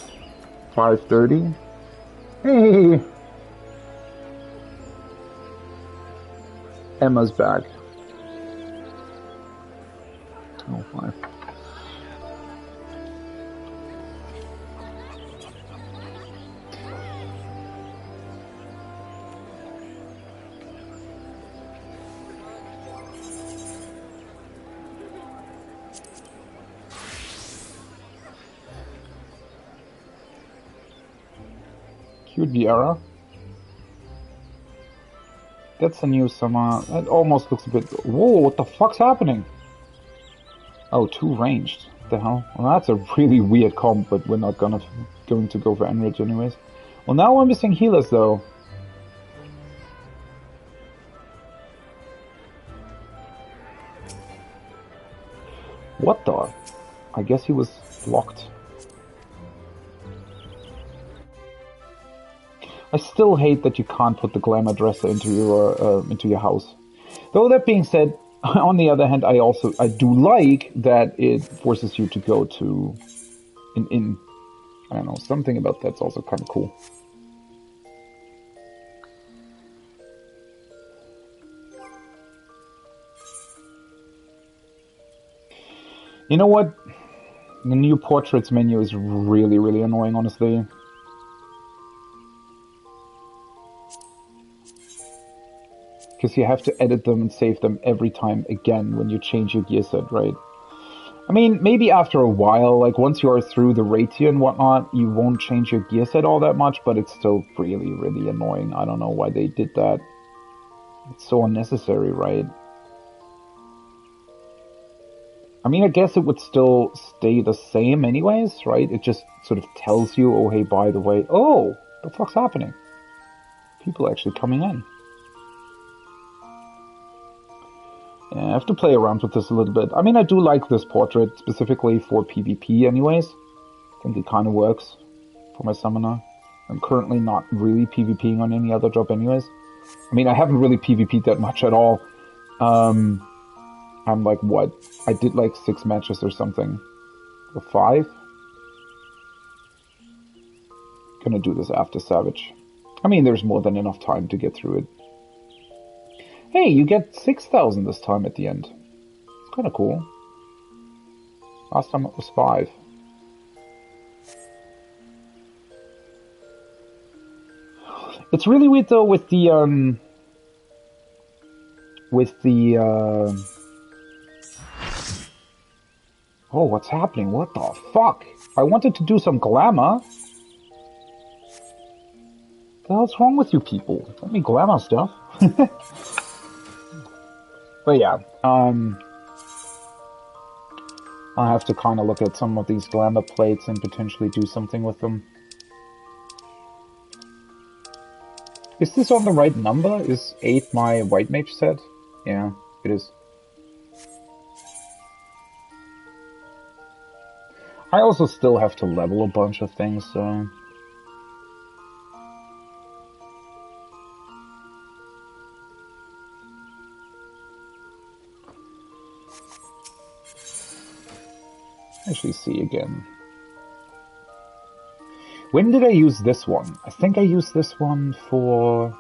5:30? Hey! Emma's back. Oh, my. Cute Viera. That's a new summer. That almost looks a bit... whoa, what the fuck's happening? Oh, 2 ranged. What the hell? Well, that's a really weird comp, but we're not going to go for Enrich anyways. Well, now we're missing healers, though. What the? I guess he was blocked. I still hate that you can't put the glamour dresser into your house. Though that being said, on the other hand, I do like that it forces you to go to an inn. I don't know, something about that's also kind of cool. You know what? The new portraits menu is really, really annoying, honestly. Because you have to edit them and save them every time again when you change your gear set, right? I mean, maybe after a while, like once you are through the raid tier and whatnot, you won't change your gear set all that much, but it's still really, really annoying. I don't know why they did that. It's so unnecessary, right? I mean, I guess it would still stay the same anyways, right? It just sort of tells you, oh, hey, by the way, oh, what the fuck's happening? People actually coming in. Yeah, I have to play around with this a little bit. I mean, I do like this portrait, specifically for PvP anyways. I think it kind of works for my summoner. I'm currently not really PvPing on any other job anyways. I mean, I haven't really PvP'd that much at all. I'm like, what? I did like 6 matches or something. Or 5? Gonna do this after Savage. I mean, there's more than enough time to get through it. Hey, you get 6,000 this time at the end. It's kind of cool. Last time it was 5. It's really weird though with the Oh, what's happening? What the fuck? I wanted to do some glamour. What the hell's wrong with you people? Let me glamour stuff. But yeah, I'll have to kind of look at some of these glamour plates and potentially do something with them. Is this on the right number? Is 8 my white mage set? Yeah, it is. I also still have to level a bunch of things, so... Actually see again. When did I use this one? I think I used this one for...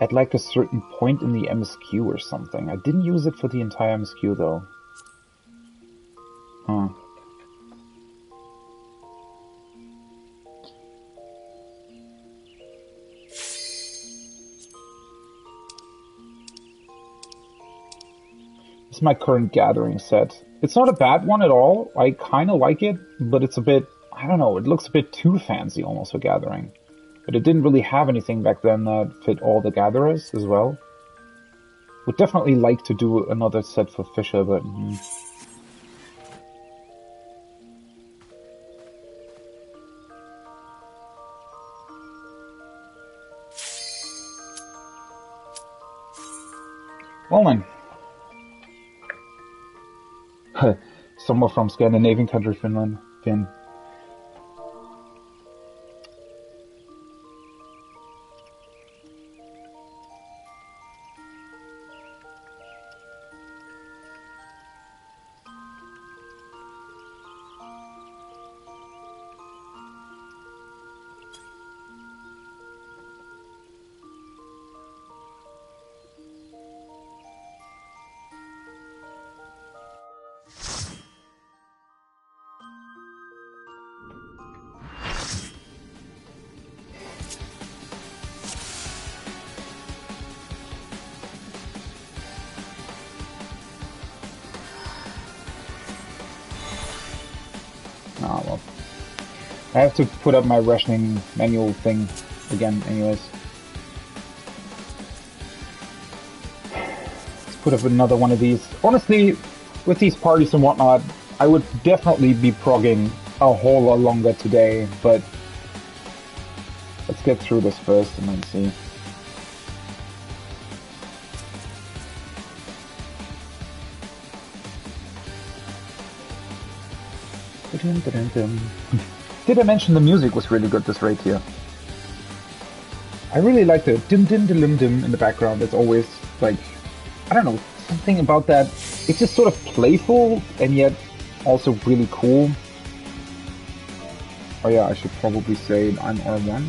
at like a certain point in the MSQ or something. I didn't use it for the entire MSQ though. Huh. It's my current gathering set. It's not a bad one at all. I kind of like it, but it's a bit, I don't know, it looks a bit too fancy almost for gathering. But it didn't really have anything back then that fit all the gatherers as well. Would definitely like to do another set for Fisher, but... Well then. Somewhere from Scandinavian country, Finland. Finn. Ah, well. I have to put up my rationing manual thing again, anyways. Let's put up another one of these. Honestly, with these parties and whatnot, I would definitely be progging a whole lot longer today, but let's get through this first and then see. Did I mention the music was really good this raid here? I really like the dim dim dim dim in the background. It's always like, I don't know, something about that. It's just sort of playful and yet also really cool. Oh yeah, I should probably say I'm R1.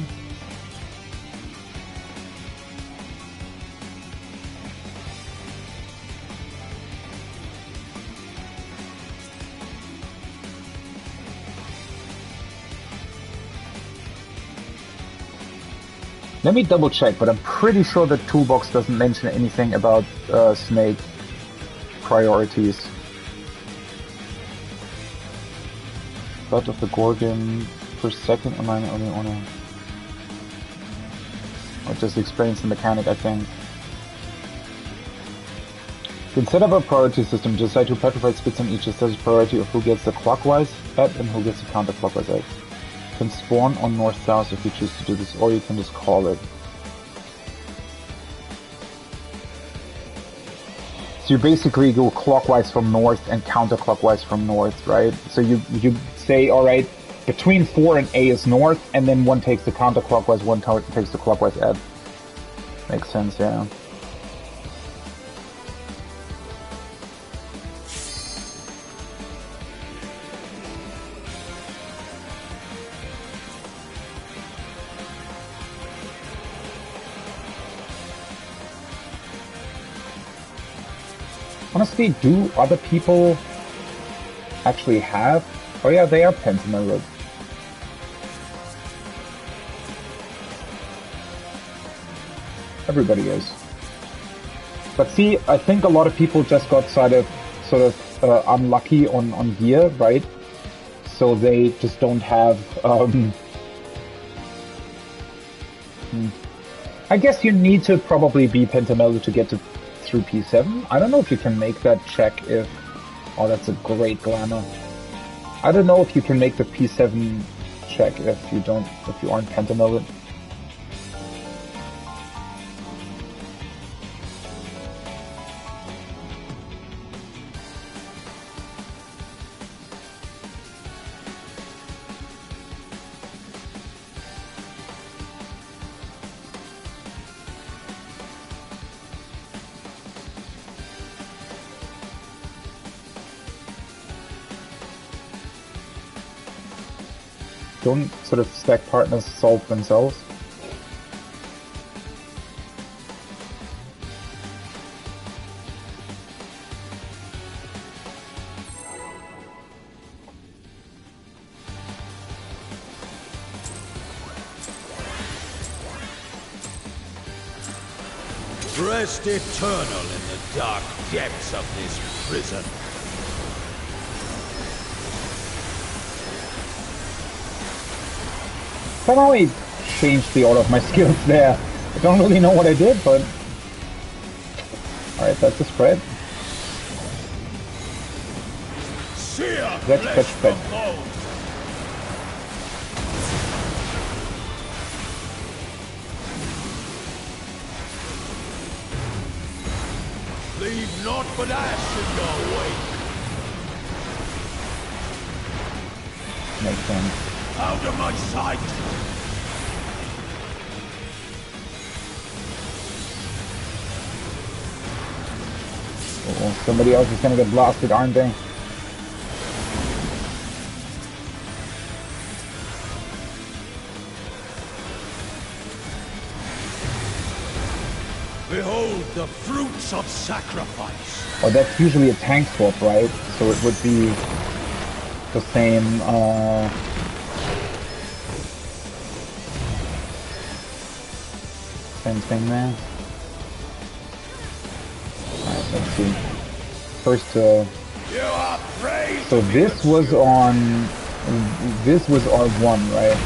Let me double check, but I'm pretty sure the toolbox doesn't mention anything about snake priorities. Blood of the Gorgon per second online only honor. Or just explains the mechanic, I think. You can set up a priority system, decide who petrified spits on each assesses priority of who gets the clockwise at and who gets the counterclockwise at. You can spawn on north-south if you choose to do this, or you can just call it. So you basically go clockwise from north and counterclockwise from north, right? So you say, all right, between 4 and A is north, and then one takes the counterclockwise, one takes the clockwise ed. Makes sense, yeah. Honestly, do other people actually have? Oh yeah, they are Pentamer Road. Everybody is. But see, I think a lot of people just got sort of unlucky on gear, right? So they just don't have. I guess you need to probably be Pandaemonium to get through P7. I don't know if you can make that check if. Oh, that's a great glamour. I don't know if you can make the P7 check if you aren't Pandaemonium. Don't sort of stack partners solve themselves? Rest eternal in the dark depths of this prison. Somehow I changed the order of my skills there. I don't really know what I did, but... Alright, that's a spread. That's spread. Leave naught but ash in your wake. Makes sense. Out of my sight! Oh, somebody else is gonna get blasted, aren't they? Behold the fruits of sacrifice! Oh, that's usually a tank swap, right? So it would be the same, same thing there. Alright, let's see. First, You are praised. so this was R1, right?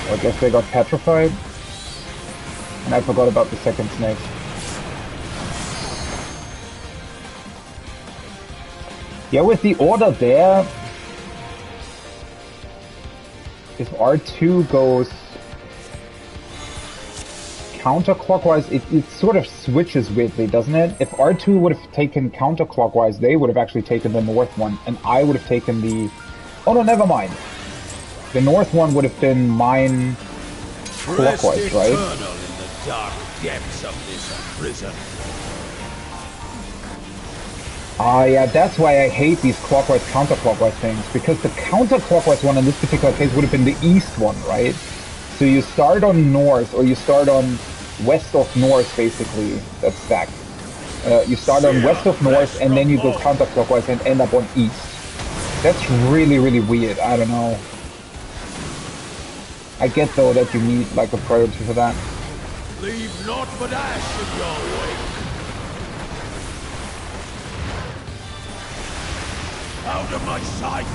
I guess they got petrified. And I forgot about the second snake. Yeah, with the order there, if R2 goes counterclockwise, it sort of switches weirdly, doesn't it? If R2 would have taken counterclockwise, they would have actually taken the north one, and I would have taken the... Oh no, never mind. The north one would have been mine clockwise, right? Eternal in the dark depths of this prison. Ah, yeah, that's why I hate these clockwise, counterclockwise things, because the counterclockwise one in this particular case would have been the east one, right? So you start on north, or you start on west of north, basically, that's stacked. You start on west of north, and then you go counterclockwise and end up on east. That's really, really weird, I don't know. I get, though, that you need, like, a priority for that. Leave naught but ash in your wake. Out of my sight!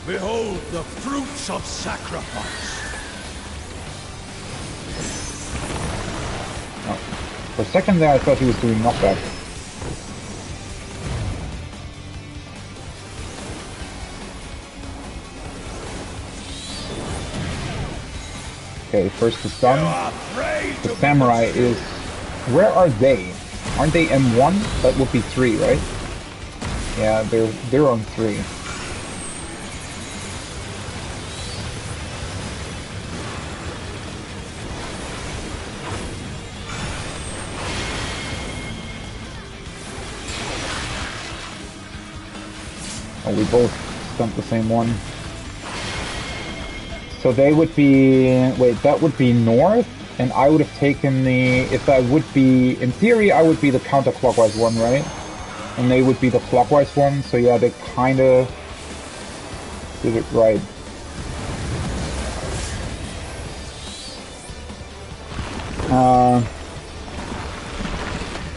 Behold the fruits of sacrifice! Oh. For a second there, I thought he was doing knockback. Okay, first to stun. The samurai is... Where are they? Aren't they M1? That would be 3, right? Yeah, they're on 3. Oh, we both stumped the same one. So they would be... Wait, that would be north, and I would have taken the... If I would be... In theory, I would be the counterclockwise one, right? And they would be the clockwise one, so yeah, they kinda... did it right.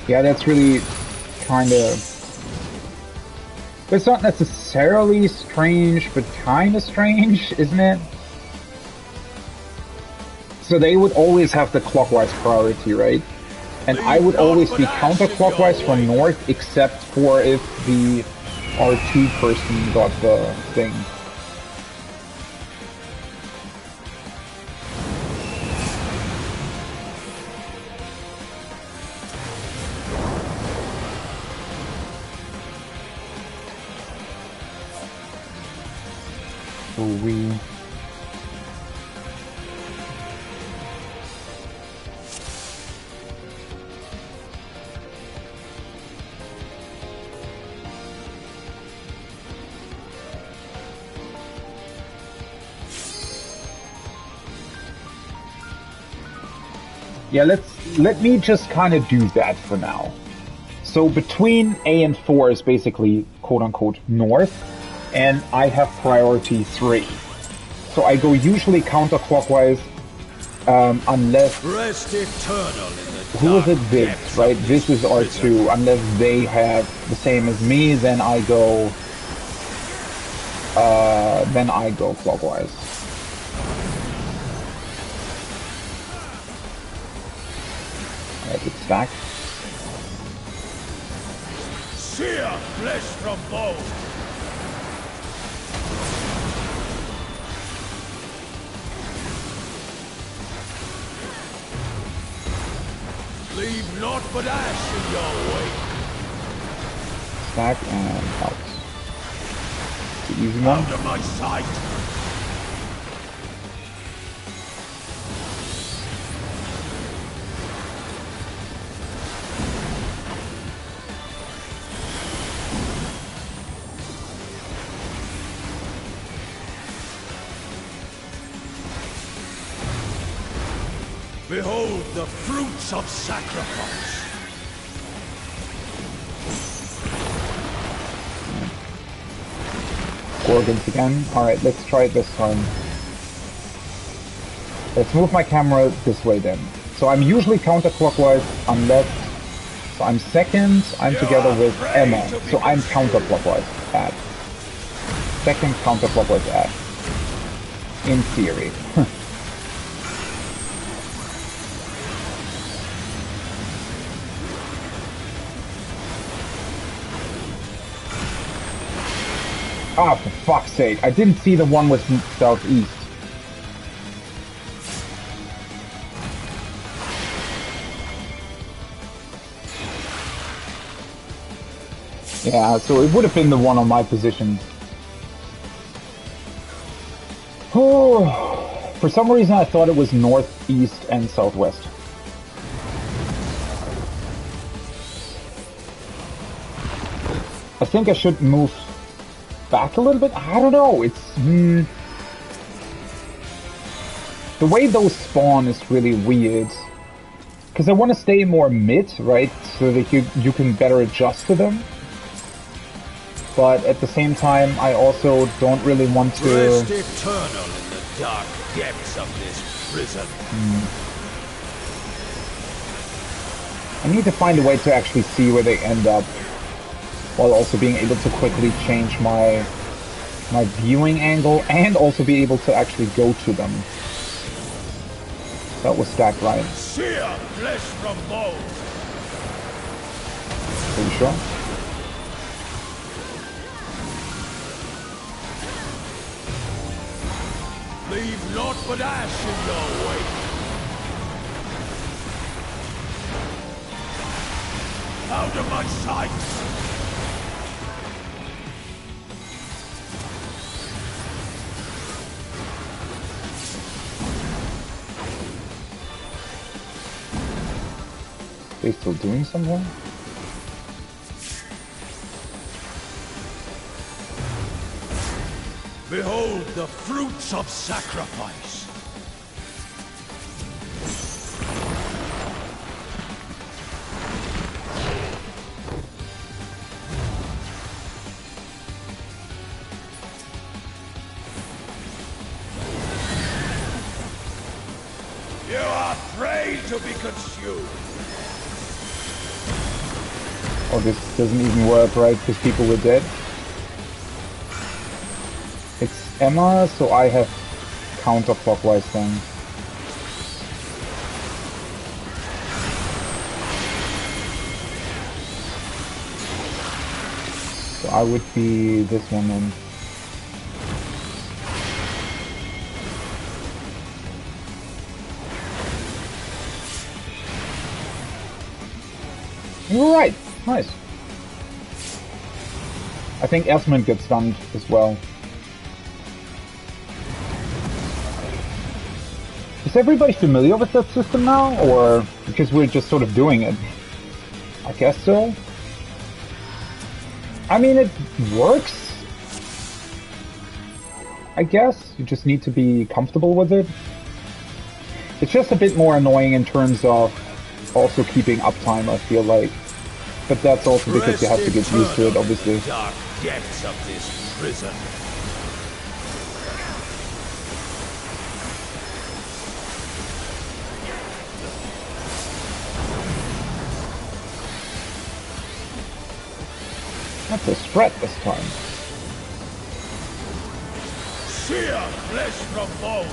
Yeah, that's really kinda... It's not necessarily strange, but kinda strange, isn't it? So they would always have the clockwise priority, right? And I would always be counterclockwise for north, except for if the R2 person got the thing. So we... Yeah, let me just kind of do that for now. So between A and 4 is basically quote-unquote north, and I have priority 3. So I go usually counterclockwise, unless... Rest eternal in the who is it? This, right? This is R2. Unless they have the same as me, then I go clockwise. Alright, it's back. Sear flesh from bone. Leave naught but ash in your wake. Stack and out. The easy one. Out of my sight. Behold the fruits of sacrifice. Gorgons again. Alright, let's try it this time. Let's move my camera this way then. So I'm usually counterclockwise unless... So I'm second, I'm together with Emma. So I'm counterclockwise at. Second counterclockwise at. In theory. Ah, for fuck's sake. I didn't see the one with southeast. Yeah, so it would have been the one on my position. Oh, for some reason I thought it was northeast and southwest. I think I should move back a little bit? I don't know, it's... The way those spawn is really weird. Because I want to stay more mid, right? So that you can better adjust to them. But at the same time, I also don't really want to... Rest eternal in the dark depths of this prison. I need to find a way to actually see where they end up, while also being able to quickly change my viewing angle, and also be able to actually go to them. That was stacked right. Sear flesh from bone. Are you sure? Leave naught but ash in your wake. Out of my sight. They still doing something? Behold the fruits of sacrifice. You are prey to be consumed. Oh, this doesn't even work, right? Because people were dead. It's Emma, so I have counterclockwise then. So I would be this one then. Right, nice. I think Esmond gets stunned as well. Is everybody familiar with that system now, or because we're just sort of doing it? I guess so. I mean, it works. I guess you just need to be comfortable with it. It's just a bit more annoying in terms of also keeping uptime, I feel like. But that's also because you have to get used to it, obviously. Dark depths of this prison. That's a threat this time. Sheer flesh from bone.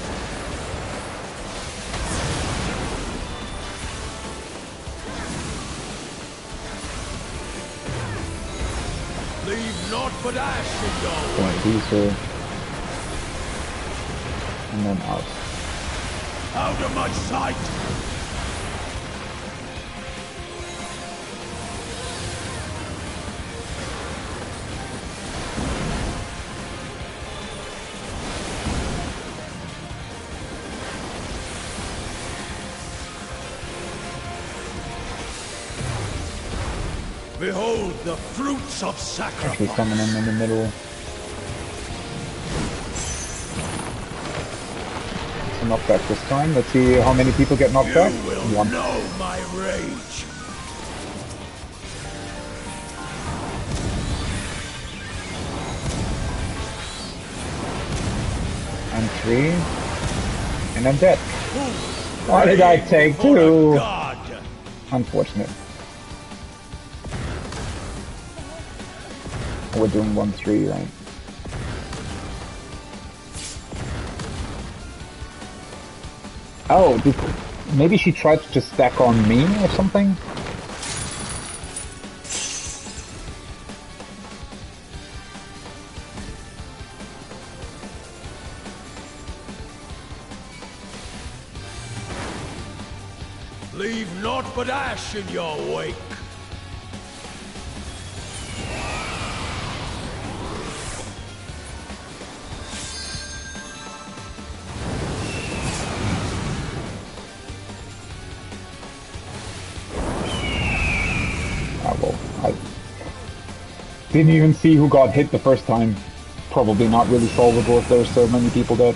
Leave naught but ash in your way. These are... and then out. Out of my sight! Behold the fruits of sacrifice. Actually summon him in the middle. It's a knockback this time. Let's see how many people get knocked back. You will One. know my rage. And 3. And I'm dead. Why did I take 2? Unfortunate. We're doing 1-3, right? Oh, maybe she tried to just stack on me or something? Leave naught but ash in your wake. Didn't even see who got hit the first time. Probably not really solvable if there's so many people dead.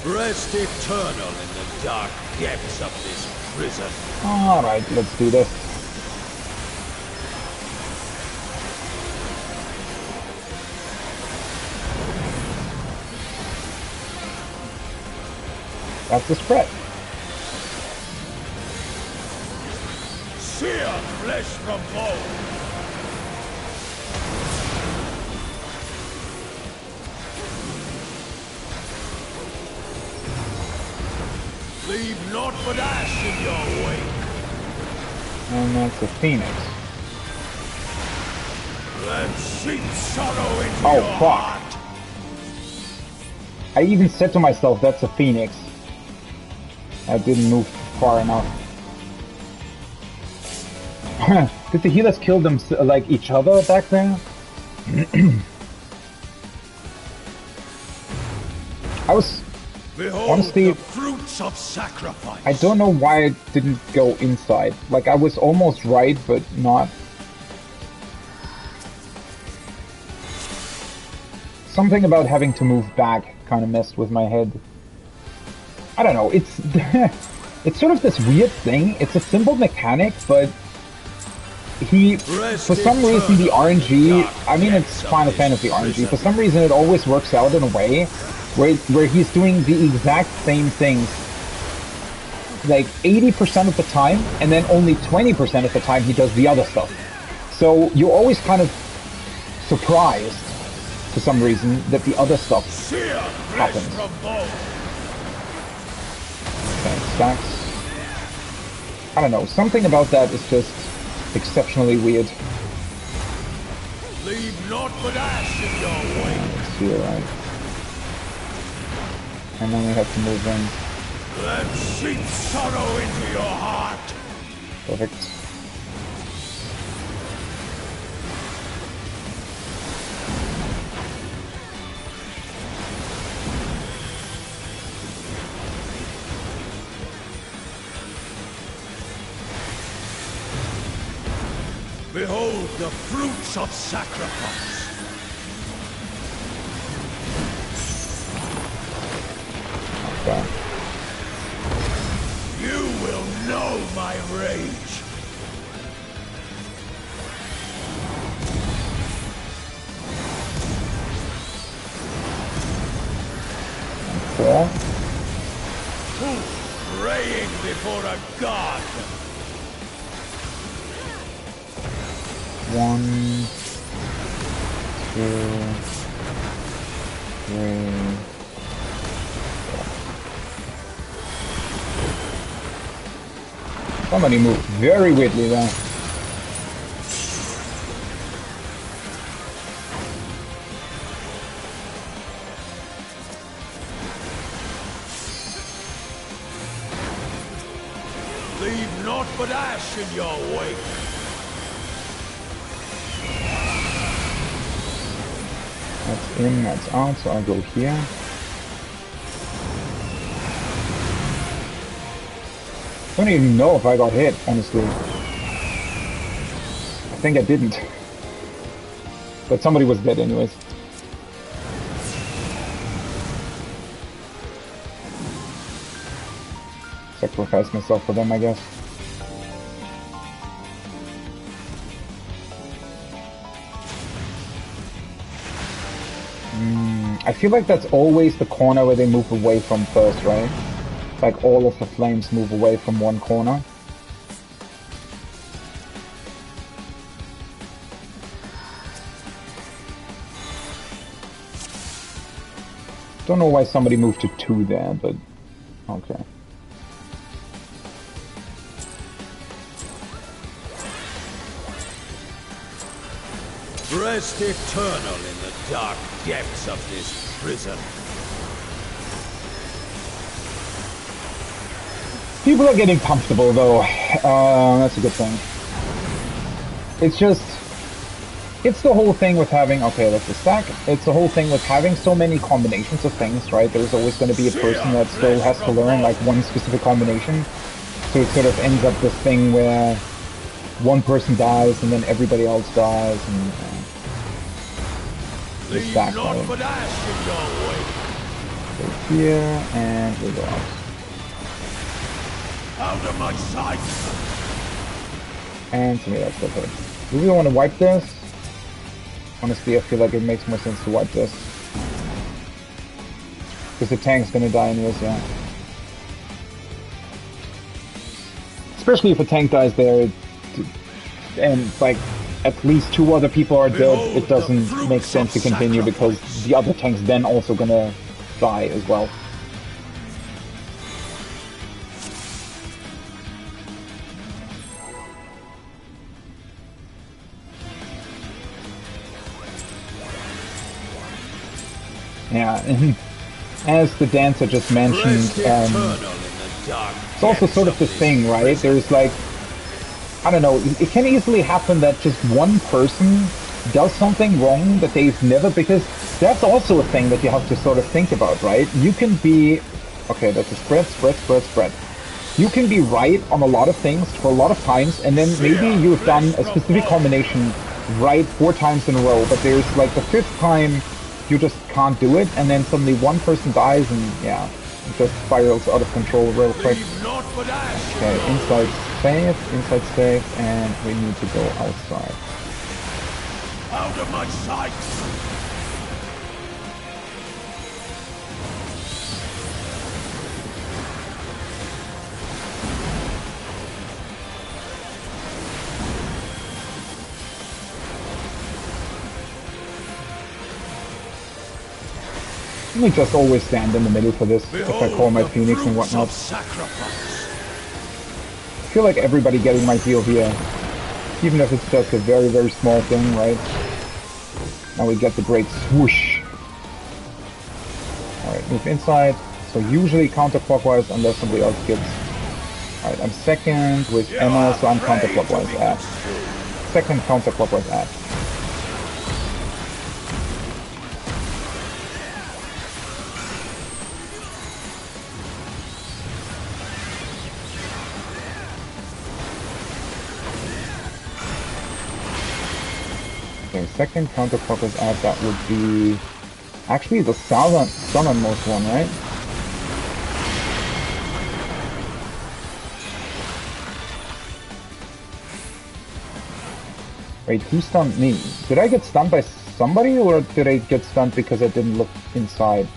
Rest eternal in the dark depths of this prison. Alright, let's do this. That's the spread. Sear flesh from bone. Leave naught but ash in your wake. And that's a phoenix. Let seep sorrow into Oh, your fuck. heart. I even said to myself, that's a phoenix. I didn't move far enough. Did the healers kill them like each other back there? I was Behold honestly, the fruits of sacrifice. I don't know why I didn't go inside. Like I was almost right, but not. Something about having to move back kind of messed with my head. I don't know. It's it's sort of this weird thing. It's a simple mechanic, but for some reason the RNG, I mean it's Final Fantasy RNG, for some reason it always works out in a way where he's doing the exact same things like 80% of the time, and then only 20% of the time he does the other stuff. So you're always kind of surprised for some reason that the other stuff happens. Okay, stacks. I don't know, something about that is just exceptionally weird. Leave naught but ash in your wake. Let's see, right. And then we have to move in. Let seep sorrow into your heart. Perfect. Behold the fruits of sacrifice. Okay. You will know my rage. Cool. Praying before a god. 1, 2, 3. Somebody moved very weirdly there. Leave naught but ash in your wake. That's in, that's out, so I'll go here. I don't even know if I got hit, honestly. I think I didn't. But somebody was dead anyways. Sacrifice myself for them, I guess. I feel like that's always the corner where they move away from first, right? Like all of the flames move away from one corner. Don't know why somebody moved to 2 there, but okay. Rest eternal in the dark depths of this prison. People are getting comfortable though. That's a good thing. It's just, it's the whole thing with having, okay, that's a stack. It's the whole thing with having so many combinations of things, right? There's always going to be a person that still has to learn like one specific combination. So it sort of ends up this thing where one person dies and then everybody else dies and the stack, right? Go here, and we go out. Out of my sight! And somebody else got hit. Do we want to wipe this? Honestly, I feel like it makes more sense to wipe this. Because the tank's gonna die anyways, yeah. Especially if a tank dies there, and like at least 2 other people are dead, it doesn't make sense to continue because the other tank's then also gonna die as well. Yeah, and as the dancer just mentioned, it's also sort of the thing, right? There's like, I don't know, it can easily happen that just one person does something wrong that they've never, because that's also a thing that you have to sort of think about, right? You can be, okay, that's a spread. You can be right on a lot of things for a lot of times, and then maybe you've done a specific combination right 4 times in a row, but there's like the 5th time you just can't do it, and then suddenly one person dies, and yeah, it just spirals out of control real quick. Okay, inside safe, and we need to go outside. Out of my sight! Let me just always stand in the middle for this, if I call my Phoenix and whatnot. I feel like everybody getting my deal here, even if it's just a very, very small thing, right? Now we get the great swoosh. Alright, move inside. So usually counterclockwise unless somebody else gets... Alright, I'm second with Emma, so I'm counterclockwise at. Second counterclockwise at. Okay, second counterclockwise at, that would be actually the southernmost one, right? Wait, who stunned me? Did I get stunned by somebody, or did I get stunned because I didn't look inside?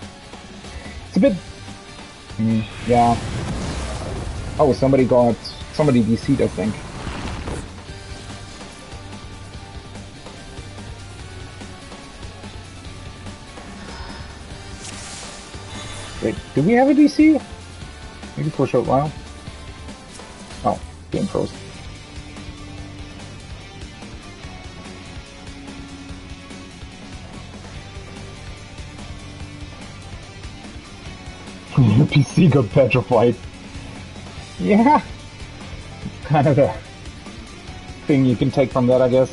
It's a bit... yeah. Oh, somebody DC'd, I think. Wait, do we have a DC? Maybe for a short while? Oh, game froze. The PC got petrified. Yeah. Kind of the thing you can take from that, I guess.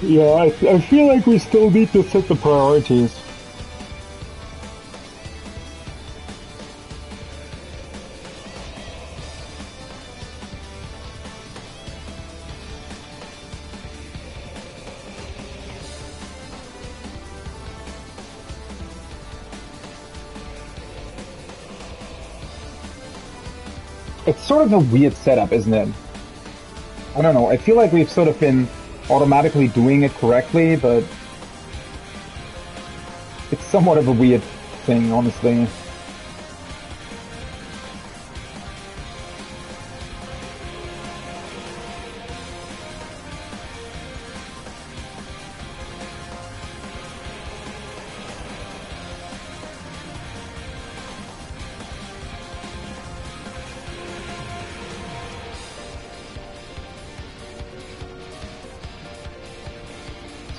Yeah, I feel like we still need to set the priorities. It's sort of a weird setup, isn't it? I don't know, I feel like we've sort of been automatically doing it correctly, but it's somewhat of a weird thing, honestly.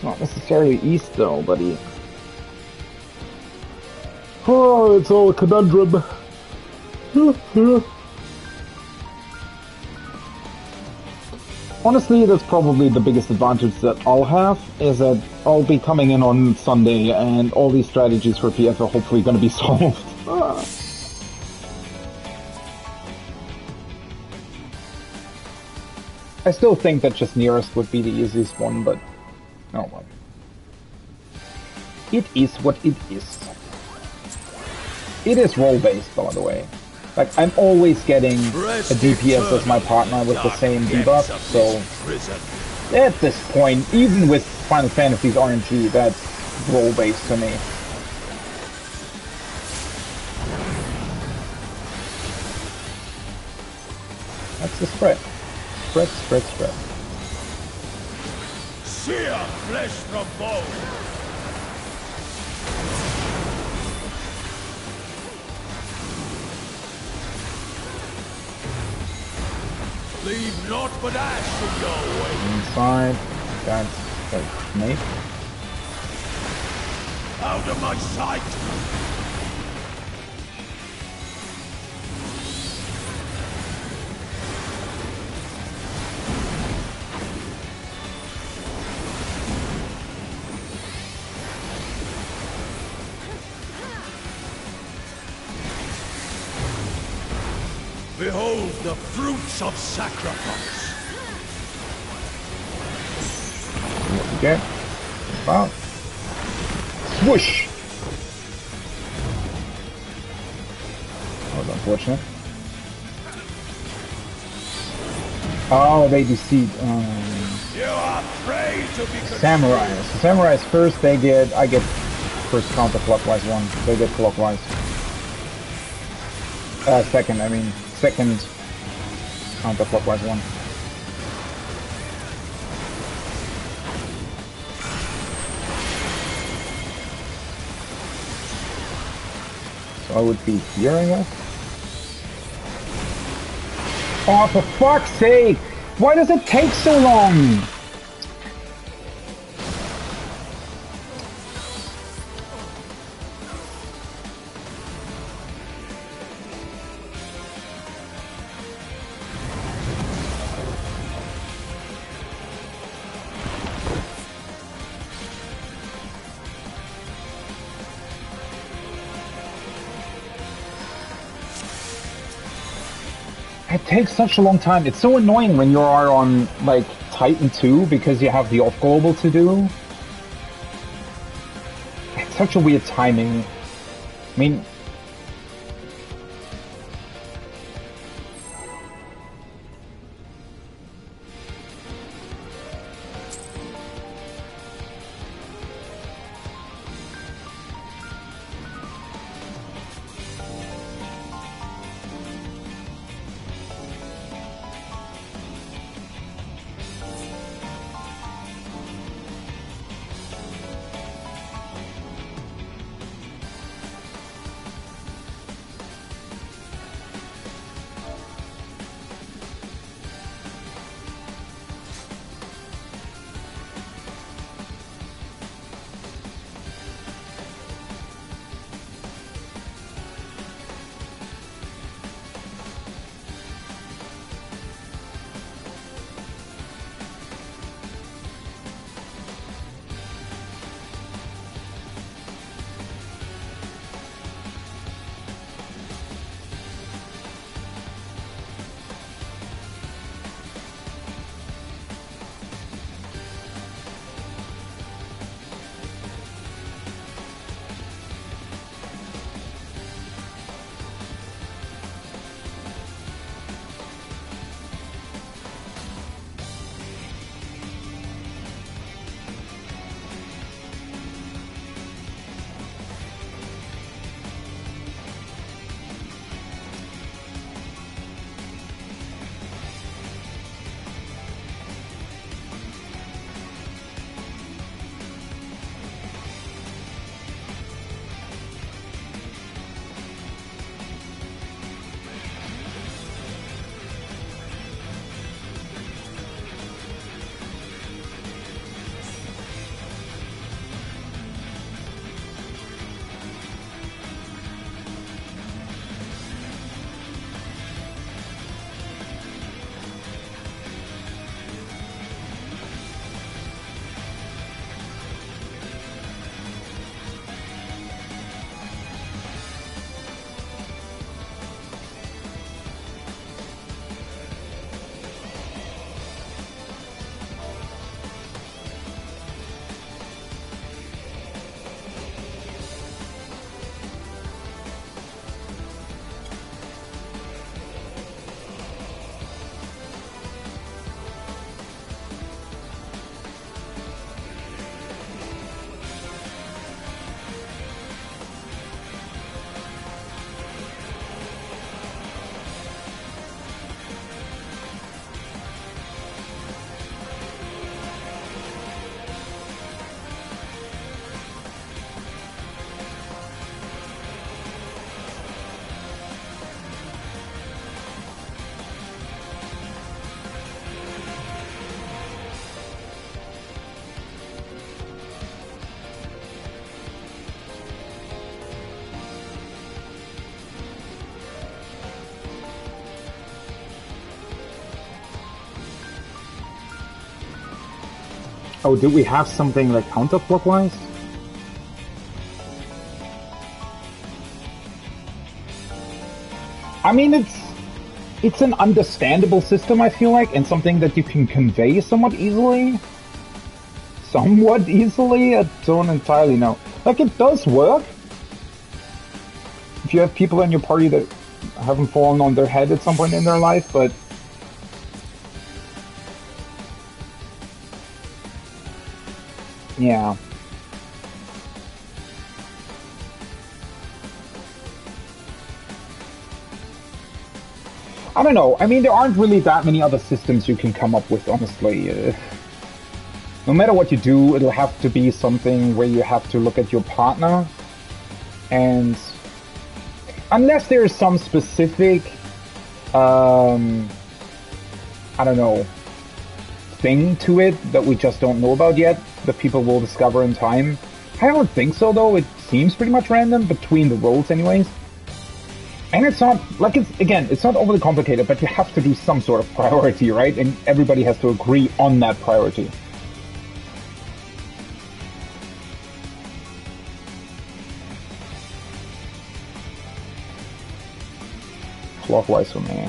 Not necessarily east though, buddy. Oh, it's all a conundrum. Honestly, that's probably the biggest advantage that I'll have, is that I'll be coming in on Sunday, and all these strategies for PF are hopefully going to be solved. I still think that just nearest would be the easiest one, but oh well. It is what it is. It is role-based, by the way. Like, I'm always getting a DPS as my partner with the same debuff, so at this point, even with Final Fantasy's RNG, that's role-based to me. That's the spread. Spread, spread, spread. Sear flesh from bone! Leave naught but ash in your way. Inside. That's like me. Out of my sight! Behold the fruits of sacrifice. Okay. Wow. Swoosh! That was unfortunate. Oh, they deceived. You are prey to be Samurai. So samurais first, I get first counterclockwise one. They get clockwise. Second, I mean. Second counterclockwise one. So I would be here, I guess. Oh, for fuck's sake! Why does it take so long? It takes such a long time. It's so annoying when you are on, like, Titan 2 because you have the off-global to do. It's such a weird timing. I mean... Oh, do we have something like counterclockwise? I mean, it's an understandable system, I feel like, and something that you can convey somewhat easily. Somewhat easily? I don't entirely know. Like, it does work. If you have people in your party that haven't fallen on their head at some point in their life, but... yeah. I don't know. I mean, there aren't really that many other systems you can come up with, honestly. No matter what you do, it'll have to be something where you have to look at your partner. And unless there's some specific, I don't know, thing to it that we just don't know about yet, that people will discover in time. I don't think so, though. It seems pretty much random between the roles anyways. And it's not, like, it's not overly complicated, but you have to do some sort of priority, right? And everybody has to agree on that priority. Clockwise for me.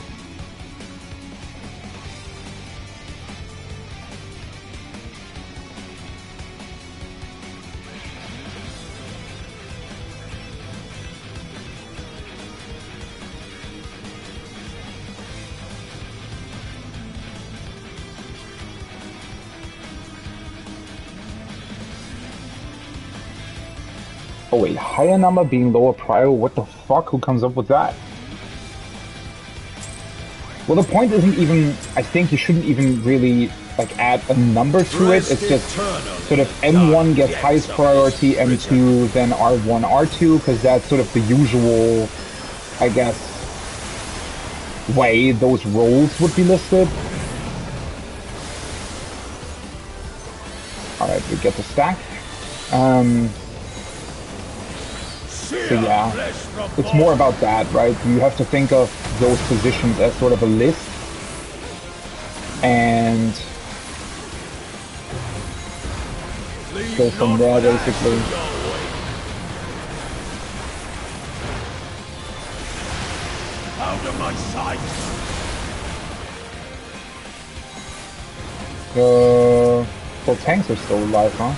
Oh wait, higher number being lower prior? What the fuck? Who comes up with that? Well, the point isn't even, I think you shouldn't even really, like, add a number to it. It's just sort of M1 gets highest priority, M2, then R1, R2, because that's sort of the usual, I guess, way those roles would be listed. Alright, we get the stack. So yeah, it's more about that, right? You have to think of those positions as sort of a list, and go from there, basically. Out of my sight. Well, tanks are still alive, huh?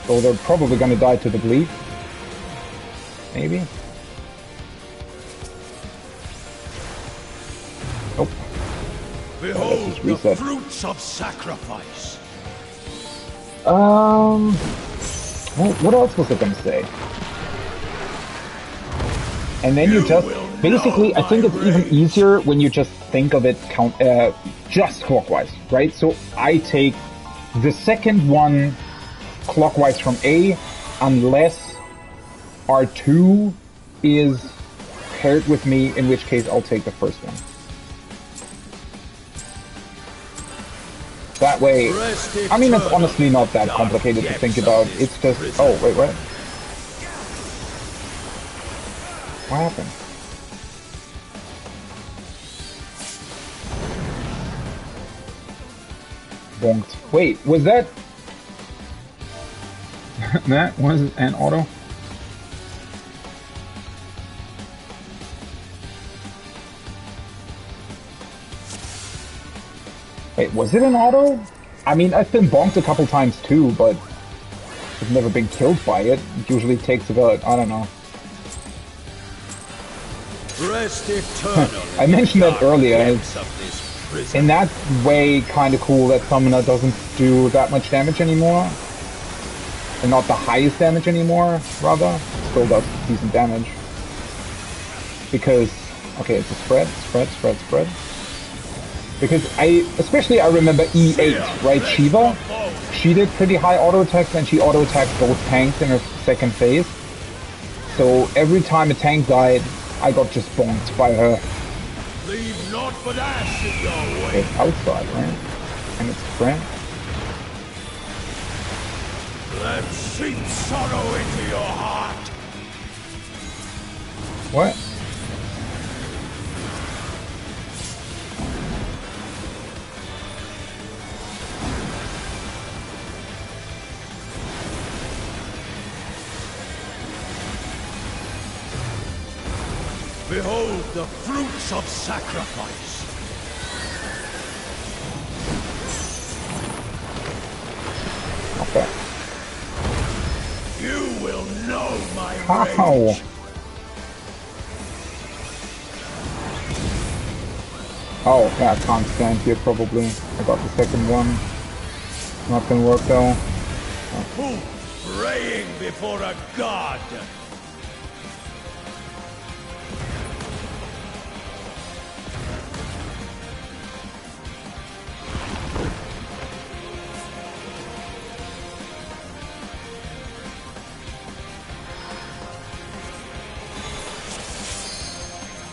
So they're probably gonna die to the bleed. Maybe? Nope. Behold the fruits of sacrifice. Well, what else was I gonna say? And then you just, basically, I think it's even easier when you just think of it just clockwise, right? So I take the second one clockwise from A, unless R2 is paired with me, in which case I'll take the first one. That way, I mean, it's honestly not that complicated to think about. It's just, oh, wait, what? What happened? Bonked. Wait, was that... that was an auto? Wait, was it an auto? I mean, I've been bonked a couple times too, but I've never been killed by it. It usually takes about, I don't know. I mentioned that earlier. It's in that way kind of cool that Summoner doesn't do that much damage anymore. And not the highest damage anymore, rather. Still does decent damage. Because, okay, it's a spread. Because especially I remember E8, right, Shiva? She did pretty high auto attacks and she auto attacked both tanks in her second phase. So every time a tank died, I got just bonked by her. Leave not but ash in your way. It's outside, right? And it's friend. Let seep sorrow into your heart. What? Behold the fruits of sacrifice. Okay. You will know my How? rage. Oh, yeah, I can't stand here probably. I got the second one. Not gonna work though. Who praying before a god?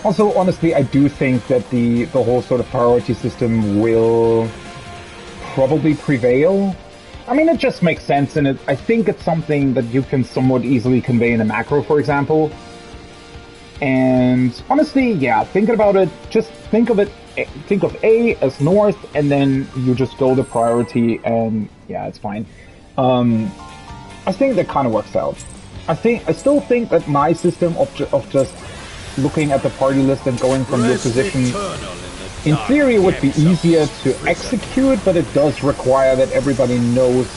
Also, honestly, I do think that the whole sort of priority system will probably prevail. I mean, it just makes sense, and I think it's something that you can somewhat easily convey in a macro, for example. And honestly, yeah, thinking about it, just think of A as north, and then you just go to priority, and yeah, it's fine. I think that kind of works out. I still think that my system of just looking at the party list and going from your position, in theory, it would be easier to execute, but it does require that everybody knows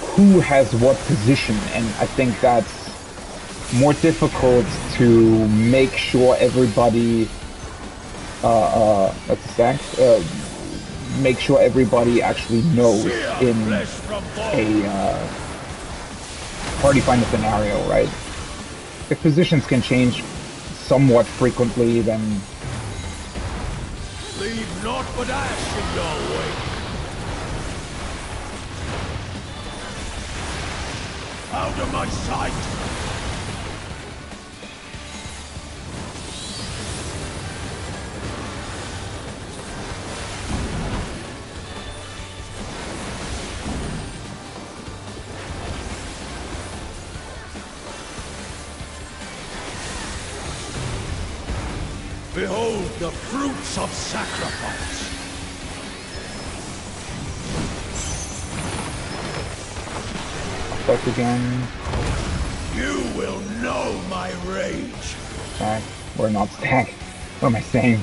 who has what position, and I think that's more difficult to make sure everybody that's a stack, make sure everybody actually knows in a party finder scenario, right? If positions can change somewhat frequently, then leave naught but ash in your wake. Out of my sight. Behold the fruits of sacrifice. back again. You will know my rage. Stack or not stack. What am I saying?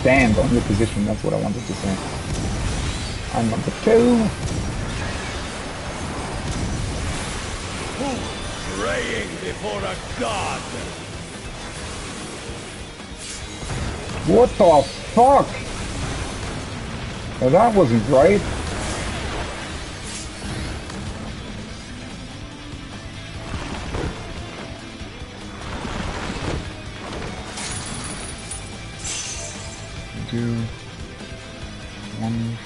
Stand on your position. That's what I wanted to say. I'm number 2. Who praying before a god? What the fuck? Well, that wasn't right. Do 1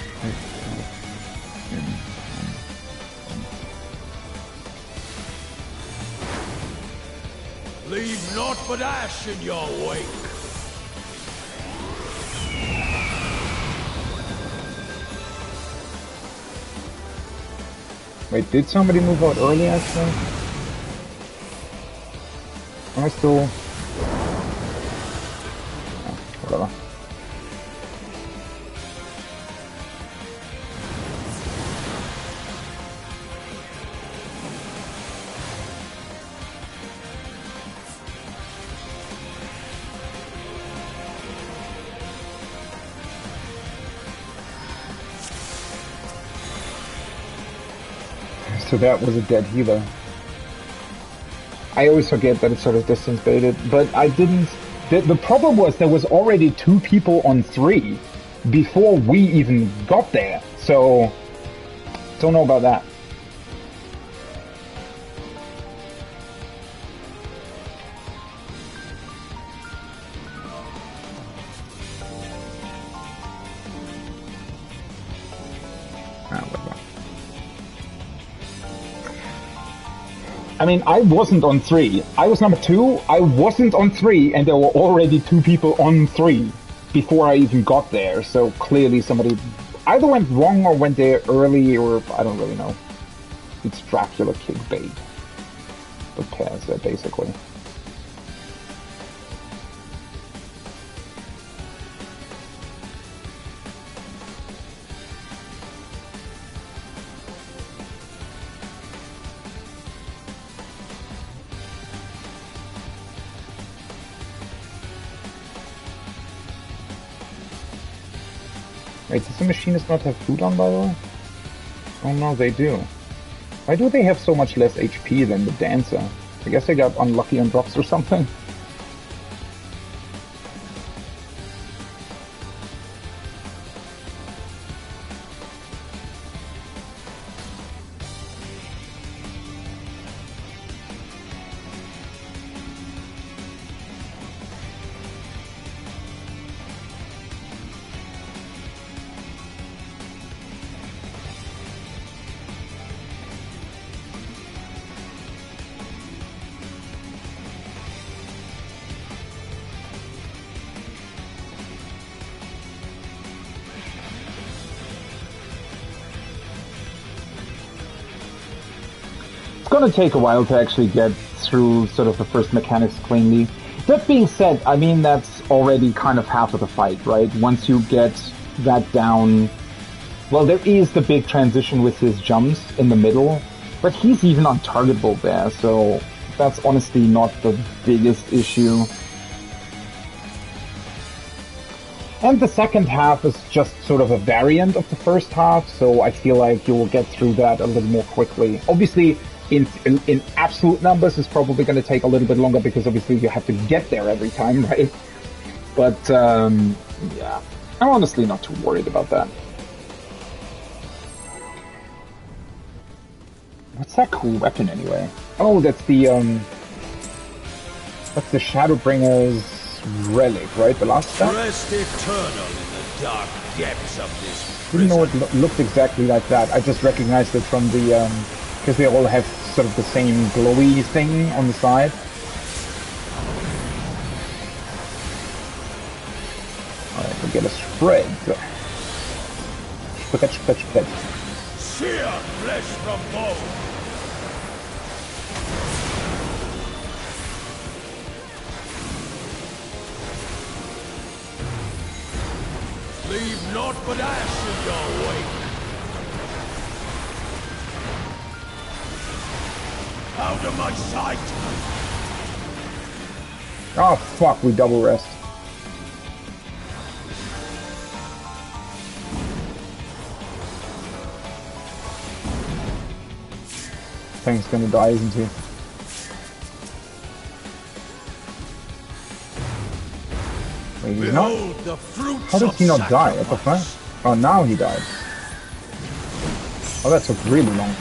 Leave naught but ash in your wake. Wait, did somebody move out early actually? Am I still... Oh, whatever. So that was a dead healer. I always forget that it's sort of distance baited, but I didn't... The problem was there was already 2 people on 3 before we even got there, so... Don't know about that. I mean, I wasn't on 3. I was number 2, I wasn't on 3, and there were already 2 people on 3 before I even got there, so clearly somebody either went wrong or went there early, or I don't really know. It's Dracula kickbait. The pairs there, basically. Wait, does the machinist not have food on, by the way? Oh no, they do. Why do they have so much less HP than the dancer? I guess they got unlucky on drops or something. It's gonna take a while to actually get through sort of the first mechanics cleanly. That being said, I mean, that's already kind of half of the fight, right? Once you get that down... Well, there is the big transition with his jumps in the middle, but he's even untargetable there, so that's honestly not the biggest issue. And the second half is just sort of a variant of the first half, so I feel like you will get through that a little more quickly. Obviously, in absolute numbers, it's probably going to take a little bit longer because obviously you have to get there every time, right? But, yeah, I'm honestly not too worried about that. What's that cool weapon anyway? Oh, that's the Shadowbringer's relic, right? The last step? Rest eternal in the dark depths of this Didn't know prison. it looked exactly like that. I just recognized it from the, because they all have sort of the same glowy thing on the side. Alright, we get a spread. Spread. Sear flesh from bone. Leave naught but ash in your wake. Out of my sight! Oh fuck, we double rest. Thing's gonna die, isn't he? Wait, he's not? Behold the fruits How did he not die? What the fuck? sacrifice. Oh, now he died. Oh, that took really long.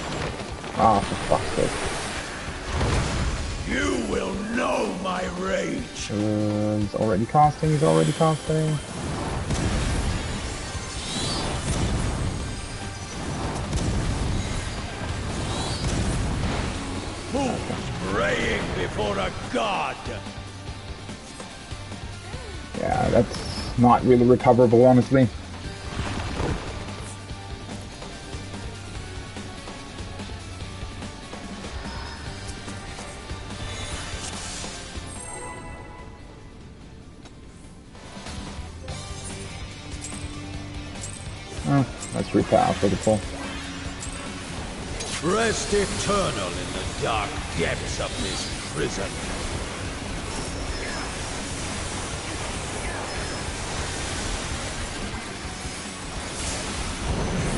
Ah, for fuck's sake. You will know my rage. He's already casting, Who's praying before a god? Yeah, that's not really recoverable, honestly. Let's repair after the fall. Rest eternal in the dark depths of this prison.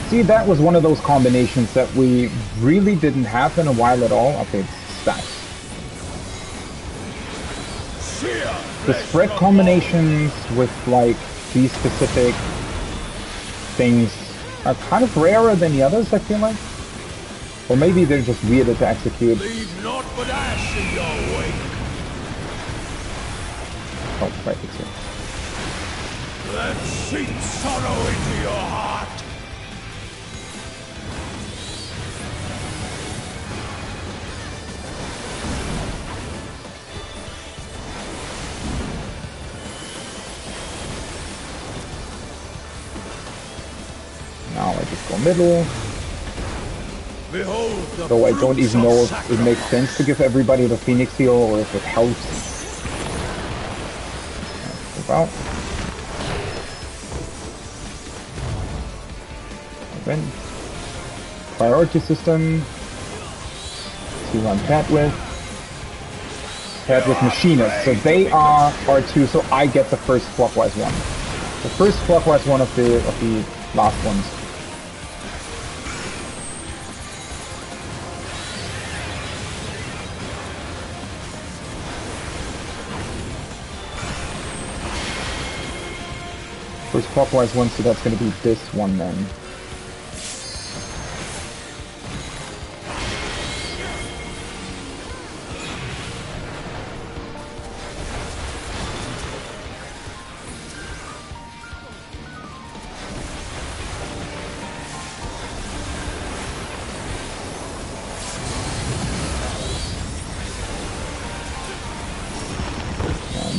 See, that was one of those combinations that we really didn't have in a while at all. Okay, it's stats. The spread combinations with, like, these specific things are kind of rarer than the others, I feel like. Or maybe they're just weirder to execute. Leave naught but ash in your wake. Oh, right, it's here. Let seep sorrow into your heart. Now I just go middle. Behold the Though I don't fruits even know of if it makes sense to give everybody the Phoenix heal or if it helps. About. Then priority system. See who I'm paired with. Paired with machinists. So they are R2, so I get the first clockwise one. The first clockwise one of the last ones. First clockwise one, so that's going to be this one then.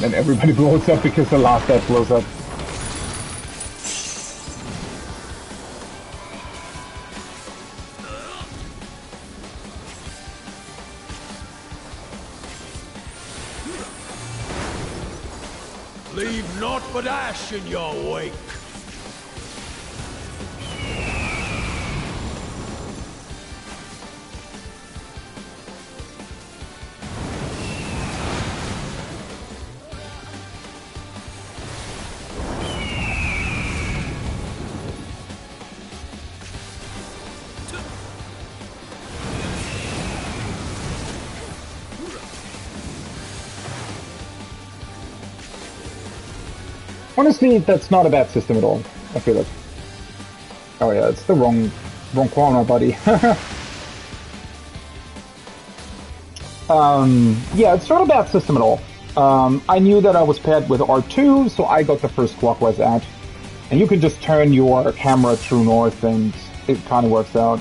And then everybody blows up because the last death blows up. Leave naught but ash in your wake. Honestly, that's not a bad system at all. I feel like. Oh yeah, it's the wrong corner, buddy. Yeah, it's not a bad system at all. I knew that I was paired with R2, so I got the first clockwise at. And you can just turn your camera true north and it kind of works out.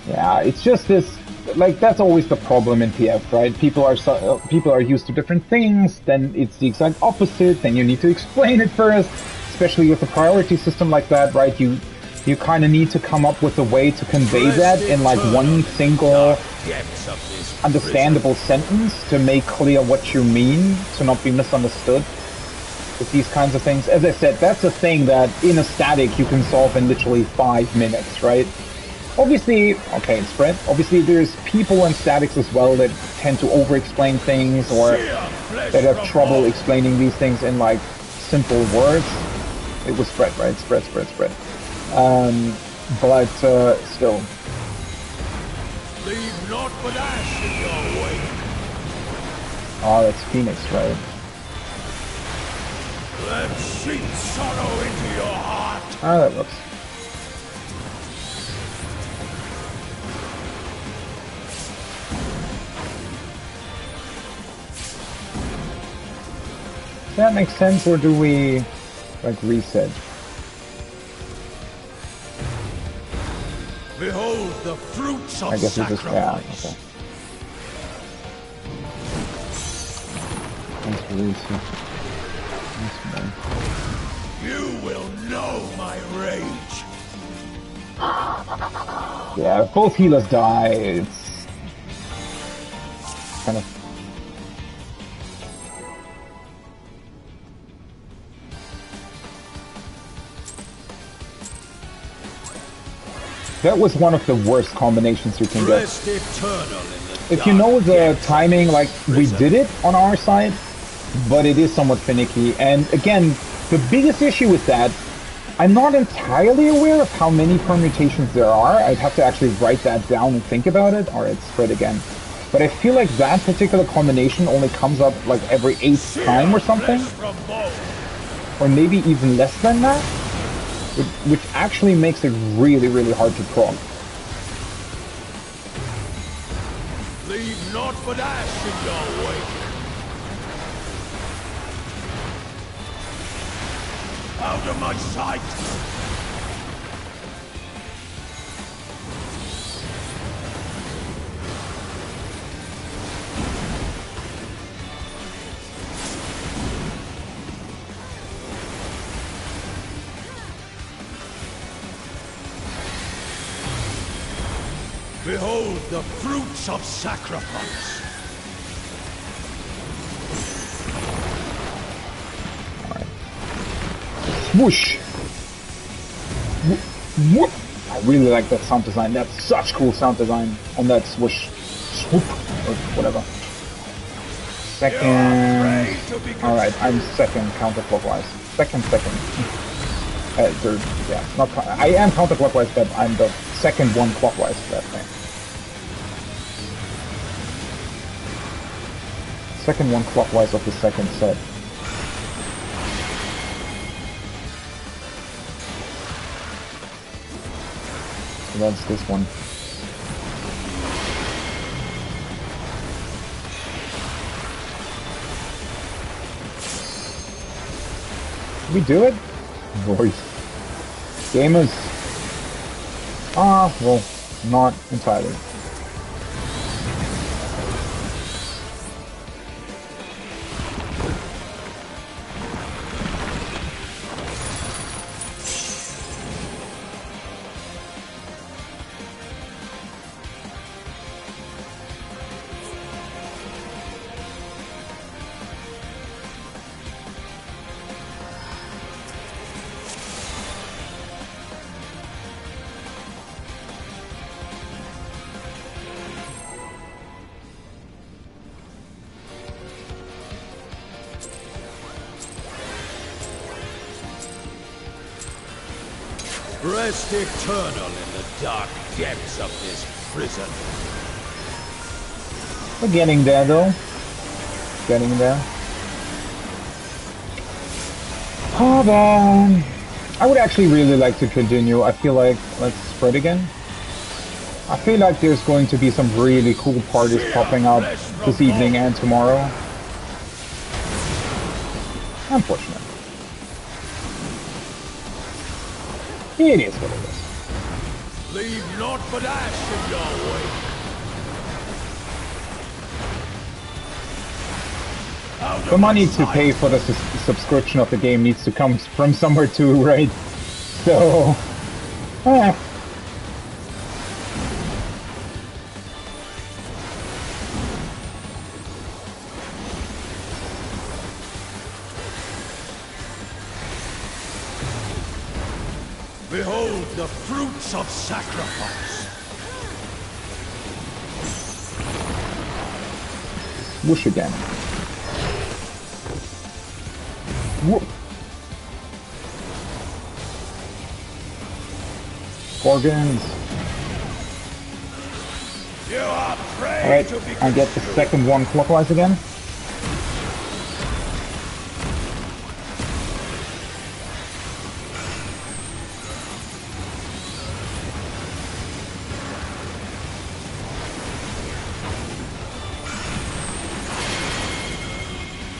Yeah, it's just this, like, that's always the problem in TF, right? People are used to different things, then it's the exact opposite, then you need to explain it first, especially with a priority system like that, right? You kind of need to come up with a way to convey that in, like, one single understandable sentence to make clear what you mean, to not be misunderstood with these kinds of things. As I said, that's a thing that in a static you can solve in literally 5 minutes, right? Obviously, okay, spread. Obviously, there's people in statics as well that tend to over-explain things or that have trouble explaining these things in, like, simple words. It was spread, right? Spread. But still. Leave naught but ash in your wake. Oh, that's Phoenix, right? Let sheep sorrow into your heart. Ah, that works. That makes sense, or do we, like, reset? Behold the fruits of I guess we just, yeah, sacrifice. okay. Thanks for reset. You will know my rage. Yeah, if both healers die, it's kind of... That was one of the worst combinations you can get. If you know the timing, like, we did it on our side, but it is somewhat finicky. And again, the biggest issue with that, I'm not entirely aware of how many permutations there are. I'd have to actually write that down and think about it. Alright, spread again. But I feel like that particular combination only comes up like every 8th time or something. Or maybe even less than that. Which actually makes it really, really hard to proc. Leave naught but ash in your wake. Out of my sight! Behold the fruits of sacrifice. Alright. Swoosh! Whoop! I really like that sound design. That's such cool sound design on that swoosh. Swoop! Or whatever. Second... Alright, I'm second counterclockwise. Second. Yeah, not... I am counterclockwise, but I'm the second one clockwise for that thing. Second one clockwise of the second set. So that's this one. Did we do it? Voice. Gamers. Well, not entirely. Rest eternal in the dark depths of this prison. We're getting there, though. Getting there. Oh, man. I would actually really like to continue. I feel like... Let's spread again. I feel like there's going to be some really cool parties popping up this evening and tomorrow. Unfortunate. It is what it is. Leave naught but ash in your wake. The money to pay for the subscription of the game needs to come from somewhere too, right? So... Behold the fruits of sacrifice. Whoosh again. Whoop. Organs. You are prey. Alright, I get the second one clockwise again.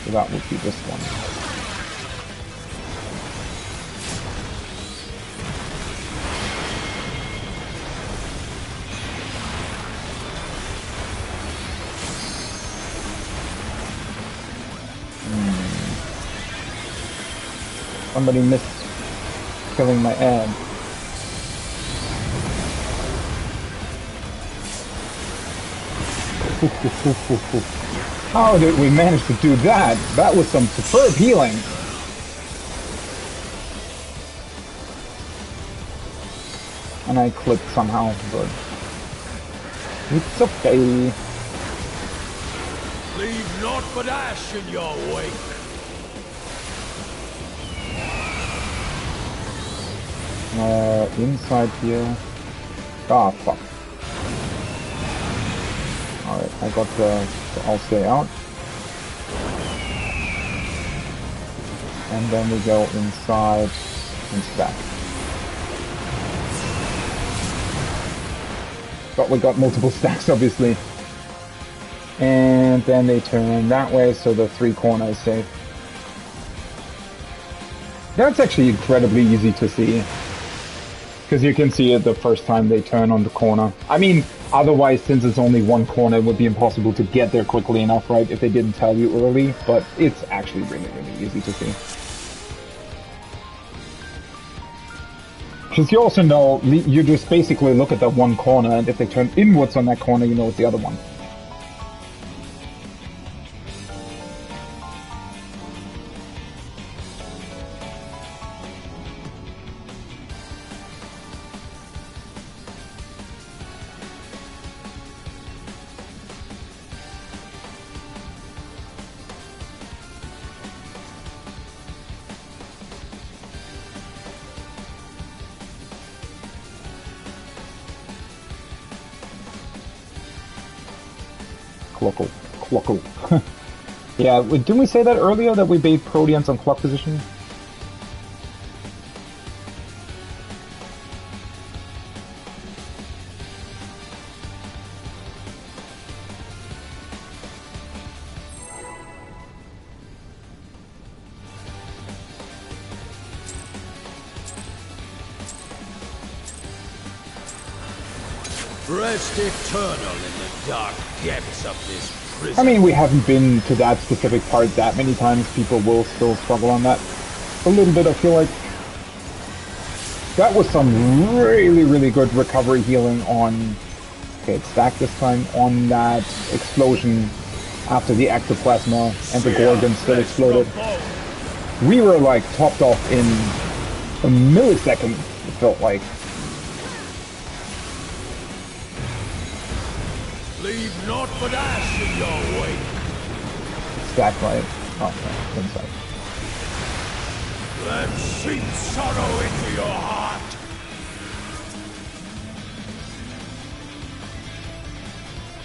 So that would be this one. Somebody missed killing my egg. How did we manage to do that? That was some superb healing. And I clipped somehow, but it's okay. Leave naught but ash in your wake. Inside here. Ah, fuck. Alright, I got the I'll stay out. And then we go inside and stack. But we got multiple stacks, obviously. And then they turn that way, so the three corners safe. That's actually incredibly easy to see. Because you can see it the first time they turn on the corner. I mean, otherwise, since it's only one corner, it would be impossible to get there quickly enough, right? If they didn't tell you early. But it's actually really, really easy to see. Because you also know, you just basically look at that one corner, and if they turn inwards on that corner, you know it's the other one. Clockle. Clockle. Yeah, didn't we say that earlier, that we bait Proteans on clock position? Rest eternal in the dark depths of this prison. I mean, we haven't been to that specific part that many times. People will still struggle on that. A little bit, I feel like. That was some really, really good recovery healing on... Okay, it's stacked this time. On that explosion after the ectoplasma and the Gorgon still exploded. We were, like, topped off in a millisecond, it felt like. Leave naught but ash in your wake. Stacked right. Oh, no, inside. Let seep sorrow into your heart.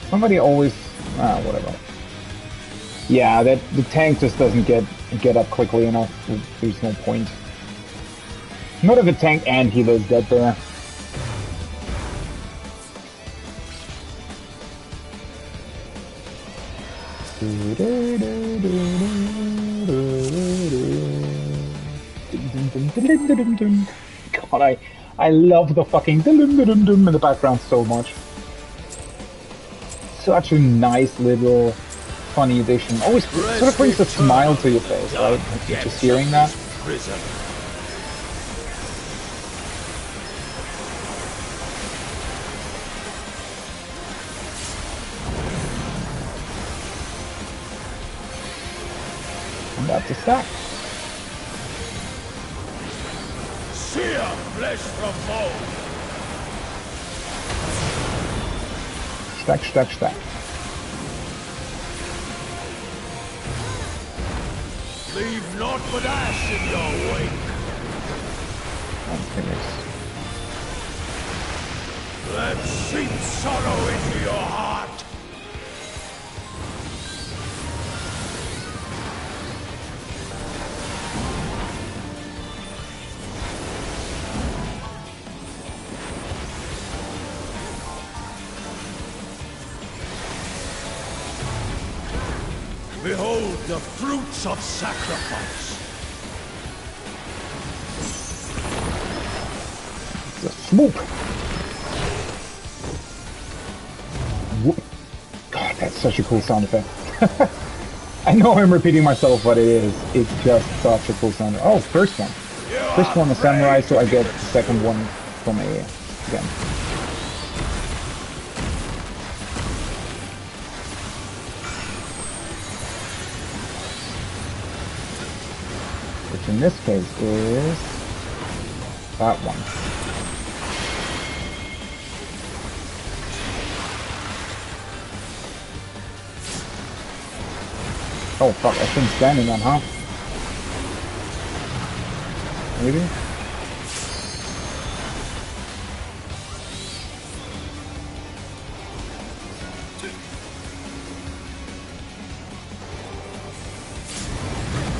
Somebody always... whatever. Yeah, the tank just doesn't get up quickly enough. There's no point. Not if a tank and healer is dead there. God, I love the fucking in the background so much. Such a nice little funny addition. Always sort of brings a smile to your face, right? Just hearing that. And that's a stack. Sear flesh from bone. Stack, stack, stack. Leave naught but ash in your wake. Let seep sorrow into your heart. Behold the fruits of sacrifice. The swoop. Whoop. God, that's such a cool sound effect. I know I'm repeating myself, but it is. It's just such a cool sound. Oh, first one. First one is samurai, so I get the second one from a again. Which in this case is that one. Oh fuck, I shouldn't stand in that, huh? Maybe?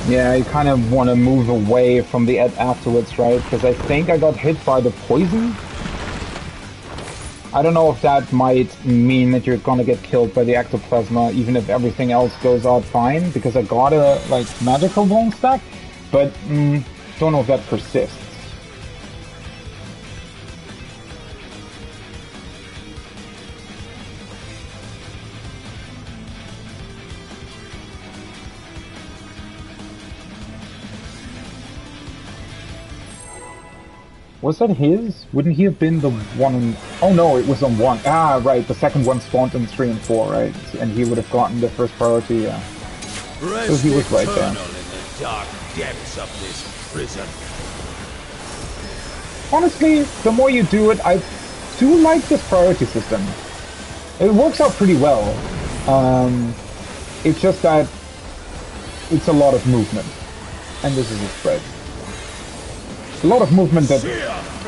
Yeah, you kind of want to move away from the afterwards, right? Because I think I got hit by the poison. I don't know if that might mean that you're gonna get killed by the ectoplasma, even if everything else goes out fine, because I got a, like, magical bone stack, but don't know if that persists. Was that his? Wouldn't he have been the one on... Oh no, it was on 1. Ah, right, the second one spawned in 3 and 4, right? And he would have gotten the first priority, yeah. So he was right there. In the dark depths of this prison. Honestly, the more you do it, I do like this priority system. It works out pretty well. It's just that it's a lot of movement. And this is a spread. A lot of movement that,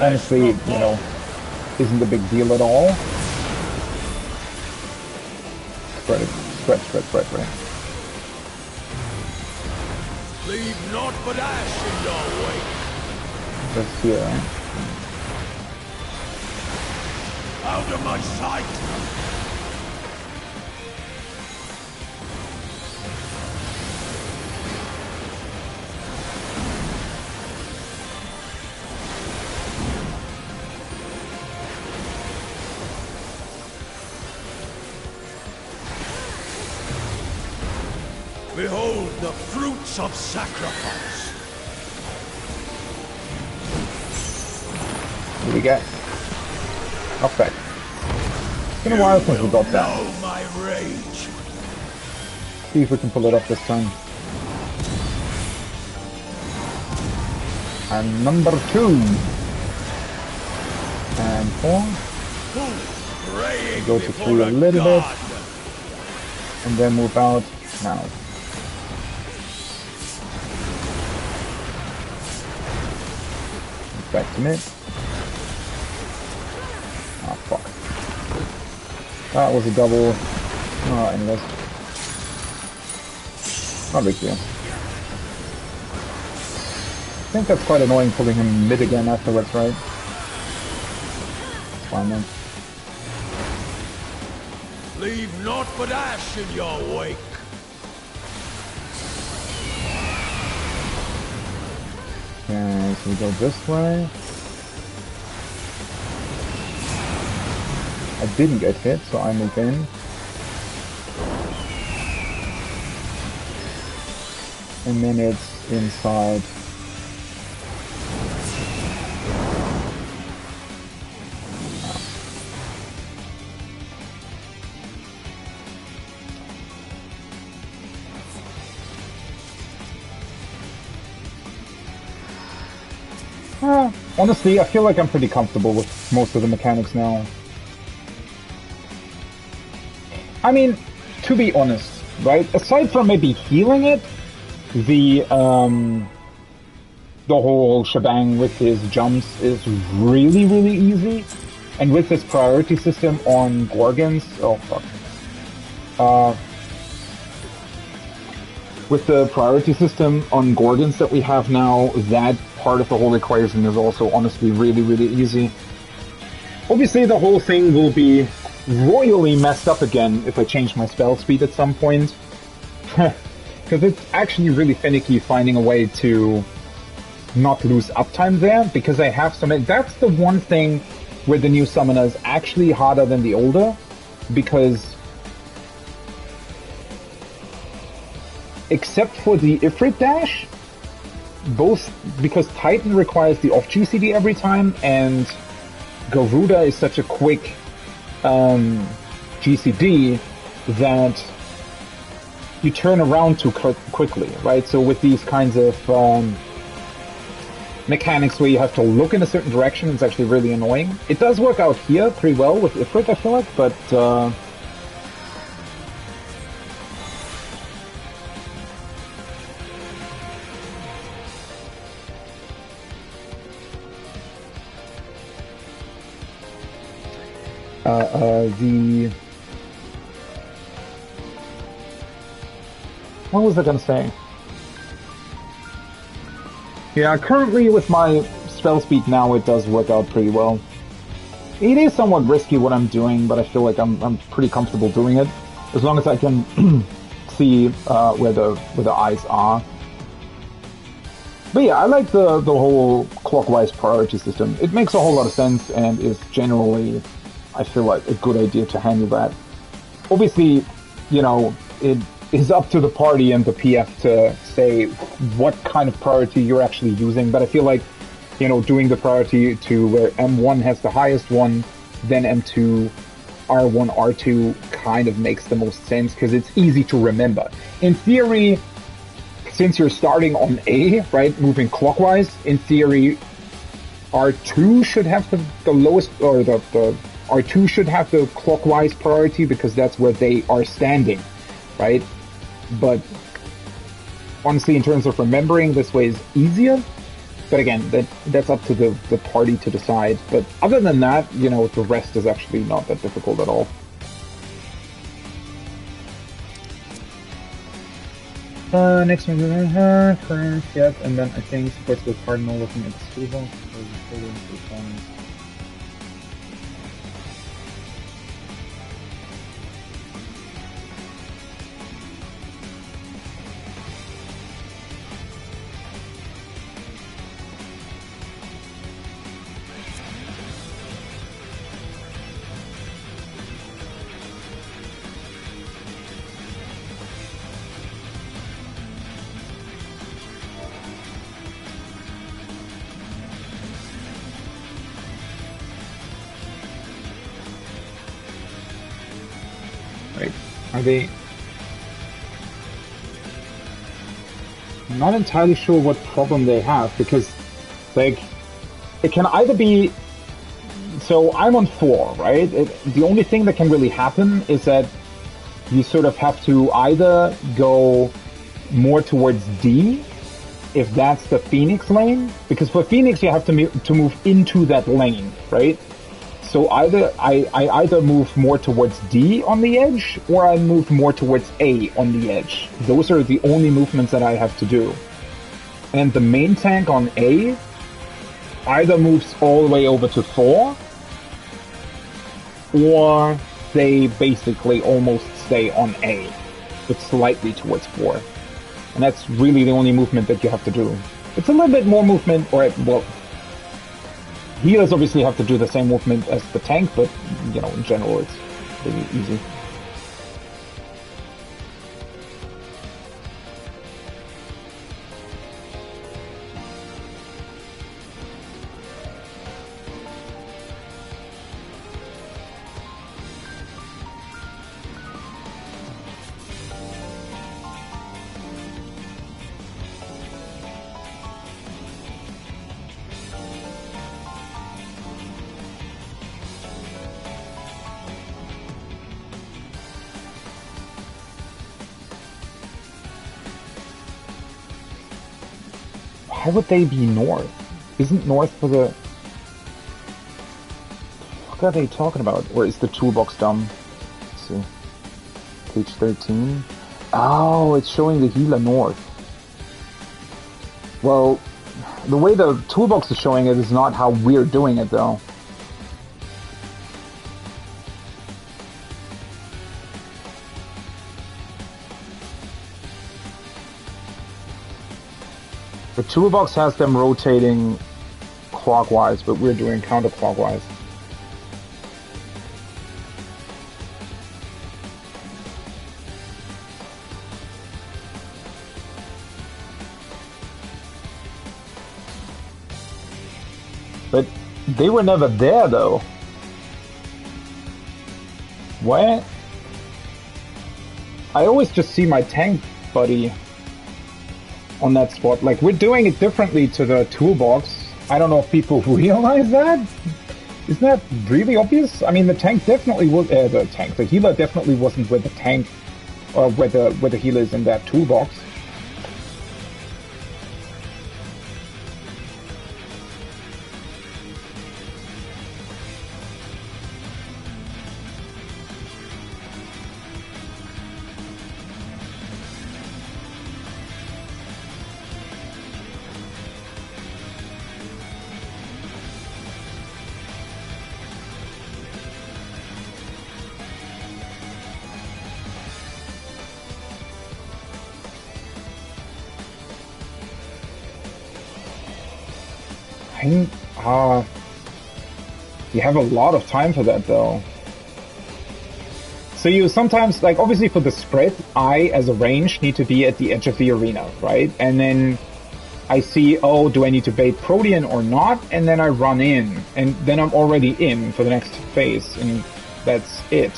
honestly, you know, isn't a big deal at all. Spread it. Spread. Leave naught but ash in your wake. That's here. Out of my sight! Behold the fruits of sacrifice. What do we get? Okay. It's been a while since we got that. My rage. See if we can pull it off this time. And number 2. And 4. Go to 3 a little bit. And then move out now. Back to mid. Ah, fuck. That was a double. Oh, anyways. Not a big deal. I think that's quite annoying pulling him mid again afterwards, right? It's fine then. Leave naught but ash in your wake. Okay, so we go this way. I didn't get hit, so I move in. And then it's inside. Honestly, I feel like I'm pretty comfortable with most of the mechanics now. I mean, to be honest, right? Aside from maybe healing it, the whole shebang with his jumps is really, really easy. And with this priority system on Gorgons, oh fuck. With the priority system on Gorgons that we have now, that part of the whole equation is also honestly really, really easy. Obviously the whole thing will be royally messed up again if I change my spell speed at some point. Because it's actually really finicky finding a way to not lose uptime there, because I have so many. That's the one thing where the new summoner is actually harder than the older, because except for the Ifrit dash, both because Titan requires the off GCD every time, and Garuda is such a quick GCD that you turn around too quickly, right? So with these kinds of mechanics where you have to look in a certain direction, it's actually really annoying. It does work out here pretty well with Ifrit, I feel like, but what was I gonna say? Yeah, currently with my spell speed now, it does work out pretty well. It is somewhat risky what I'm doing, but I feel like I'm pretty comfortable doing it, as long as I can see where the eyes are. But yeah, I like the whole clockwise priority system. It makes a whole lot of sense and is generally, I feel like, a good idea to handle that. Obviously, you know, it is up to the party and the PF to say what kind of priority you're actually using, but I feel like you know, doing the priority to where M1 has the highest one, then M2, R1, R2 kind of makes the most sense because it's easy to remember. In theory, since you're starting on A, right, moving clockwise, in theory, R2 should have the lowest, or the R2 should have the clockwise priority because that's where they are standing, right? But honestly, in terms of remembering, this way is easier. But again, that's up to the party to decide. But other than that, you know, the rest is actually not that difficult at all. Next one, current, yep, and then I think supports the cardinal looking at the toolbox. Are they... I'm not entirely sure what problem they have, because, like, it can either be... So, I'm on 4, right? The only thing that can really happen is that you sort of have to either go more towards D, if that's the Phoenix lane, because for Phoenix you have to move into that lane, right? So either I either move more towards D on the edge, or I move more towards A on the edge. Those are the only movements that I have to do. And the main tank on A either moves all the way over to 4, or they basically almost stay on A, but slightly towards 4. And that's really the only movement that you have to do. It's a little bit more movement, or, well, healers obviously have to do the same movement as the tank, but, you know, in general, it's pretty easy. Why would they be north? Isn't north for the... What are they talking about? Or is the toolbox dumb? Let's see. Page 13. Oh, it's showing the healer north. Well, the way the toolbox is showing it is not how we're doing it, though. The toolbox has them rotating clockwise, but we're doing counterclockwise. But they were never there, though. What? I always just see my tank buddy on that spot. Like, we're doing it differently to the toolbox. I don't know if people realize that. Isn't that really obvious? I mean, the tank definitely was... the healer definitely wasn't where the tank... or where the healer is in that toolbox. You have a lot of time for that, though. So you sometimes, like, obviously for the spread, I, as a range, need to be at the edge of the arena, right? And then I see, oh, do I need to bait Protean or not? And then I run in. And then I'm already in for the next phase. And that's it.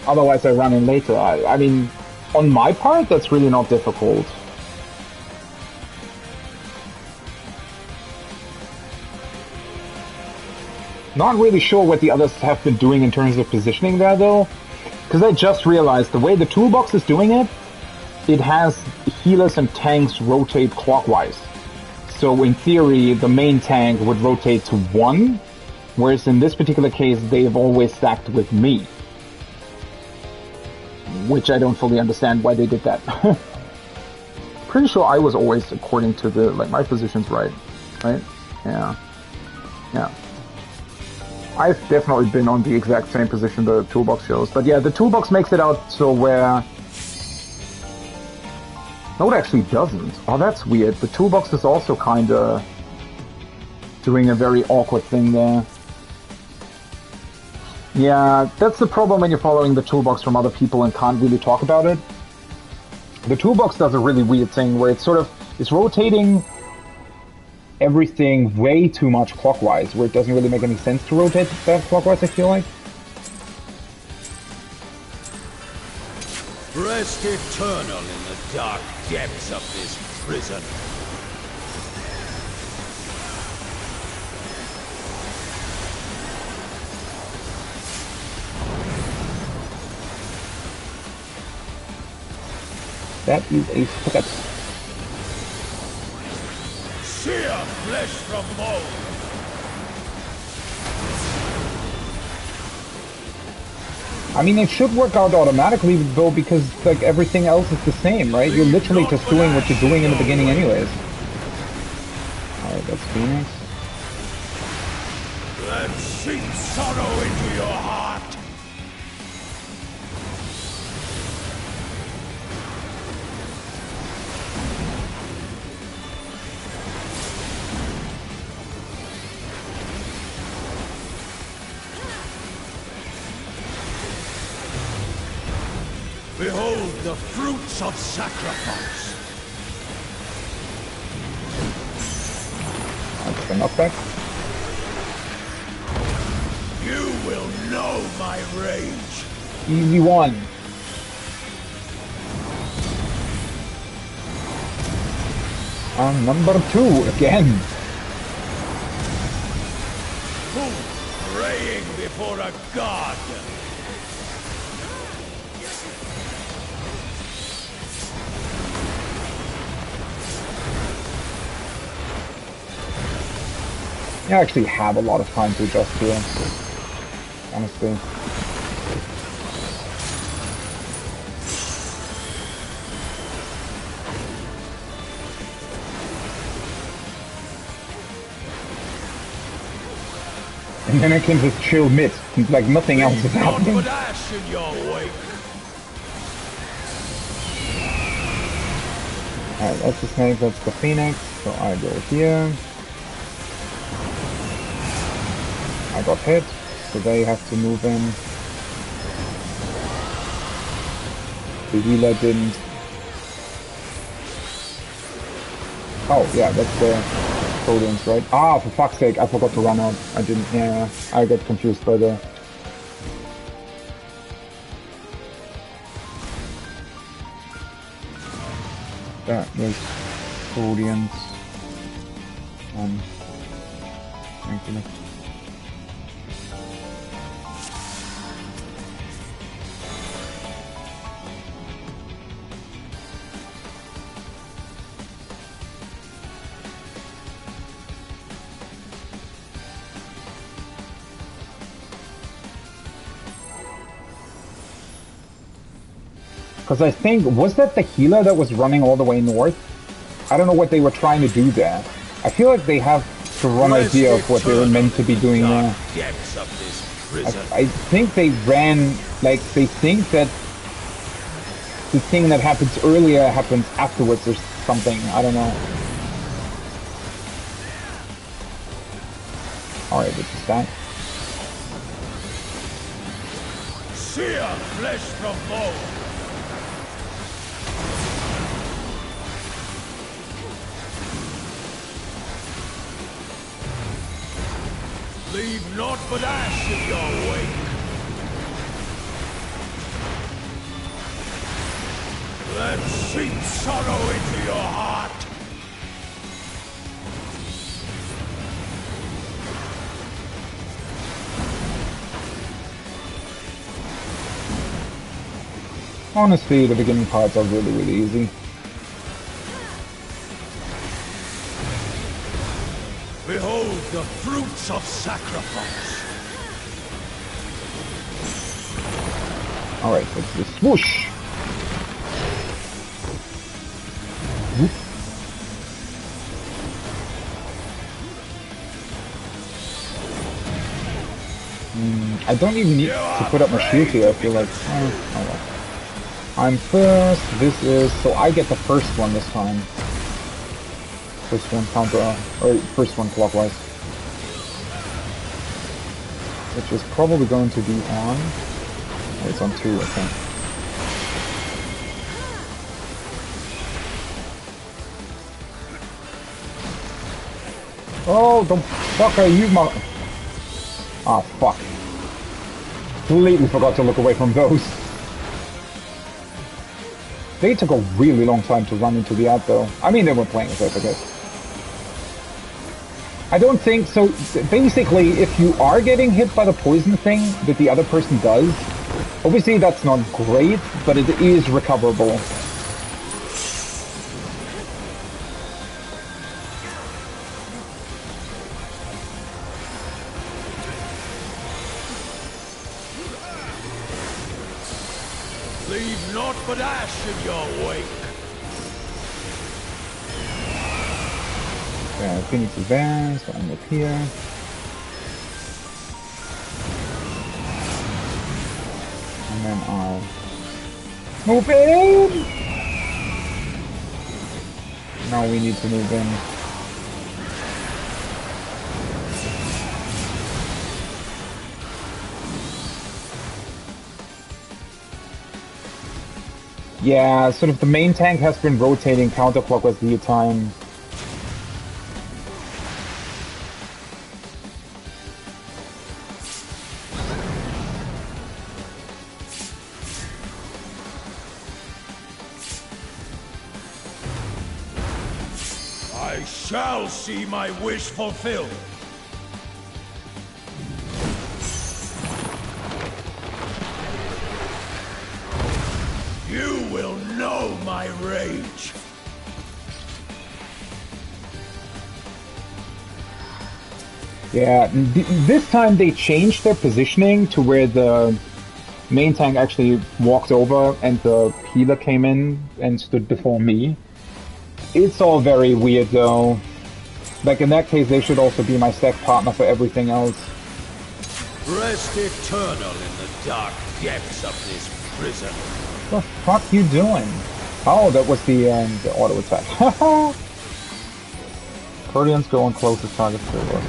Otherwise, I run in later. I mean, on my part, that's really not difficult. Not really sure what the others have been doing in terms of positioning there, though. Because I just realized the way the toolbox is doing it, it has healers and tanks rotate clockwise. So in theory, the main tank would rotate to 1, whereas in this particular case, they've always stacked with me. Which I don't fully understand why they did that. Pretty sure I was always according to the, like, my position's right? Yeah. Yeah. I've definitely been on the exact same position the toolbox shows. But yeah, the toolbox makes it out so where... No, it actually doesn't. Oh, that's weird. The toolbox is also kinda doing a very awkward thing there. Yeah, that's the problem when you're following the toolbox from other people and can't really talk about it. The toolbox does a really weird thing where it's rotating everything way too much clockwise, where it doesn't really make any sense to rotate that clockwise, I feel like. Rest eternal in the dark depths of this prison. That is a threat. Sheer flesh from bone. I mean, it should work out automatically, though, because, like, everything else is the same, right? You're literally just doing what you're doing in the beginning anyways. Alright, that's Phoenix. Let sink sorrow into your heart. Behold the fruits of sacrifice. That's the knockback. You will know my rage. Easy one. Number 2 again. Who praying before a god? You actually have a lot of time to adjust here, honestly. And then I can just chill mid, like nothing else is happening. Put ash in your wake. Alright, that's the snake, that's the phoenix, so I go here. I got hit, so they have to move in. The healer didn't. Oh, yeah, that's the podiums, right? Ah, for fuck's sake, I forgot to run out. I didn't, yeah, I got confused by the... That was podiums. Thank you. Because I think, was that the healer that was running all the way north? I don't know what they were trying to do there. I feel like they have the wrong idea of what they were meant to be doing there. I think they ran, like, they think that the thing that happens earlier happens afterwards or something. I don't know. Alright, this is that. Sear flesh from bone. Leave naught but ash in your wake. Let seep sorrow into your heart. Honestly, the beginning parts are really, really easy. Behold the fruits of sacrifice. Alright, let's just swoosh. Whoop. I don't even need to put up my shield here, I feel like. Oh well. I'm first, this is, so I get the first one this time. First one counter, or first one clockwise. Which is probably going to be on, oh, it's on 2, okay. Oh, the fuck are you, ah, fuck. Completely forgot to look away from those. They took a really long time to run into the ad, though. I mean, they were playing with it, I guess. I don't think so. Basically, if you are getting hit by the poison thing that the other person does, obviously that's not great, but it is recoverable. Leave naught but ash in your wake. Yeah, Phoenix is there, so I'm up here. And then I'll move in! Now we need to move in. Yeah, sort of the main tank has been rotating counterclockwise the time. I shall see my wish fulfilled. You will know my rage. Yeah, this time they changed their positioning to where the main tank actually walked over and the healer came in and stood before me. It's all very weird though. Like in that case they should also be my stack partner for everything else. Rest eternal in the dark depths of this prison. What the fuck you doing? Oh, that was the auto attack. Haha! Guardians go on closest target to us.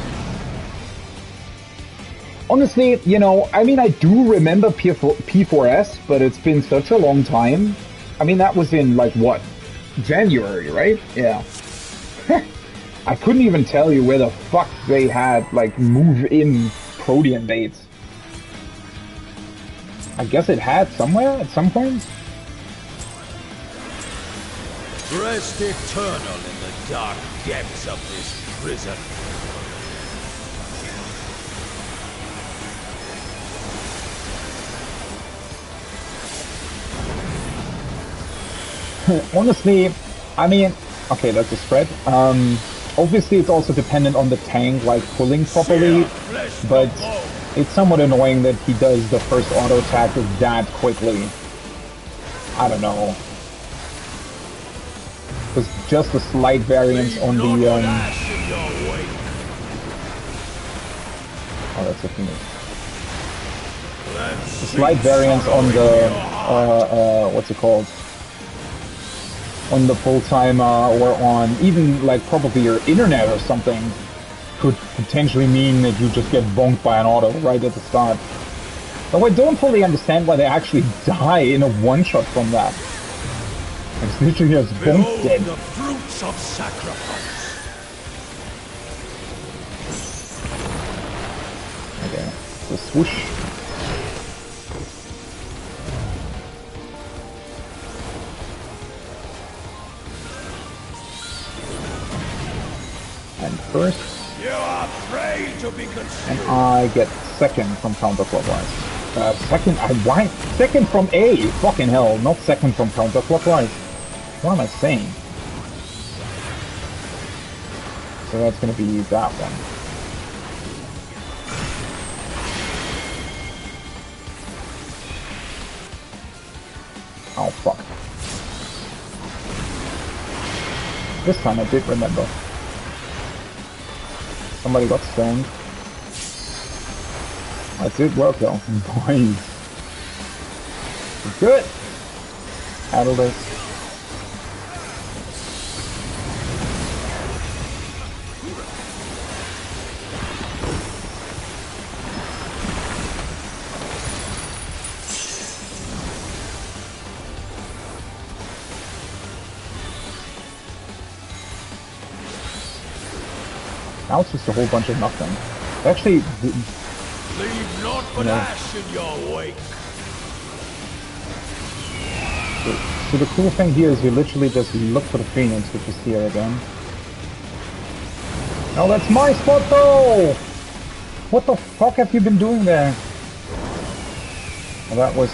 Honestly, you know, I mean, I do remember P4S, but it's been such a long time. I mean, that was in, like, what? January, right? Yeah. I couldn't even tell you where the fuck they had, like, move-in Protean dates. I guess it had somewhere at some point? Rest eternal in the dark depths of this prison. Honestly, I mean, okay, that's a spread. Obviously it's also dependent on the tank, like, pulling properly, but it's somewhat annoying that he does the first auto attack that quickly. I don't know. There's just a slight variance on the, oh, that's a Phoenix. A slight variance on the, what's it called? On the full timer or on even like probably your internet or something could potentially mean that you just get bonked by an auto right at the start. Though I don't fully understand why they actually die in a one-shot from that. It's literally just bonk dead. The fruits of sacrifice. Okay. So swoosh. And first. You are afraid to be consumed. And I get second from counterclockwise. Second? Why? Second from A! Fucking hell, not second from counterclockwise. What am I saying? So that's gonna be that one. Oh, fuck. This time I did remember. Somebody got stoned. That did work though. Nice. Good. Handle this. Now it's just a whole bunch of nothing. Actually, leave not but ash in your wake. So the cool thing here is you literally just look for the Phoenix, which is here again. Oh, that's my spot though! What the fuck have you been doing there? Well, that was...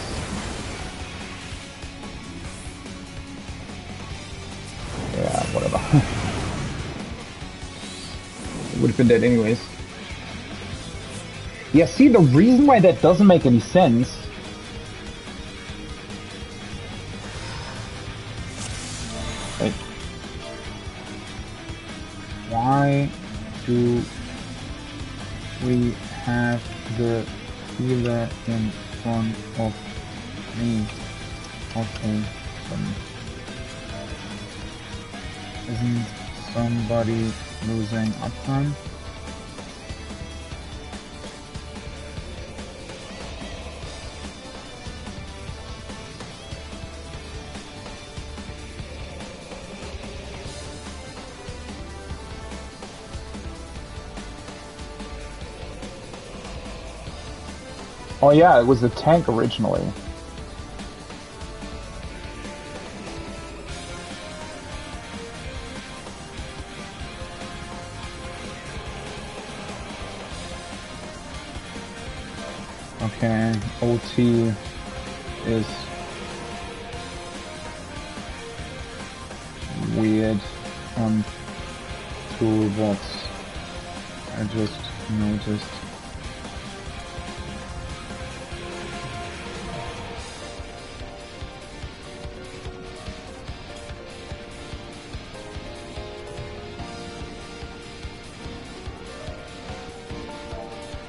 yeah, whatever. It would have been dead anyways. Yeah, see, the reason why that doesn't make any sense... Wait. Why do we have the healer in front of me? Okay. Isn't somebody losing uptime? Oh yeah, it was a tank originally. Okay, OT is weird on toolbox. I just noticed.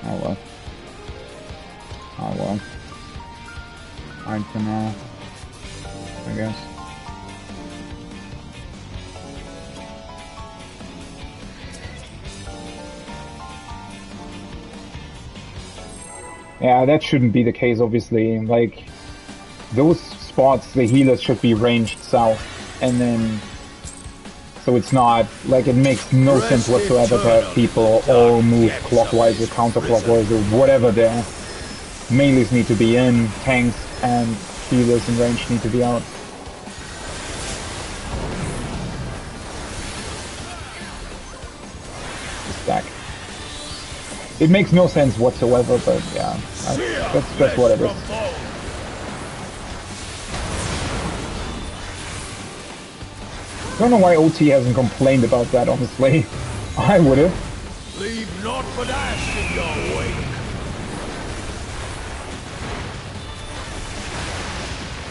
Oh well. Oh well. Fine for now, I guess. Yeah, that shouldn't be the case, obviously. Like, those spots, the healers should be ranged south, and then... so it's not, like, it makes no sense whatsoever to have people all move clockwise or counterclockwise or whatever there. Melees need to be in, tanks and healers in range need to be out. Stack. It makes no sense whatsoever, but yeah, that's what it is. I don't know why OT hasn't complained about that, honestly. I would've. Leave naught but ash in your wake.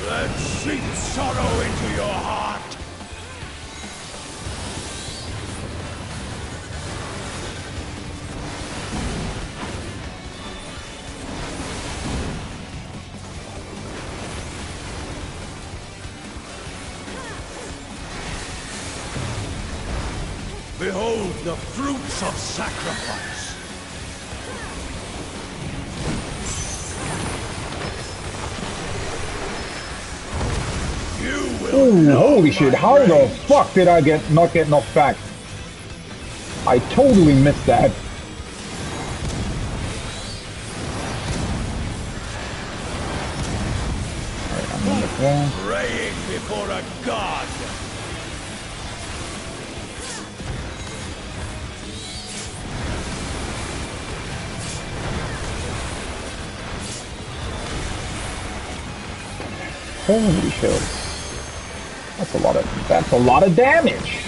Let seep sorrow into your heart. Behold the fruits of sacrifice. You will. Ooh, holy shit, how the fuck did I not get knocked back? I totally missed that. Yeah. Praying before a god. Holy shit. That's a lot of damage.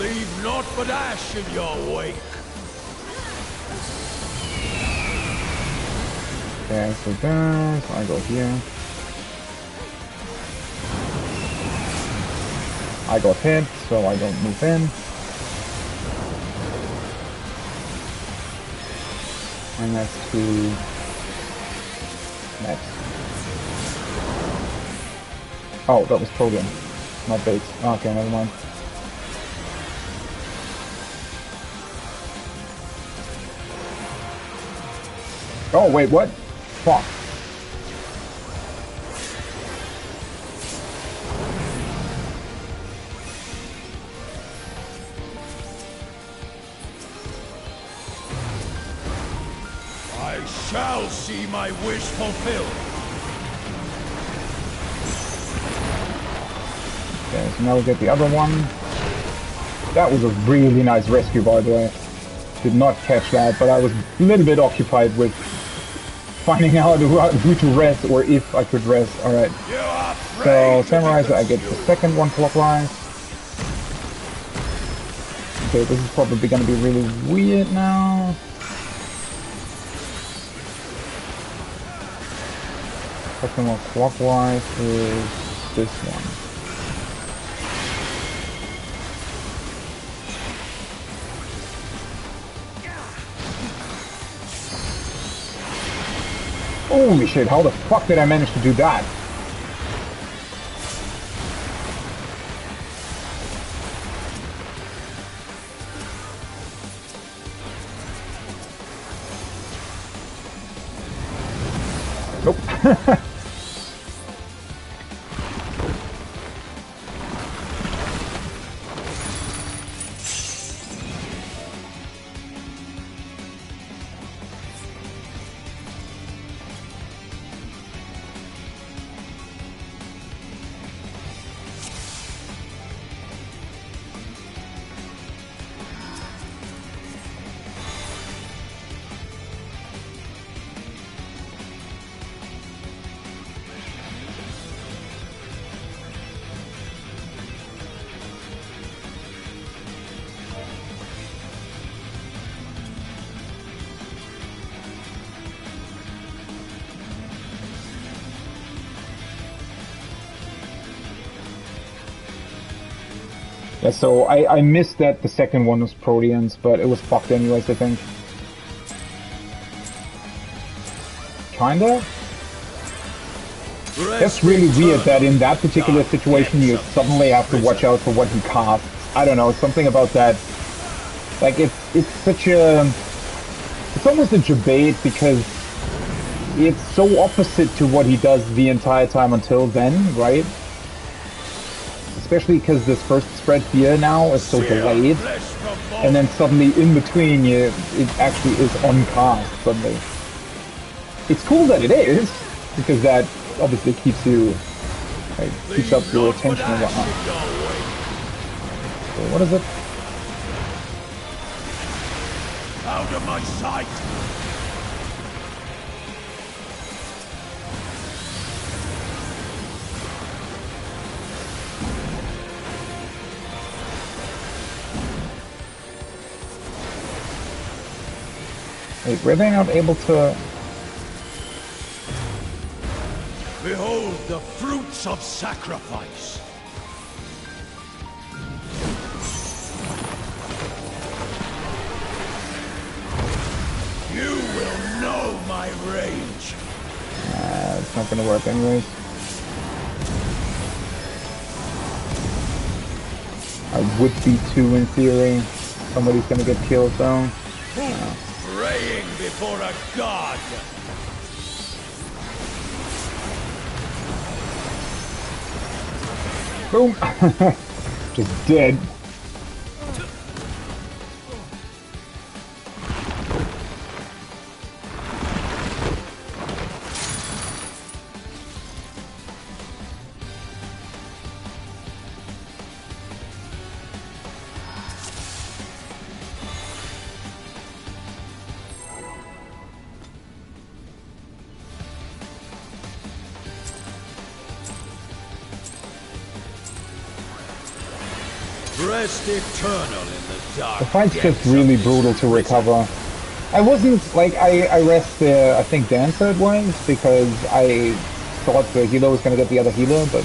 Leave naught but ash in your wake. Okay, so there, so I go here. I got hit, so I don't move in. And that's to next. Oh, that was Protean, not Bates. Okay, never mind. Oh, wait, what? Fuck. I shall see my wish fulfilled. Okay, so now we get the other one. That was a really nice rescue, by the way. Did not catch that, but I was a little bit occupied with finding out who to rest, or if I could rest. Alright. So, Samurai, I get the second one clockwise. Okay, this is probably going to be really weird now. Second one clockwise is this one. Holy shit, how the fuck did I manage to do that? Nope. Yeah, so I missed that the second one was Proteans, but it was fucked anyways, I think. Kinda? That's really weird that in that particular situation you suddenly have to watch out for what he casts. I don't know, something about that. Like, it's such a... It's almost a debate because it's so opposite to what he does the entire time until then, right? Especially because this first spread here now is so delayed, and then suddenly in between it actually is on cast suddenly. It's cool that it is, because that obviously keeps you, like, keeps up your attention and whatnot. So what is it? Out of my sight! Wait, were they not able to... Behold the fruits of sacrifice! You will know my rage! it's not gonna work anyways. I would be too in theory. Somebody's gonna get killed though. Praying before a god! Boom! Just dead. Rest eternal in the dark. The fight's just really brutal to recover. I wasn't, like, I rest the, I think, Dancer it was, because I thought the healer was gonna get the other healer, but...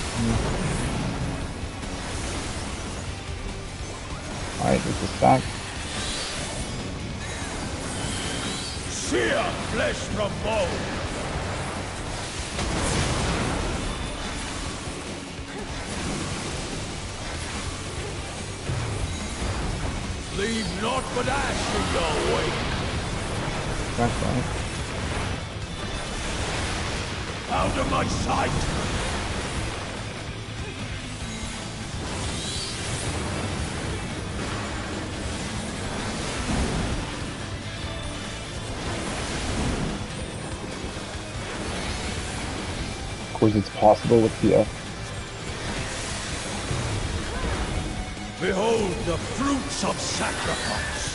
Alright, this is back. Sear flesh from bone. Leave naught but ash in your wake. That's right. Out of my sight! Of course it's possible with the... Behold the fruits of sacrifice!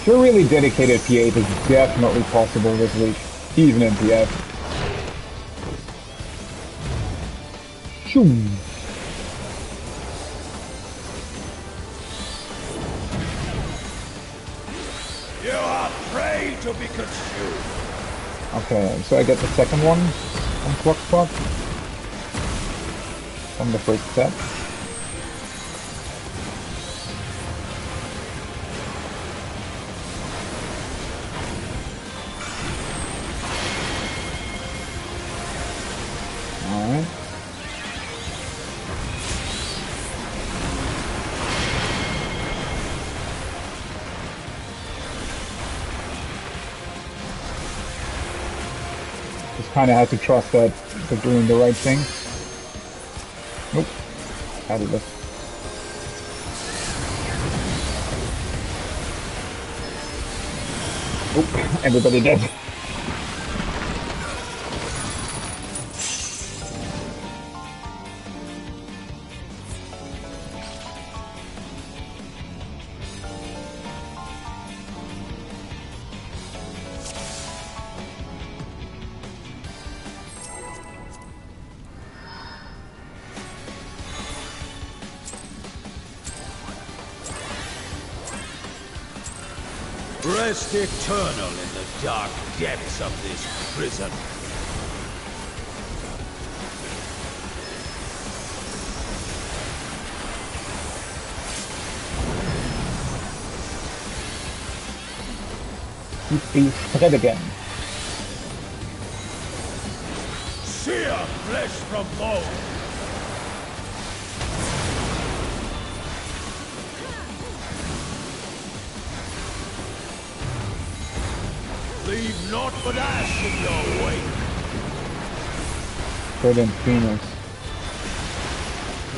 If you're really dedicated P8, it's definitely possible this week, even in PF. Shoo! You are prey to be consumed! Okay, so I get the second one on Clock Spot from the first set. Alright. Just kind of have to trust that they're doing the right thing. Nope. Added it. Oh, everybody dead. Rest eternal in the dark depths of this prison. He's spread again. Sear flesh from bone. Leave naught but ash in your wake. Brilliant Phoenix.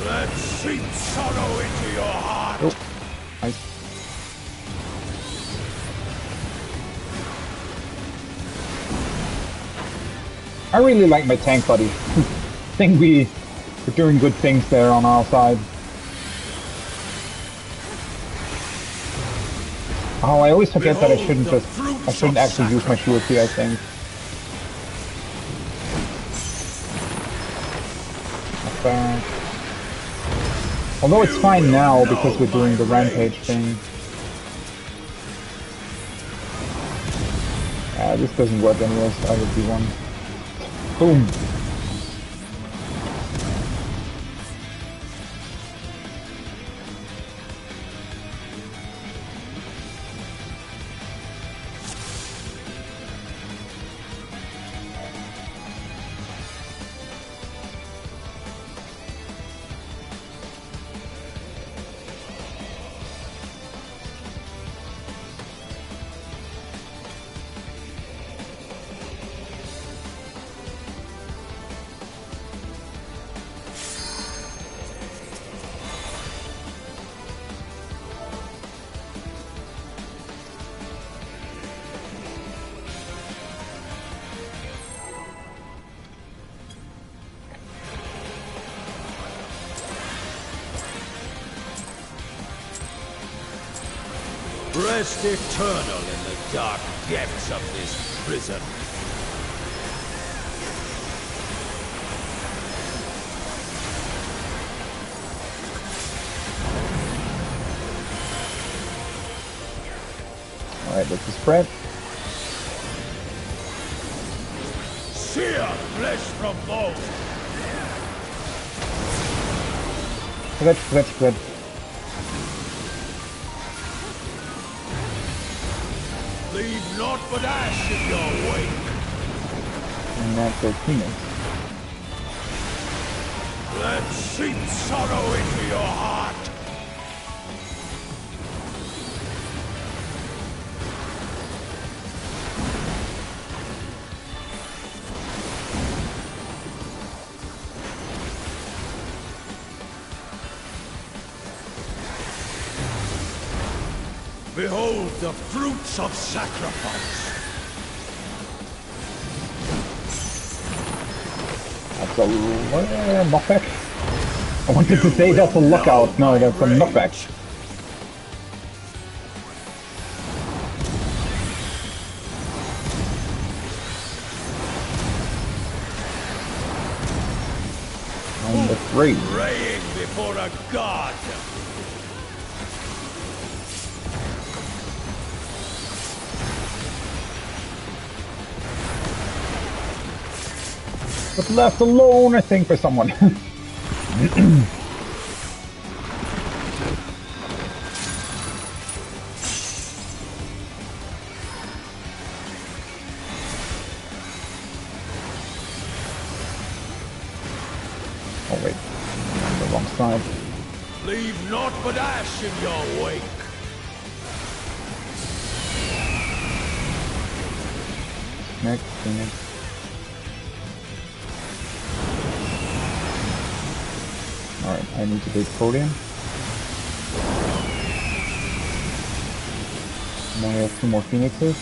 Let seep sorrow into your heart. Oh, nice. I really like my tank buddy. I think we're doing good things there on our side. Oh, I always forget that I shouldn't actually use my shield here, I think. Although it's fine now because we're doing the rampage thing. This doesn't work anyways, I would be one. Boom! Rest eternal in the dark depths of this prison. Alright, let's spread. Sear flesh from bone. Spread. Leave naught but ash in your wake. And that's their Phoenix. Let seep sorrow into your heart. Behold the fruits of sacrifice. That's a knockback. I wanted to say that's a lockout. No, that's a knockback. On the 3. Praying before a god. But left alone, I think, for someone. Oh wait, I'm on the wrong side. Leave naught but ash in your wake. Next, Phoenix. Alright, I need to take podium. Now we have 2 more Phoenixes.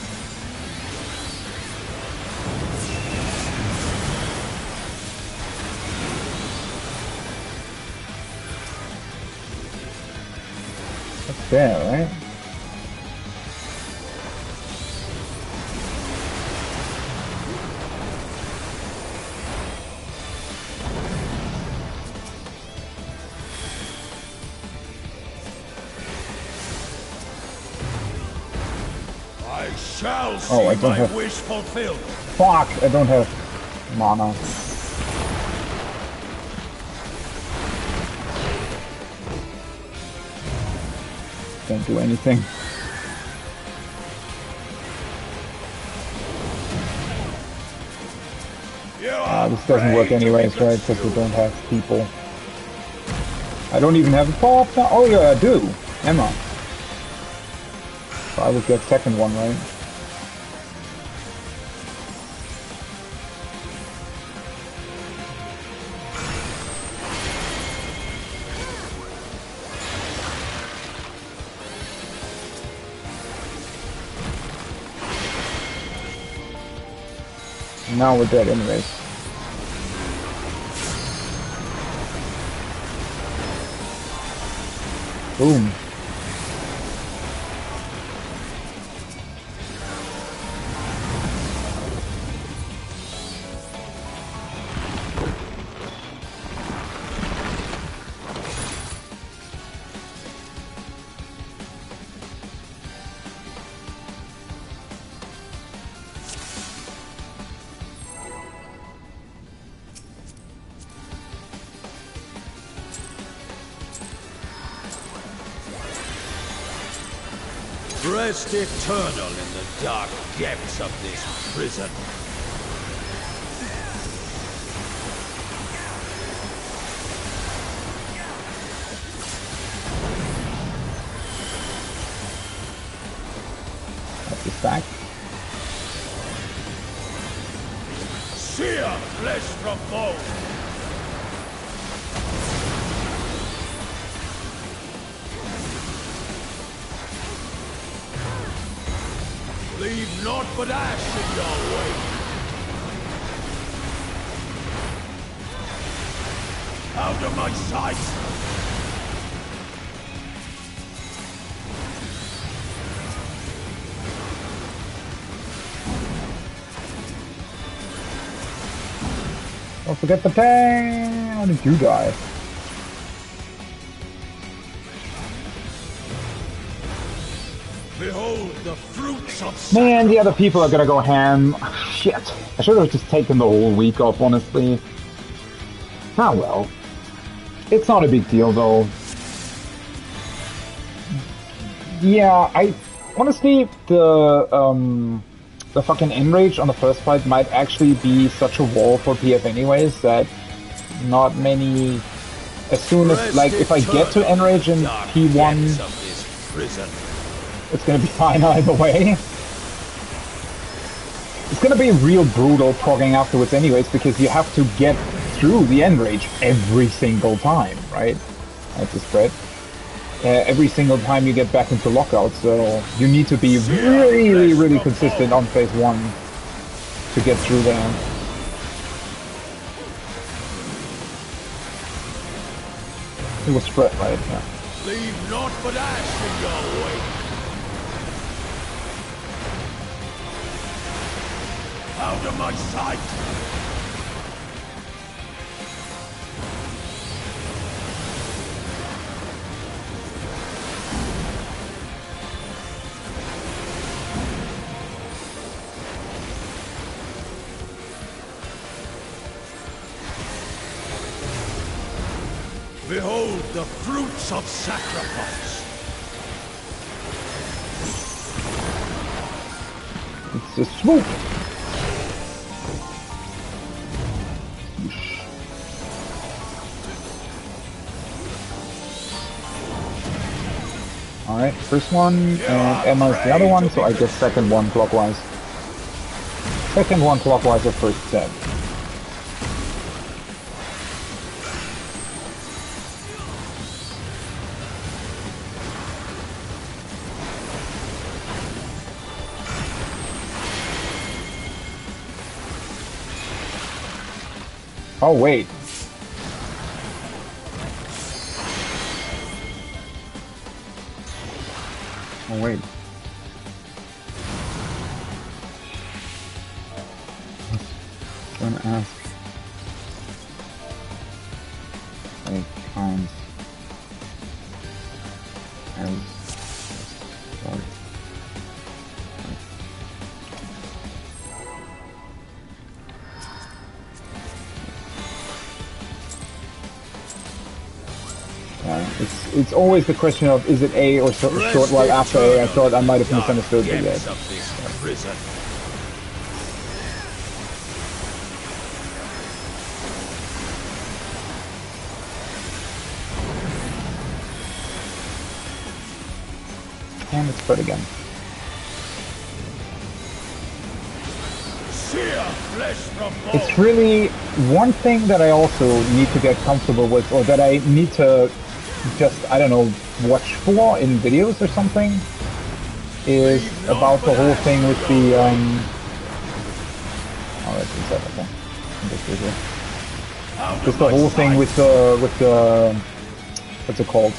That's there, right? Shall see Oh, I don't my have... wish fulfilled. Fuck! I don't have mana. Can't do anything. This doesn't work anyways, right? Because we don't have people. I don't even have a pop now. Oh yeah, I do. Emma. So I would get second one, right? Now we're dead anyways. Boom. Rest eternal in the dark depths of this prison. That's the stack. Sear flesh from bone. Leave naught but ash in your wake. Out of my sight! 1 Don't forget the tank! How did you die? Behold the fruits of Man, the other people are gonna go ham. Shit. I should have just taken the whole week off, honestly. Ah well. It's not a big deal, though. Yeah, honestly, the fucking enrage on the first fight might actually be such a wall for PF anyways that not many... As soon as, like, if I get to enrage in P1, it's gonna be fine either way. It's gonna be real brutal progging afterwards anyways, because you have to get through the enrage every single time, right? That's a spread. Every single time you get back into lockout, so you need to be really, really consistent on phase 1 to get through there. It was spread, right? Yeah. Leave naught but ash in your wake. Out of my sight! Behold the fruits of sacrifice! It's a swoop! Alright, first one, and Emma's the other one, so I get second one clockwise. Second one clockwise of first set. Oh, wait. Oh, wait. I'm gonna ask. It counts as start. It's always the question of is it A or short while after A. I thought I might have misunderstood it yet. And it's spread again. It's really one thing that I also need to get comfortable with, or that I need to just, I don't know, watch for in videos or something, is about the whole thing with the, oh, that's inside, okay. Just the whole thing with the, what's it called?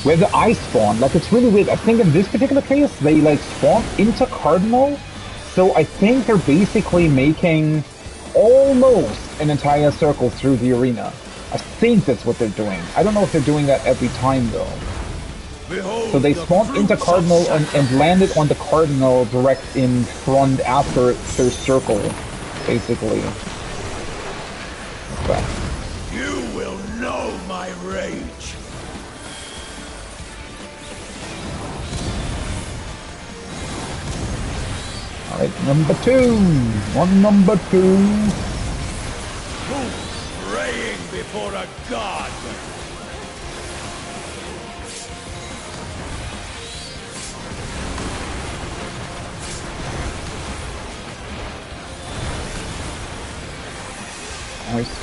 Where the eyes spawn. Like, it's really weird. I think in this particular case, they, like, spawn into Cardinal, so I think they're basically making almost an entire circle through the arena. I think that's what they're doing. I don't know if they're doing that every time, though. So they spawned into Cardinal and landed on the Cardinal direct in front after their circle, basically. Okay. You will know my rage. Alright, number 2! On number 2! Praying before a god! Nice.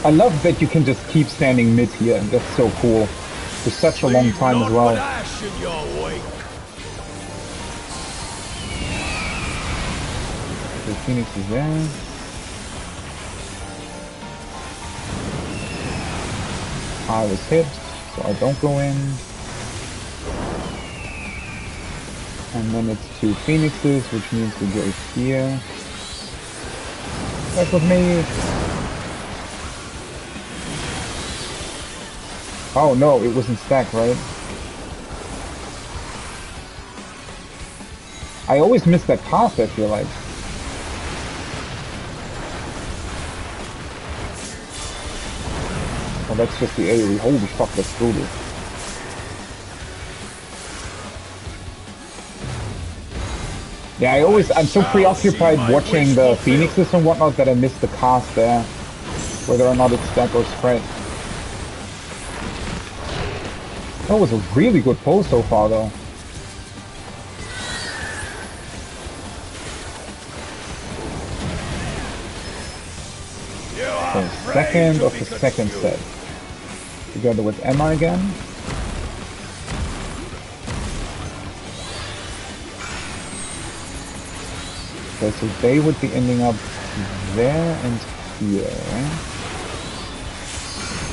I love that you can just keep standing mid here, that's so cool. For such a long time as well. The Phoenix is there. I was hit, so I don't go in. And then it's 2 phoenixes, which means we go here. Back with me. Oh no, it wasn't stacked, right? I always miss that cast, I feel like. Oh, that's just the AoE. Holy fuck, that's brutal. Yeah, I'm so preoccupied watching the phoenixes and whatnot that I miss the cast there. Whether or not it's stack or spread. That was a really good pull so far, though. So, second of the second set. Together with Emma again. Okay, so they would be ending up there and here.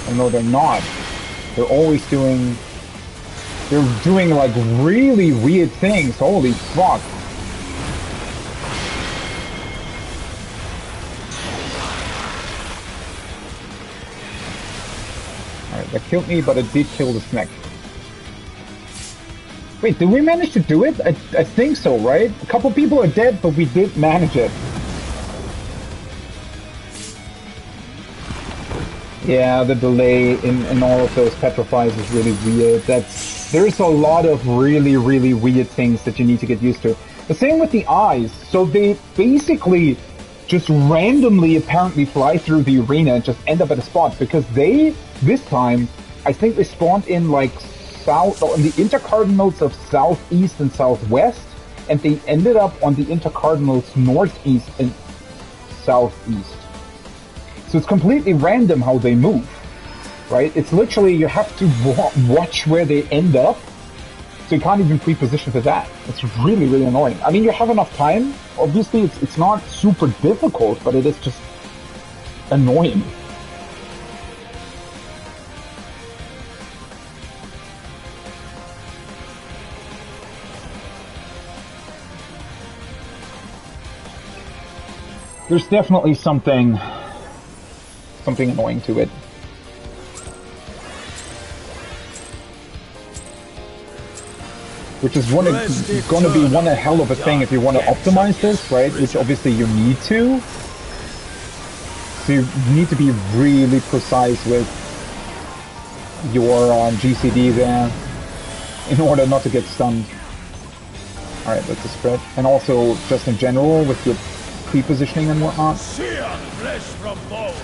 Oh no, they're not. They're always doing... They're doing like really weird things. Holy fuck. Alright, that killed me, but it did kill the snake. Wait, did we manage to do it? I think so, right? A couple people are dead, but we did manage it. Yeah, the delay in all of those petrifies is really weird. There's a lot of really, really weird things that you need to get used to. The same with the eyes. So they basically just randomly apparently fly through the arena and just end up at a spot, because this time, I think they spawned in like south, on the intercardinals of southeast and southwest, and they ended up on the intercardinals northeast and southeast. So it's completely random how they move, right? It's literally, you have to watch where they end up, so you can't even pre-position for that. It's really, really annoying. I mean, you have enough time. Obviously, it's not super difficult, but it is just annoying. There's definitely something annoying to it. Which is going to be one hell of a thing if you want to optimize this, right? Which obviously you need to. So you need to be really precise with your GCD there in order not to get stunned. Alright, that's a spread. And also, just in general, with your pre-positioning and whatnot. Sear flesh from bone.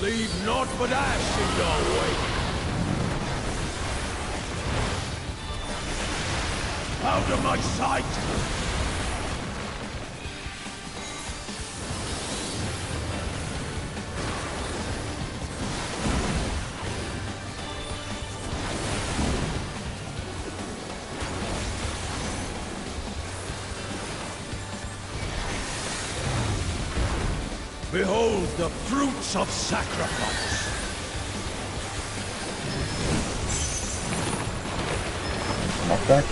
Leave naught but ash in your wake. Out of my sight! Behold the fruits of sacrifice! Knockback.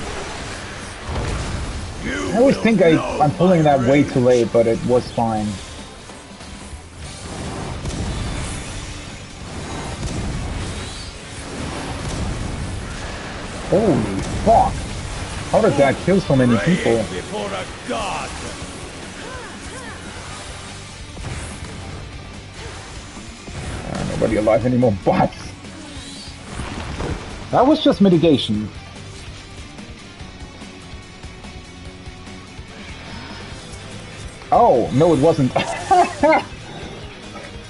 I always think I'm pulling that way too late, but it was fine. Holy fuck! How did that kill so many people? Before a god. Nobody alive anymore, but that was just mitigation. Oh, no it wasn't.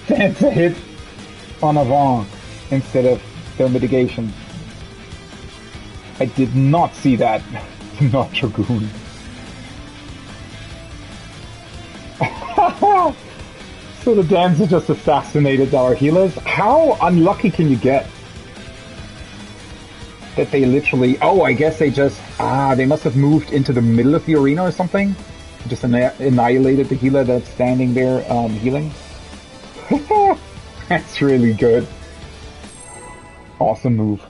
That's a hit on avant instead of their mitigation. I did not see that. Not Dragoon. So the dancer just assassinated our healers. How unlucky can you get? that they literally... Oh, I guess they just... they must have moved into the middle of the arena or something. Just annihilated the healer that's standing there healing. That's really good. Awesome move.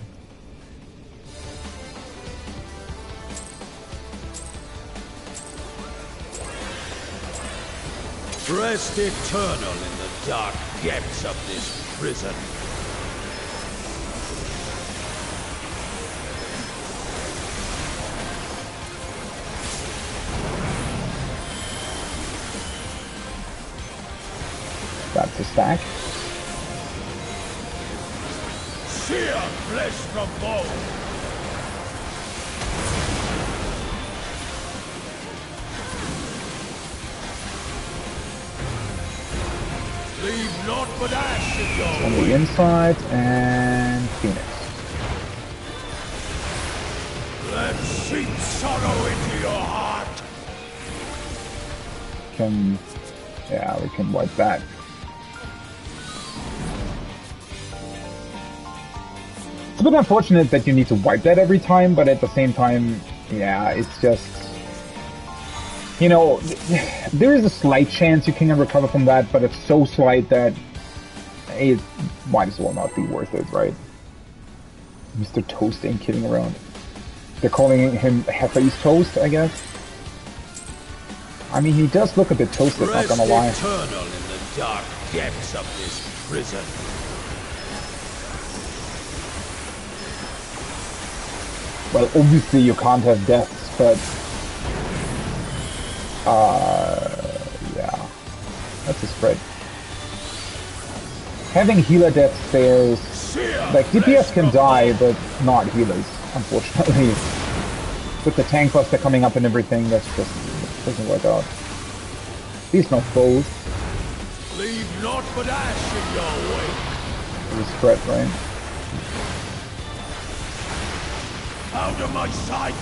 Rest eternal in the dark depths of this prison. That's a stack. Sear flesh from bone. Leave naught but ash in your On the inside, and Phoenix. Let seep sorrow into your heart. Yeah, we can wipe that. It's a bit unfortunate that you need to wipe that every time, but at the same time, yeah, it's just... You know, there is a slight chance you can recover from that, but it's so slight that it might as well not be worth it, right? Mr. Toast ain't kidding around. They're calling him Hefe's Toast, I guess. I mean, he does look a bit toasted, not gonna lie. Rest eternal in the dark depths of this prison. Well, obviously you can't have deaths, but... yeah. That's a spread. Having healer deaths there is... Like, DPS can die, but not healers, unfortunately. With the tank cluster coming up and everything, that's just... doesn't work out. At least not both. Leave naught but ash in your wake. It's a spread, right? Out of my sight!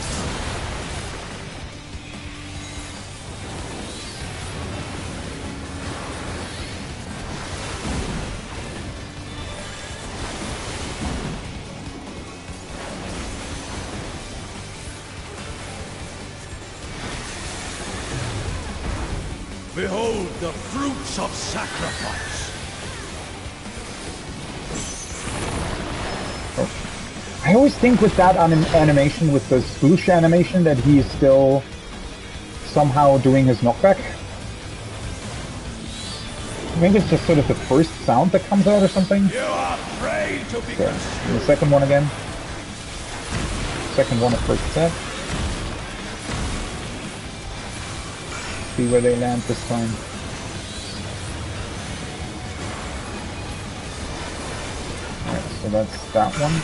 Behold the fruits of sacrifice! I always think with that animation, with the swoosh animation, that he is still somehow doing his knockback. Maybe it's just sort of the first sound that comes out or something. You are prey to be Okay, and the second one again. Second one at first set. See where they land this time. Alright, so that's that one.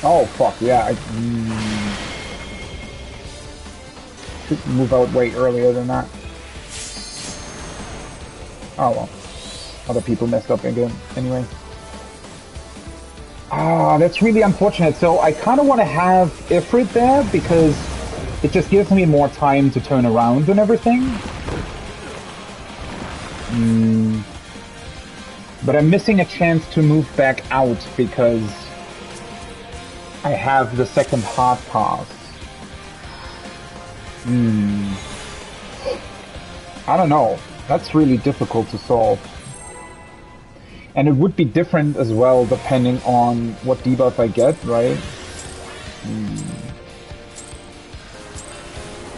Oh fuck, yeah, should move out way earlier than that. Oh well. Other people messed up again, anyway. Ah, that's really unfortunate. So I kind of want to have Ifrit there because it just gives me more time to turn around and everything. But I'm missing a chance to move back out because I have the second hard pass. I don't know. That's really difficult to solve. And it would be different as well depending on what debuff I get, right?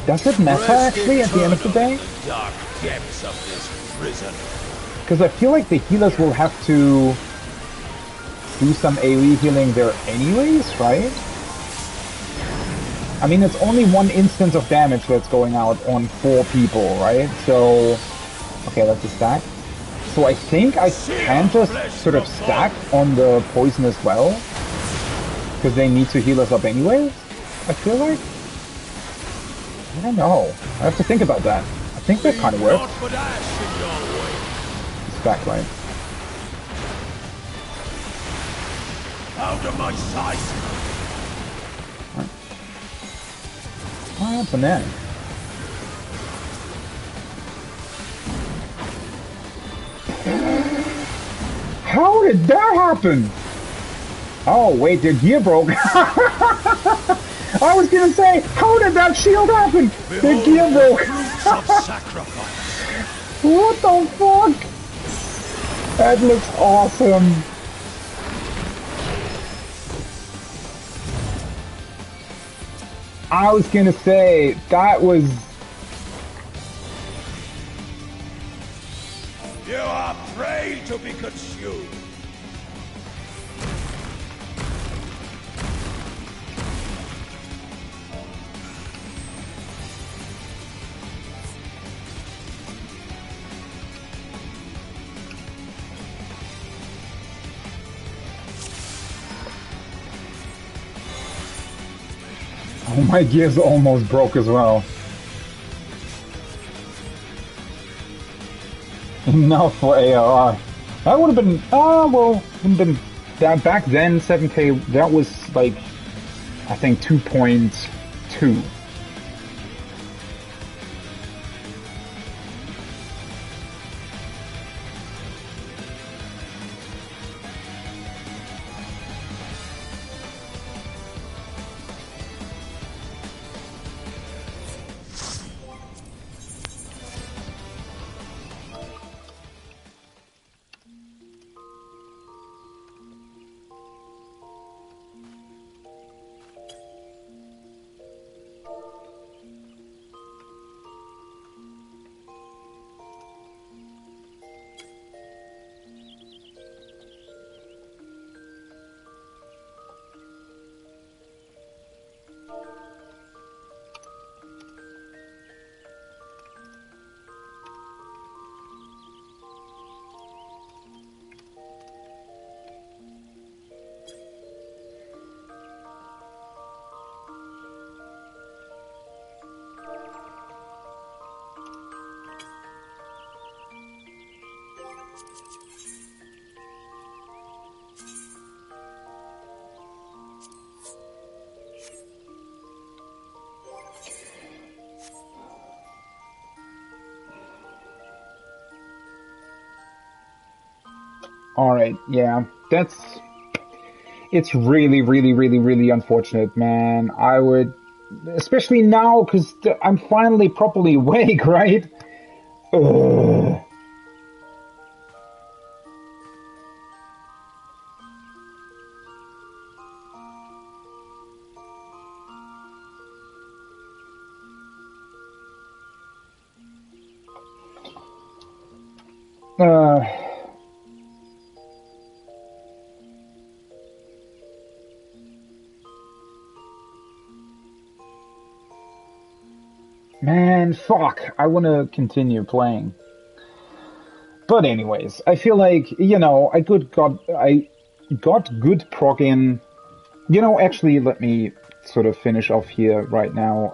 Does it matter actually at the end of the day? Dark depths of this prison. Because I feel like the healers will have to do some AoE healing there anyways, right? I mean, it's only one instance of damage that's going out on 4 people, right? So, okay, that's a stack. So I think I can just sort of stack on the poison as well. Because they need to heal us up anyways, I feel like. I don't know. I have to think about that. I think that kind of works. Stack, right? Out of my sight! Right. Oh, that's a man. How did that happen? Oh, wait, the gear broke. I was gonna say, how did that shield happen? The gear broke. What the fuck? That looks awesome. I was gonna say, that was... You are prey to be consumed. Oh, my gears almost broke as well. Enough for ARR. That would have been, well, wouldn't been, that back then, 7K, that was like, I think 2.2. Alright, yeah, it's really, really, really, really unfortunate, man. I would, especially now, because I'm finally properly awake, right? Ugh. Man, fuck. I want to continue playing. But anyways, I feel like, you know, I got good prog in. You know, actually, let me sort of finish off here right now.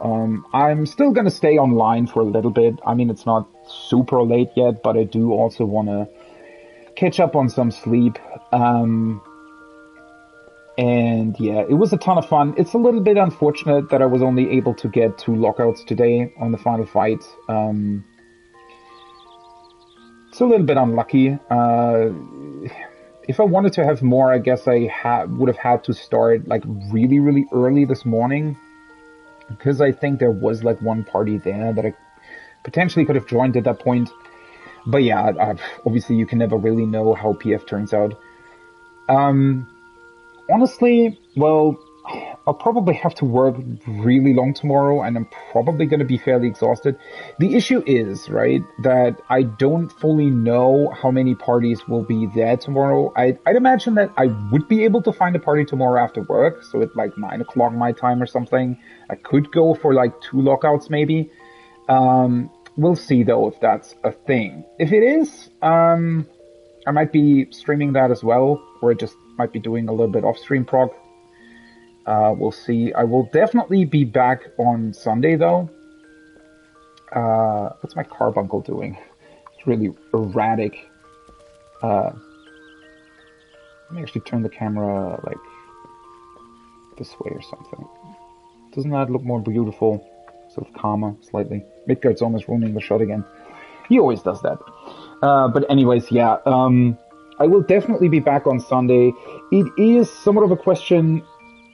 I'm still gonna stay online for a little bit. I mean, it's not super late yet, but I do also want to catch up on some sleep. And yeah, it was a ton of fun. It's a little bit unfortunate that I was only able to get 2 lockouts today on the final fight. It's a little bit unlucky. If I wanted to have more, I guess I would have had to start like really, really early this morning, because I think there was like one party there that I potentially could have joined at that point. But yeah, obviously you can never really know how PF turns out. Honestly, well, I'll probably have to work really long tomorrow, and I'm probably going to be fairly exhausted. The issue is, right, that I don't fully know how many parties will be there tomorrow. I'd imagine that I would be able to find a party tomorrow after work, so at like 9 o'clock my time or something. I could go for like 2 lockouts maybe. We'll see though if that's a thing. If it is, I might be streaming that as well, or just might be doing a little bit off-stream prog. We'll see. I will definitely be back on Sunday, though. What's my carbuncle doing? It's really erratic. Let me actually turn the camera, like, this way or something. Doesn't that look more beautiful? Sort of calmer, slightly. Midgard's almost ruining the shot again. He always does that. But anyways, yeah. I will definitely be back on Sunday. It is somewhat of a question,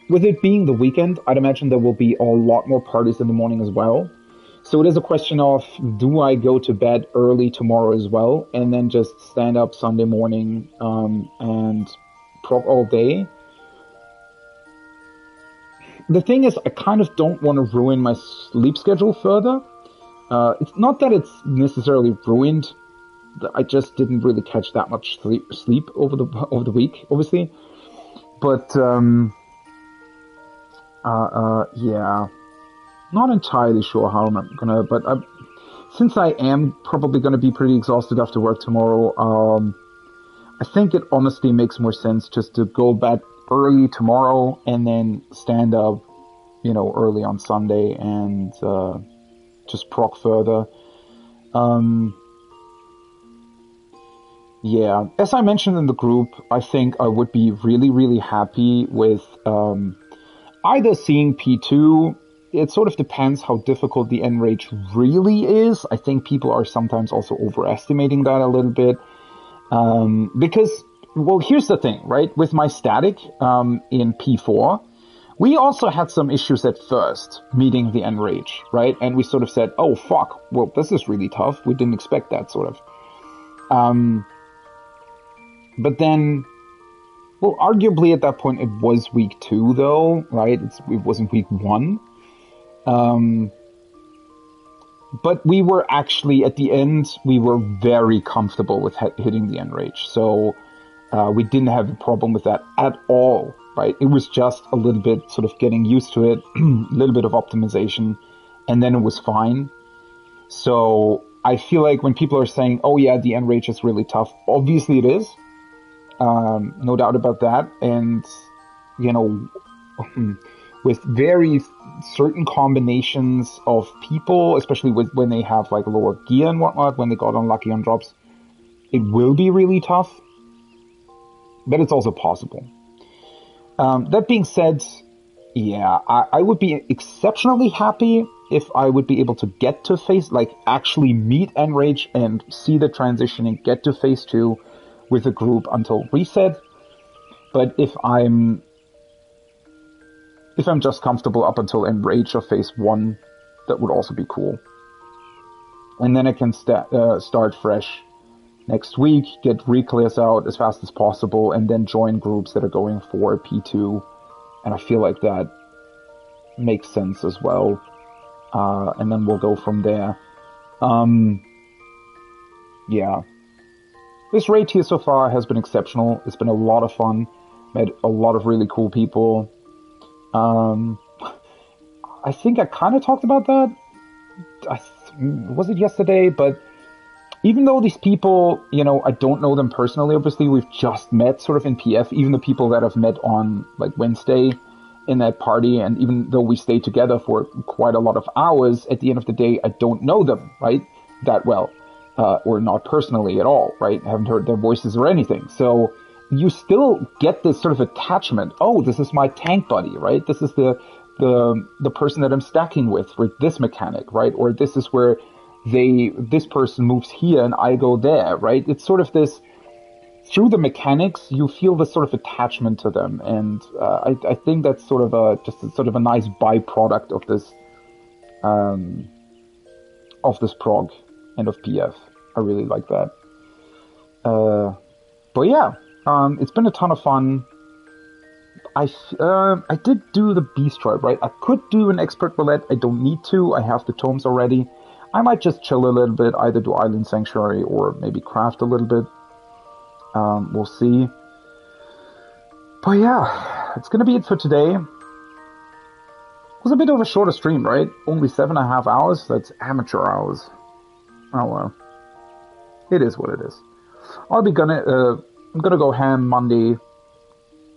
with it being the weekend, I'd imagine there will be a lot more parties in the morning as well. So it is a question of, do I go to bed early tomorrow as well, and then just stand up Sunday morning and prog all day? The thing is, I kind of don't want to ruin my sleep schedule further. It's not that it's necessarily ruined. I just didn't really catch that much sleep over the week, obviously. But yeah, not entirely sure how I'm gonna. But since I am probably gonna be pretty exhausted after work tomorrow, I think it honestly makes more sense just to go bed early tomorrow and then stand up, early on Sunday and just prog further. Yeah, as I mentioned in the group, I think I would be really, really happy with either seeing P2. It sort of depends how difficult the Enrage really is. I think people are sometimes also overestimating that a little bit. Because, well, here's the thing, right? With my static in P4, we also had some issues at first meeting the Enrage, right? And we sort of said, oh, fuck, well, this is really tough. We didn't expect that, sort of. But then, well, arguably at that point it was week 2, though, right? It wasn't week 1. But we were actually, at the end, we were very comfortable with hitting the Enrage. So we didn't have a problem with that at all, right? It was just a little bit sort of getting used to it, a little bit of optimization, and then it was fine. So I feel like when people are saying, oh yeah, the Enrage is really tough, obviously it is. No doubt about that. And, with very certain combinations of people, especially when they have like lower gear and whatnot, when they got unlucky on drops, it will be really tough. But it's also possible. That being said, yeah, I would be exceptionally happy if I would be able to get to phase, like actually meet Enrage and see the transition and get to phase 2 with a group until reset. But if I'm just comfortable up until Enrage of phase 1, that would also be cool. And then I can start fresh next week, get reclears out as fast as possible, and then join groups that are going for P2. And I feel like that makes sense as well. And then we'll go from there. Yeah. This raid here so far has been exceptional. It's been a lot of fun. Met a lot of really cool people. I think I kind of talked about that. Was it yesterday? But even though these people, I don't know them personally, obviously, we've just met sort of in PF, even the people that I've met on like Wednesday in that party, and even though we stayed together for quite a lot of hours, at the end of the day, I don't know them, right, that well. Or not personally at all, right? I haven't heard their voices or anything. So you still get this sort of attachment. Oh, this is my tank buddy, right? This is the person that I'm stacking with this mechanic, right? Or this is where this person moves here and I go there, right? It's sort of this, through the mechanics, you feel this sort of attachment to them. And I think that's sort of a nice byproduct of this prog and of PF. I really like that. But yeah, it's been a ton of fun. I did do the Beast Tribe, right? I could do an Expert Roulette. I don't need to. I have the tomes already. I might just chill a little bit, either do Island Sanctuary or maybe craft a little bit. We'll see. But yeah, it's gonna be it for today. It was a bit of a shorter stream, right? Only 7.5 hours. That's amateur hours. Oh well. It is what it is. I'm gonna go ham Monday,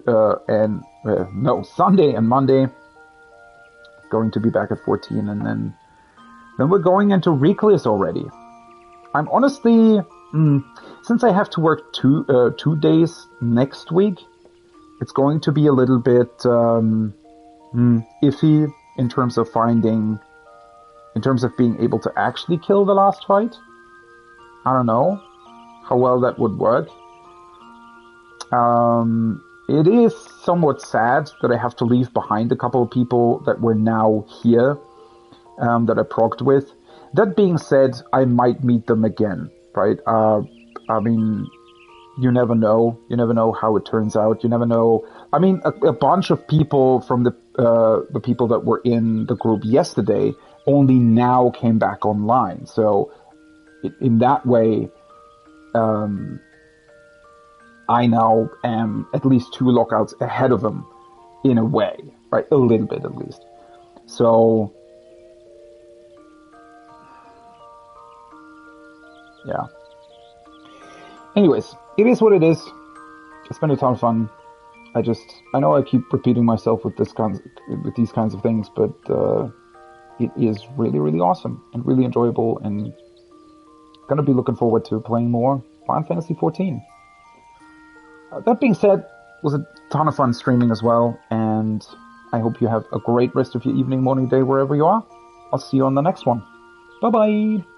Sunday and Monday. Going to be back at 14, and then we're going into Recluse already. I'm honestly, since I have to work 2 days next week, it's going to be a little bit iffy in terms of being able to actually kill the last fight. I don't know how well that would work. It is somewhat sad that I have to leave behind a couple of people that were now here, that I progged with. That being said, I might meet them again, right? I mean, you never know. You never know how it turns out. You never know. I mean, a bunch of people from the people that were in the group yesterday only now came back online. So in that way, I now am at least 2 lockouts ahead of them, in a way, right? A little bit at least. So, yeah. Anyways, it is what it is. It's been a ton of fun. I know I keep repeating myself with these kinds of things, but it is really, really awesome and really enjoyable, and gonna be looking forward to playing more Final Fantasy XIV. That being said, it was a ton of fun streaming as well, and I hope you have a great rest of your evening, morning, day, wherever you are. I'll see you on the next one. Bye-bye!